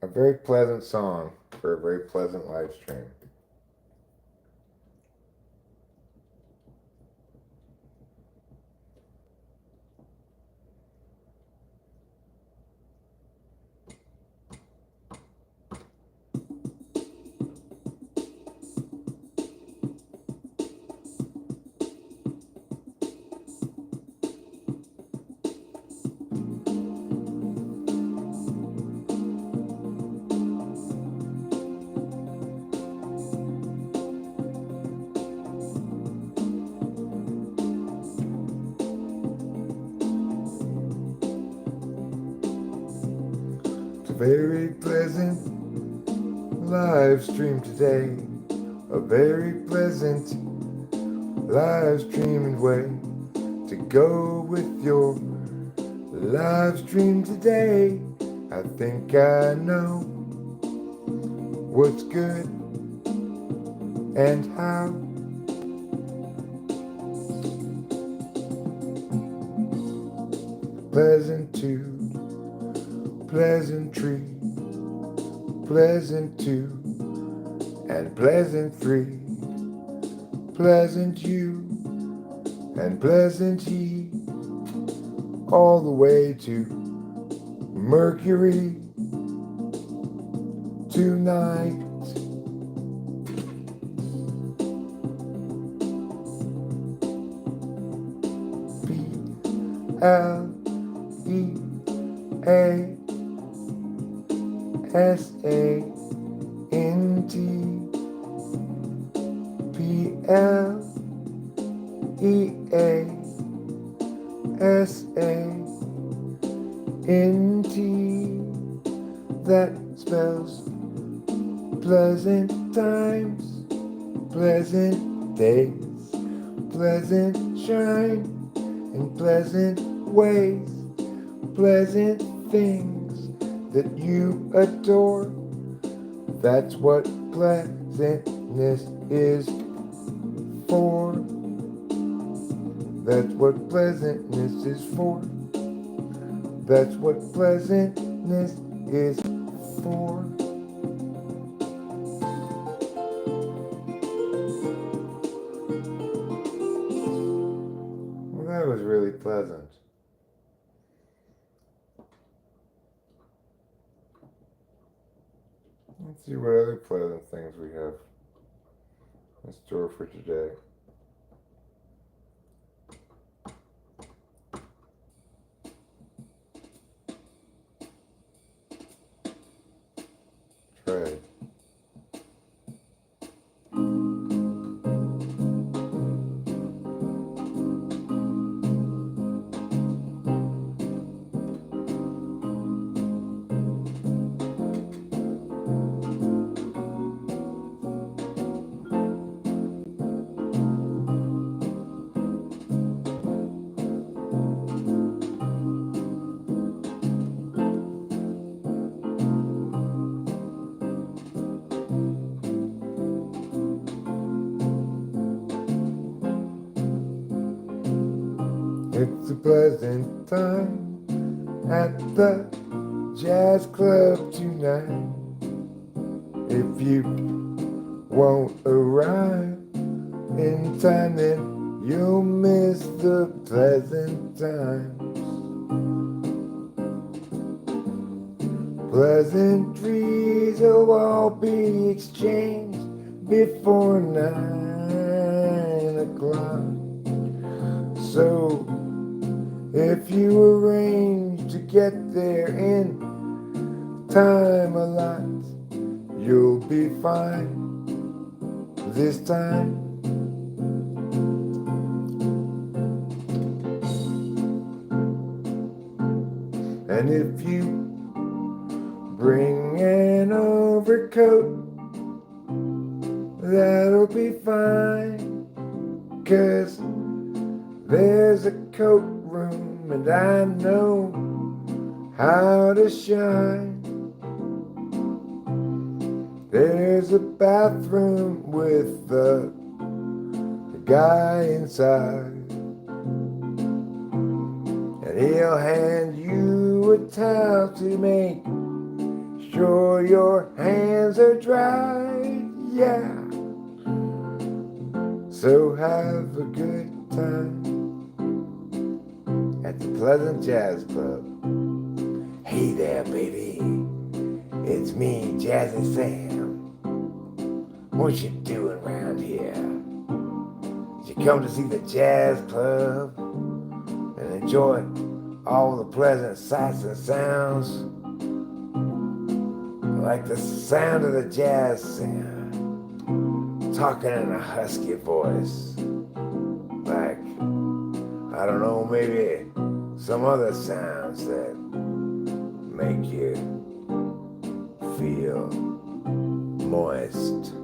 A very pleasant song for a very pleasant live stream. It's a very pleasant live stream today. A very pleasant live streaming way to go with your live stream today. I think I know what's good and how. Pleasant to pleasantry, pleasant to and pleasant free, pleasant you and pleasant ye, all the way to Mercury tonight. PLEASANT, PLEASANT, that spells pleasant times, pleasant days, pleasant shine, and pleasant ways, pleasant things that you adore. That's what pleasantness is for. That's what pleasantness is for. That's what pleasantness is for. Well, that was really pleasant. Let's see what other pleasant things we have in store for today. Trade. It's a pleasant time at the jazz club tonight. If you won't arrive in time, then you'll miss the pleasant times. Pleasantries will all be exchanged before 9. clock. So if you arrange to get there in time a lot, you'll be fine this time. And if you bring an overcoat, that'll be fine, 'cause there's a coat room and I know how to shine. There's a bathroom with the guy inside, and he'll hand you a towel to make sure your hands are dry. Yeah. So have a good time at the Pleasant Jazz Club. Hey there, baby. It's me, Jazzy Sam. What you doing around here? Did you come to see the jazz club and enjoy all the pleasant sights and sounds? Like the sound of the jazz singer talking in a husky voice. Like, I don't know, maybe some other sounds that make you feel moist.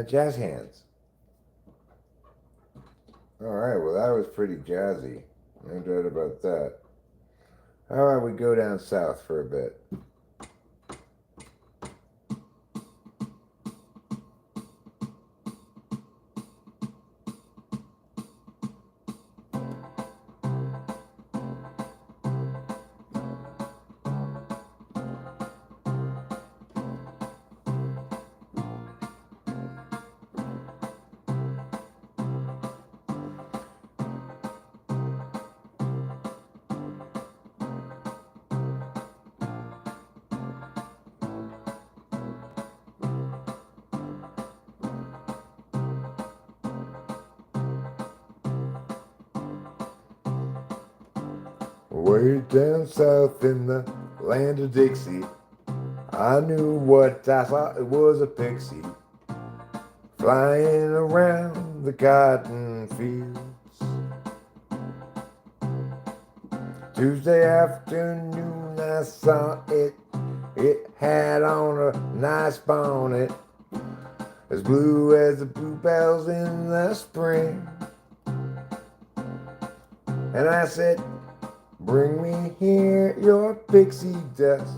Jazz hands. Alright, well that was pretty jazzy. No doubt about that. How about we go down south for a bit? Way down south in the land of Dixie, I knew what I thought it was a pixie flying around the cotton fields. Tuesday afternoon I saw it. It had on a nice bonnet, as blue as the bluebells in the spring. And I said, bring me here your pixie dust.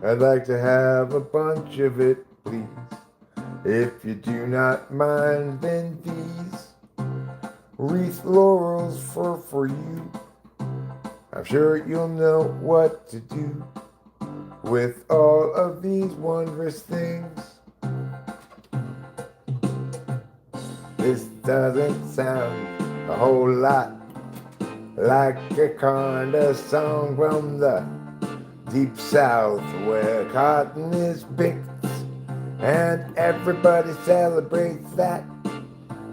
I'd like to have a bunch of it, please. If you do not mind, then these wreath laurels for you. I'm sure you'll know what to do with all of these wondrous things. This doesn't sound a whole lot like a kind of song from the deep south where cotton is picked and everybody celebrates that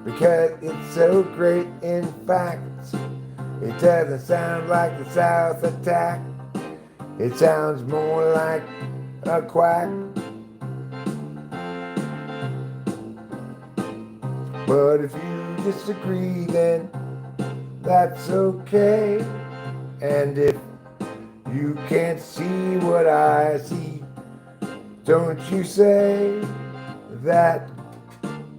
because it's so great. In fact, it doesn't sound like the South attack. It sounds more like a quack. But if you disagree, then that's okay. And if you can't see what I see, don't you say that.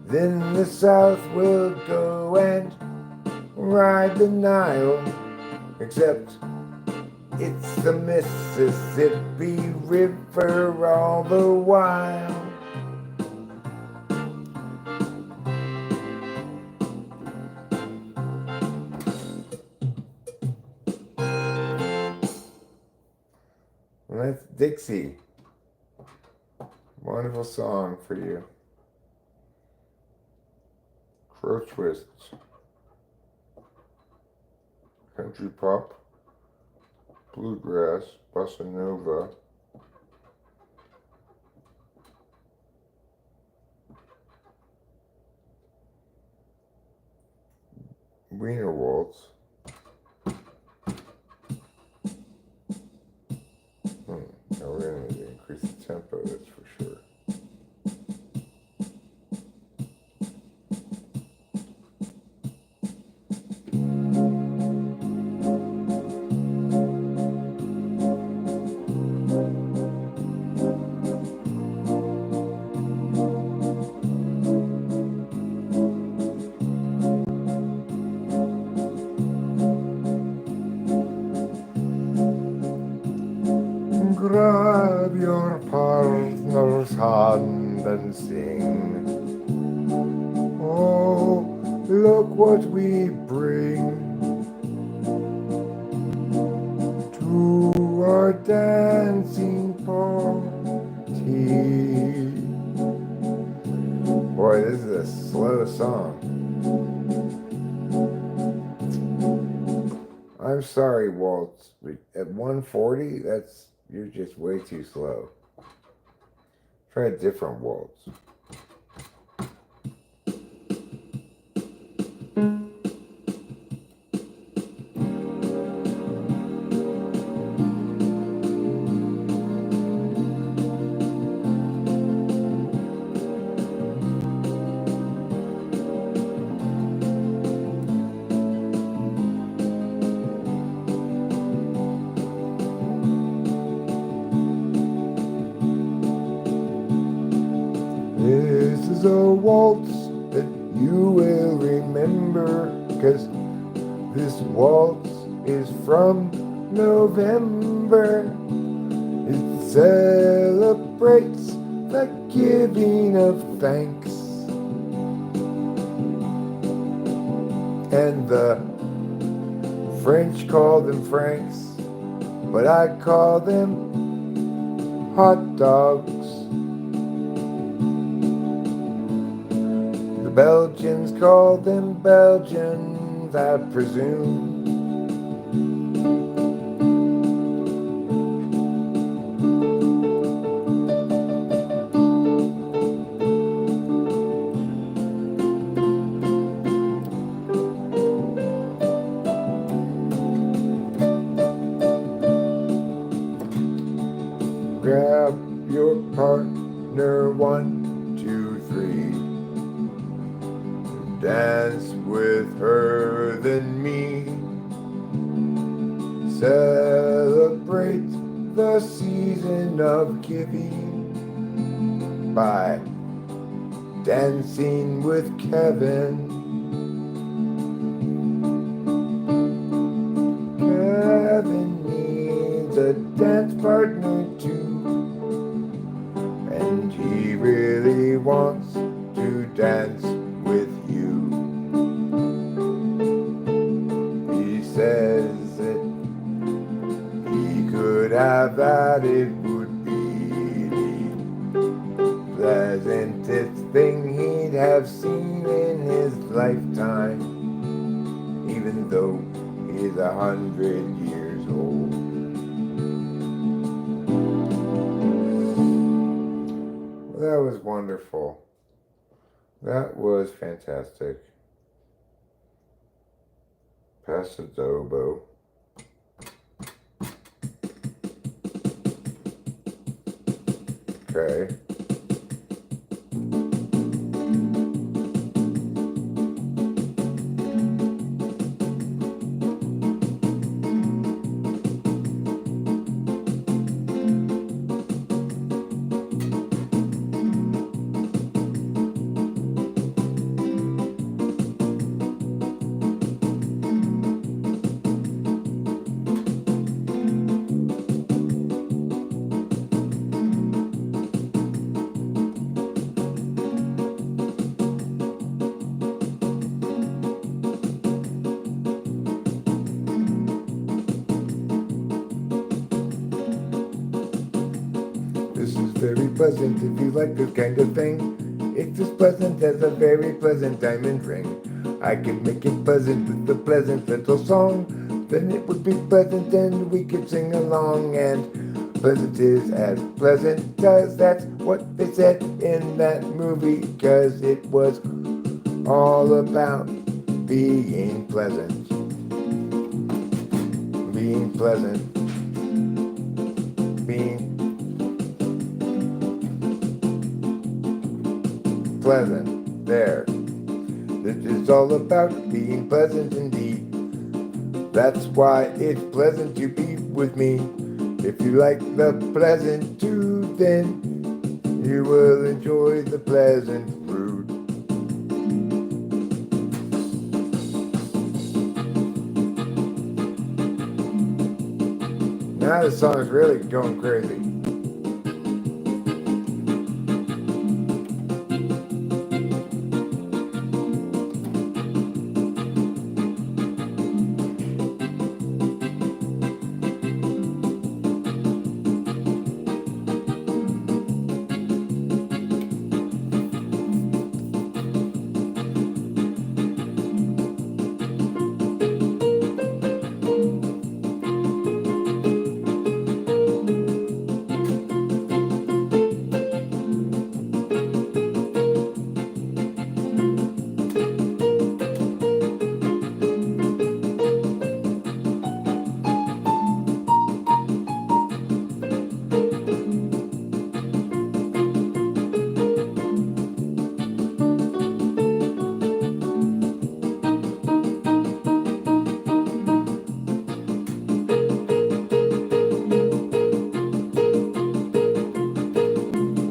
Then the South will go and ride the Nile, except it's the Mississippi River all the while. Well, that's Dixie. Wonderful song for you. Crow twists. Country pop. Bluegrass. Bossa nova. Wiener waltz. Now we're going to increase the tempo, that's for sure. Grab your partner's hand and sing. Oh, look what we bring to our dancing party. Boy, this is a slow song. I'm sorry, Waltz. At 140, you're just way too slow. Try a different waltz. This is a waltz that you will remember, 'cause this waltz is from November. It celebrates the giving of thanks, and the French call them francs, but I call them hot dogs. The Belgians call them Belgians, I presume. Grab your partner, 1, 2, 3. Dance with her, then me. Celebrate the season of giving by dancing with Kevin. Kevin needs a dance partner too, and he really wants to dance with you. He says that he could have that, it would be the pleasantest thing he'd have seen in his lifetime, even though he's 100 years old. Well, that was wonderful. That was fantastic. Pass the Dobo. Okay. This is very pleasant if you like this kind of thing. It's as pleasant as a very pleasant diamond ring. I could make it pleasant with a pleasant little song. Then it would be pleasant and we could sing along. And pleasant is as pleasant as, that's what they said in that movie. 'Cause it was all about being pleasant. Being pleasant. Being pleasant. There. This is all about being pleasant indeed. That's why it's pleasant to be with me. If you like the pleasant too, then you will enjoy the pleasant fruit. Now the song is really going crazy.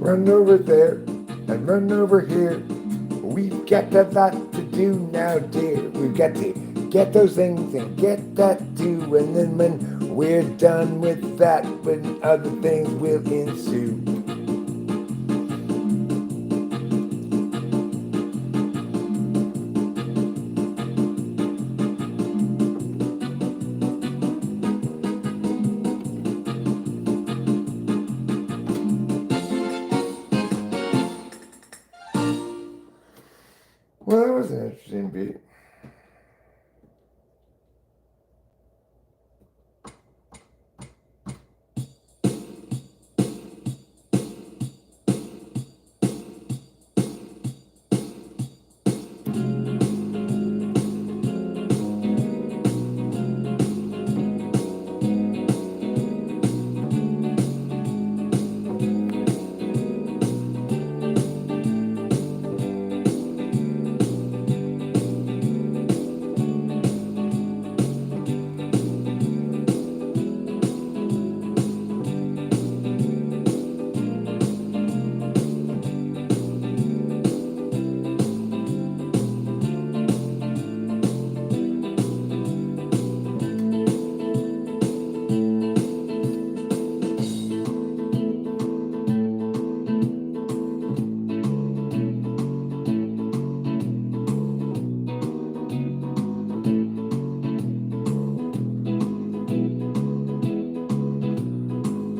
Run over there and run over here. We've got a lot to do now, dear. We've got to get those things and get that too. And then when we're done with that, when other things will ensue. Well, that was an interesting beat.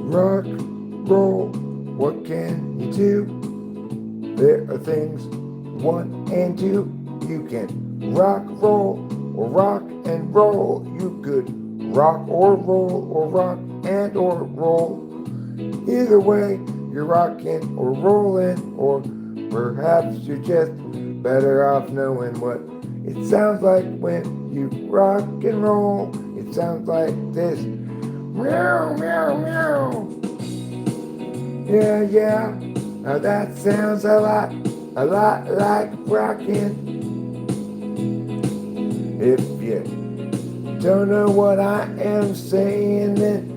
Rock, roll, what can you do? There are things one and two. You can rock, roll, or rock and roll. You could rock or roll, or rock and or roll. Either way, you're rocking or rolling, or perhaps you're just better off knowing what it sounds like when you rock and roll. It sounds like this. Meow, meow, meow. Yeah, yeah. Now that sounds a lot like rockin'. If you don't know what I am saying, then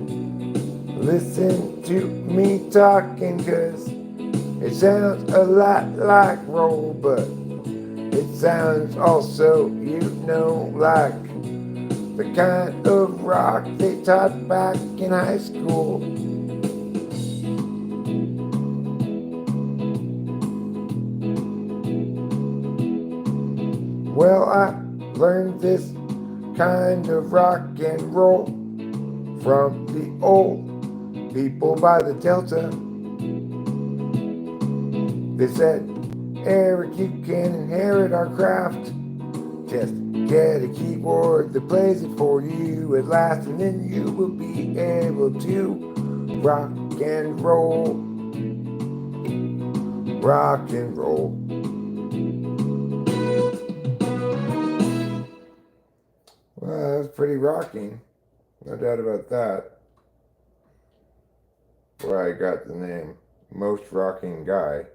listen to me talking, 'cause it sounds a lot like roll, but it sounds also, like the kind of rock they taught back in high school. Well, I learned this kind of rock and roll from the old people by the Delta. They said Eric, you can inherit our craft. Just get a keyboard that plays it for you at last, and then you will be able to rock and roll. Rock and roll. Well, that was pretty rocking. No doubt about that. Where I got the name Most Rocking Guy.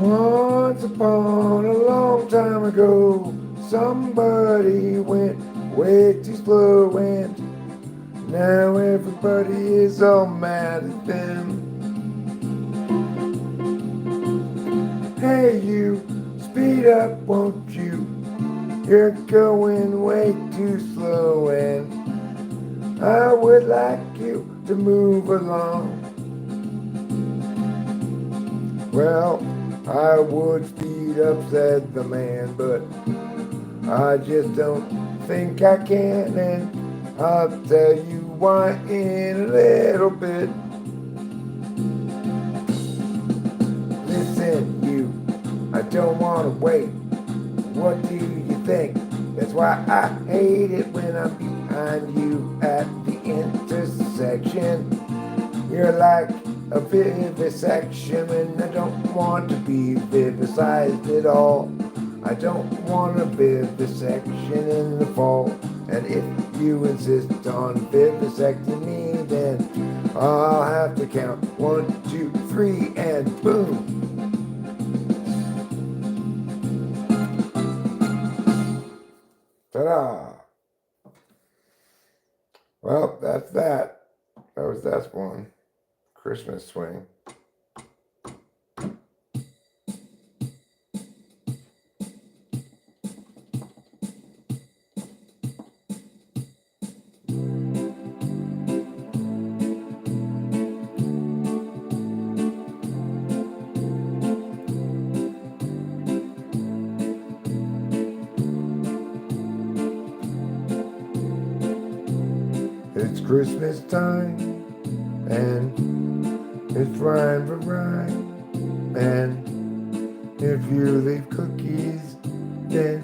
Once upon a long time ago, somebody went way too slow, and now everybody is all mad at them. Hey you, speed up won't you? You're going way too slow, and I would like you to move along. Well, I would speed up, said the man, but I just don't think I can, and I'll tell you why in a little bit. Listen, you, I don't want to wait. What do you think? That's why I hate it when I'm behind you at the intersection. You're like a vivisection, and I don't want to be vivisized at all. I don't want a vivisection in the fall. And if you insist on vivisecting me, then I'll have to count 1, 2, 3, and boom. Ta-da! Well, that's that. That's one. Christmas swing. It's Christmas time, and it's rhyme for rhyme. And if you leave cookies, then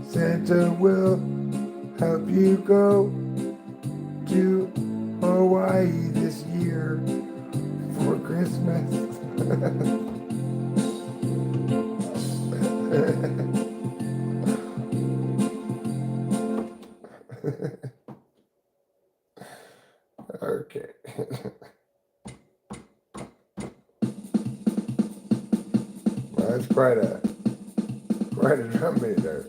Santa will help you go to Hawaii this year for Christmas. Okay. Well, that's quite a drum beat there.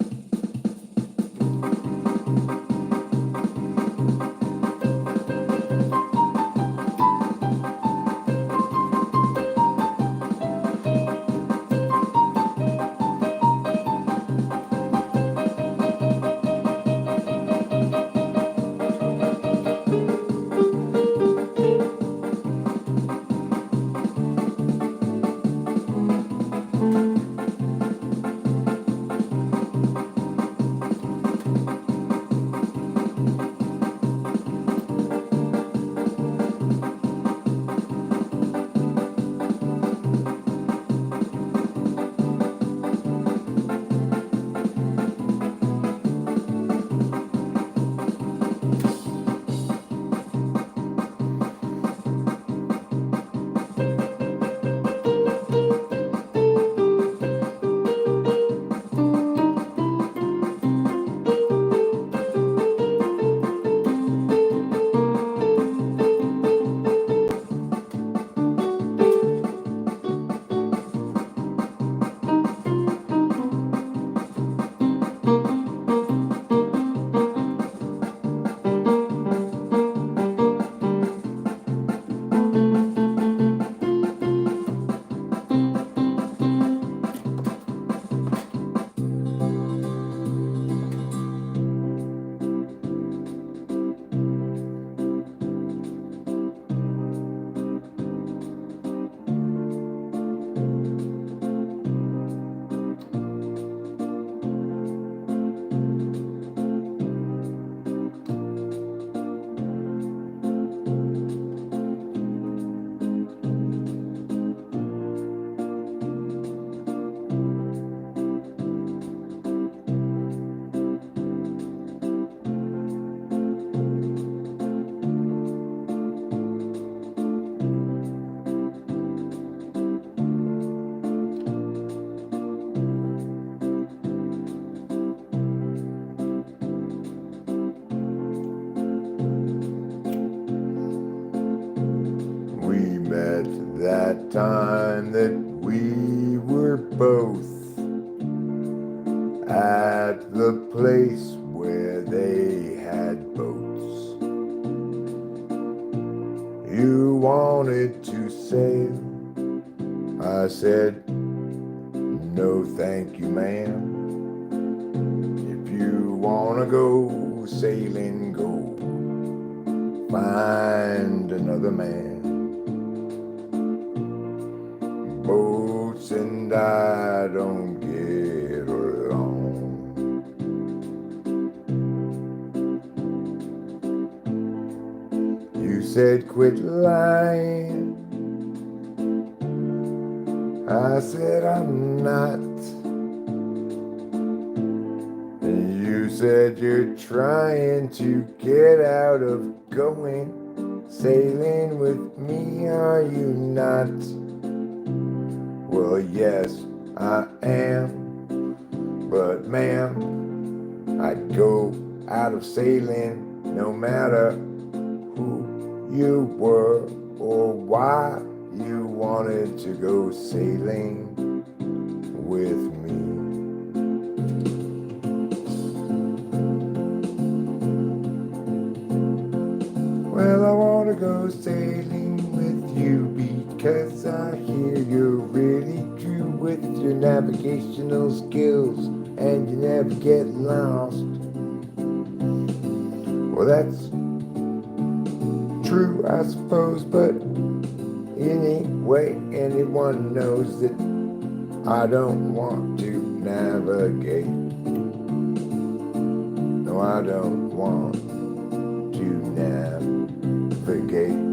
that time that we were both at the place where they had boats. You wanted to sail. I said, no thank you, ma'am. If you wanna go sailing, go find another man. Boats and I don't get along. You said quit lying. I said I'm not. And you said you're trying to get out of going sailing with me, are you not? Well, yes, I am. But ma'am, I'd go out of sailing no matter who you were or why you wanted to go sailing with me. Well, I want to go sailing with you because I hear you're really true with your navigational skills and you never get lost. Well, that's true, I suppose, but anyway, anyone knows that I don't want to navigate. No, I don't want to navigate.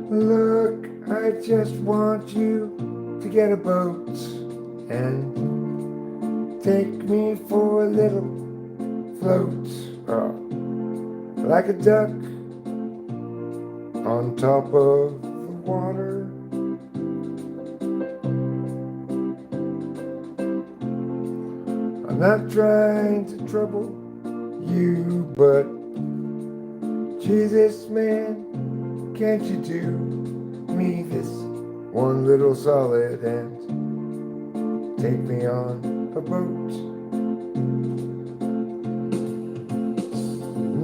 Look, I just want you to get a boat and take me for a little float, like a duck on top of the water. I'm not trying to trouble you, but Jesus, man, can't you do me this one little solid and take me on a boat?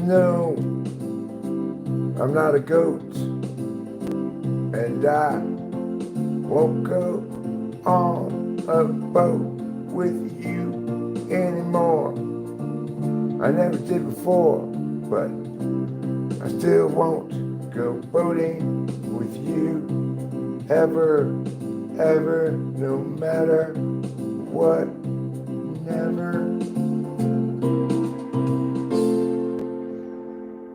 No, I'm not a goat, and I won't go on a boat with you anymore. I never did before, but I still won't go boating with you ever, ever, no matter what, never.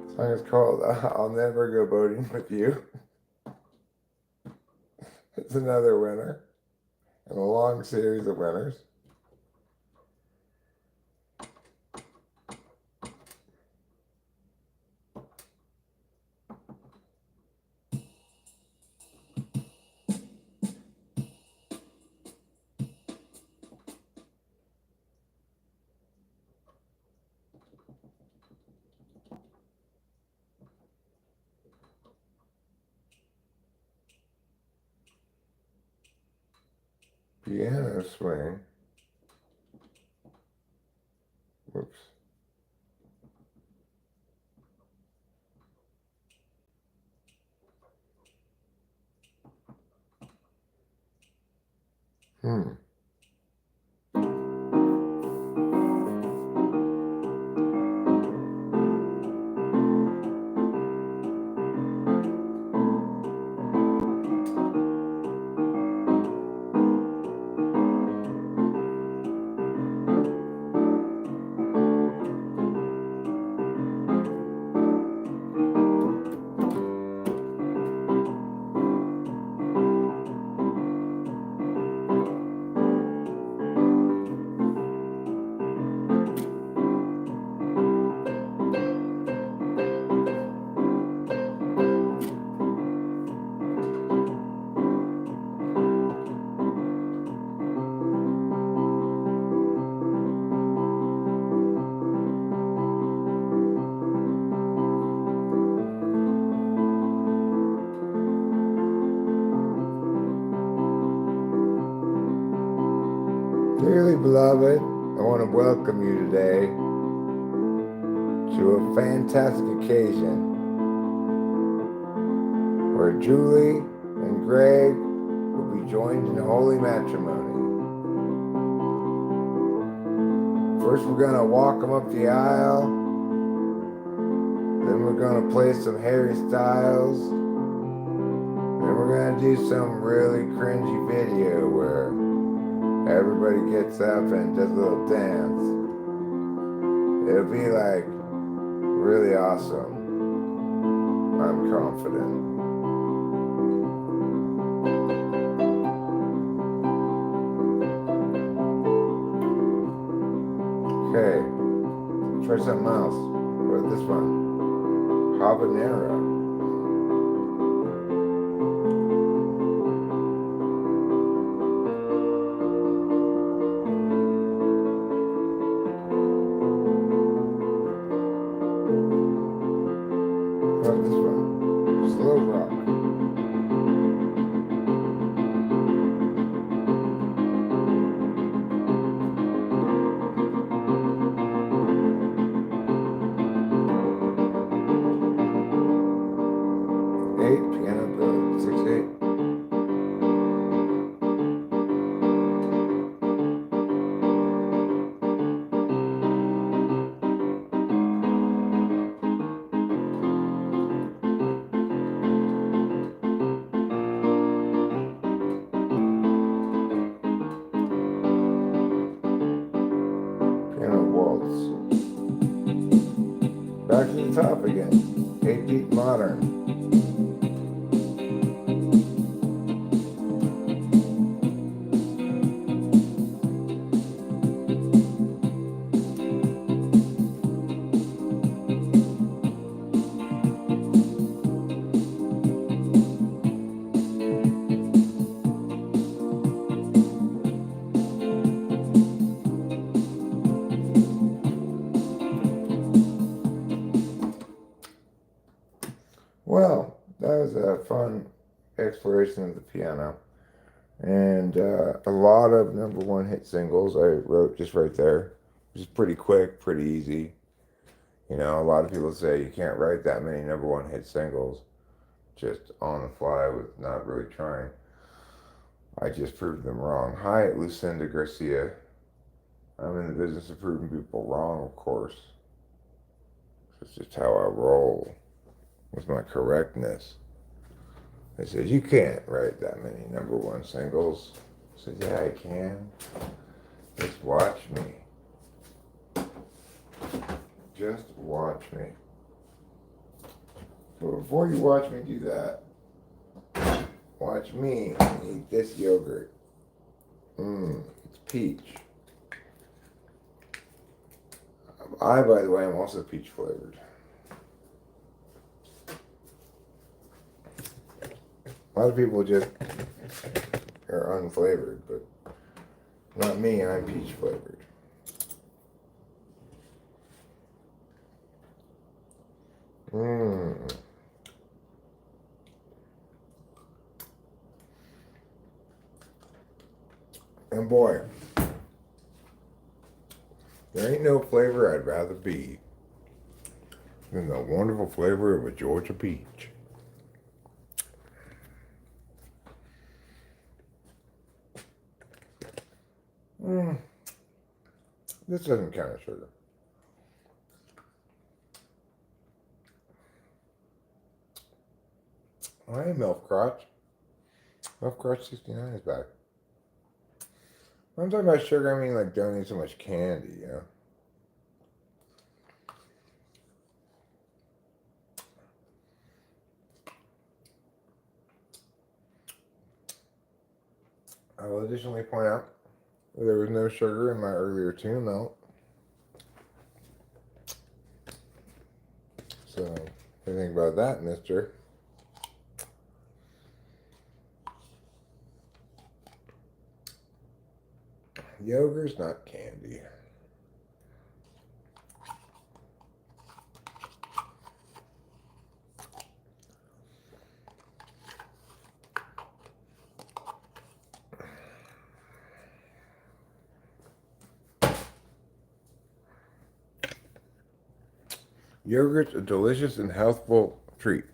The song is called I'll Never Go Boating With You. It's another winner in a long series of winners. Piano swing. Whoops. Hmm. Dearly beloved, I want to welcome you today to a fantastic occasion where Julie and Greg will be joined in holy matrimony. First we're going to walk them up the aisle, then we're going to play some Harry Styles, then we're going to do some really cringy video where everybody gets up and does a little dance. It'll be like really awesome. I'm confident. Okay, try something else. What about this one? Habanero. How about this one? Slow rock. Piano Bill 6/8. Piano waltz. Back to the top again. 8-beat modern. Well, that was a fun exploration of the piano. And a lot of number one hit singles I wrote just right there. Which is pretty quick, pretty easy. You know, a lot of people say you can't write that many number one hit singles just on the fly with not really trying. I just proved them wrong. Hi, Lucinda Garcia. I'm in the business of proving people wrong, of course. It's just how I roll with my correctness. They said, you can't write that many number one singles. I said, yeah, I can. Just watch me. Just watch me. So before you watch me do that, watch me eat this yogurt. It's peach. I, by the way, am also peach flavored. A lot of people just are unflavored, but not me, I'm peach flavored. And boy, there ain't no flavor I'd rather be than the wonderful flavor of a Georgia peach. This doesn't count as sugar. Hi, Milk Crotch. Milk Crotch 69 is back. When I'm talking about sugar, I mean like don't eat so much candy, you know? I will additionally point out that there was no sugar in my earlier tuna melt. So, what do you think about that, mister? Yogurt's not candy. Yogurt's a delicious and healthful treat.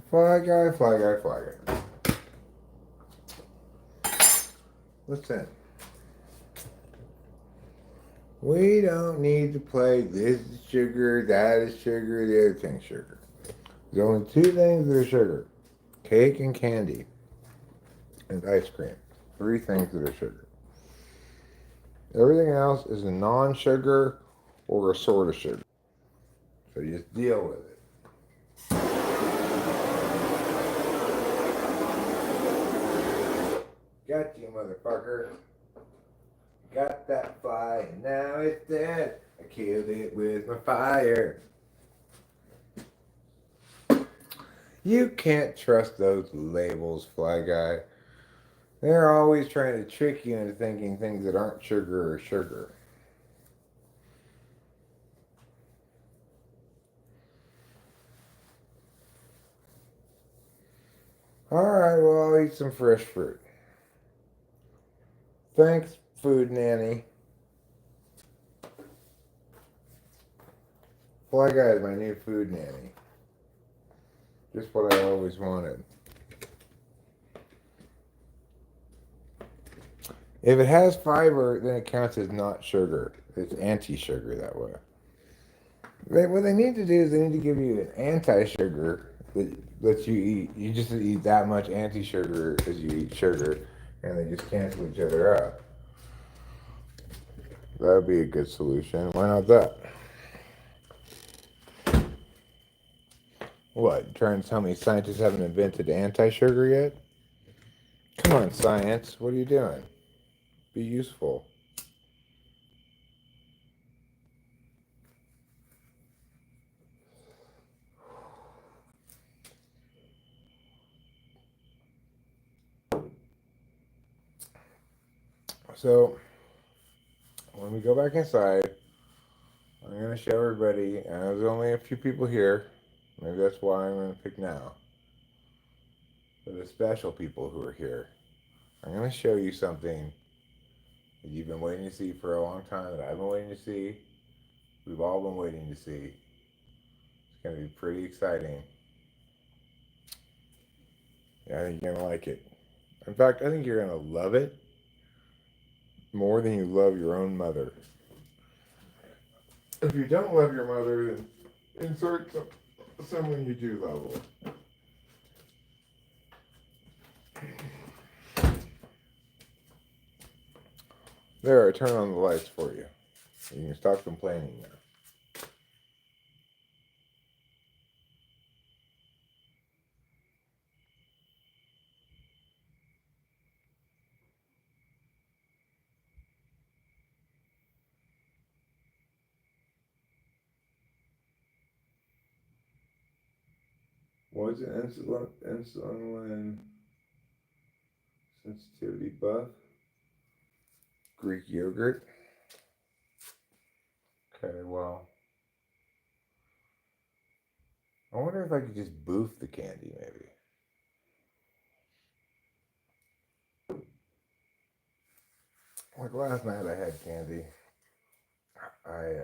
Fly guy, fly guy, fly guy. Listen. We don't need to play this is sugar, that is sugar, the other thing's sugar. There's only two things that are sugar. Cake and candy. And ice cream. Three things that are sugar. Everything else is a non-sugar or a sort of sugar. So you just deal with it. Got you, motherfucker. Got that fly, and now it's dead. I killed it with my fire. You can't trust those labels, Fly Guy. They're always trying to trick you into thinking things that aren't sugar or sugar. Alright, well, I'll eat some fresh fruit. Thanks, food nanny. Fly Guy is my new food nanny. Just what I always wanted. If it has fiber, then it counts as not sugar. It's anti-sugar that way. What they need to do is they need to give you an anti-sugar that lets you eat. You just eat that much anti-sugar as you eat sugar, and they just cancel each other out. That would be a good solution. Why not that? What? You trying to tell me scientists haven't invented anti-sugar yet? Come on, science. What are you doing? Be useful. So, when we go back inside, I'm going to show everybody, and there's only a few people here. Maybe that's why I'm going to pick now. For the special people who are here, I'm going to show you something that you've been waiting to see for a long time, that I've been waiting to see. We've all been waiting to see. It's going to be pretty exciting. Yeah, I think you're going to like it. In fact, I think you're going to love it more than you love your own mother. If you don't love your mother, then insert someone you do love. There, I turn on the lights for you. You can stop complaining now. What's an insulin sensitivity buff? Greek yogurt. Okay, well, I wonder if I could just boof the candy, maybe. Like last night, I had candy. I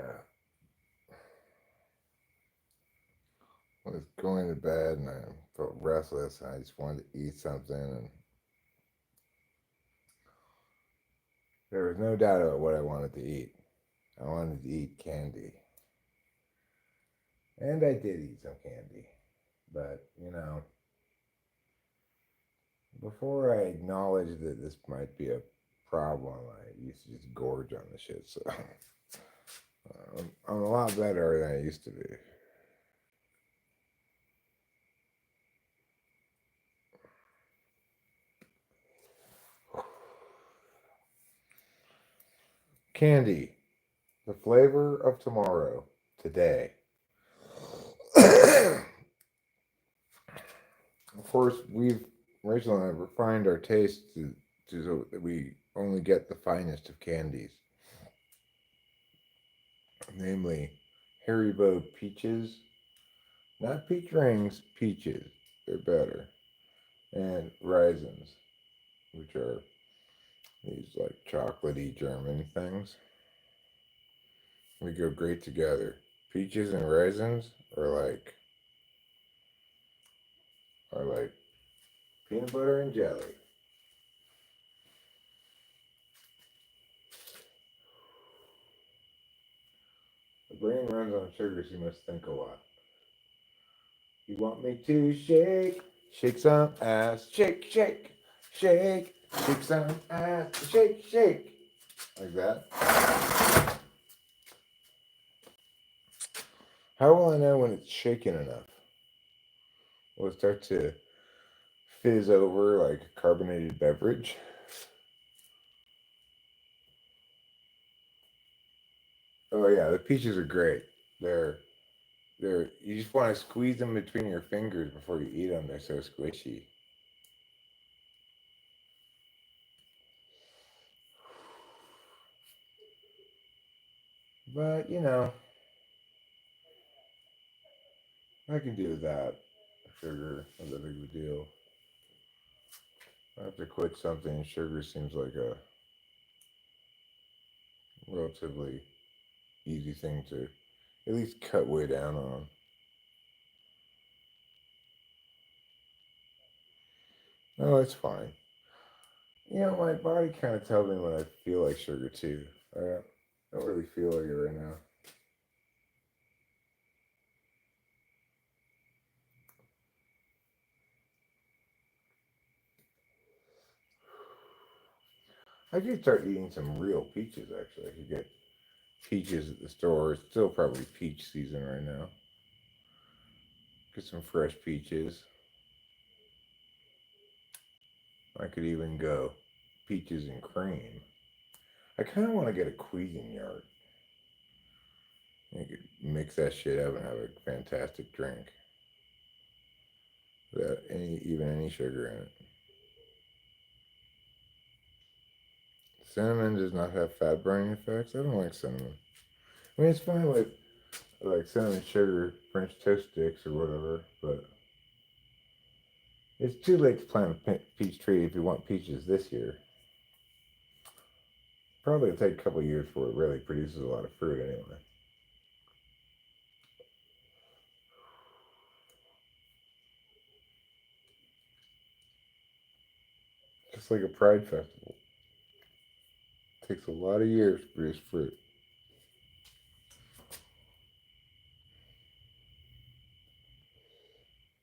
was going to bed and I felt restless and I just wanted to eat something, and there was no doubt about what I wanted to eat. I wanted to eat candy. And I did eat some candy. But, before I acknowledged that this might be a problem, I used to just gorge on the shit. So I'm a lot better than I used to be. Candy, the flavor of tomorrow, today. Of course, Rachel and I refined our taste to so that we only get the finest of candies. Namely, Haribo peaches. Not peach rings, peaches. They're better. And raisins, which are these like chocolatey German things. We go great together. Peaches and raisins are like peanut butter and jelly. The brain runs on sugar, so you must think a lot. You want me to shake? Shake some ass. Shake, shake, shake. Shake some ass. Shake, shake. Like that. How will I know when it's shaken enough? Will it start to fizz over like a carbonated beverage? Oh yeah, the peaches are great. They're you just want to squeeze them between your fingers before you eat them. They're so squishy. But I can do that. Sugar, not that big of a deal. I have to quit something. Sugar seems like a relatively easy thing to at least cut way down on. No, it's fine. My body kind of tells me when I feel like sugar too. I don't really feel like it right now. I could start eating some real peaches actually. I could get peaches at the store. It's still probably peach season right now. Get some fresh peaches. I could even go peaches and cream. I kind of want to get a Cuisinart. You could mix that shit up and have a fantastic drink without any sugar in it. Cinnamon does not have fat burning effects. I don't like cinnamon. I mean, it's fine with like cinnamon sugar French toast sticks or whatever, but it's too late to plant a peach tree if you want peaches this year. Probably it'll take a couple years before it really produces a lot of fruit anyway. Just like a pride festival. It takes a lot of years to produce fruit.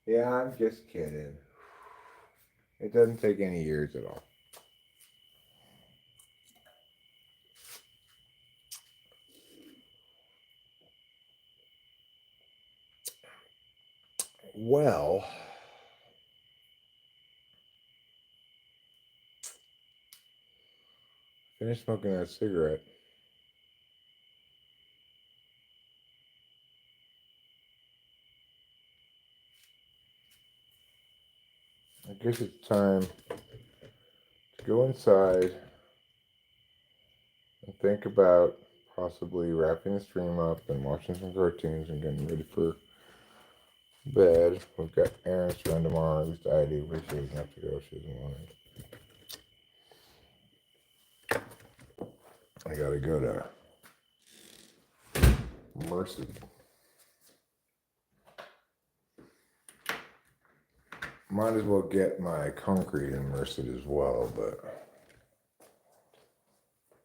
Yeah, I'm just kidding. It doesn't take any years at all. Well, finish smoking that cigarette. I guess it's time to go inside and think about possibly wrapping the stream up and watching some cartoons and getting ready for bed. We've got errands to run tomorrow. At least I do, but she doesn't have to go. She doesn't want it. I gotta go to Mercy. Might as well get my concrete immersed as well, but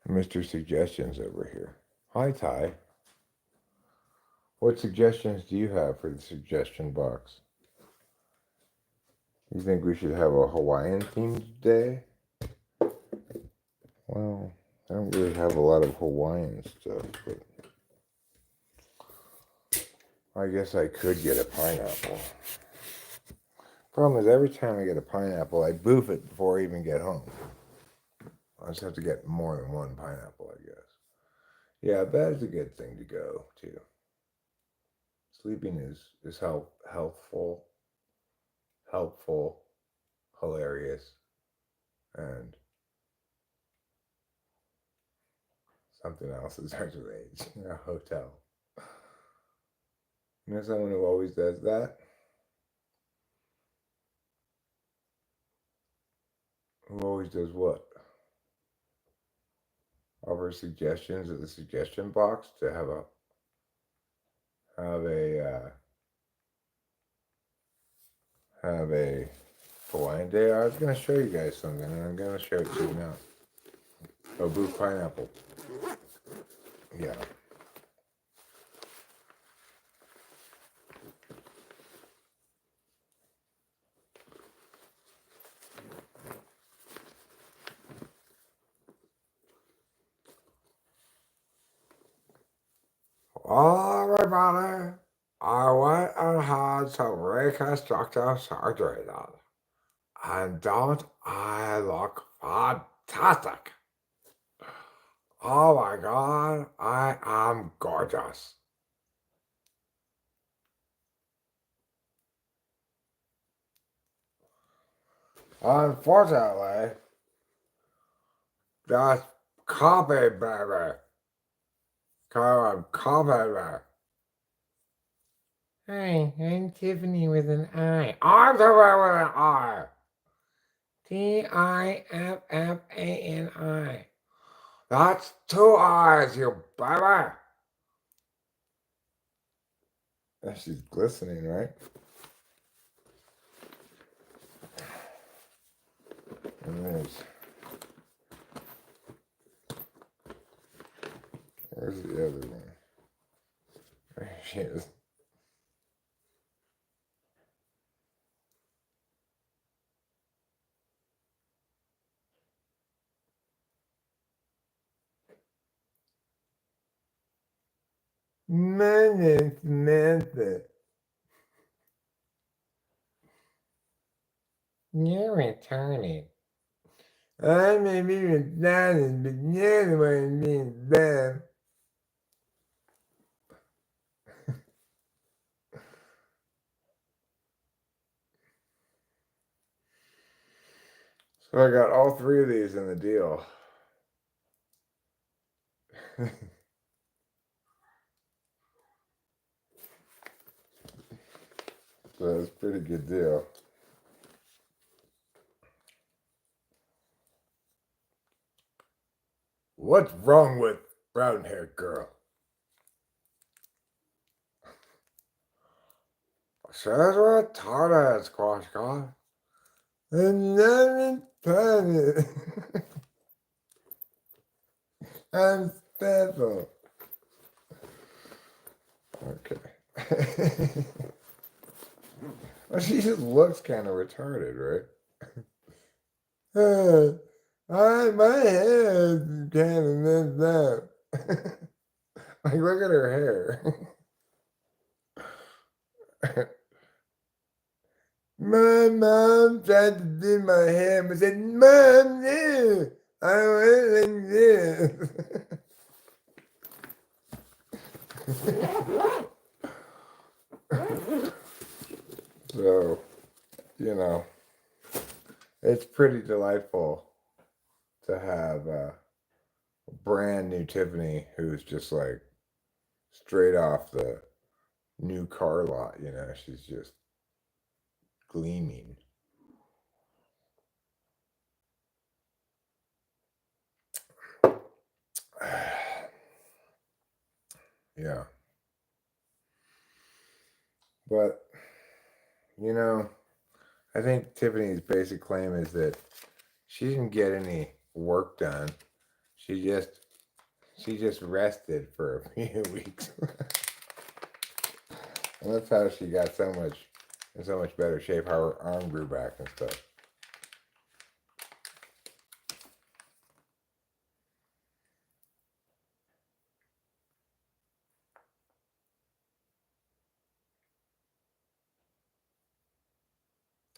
Mr. Suggestions over here. Hi, Ty. What suggestions do you have for the suggestion box? You think we should have a Hawaiian themed day? Well, I don't really have a lot of Hawaiian stuff, but I guess I could get a pineapple. Problem is, every time I get a pineapple, I boof it before I even get home. I just have to get more than one pineapple, I guess. Yeah, bed is a good thing to go to. Sleeping is helpful, hilarious, and something else that starts with H. A hotel. You know someone who always does that? Who always does what? of her suggestions at the suggestion box to have a Hawaiian day. I was gonna show you guys something, and I'm gonna show it to you now. Oh, blue pineapple. Yeah. Everybody, I went and had some reconstructive surgery done. And don't I look fantastic? Oh my god, I am gorgeous. Unfortunately, that's copy, baby. Come on, copy, baby. Hi, I'm Tiffany with an I. I'm Tiffany with an I. Tiffani. That's 2 eyes, you baby. She's glistening, right? And where's the other one? There she is. My name's Samantha. You're retarded. I may be retarded, but you're the one being dumb. So I got all 3 of these in the deal. So it's a pretty good deal. What's wrong with brown-haired girl? Says what Tana is, Squash God. I'm not retarded. I'm special. Okay. Well, she just looks kind of retarded, right? My hair is kind of messed up. Like, look at her hair. My mom tried to do my hair, but said, Mom, no, I want like this. So, you know, it's pretty delightful to have a brand new Tiffany who's just like straight off the new car lot, you know, she's just gleaming. Yeah. But, you know, I think Tiffany's basic claim is that she didn't get any work done. She just rested for a few weeks. And that's how she got in so much better shape, how her arm grew back and stuff.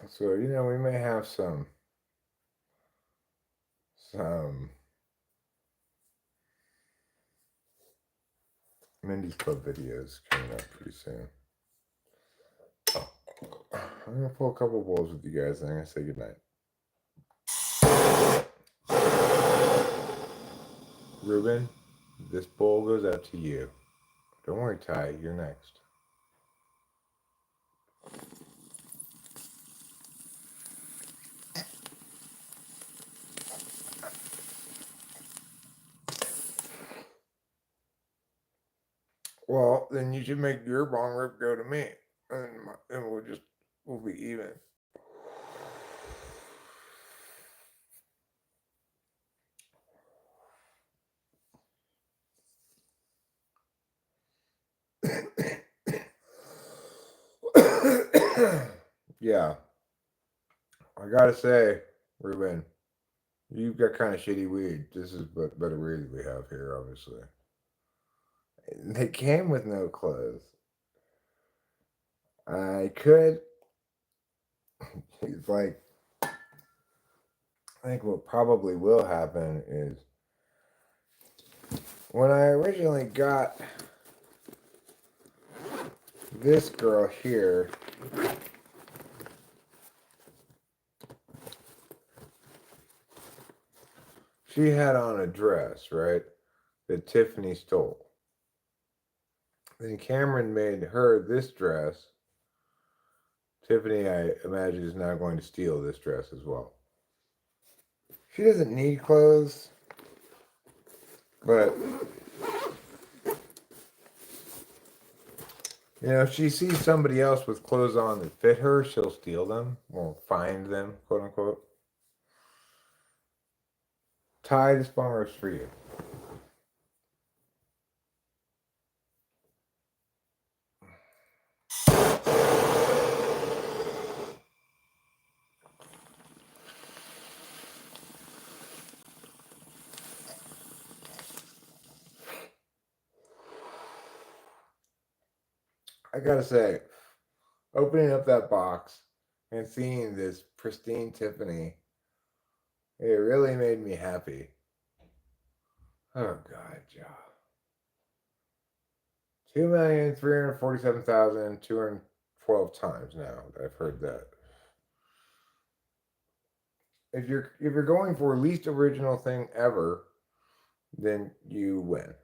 So, you know, we may have some Mindy's Club videos coming up pretty soon. I'm gonna pull a couple bowls with you guys and I'm gonna say goodnight. Ruben, this bowl goes out to you. Don't worry, Ty, you're next. Well, then you should make your bong rip go to me, and we'll be even. Yeah, I gotta say, Ruben, you've got kind of shitty weed. This is better weed that we have here, obviously. They came with no clothes. I could. It's like, I think what probably will happen is when I originally got this girl here, she had on a dress, right? That Tiffany stole. Then Cameron made her this dress. Tiffany, I imagine, is now going to steal this dress as well. She doesn't need clothes, but if she sees somebody else with clothes on that fit her, she'll steal them or find them, quote unquote. Ty, this bomber is for you. I gotta say, opening up that box and seeing this pristine Tiffany, it really made me happy. Oh God, Joe. 2,347,212 times now I've heard that. If you're going for least original thing ever, then you win.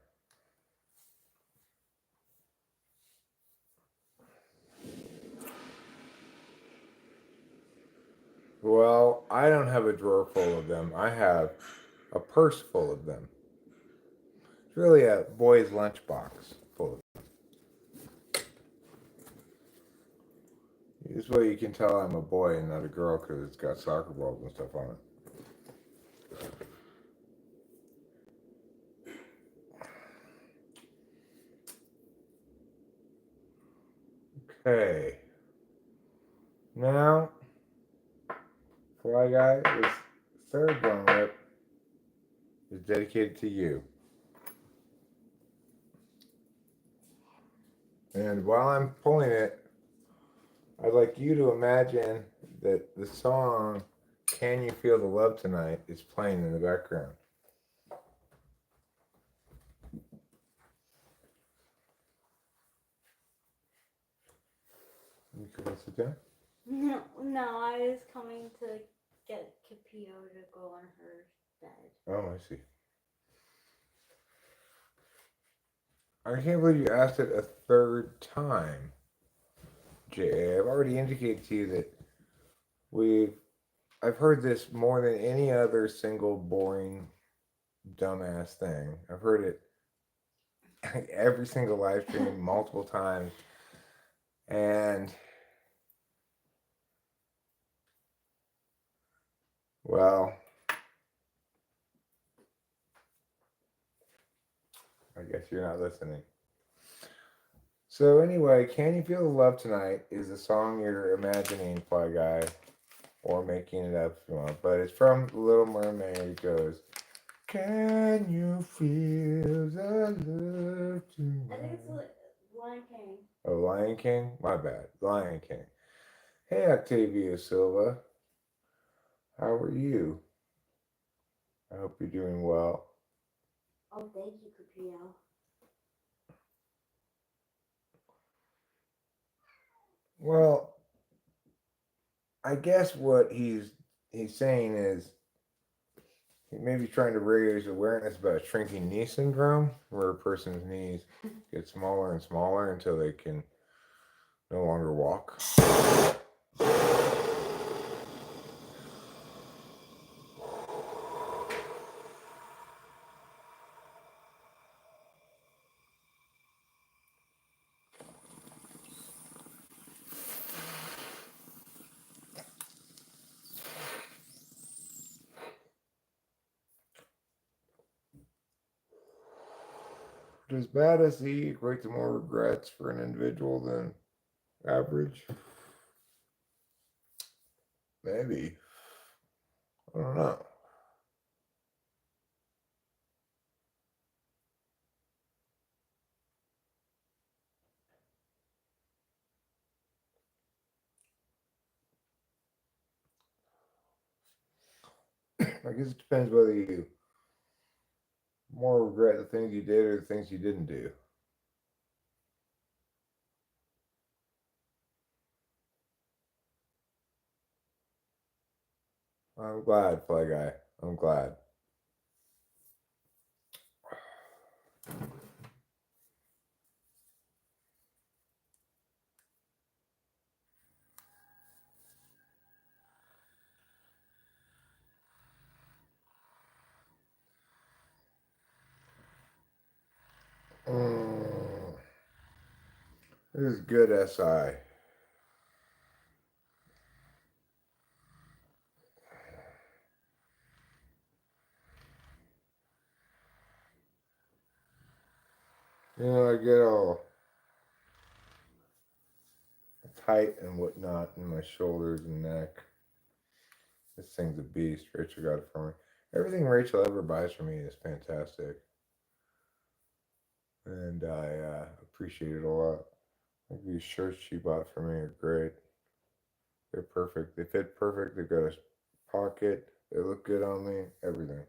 Well, I don't have a drawer full of them. I have a purse full of them. It's really a boy's lunchbox full of them. This way you can tell I'm a boy and not a girl because it's got soccer balls and stuff on it. Okay. Now, Fly Guy, this third bone rip is dedicated to you. And while I'm pulling it, I'd like you to imagine that the song Can You Feel the Love Tonight is playing in the background. You can sit down? No, I was coming to get Capio to go on her bed. Oh, I see. I can't believe you asked it a third time, Jay. I've already indicated to you that I've heard this more than any other single boring dumbass thing. I've heard it every single live stream multiple times. And well, I guess you're not listening. So anyway, Can You Feel the Love Tonight is a song you're imagining, Fly Guy, or making it up if you want. But it's from The Little Mermaid. It goes, can you feel the love tonight? I think it's Lion King. Oh, Lion King? My bad. Lion King. Hey, Octavia Silva. How are you? I hope you're doing well. Oh, thank you, Capio. Well, I guess what he's saying is he may be trying to raise awareness about shrinking knee syndrome, where a person's knees get smaller and smaller until they can no longer walk. Does bad SE equate to more regrets for an individual than average? Maybe. I don't know. I guess it depends whether you more regret the things you did or the things you didn't do. I'm glad, Fly Guy. I'm glad. Mm, this is good SI. I get all tight and whatnot in my shoulders and neck. This thing's a beast. Rachel got it for me. Everything Rachel ever buys for me is fantastic. And I appreciate it a lot. Like these shirts she bought for me are great. They're perfect. They fit perfect. They've got a pocket. They look good on me. Everything.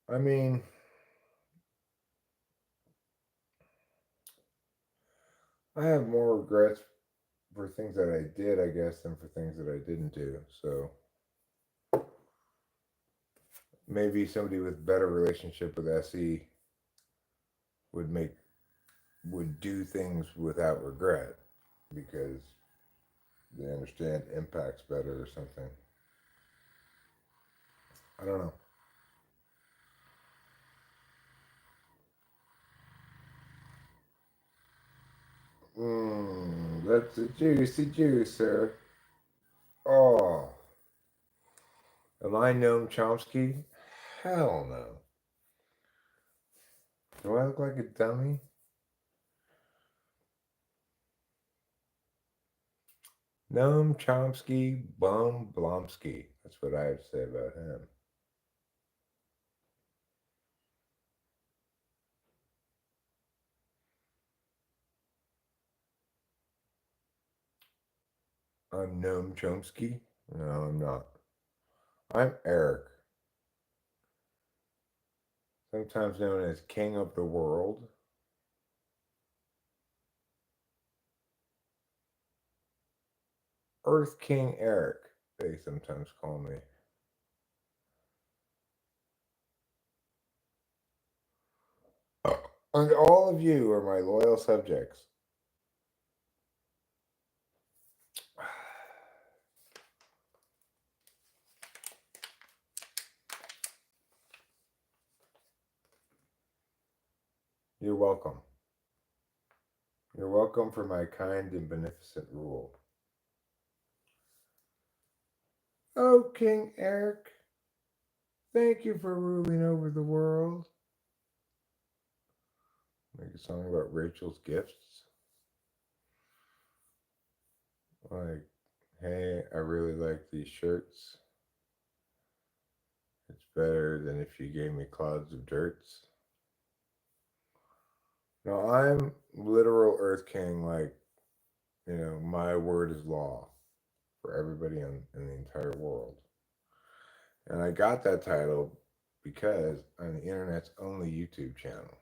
I mean, I have more regrets for things that I did, I guess, than for things that I didn't do. So maybe somebody with better relationship with SE would do things without regret because they understand impacts better or something. I don't know. That's a juicy juice, sir. Oh, am I Noam Chomsky? Hell no. Do I look like a dummy? Noam Chomsky, Bum Blomsky. That's what I have to say about him. I'm Noam Chomsky? No, I'm not. I'm Eric, sometimes known as King of the World. Earth King Eric, they sometimes call me. And all of you are my loyal subjects. You're welcome. You're welcome for my kind and beneficent rule. Oh, King Eric, thank you for ruling over the world. Make a song about Rachel's gifts. Like, hey, I really like these shirts. It's better than if you gave me clouds of dirts. No, I'm literal Earth King, like, my word is law for everybody in the entire world. And I got that title because I'm the internet's only YouTube channel.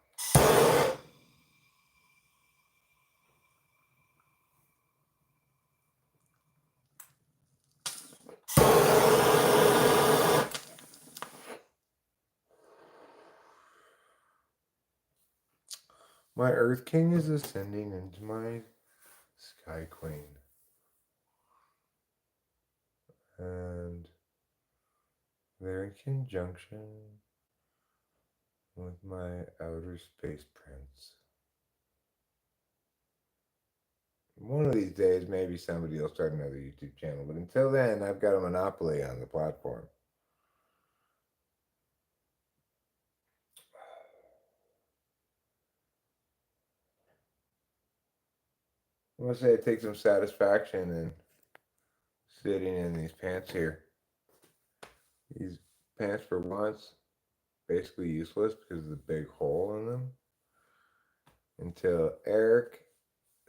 My Earth King is ascending into my Sky Queen. And they're in conjunction with my Outer Space Prince. One of these days, maybe somebody will start another YouTube channel. But until then, I've got a monopoly on the platform. I must say I take some satisfaction in sitting in these pants here. These pants, for once, basically useless because of the big hole in them. Until Eric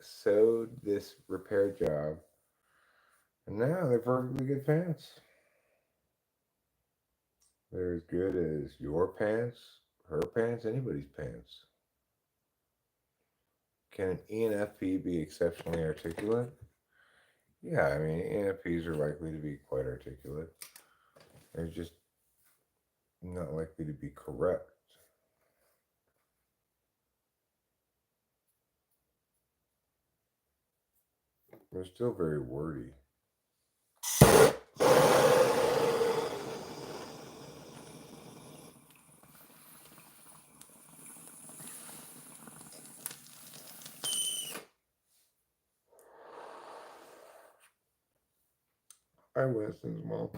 sewed this repair job. And now they're perfectly good pants. They're as good as your pants, her pants, anybody's pants. Can an ENFP be exceptionally articulate? Yeah, I mean, ENFPs are likely to be quite articulate. They're just not likely to be correct. They're still very wordy. Hi, Winston's mom.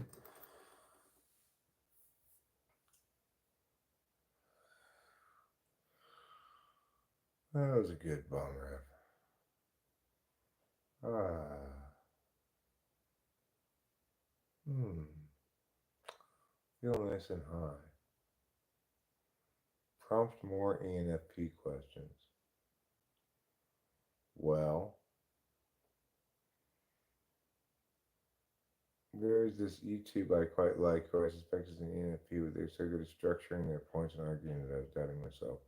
That was a good bomb rap. Ah. Feel nice and high. Prompt more ENFP questions. Well, there's this YouTube I quite like who I suspect is an ENFP, but they're so good at structuring their points and arguing that I was doubting myself.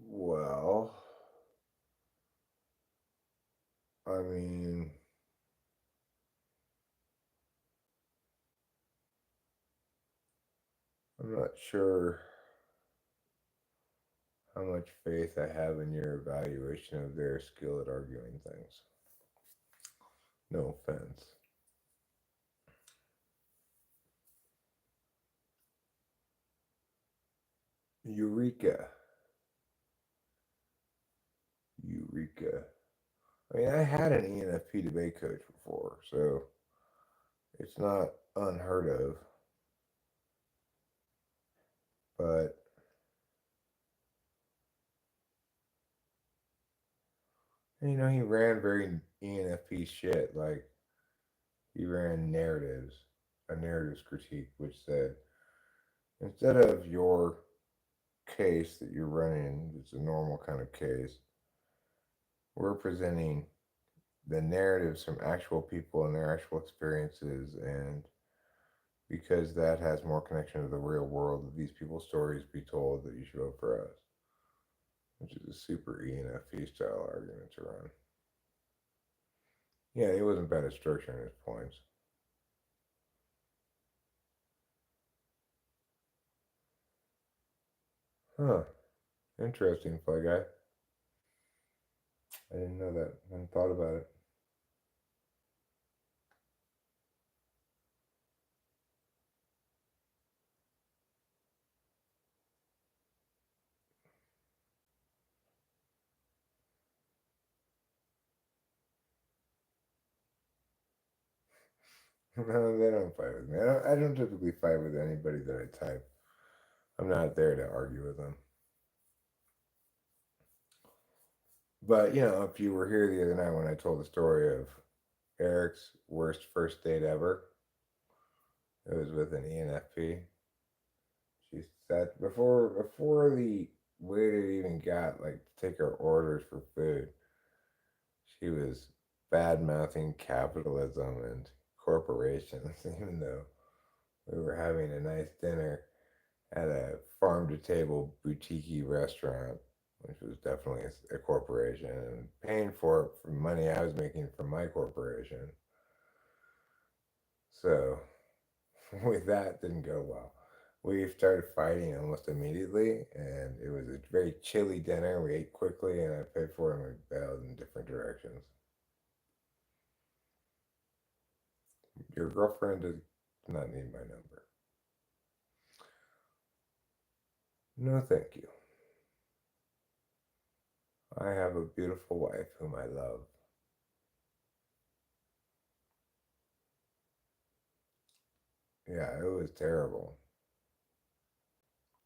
Well, I mean, I'm not sure how much faith I have in your evaluation of their skill at arguing things. No offense. Eureka. Eureka. I mean, I had an ENFP debate coach before, so it's not unheard of. But, you know, he ran very ENFP shit. Like, he ran narratives, a narratives critique, which said, instead of your case that you're running, it's a normal kind of case, we're presenting the narratives from actual people and their actual experiences, and because that has more connection to the real world, these people's stories be told, that you should vote for us, which is a super ENFP style argument to run. Yeah, he wasn't bad at structuring his points. Huh. Interesting, Fly Guy. I didn't know that. I hadn't thought about it. No, they don't fight with me. I don't typically fight with anybody that I type. I'm not there to argue with them. But, you know, if you were here the other night when I told the story of Eric's worst first date ever, it was with an ENFP. She sat before the waiter even got like to take her orders for food. She was bad mouthing capitalism and corporations, even though we were having a nice dinner at a farm to table boutique restaurant, which was definitely a corporation, and paying for it from money I was making from my corporation. So, with that, didn't go well. We started fighting almost immediately, and it was a very chilly dinner. We ate quickly, and I paid for it, and we bailed in different directions. Your girlfriend does not need my number. No, thank you. I have a beautiful wife whom I love. Yeah, it was terrible.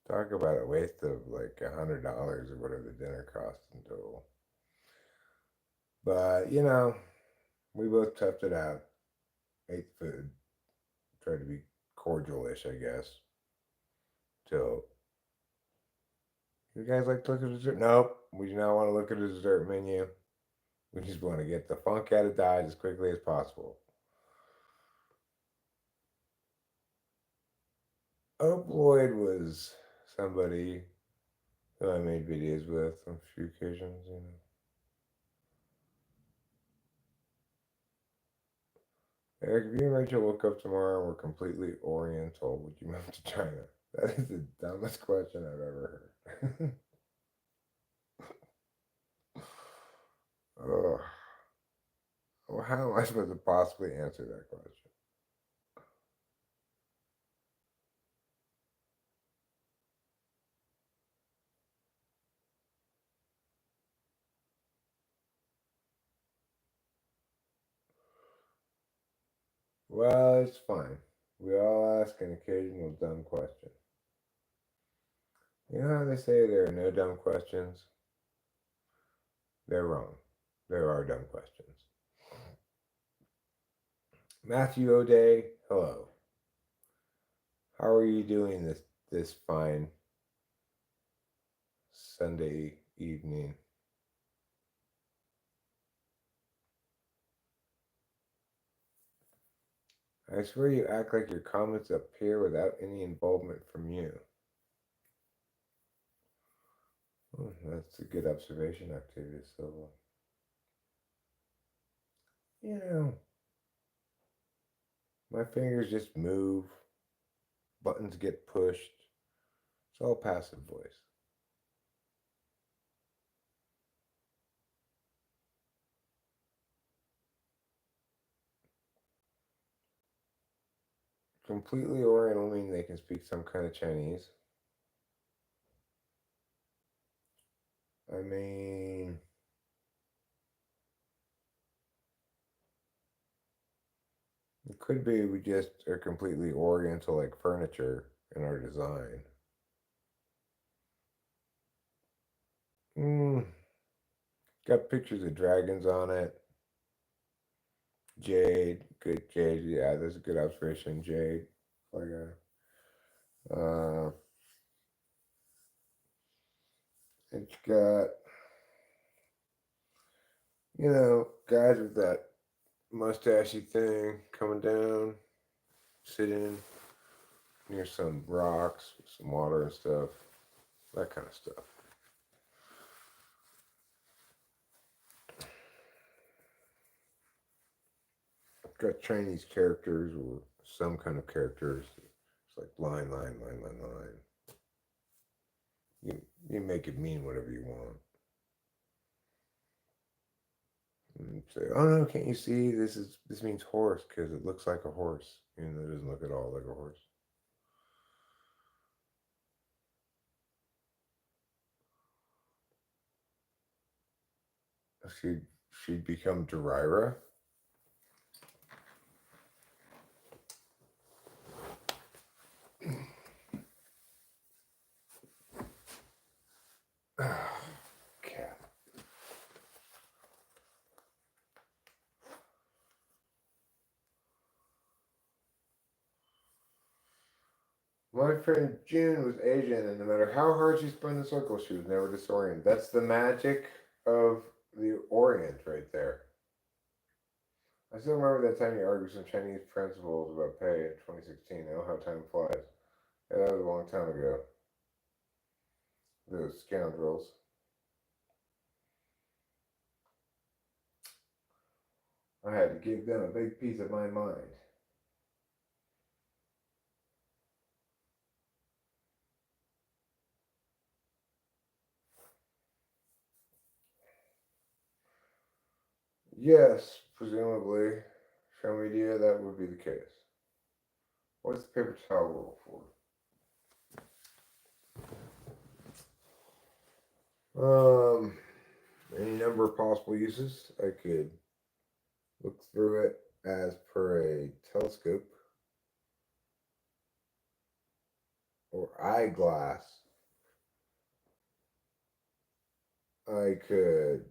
Talk about a waste of like $100 or whatever the dinner cost in total. But we both toughed it out, ate food, tried to be cordial-ish, I guess. Till you guys like to look at the dessert? Nope, we do not want to look at the dessert menu. We just want to get the funk out of Dodge as quickly as possible. Oak Lloyd was somebody who I made videos with on a few occasions. Eric, if you and Rachel woke up tomorrow and were completely oriental, would you move to China? That is the dumbest question I've ever heard. Ugh. Well, how am I supposed to possibly answer that question? Well, it's fine. We all ask an occasional dumb question. You know how they say there are no dumb questions? They're wrong. There are dumb questions. Matthew O'Day, hello. How are you doing this fine Sunday evening? I swear you act like your comments appear without any involvement from you. That's a good observation, Octavius Silva. My fingers just move, buttons get pushed. It's all passive voice. Completely Oriental meaning they can speak some kind of Chinese. I mean, it could be we just are completely Oriental like furniture in our design. Got pictures of dragons on it. Jade, good Jade. Yeah, that's a good observation, Jade. Like it's got guys with that mustachy thing coming down, sitting near some rocks, some water and stuff, that kind of stuff. Got Chinese characters or some kind of characters. It's like line, line, line, line, line. You make it mean whatever you want. And say, oh no, can't you see this means horse because it looks like a horse, even though it doesn't look at all like a horse. She'd become Derira. Cat. My friend June was Asian, and no matter how hard she spun the circle, she was never disoriented. That's the magic of the Orient right there. I still remember that time you argued some Chinese principles about pay in 2016. Oh, how time flies. Yeah, that was a long time ago. Those scoundrels. I had to give them a big piece of my mind. Yes, presumably. Show media, that would be the case. What's the paper towel roll for? Um, any number of possible uses. I could look through it as per a telescope or eyeglass. I could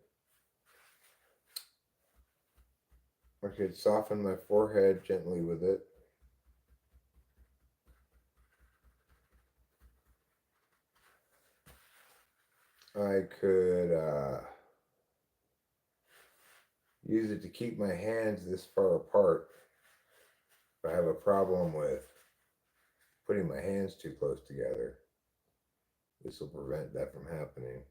soften my forehead gently with it. I could use it to keep my hands this far apart if I have a problem with putting my hands too close together. This will prevent that from happening.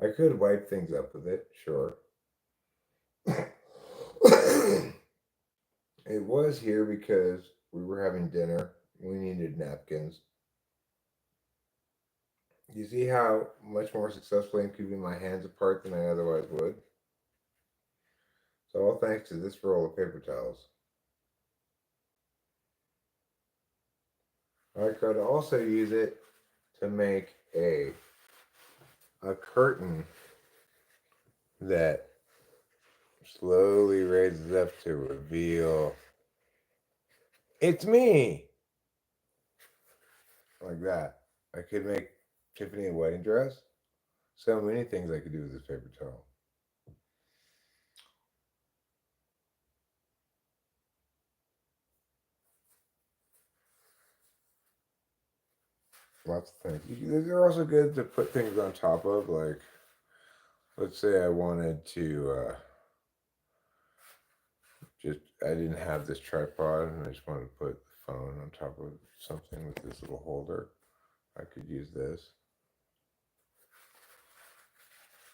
I could wipe things up with it, sure. It was here because we were having dinner. We needed napkins. You see how much more successfully I'm keeping my hands apart than I otherwise would? So all thanks to this roll of paper towels. I could also use it to make a curtain that slowly raises up to reveal it's me. Like that. I could make Tiffany a wedding dress. So many things I could do with this paper towel. Lots of things. They're also good to put things on top of. Like, let's say I wanted to I didn't have this tripod and I just wanted to put the phone on top of something with this little holder. I could use this.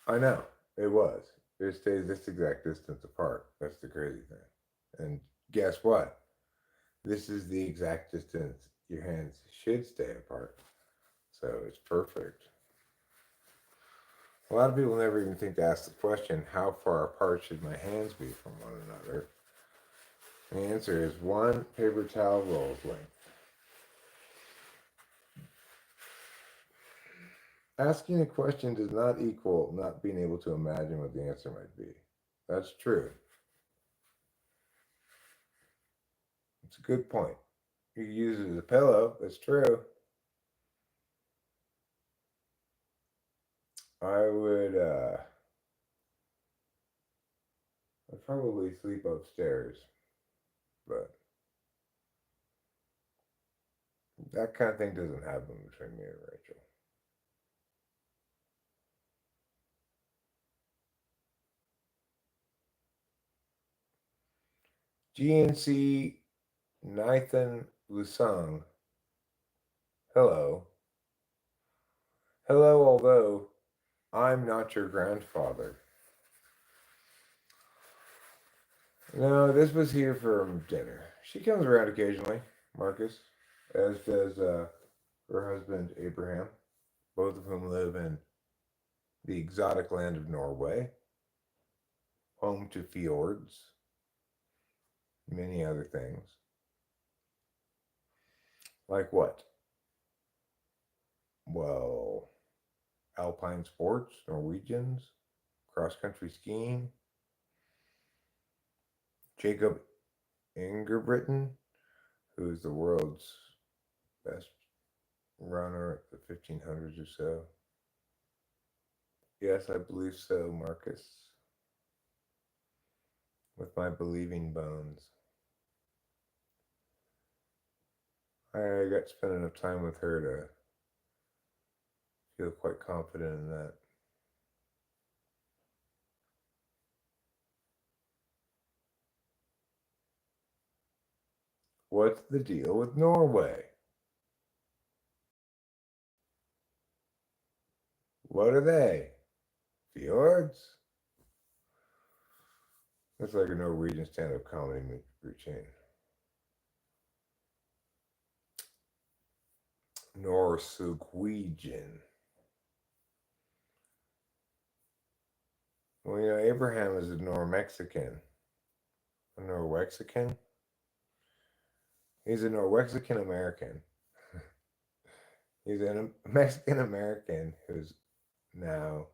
I know, it was. It stays this exact distance apart. That's the crazy thing. And guess what? This is the exact distance your hands should stay apart. So it's perfect. A lot of people never even think to ask the question, how far apart should my hands be from one another? The answer is one paper towel roll's length. Asking a question does not equal not being able to imagine what the answer might be. That's true. It's a good point. You can use it as a pillow. That's true. I'd probably sleep upstairs, but that kind of thing doesn't happen between me and Rachel. GNC Nathan Lusang. Hello. Hello, although I'm not your grandfather. No, this was here for dinner. She comes around occasionally, Marcus, as does her husband Abraham, both of whom live in the exotic land of Norway, home to fjords, many other things. Like what? Well, alpine sports, Norwegians, cross-country skiing, Jacob Ingebrigtsen, who is the world's best runner at the 1500s or so. Yes, I believe so, Marcus. With my believing bones. I got to spend enough time with her to feel quite confident in that. What's the deal with Norway? What are they? Fjords? That's like a Norwegian stand-up comedy routine. Norwegian. Well, you know, Abraham is a Nor-Mexican. A Norwexican? He's a Norwexican American. He's a Mexican American who's now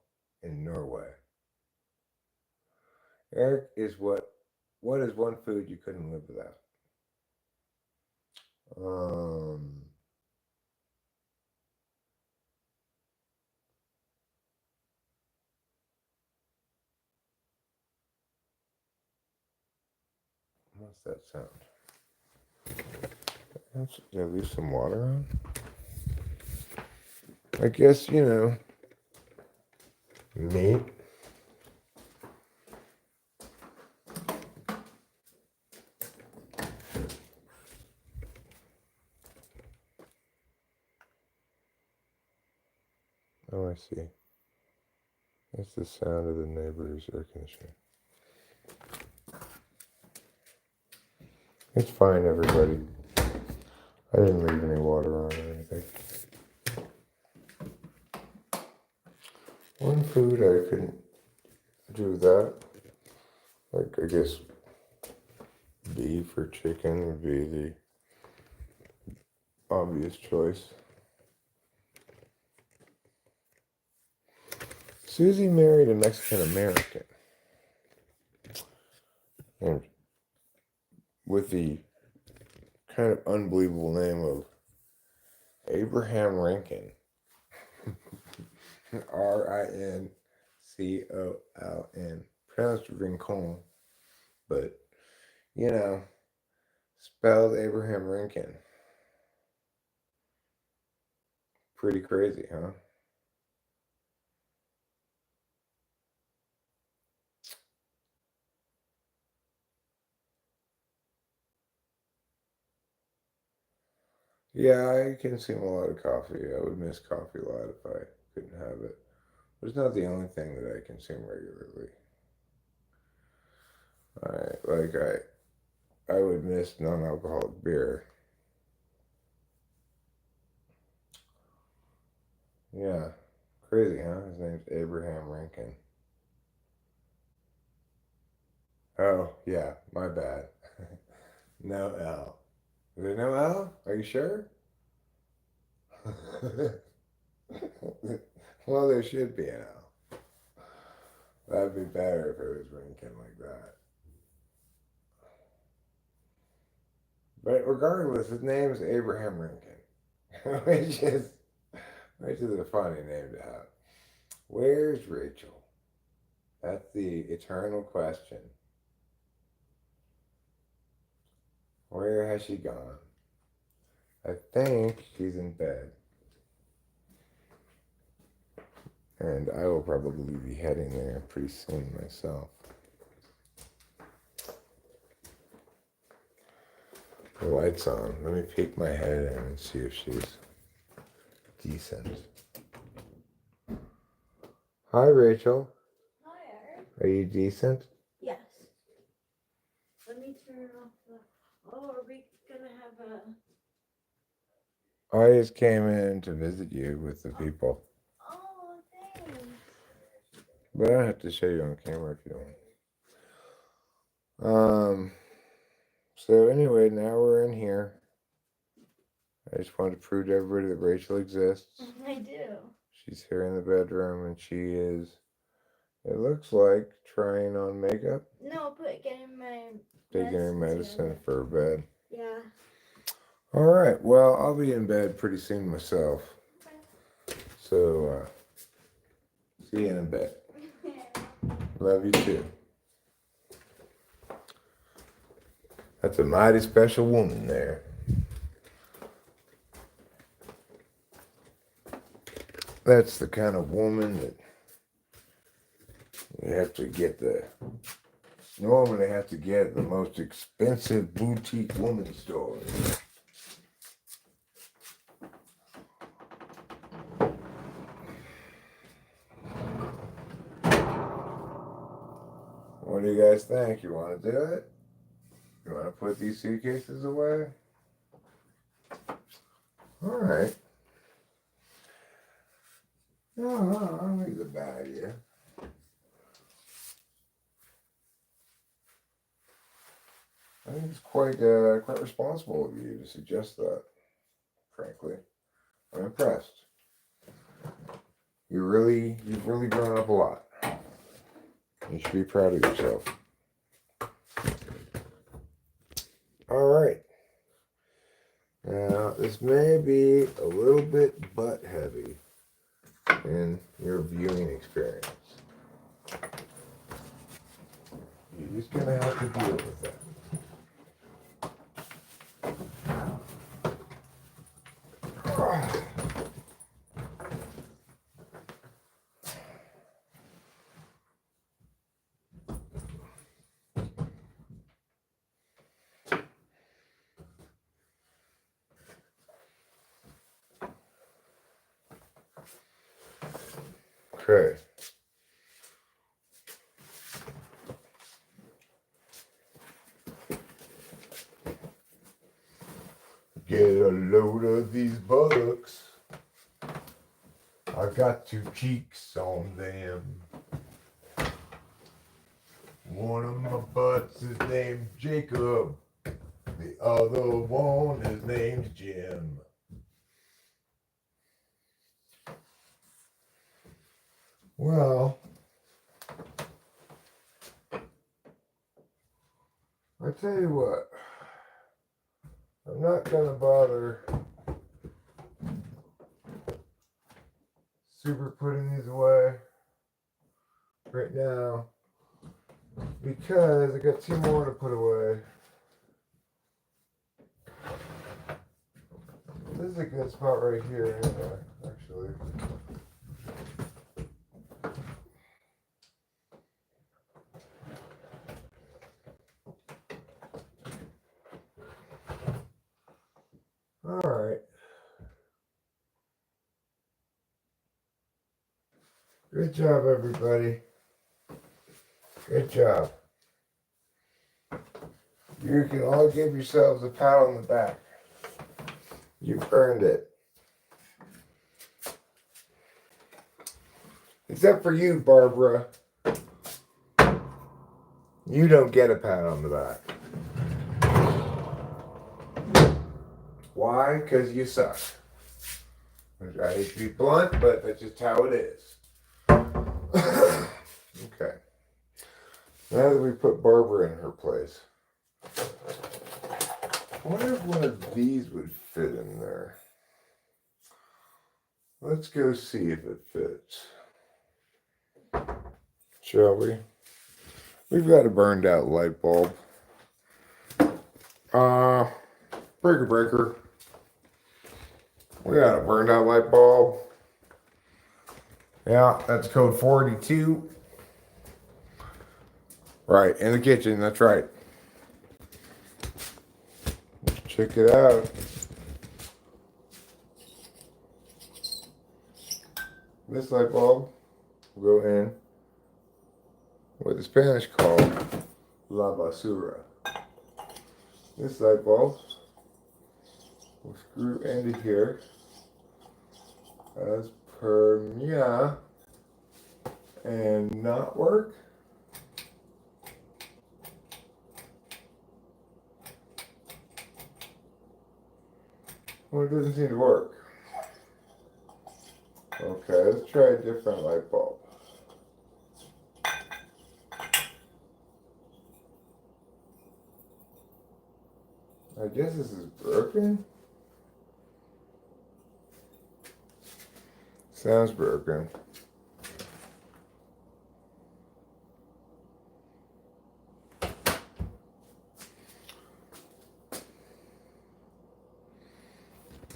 in Norway. Eric is what is one food you couldn't live without? Um, what's that sound? Did I leave some water on? I guess, meat. Oh, I see. That's the sound of the neighbor's air conditioner. It's fine, everybody. I didn't leave any water on or anything. One food I couldn't do that. Like, I guess beef or chicken would be the obvious choice. Susie married a Mexican American. And with the kind of unbelievable name of Abraham Lincoln. Rincoln. Pronounced Rincon. But, spelled Abraham Lincoln. Pretty crazy, huh? Yeah, I consume a lot of coffee. I would miss coffee a lot if I couldn't have it. But it's not the only thing that I consume regularly. I would miss non-alcoholic beer. Yeah, crazy, huh? His name's Abraham Lincoln. Oh, yeah, my bad. No L. Is there no L? Are you sure? Well, there should be an L. That'd be better if it was Lincoln like that. But regardless, his name is Abraham Lincoln, which is a funny name to have. Where's Rachel? That's the eternal question. Where has she gone? I think she's in bed. And I will probably be heading there pretty soon myself. The light's on. Let me peek my head in and see if she's decent. Hi, Rachel. Hi, Eric. Are you decent? Yes. Let me turn off the. Oh, are we gonna have a? I just came in to visit you with the people. Oh, thanks. But I don't have to show you on camera if you don't. So anyway, now we're in here. I just wanted to prove to everybody that Rachel exists. I do. She's here in the bedroom and she is, it looks like, trying on makeup. No, but getting my. Taking her medicine for bed. Yeah. All right. Well, I'll be in bed pretty soon myself. Okay. So, see you in a bit. Love you too. That's a mighty special woman there. That's the kind of woman that you have to get normally have to get at the most expensive boutique woman store. What do you guys think? You want to do it? You want to put these suitcases away? All right. No, I don't think it's a bad idea. I think it's quite responsible of you to suggest that, frankly. I'm impressed. You've really grown up a lot. You should be proud of yourself. All right. Now, this may be a little bit butt heavy in your viewing experience. You're just gonna have to deal with that. Okay. Get a load of these buttocks. I got 2 cheeks on them. One of my butts is named Jacob. The other one is named Jim. Well, I tell you what, I'm not gonna bother super putting these away right now because I got 2 more to put away. This is a good spot right here, actually. All right. Good job, everybody. Good job. You can all give yourselves a pat on the back. You've earned it. Except for you, Barbara. You don't get a pat on the back. Why? Because you suck. I hate to be blunt, but that's just how it is. Okay. Now that we put Barbara in her place, I wonder if one of these would fit in there. Let's go see if it fits. Shall we? We've got a burned out light bulb. Breaker. We got a burned out light bulb. Yeah, that's code 42. Right, in the kitchen, that's right. Check it out. This light bulb will go in what the Spanish call la basura. This light bulb will screw into here as per Mia and not work. Well, it doesn't seem to work. Okay, let's try a different light bulb. I guess this is broken. Sounds broken.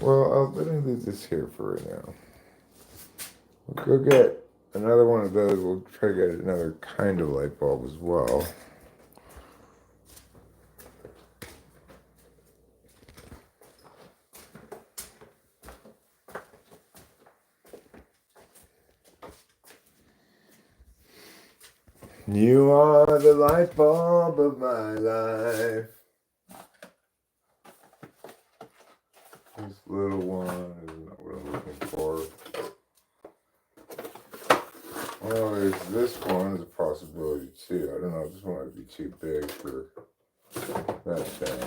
Well, let me leave this here for right now. We'll go get another one of those. We'll try to get another kind of light bulb as well. You are the light bulb of my life. This little one is not what I'm looking for. Well, there's this one is a possibility too. I don't know if this one might be too big for that thing.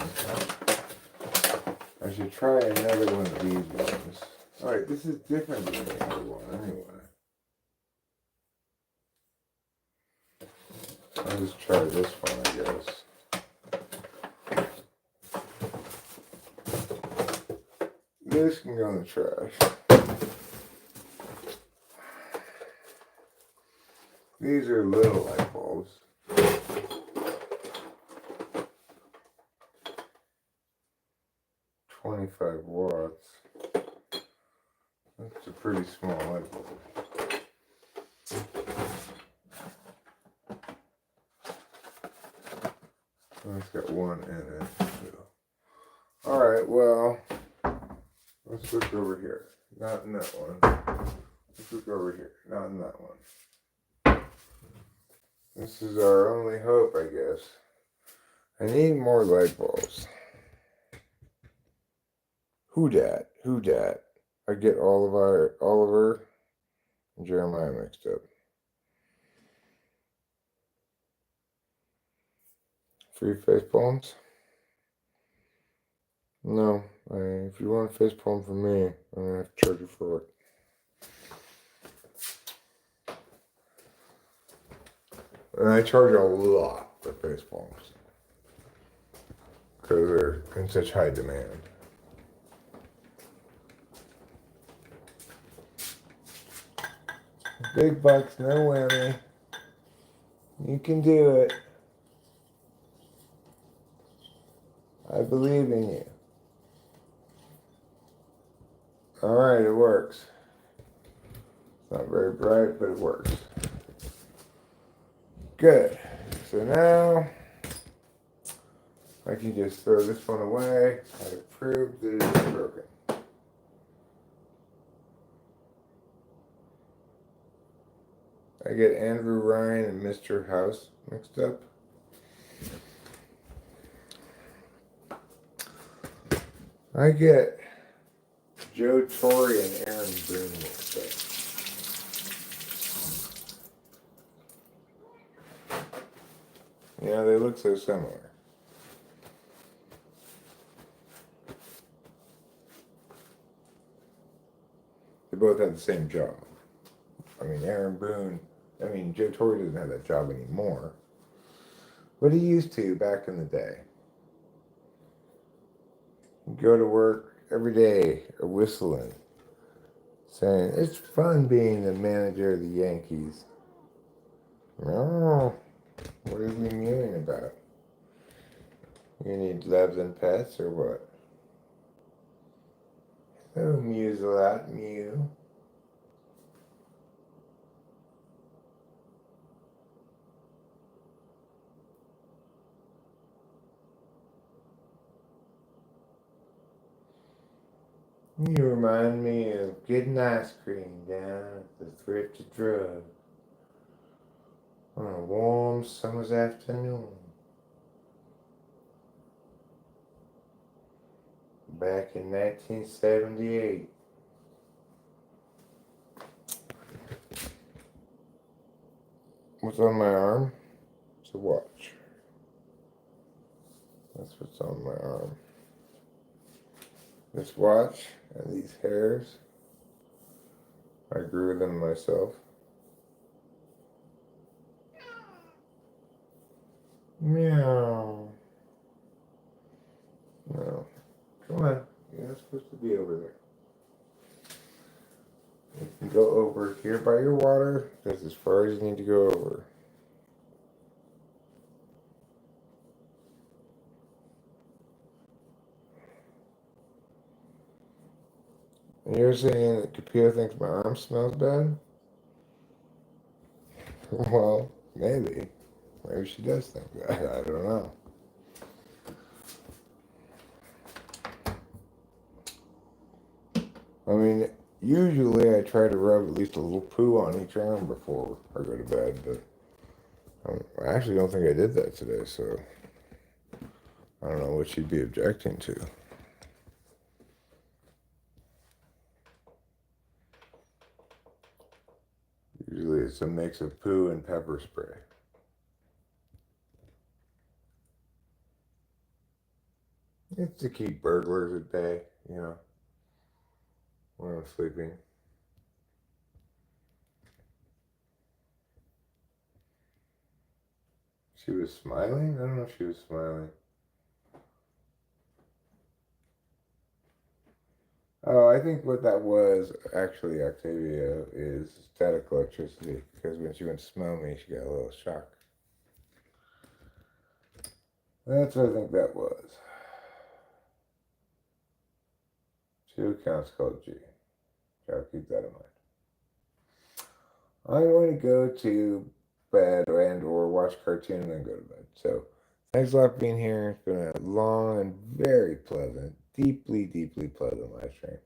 I should try another one of these ones. Alright, this is different than the other one anyway. I'll just try this one, I guess. This can go in the trash. These are little light bulbs. 25 watts. That's a pretty small light bulb. It's got one in it. So. Alright, well, let's look over here. Not in that one. Let's look over here. Not in that one. This is our only hope, I guess. I need more light bulbs. Who dat? Who dat? I get Oliver and Jeremiah mixed up. Free face palms? No. If you want a face palm from me, I'm going to have to charge you for it. And I charge a lot for face palms. Because they're in such high demand. Big bucks, no whammy. You can do it. I believe in you. Alright, it works. It's not very bright, but it works. Good. So now, I can just throw this one away. I've proved that it is broken. I get Andrew Ryan and Mr. House mixed up. I get Joe Torre and Aaron Boone mixed up. Yeah, they look so similar. They both have the same job. I mean, Joe Torre doesn't have that job anymore. But he used to back in the day. He'd go to work every day, whistling, saying, "It's fun being the manager of the Yankees." Oh, what is he mewing about? You need loves and pets or what? Oh, mews a lot, mew. You remind me of getting ice cream down at the thrifty drug on a warm summer's afternoon. Back in 1978. What's on my arm? It's a watch. That's what's on my arm. This watch and these hairs, I grew them myself. Meow. No. Come on. You're not supposed to be over there. You can go over here by your water. That's as far as you need to go over. And you're saying that Kapila thinks my arm smells bad? Well, maybe. Maybe she does think that. I don't know. I mean, usually I try to rub at least a little poo on each arm before I go to bed, but I actually don't think I did that today, so I don't know what she'd be objecting to. Usually it's a mix of poo and pepper spray. It's to keep burglars at bay, you know. when I'm sleeping. She was smiling? I don't know if she was smiling. Oh, I think what that was actually, Octavia, is static electricity. Because when she went to smell me, she got a little shock. That's what I think that was. 2 counts called G. Gotta keep that in mind. I'm going to go to bed and or watch cartoon and then go to bed. So thanks a lot for being here. It's been a long and very pleasant, deeply, deeply pleasant live stream.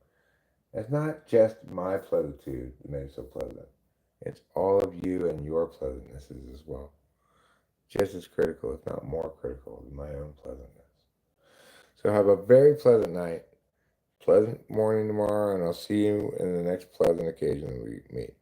It's not just my pleasantitude that makes it so pleasant. It's all of you and your pleasantnesses as well. Just as critical, if not more critical, than my own pleasantness. So have a very pleasant night, pleasant morning tomorrow, and I'll see you in the next pleasant occasion we meet.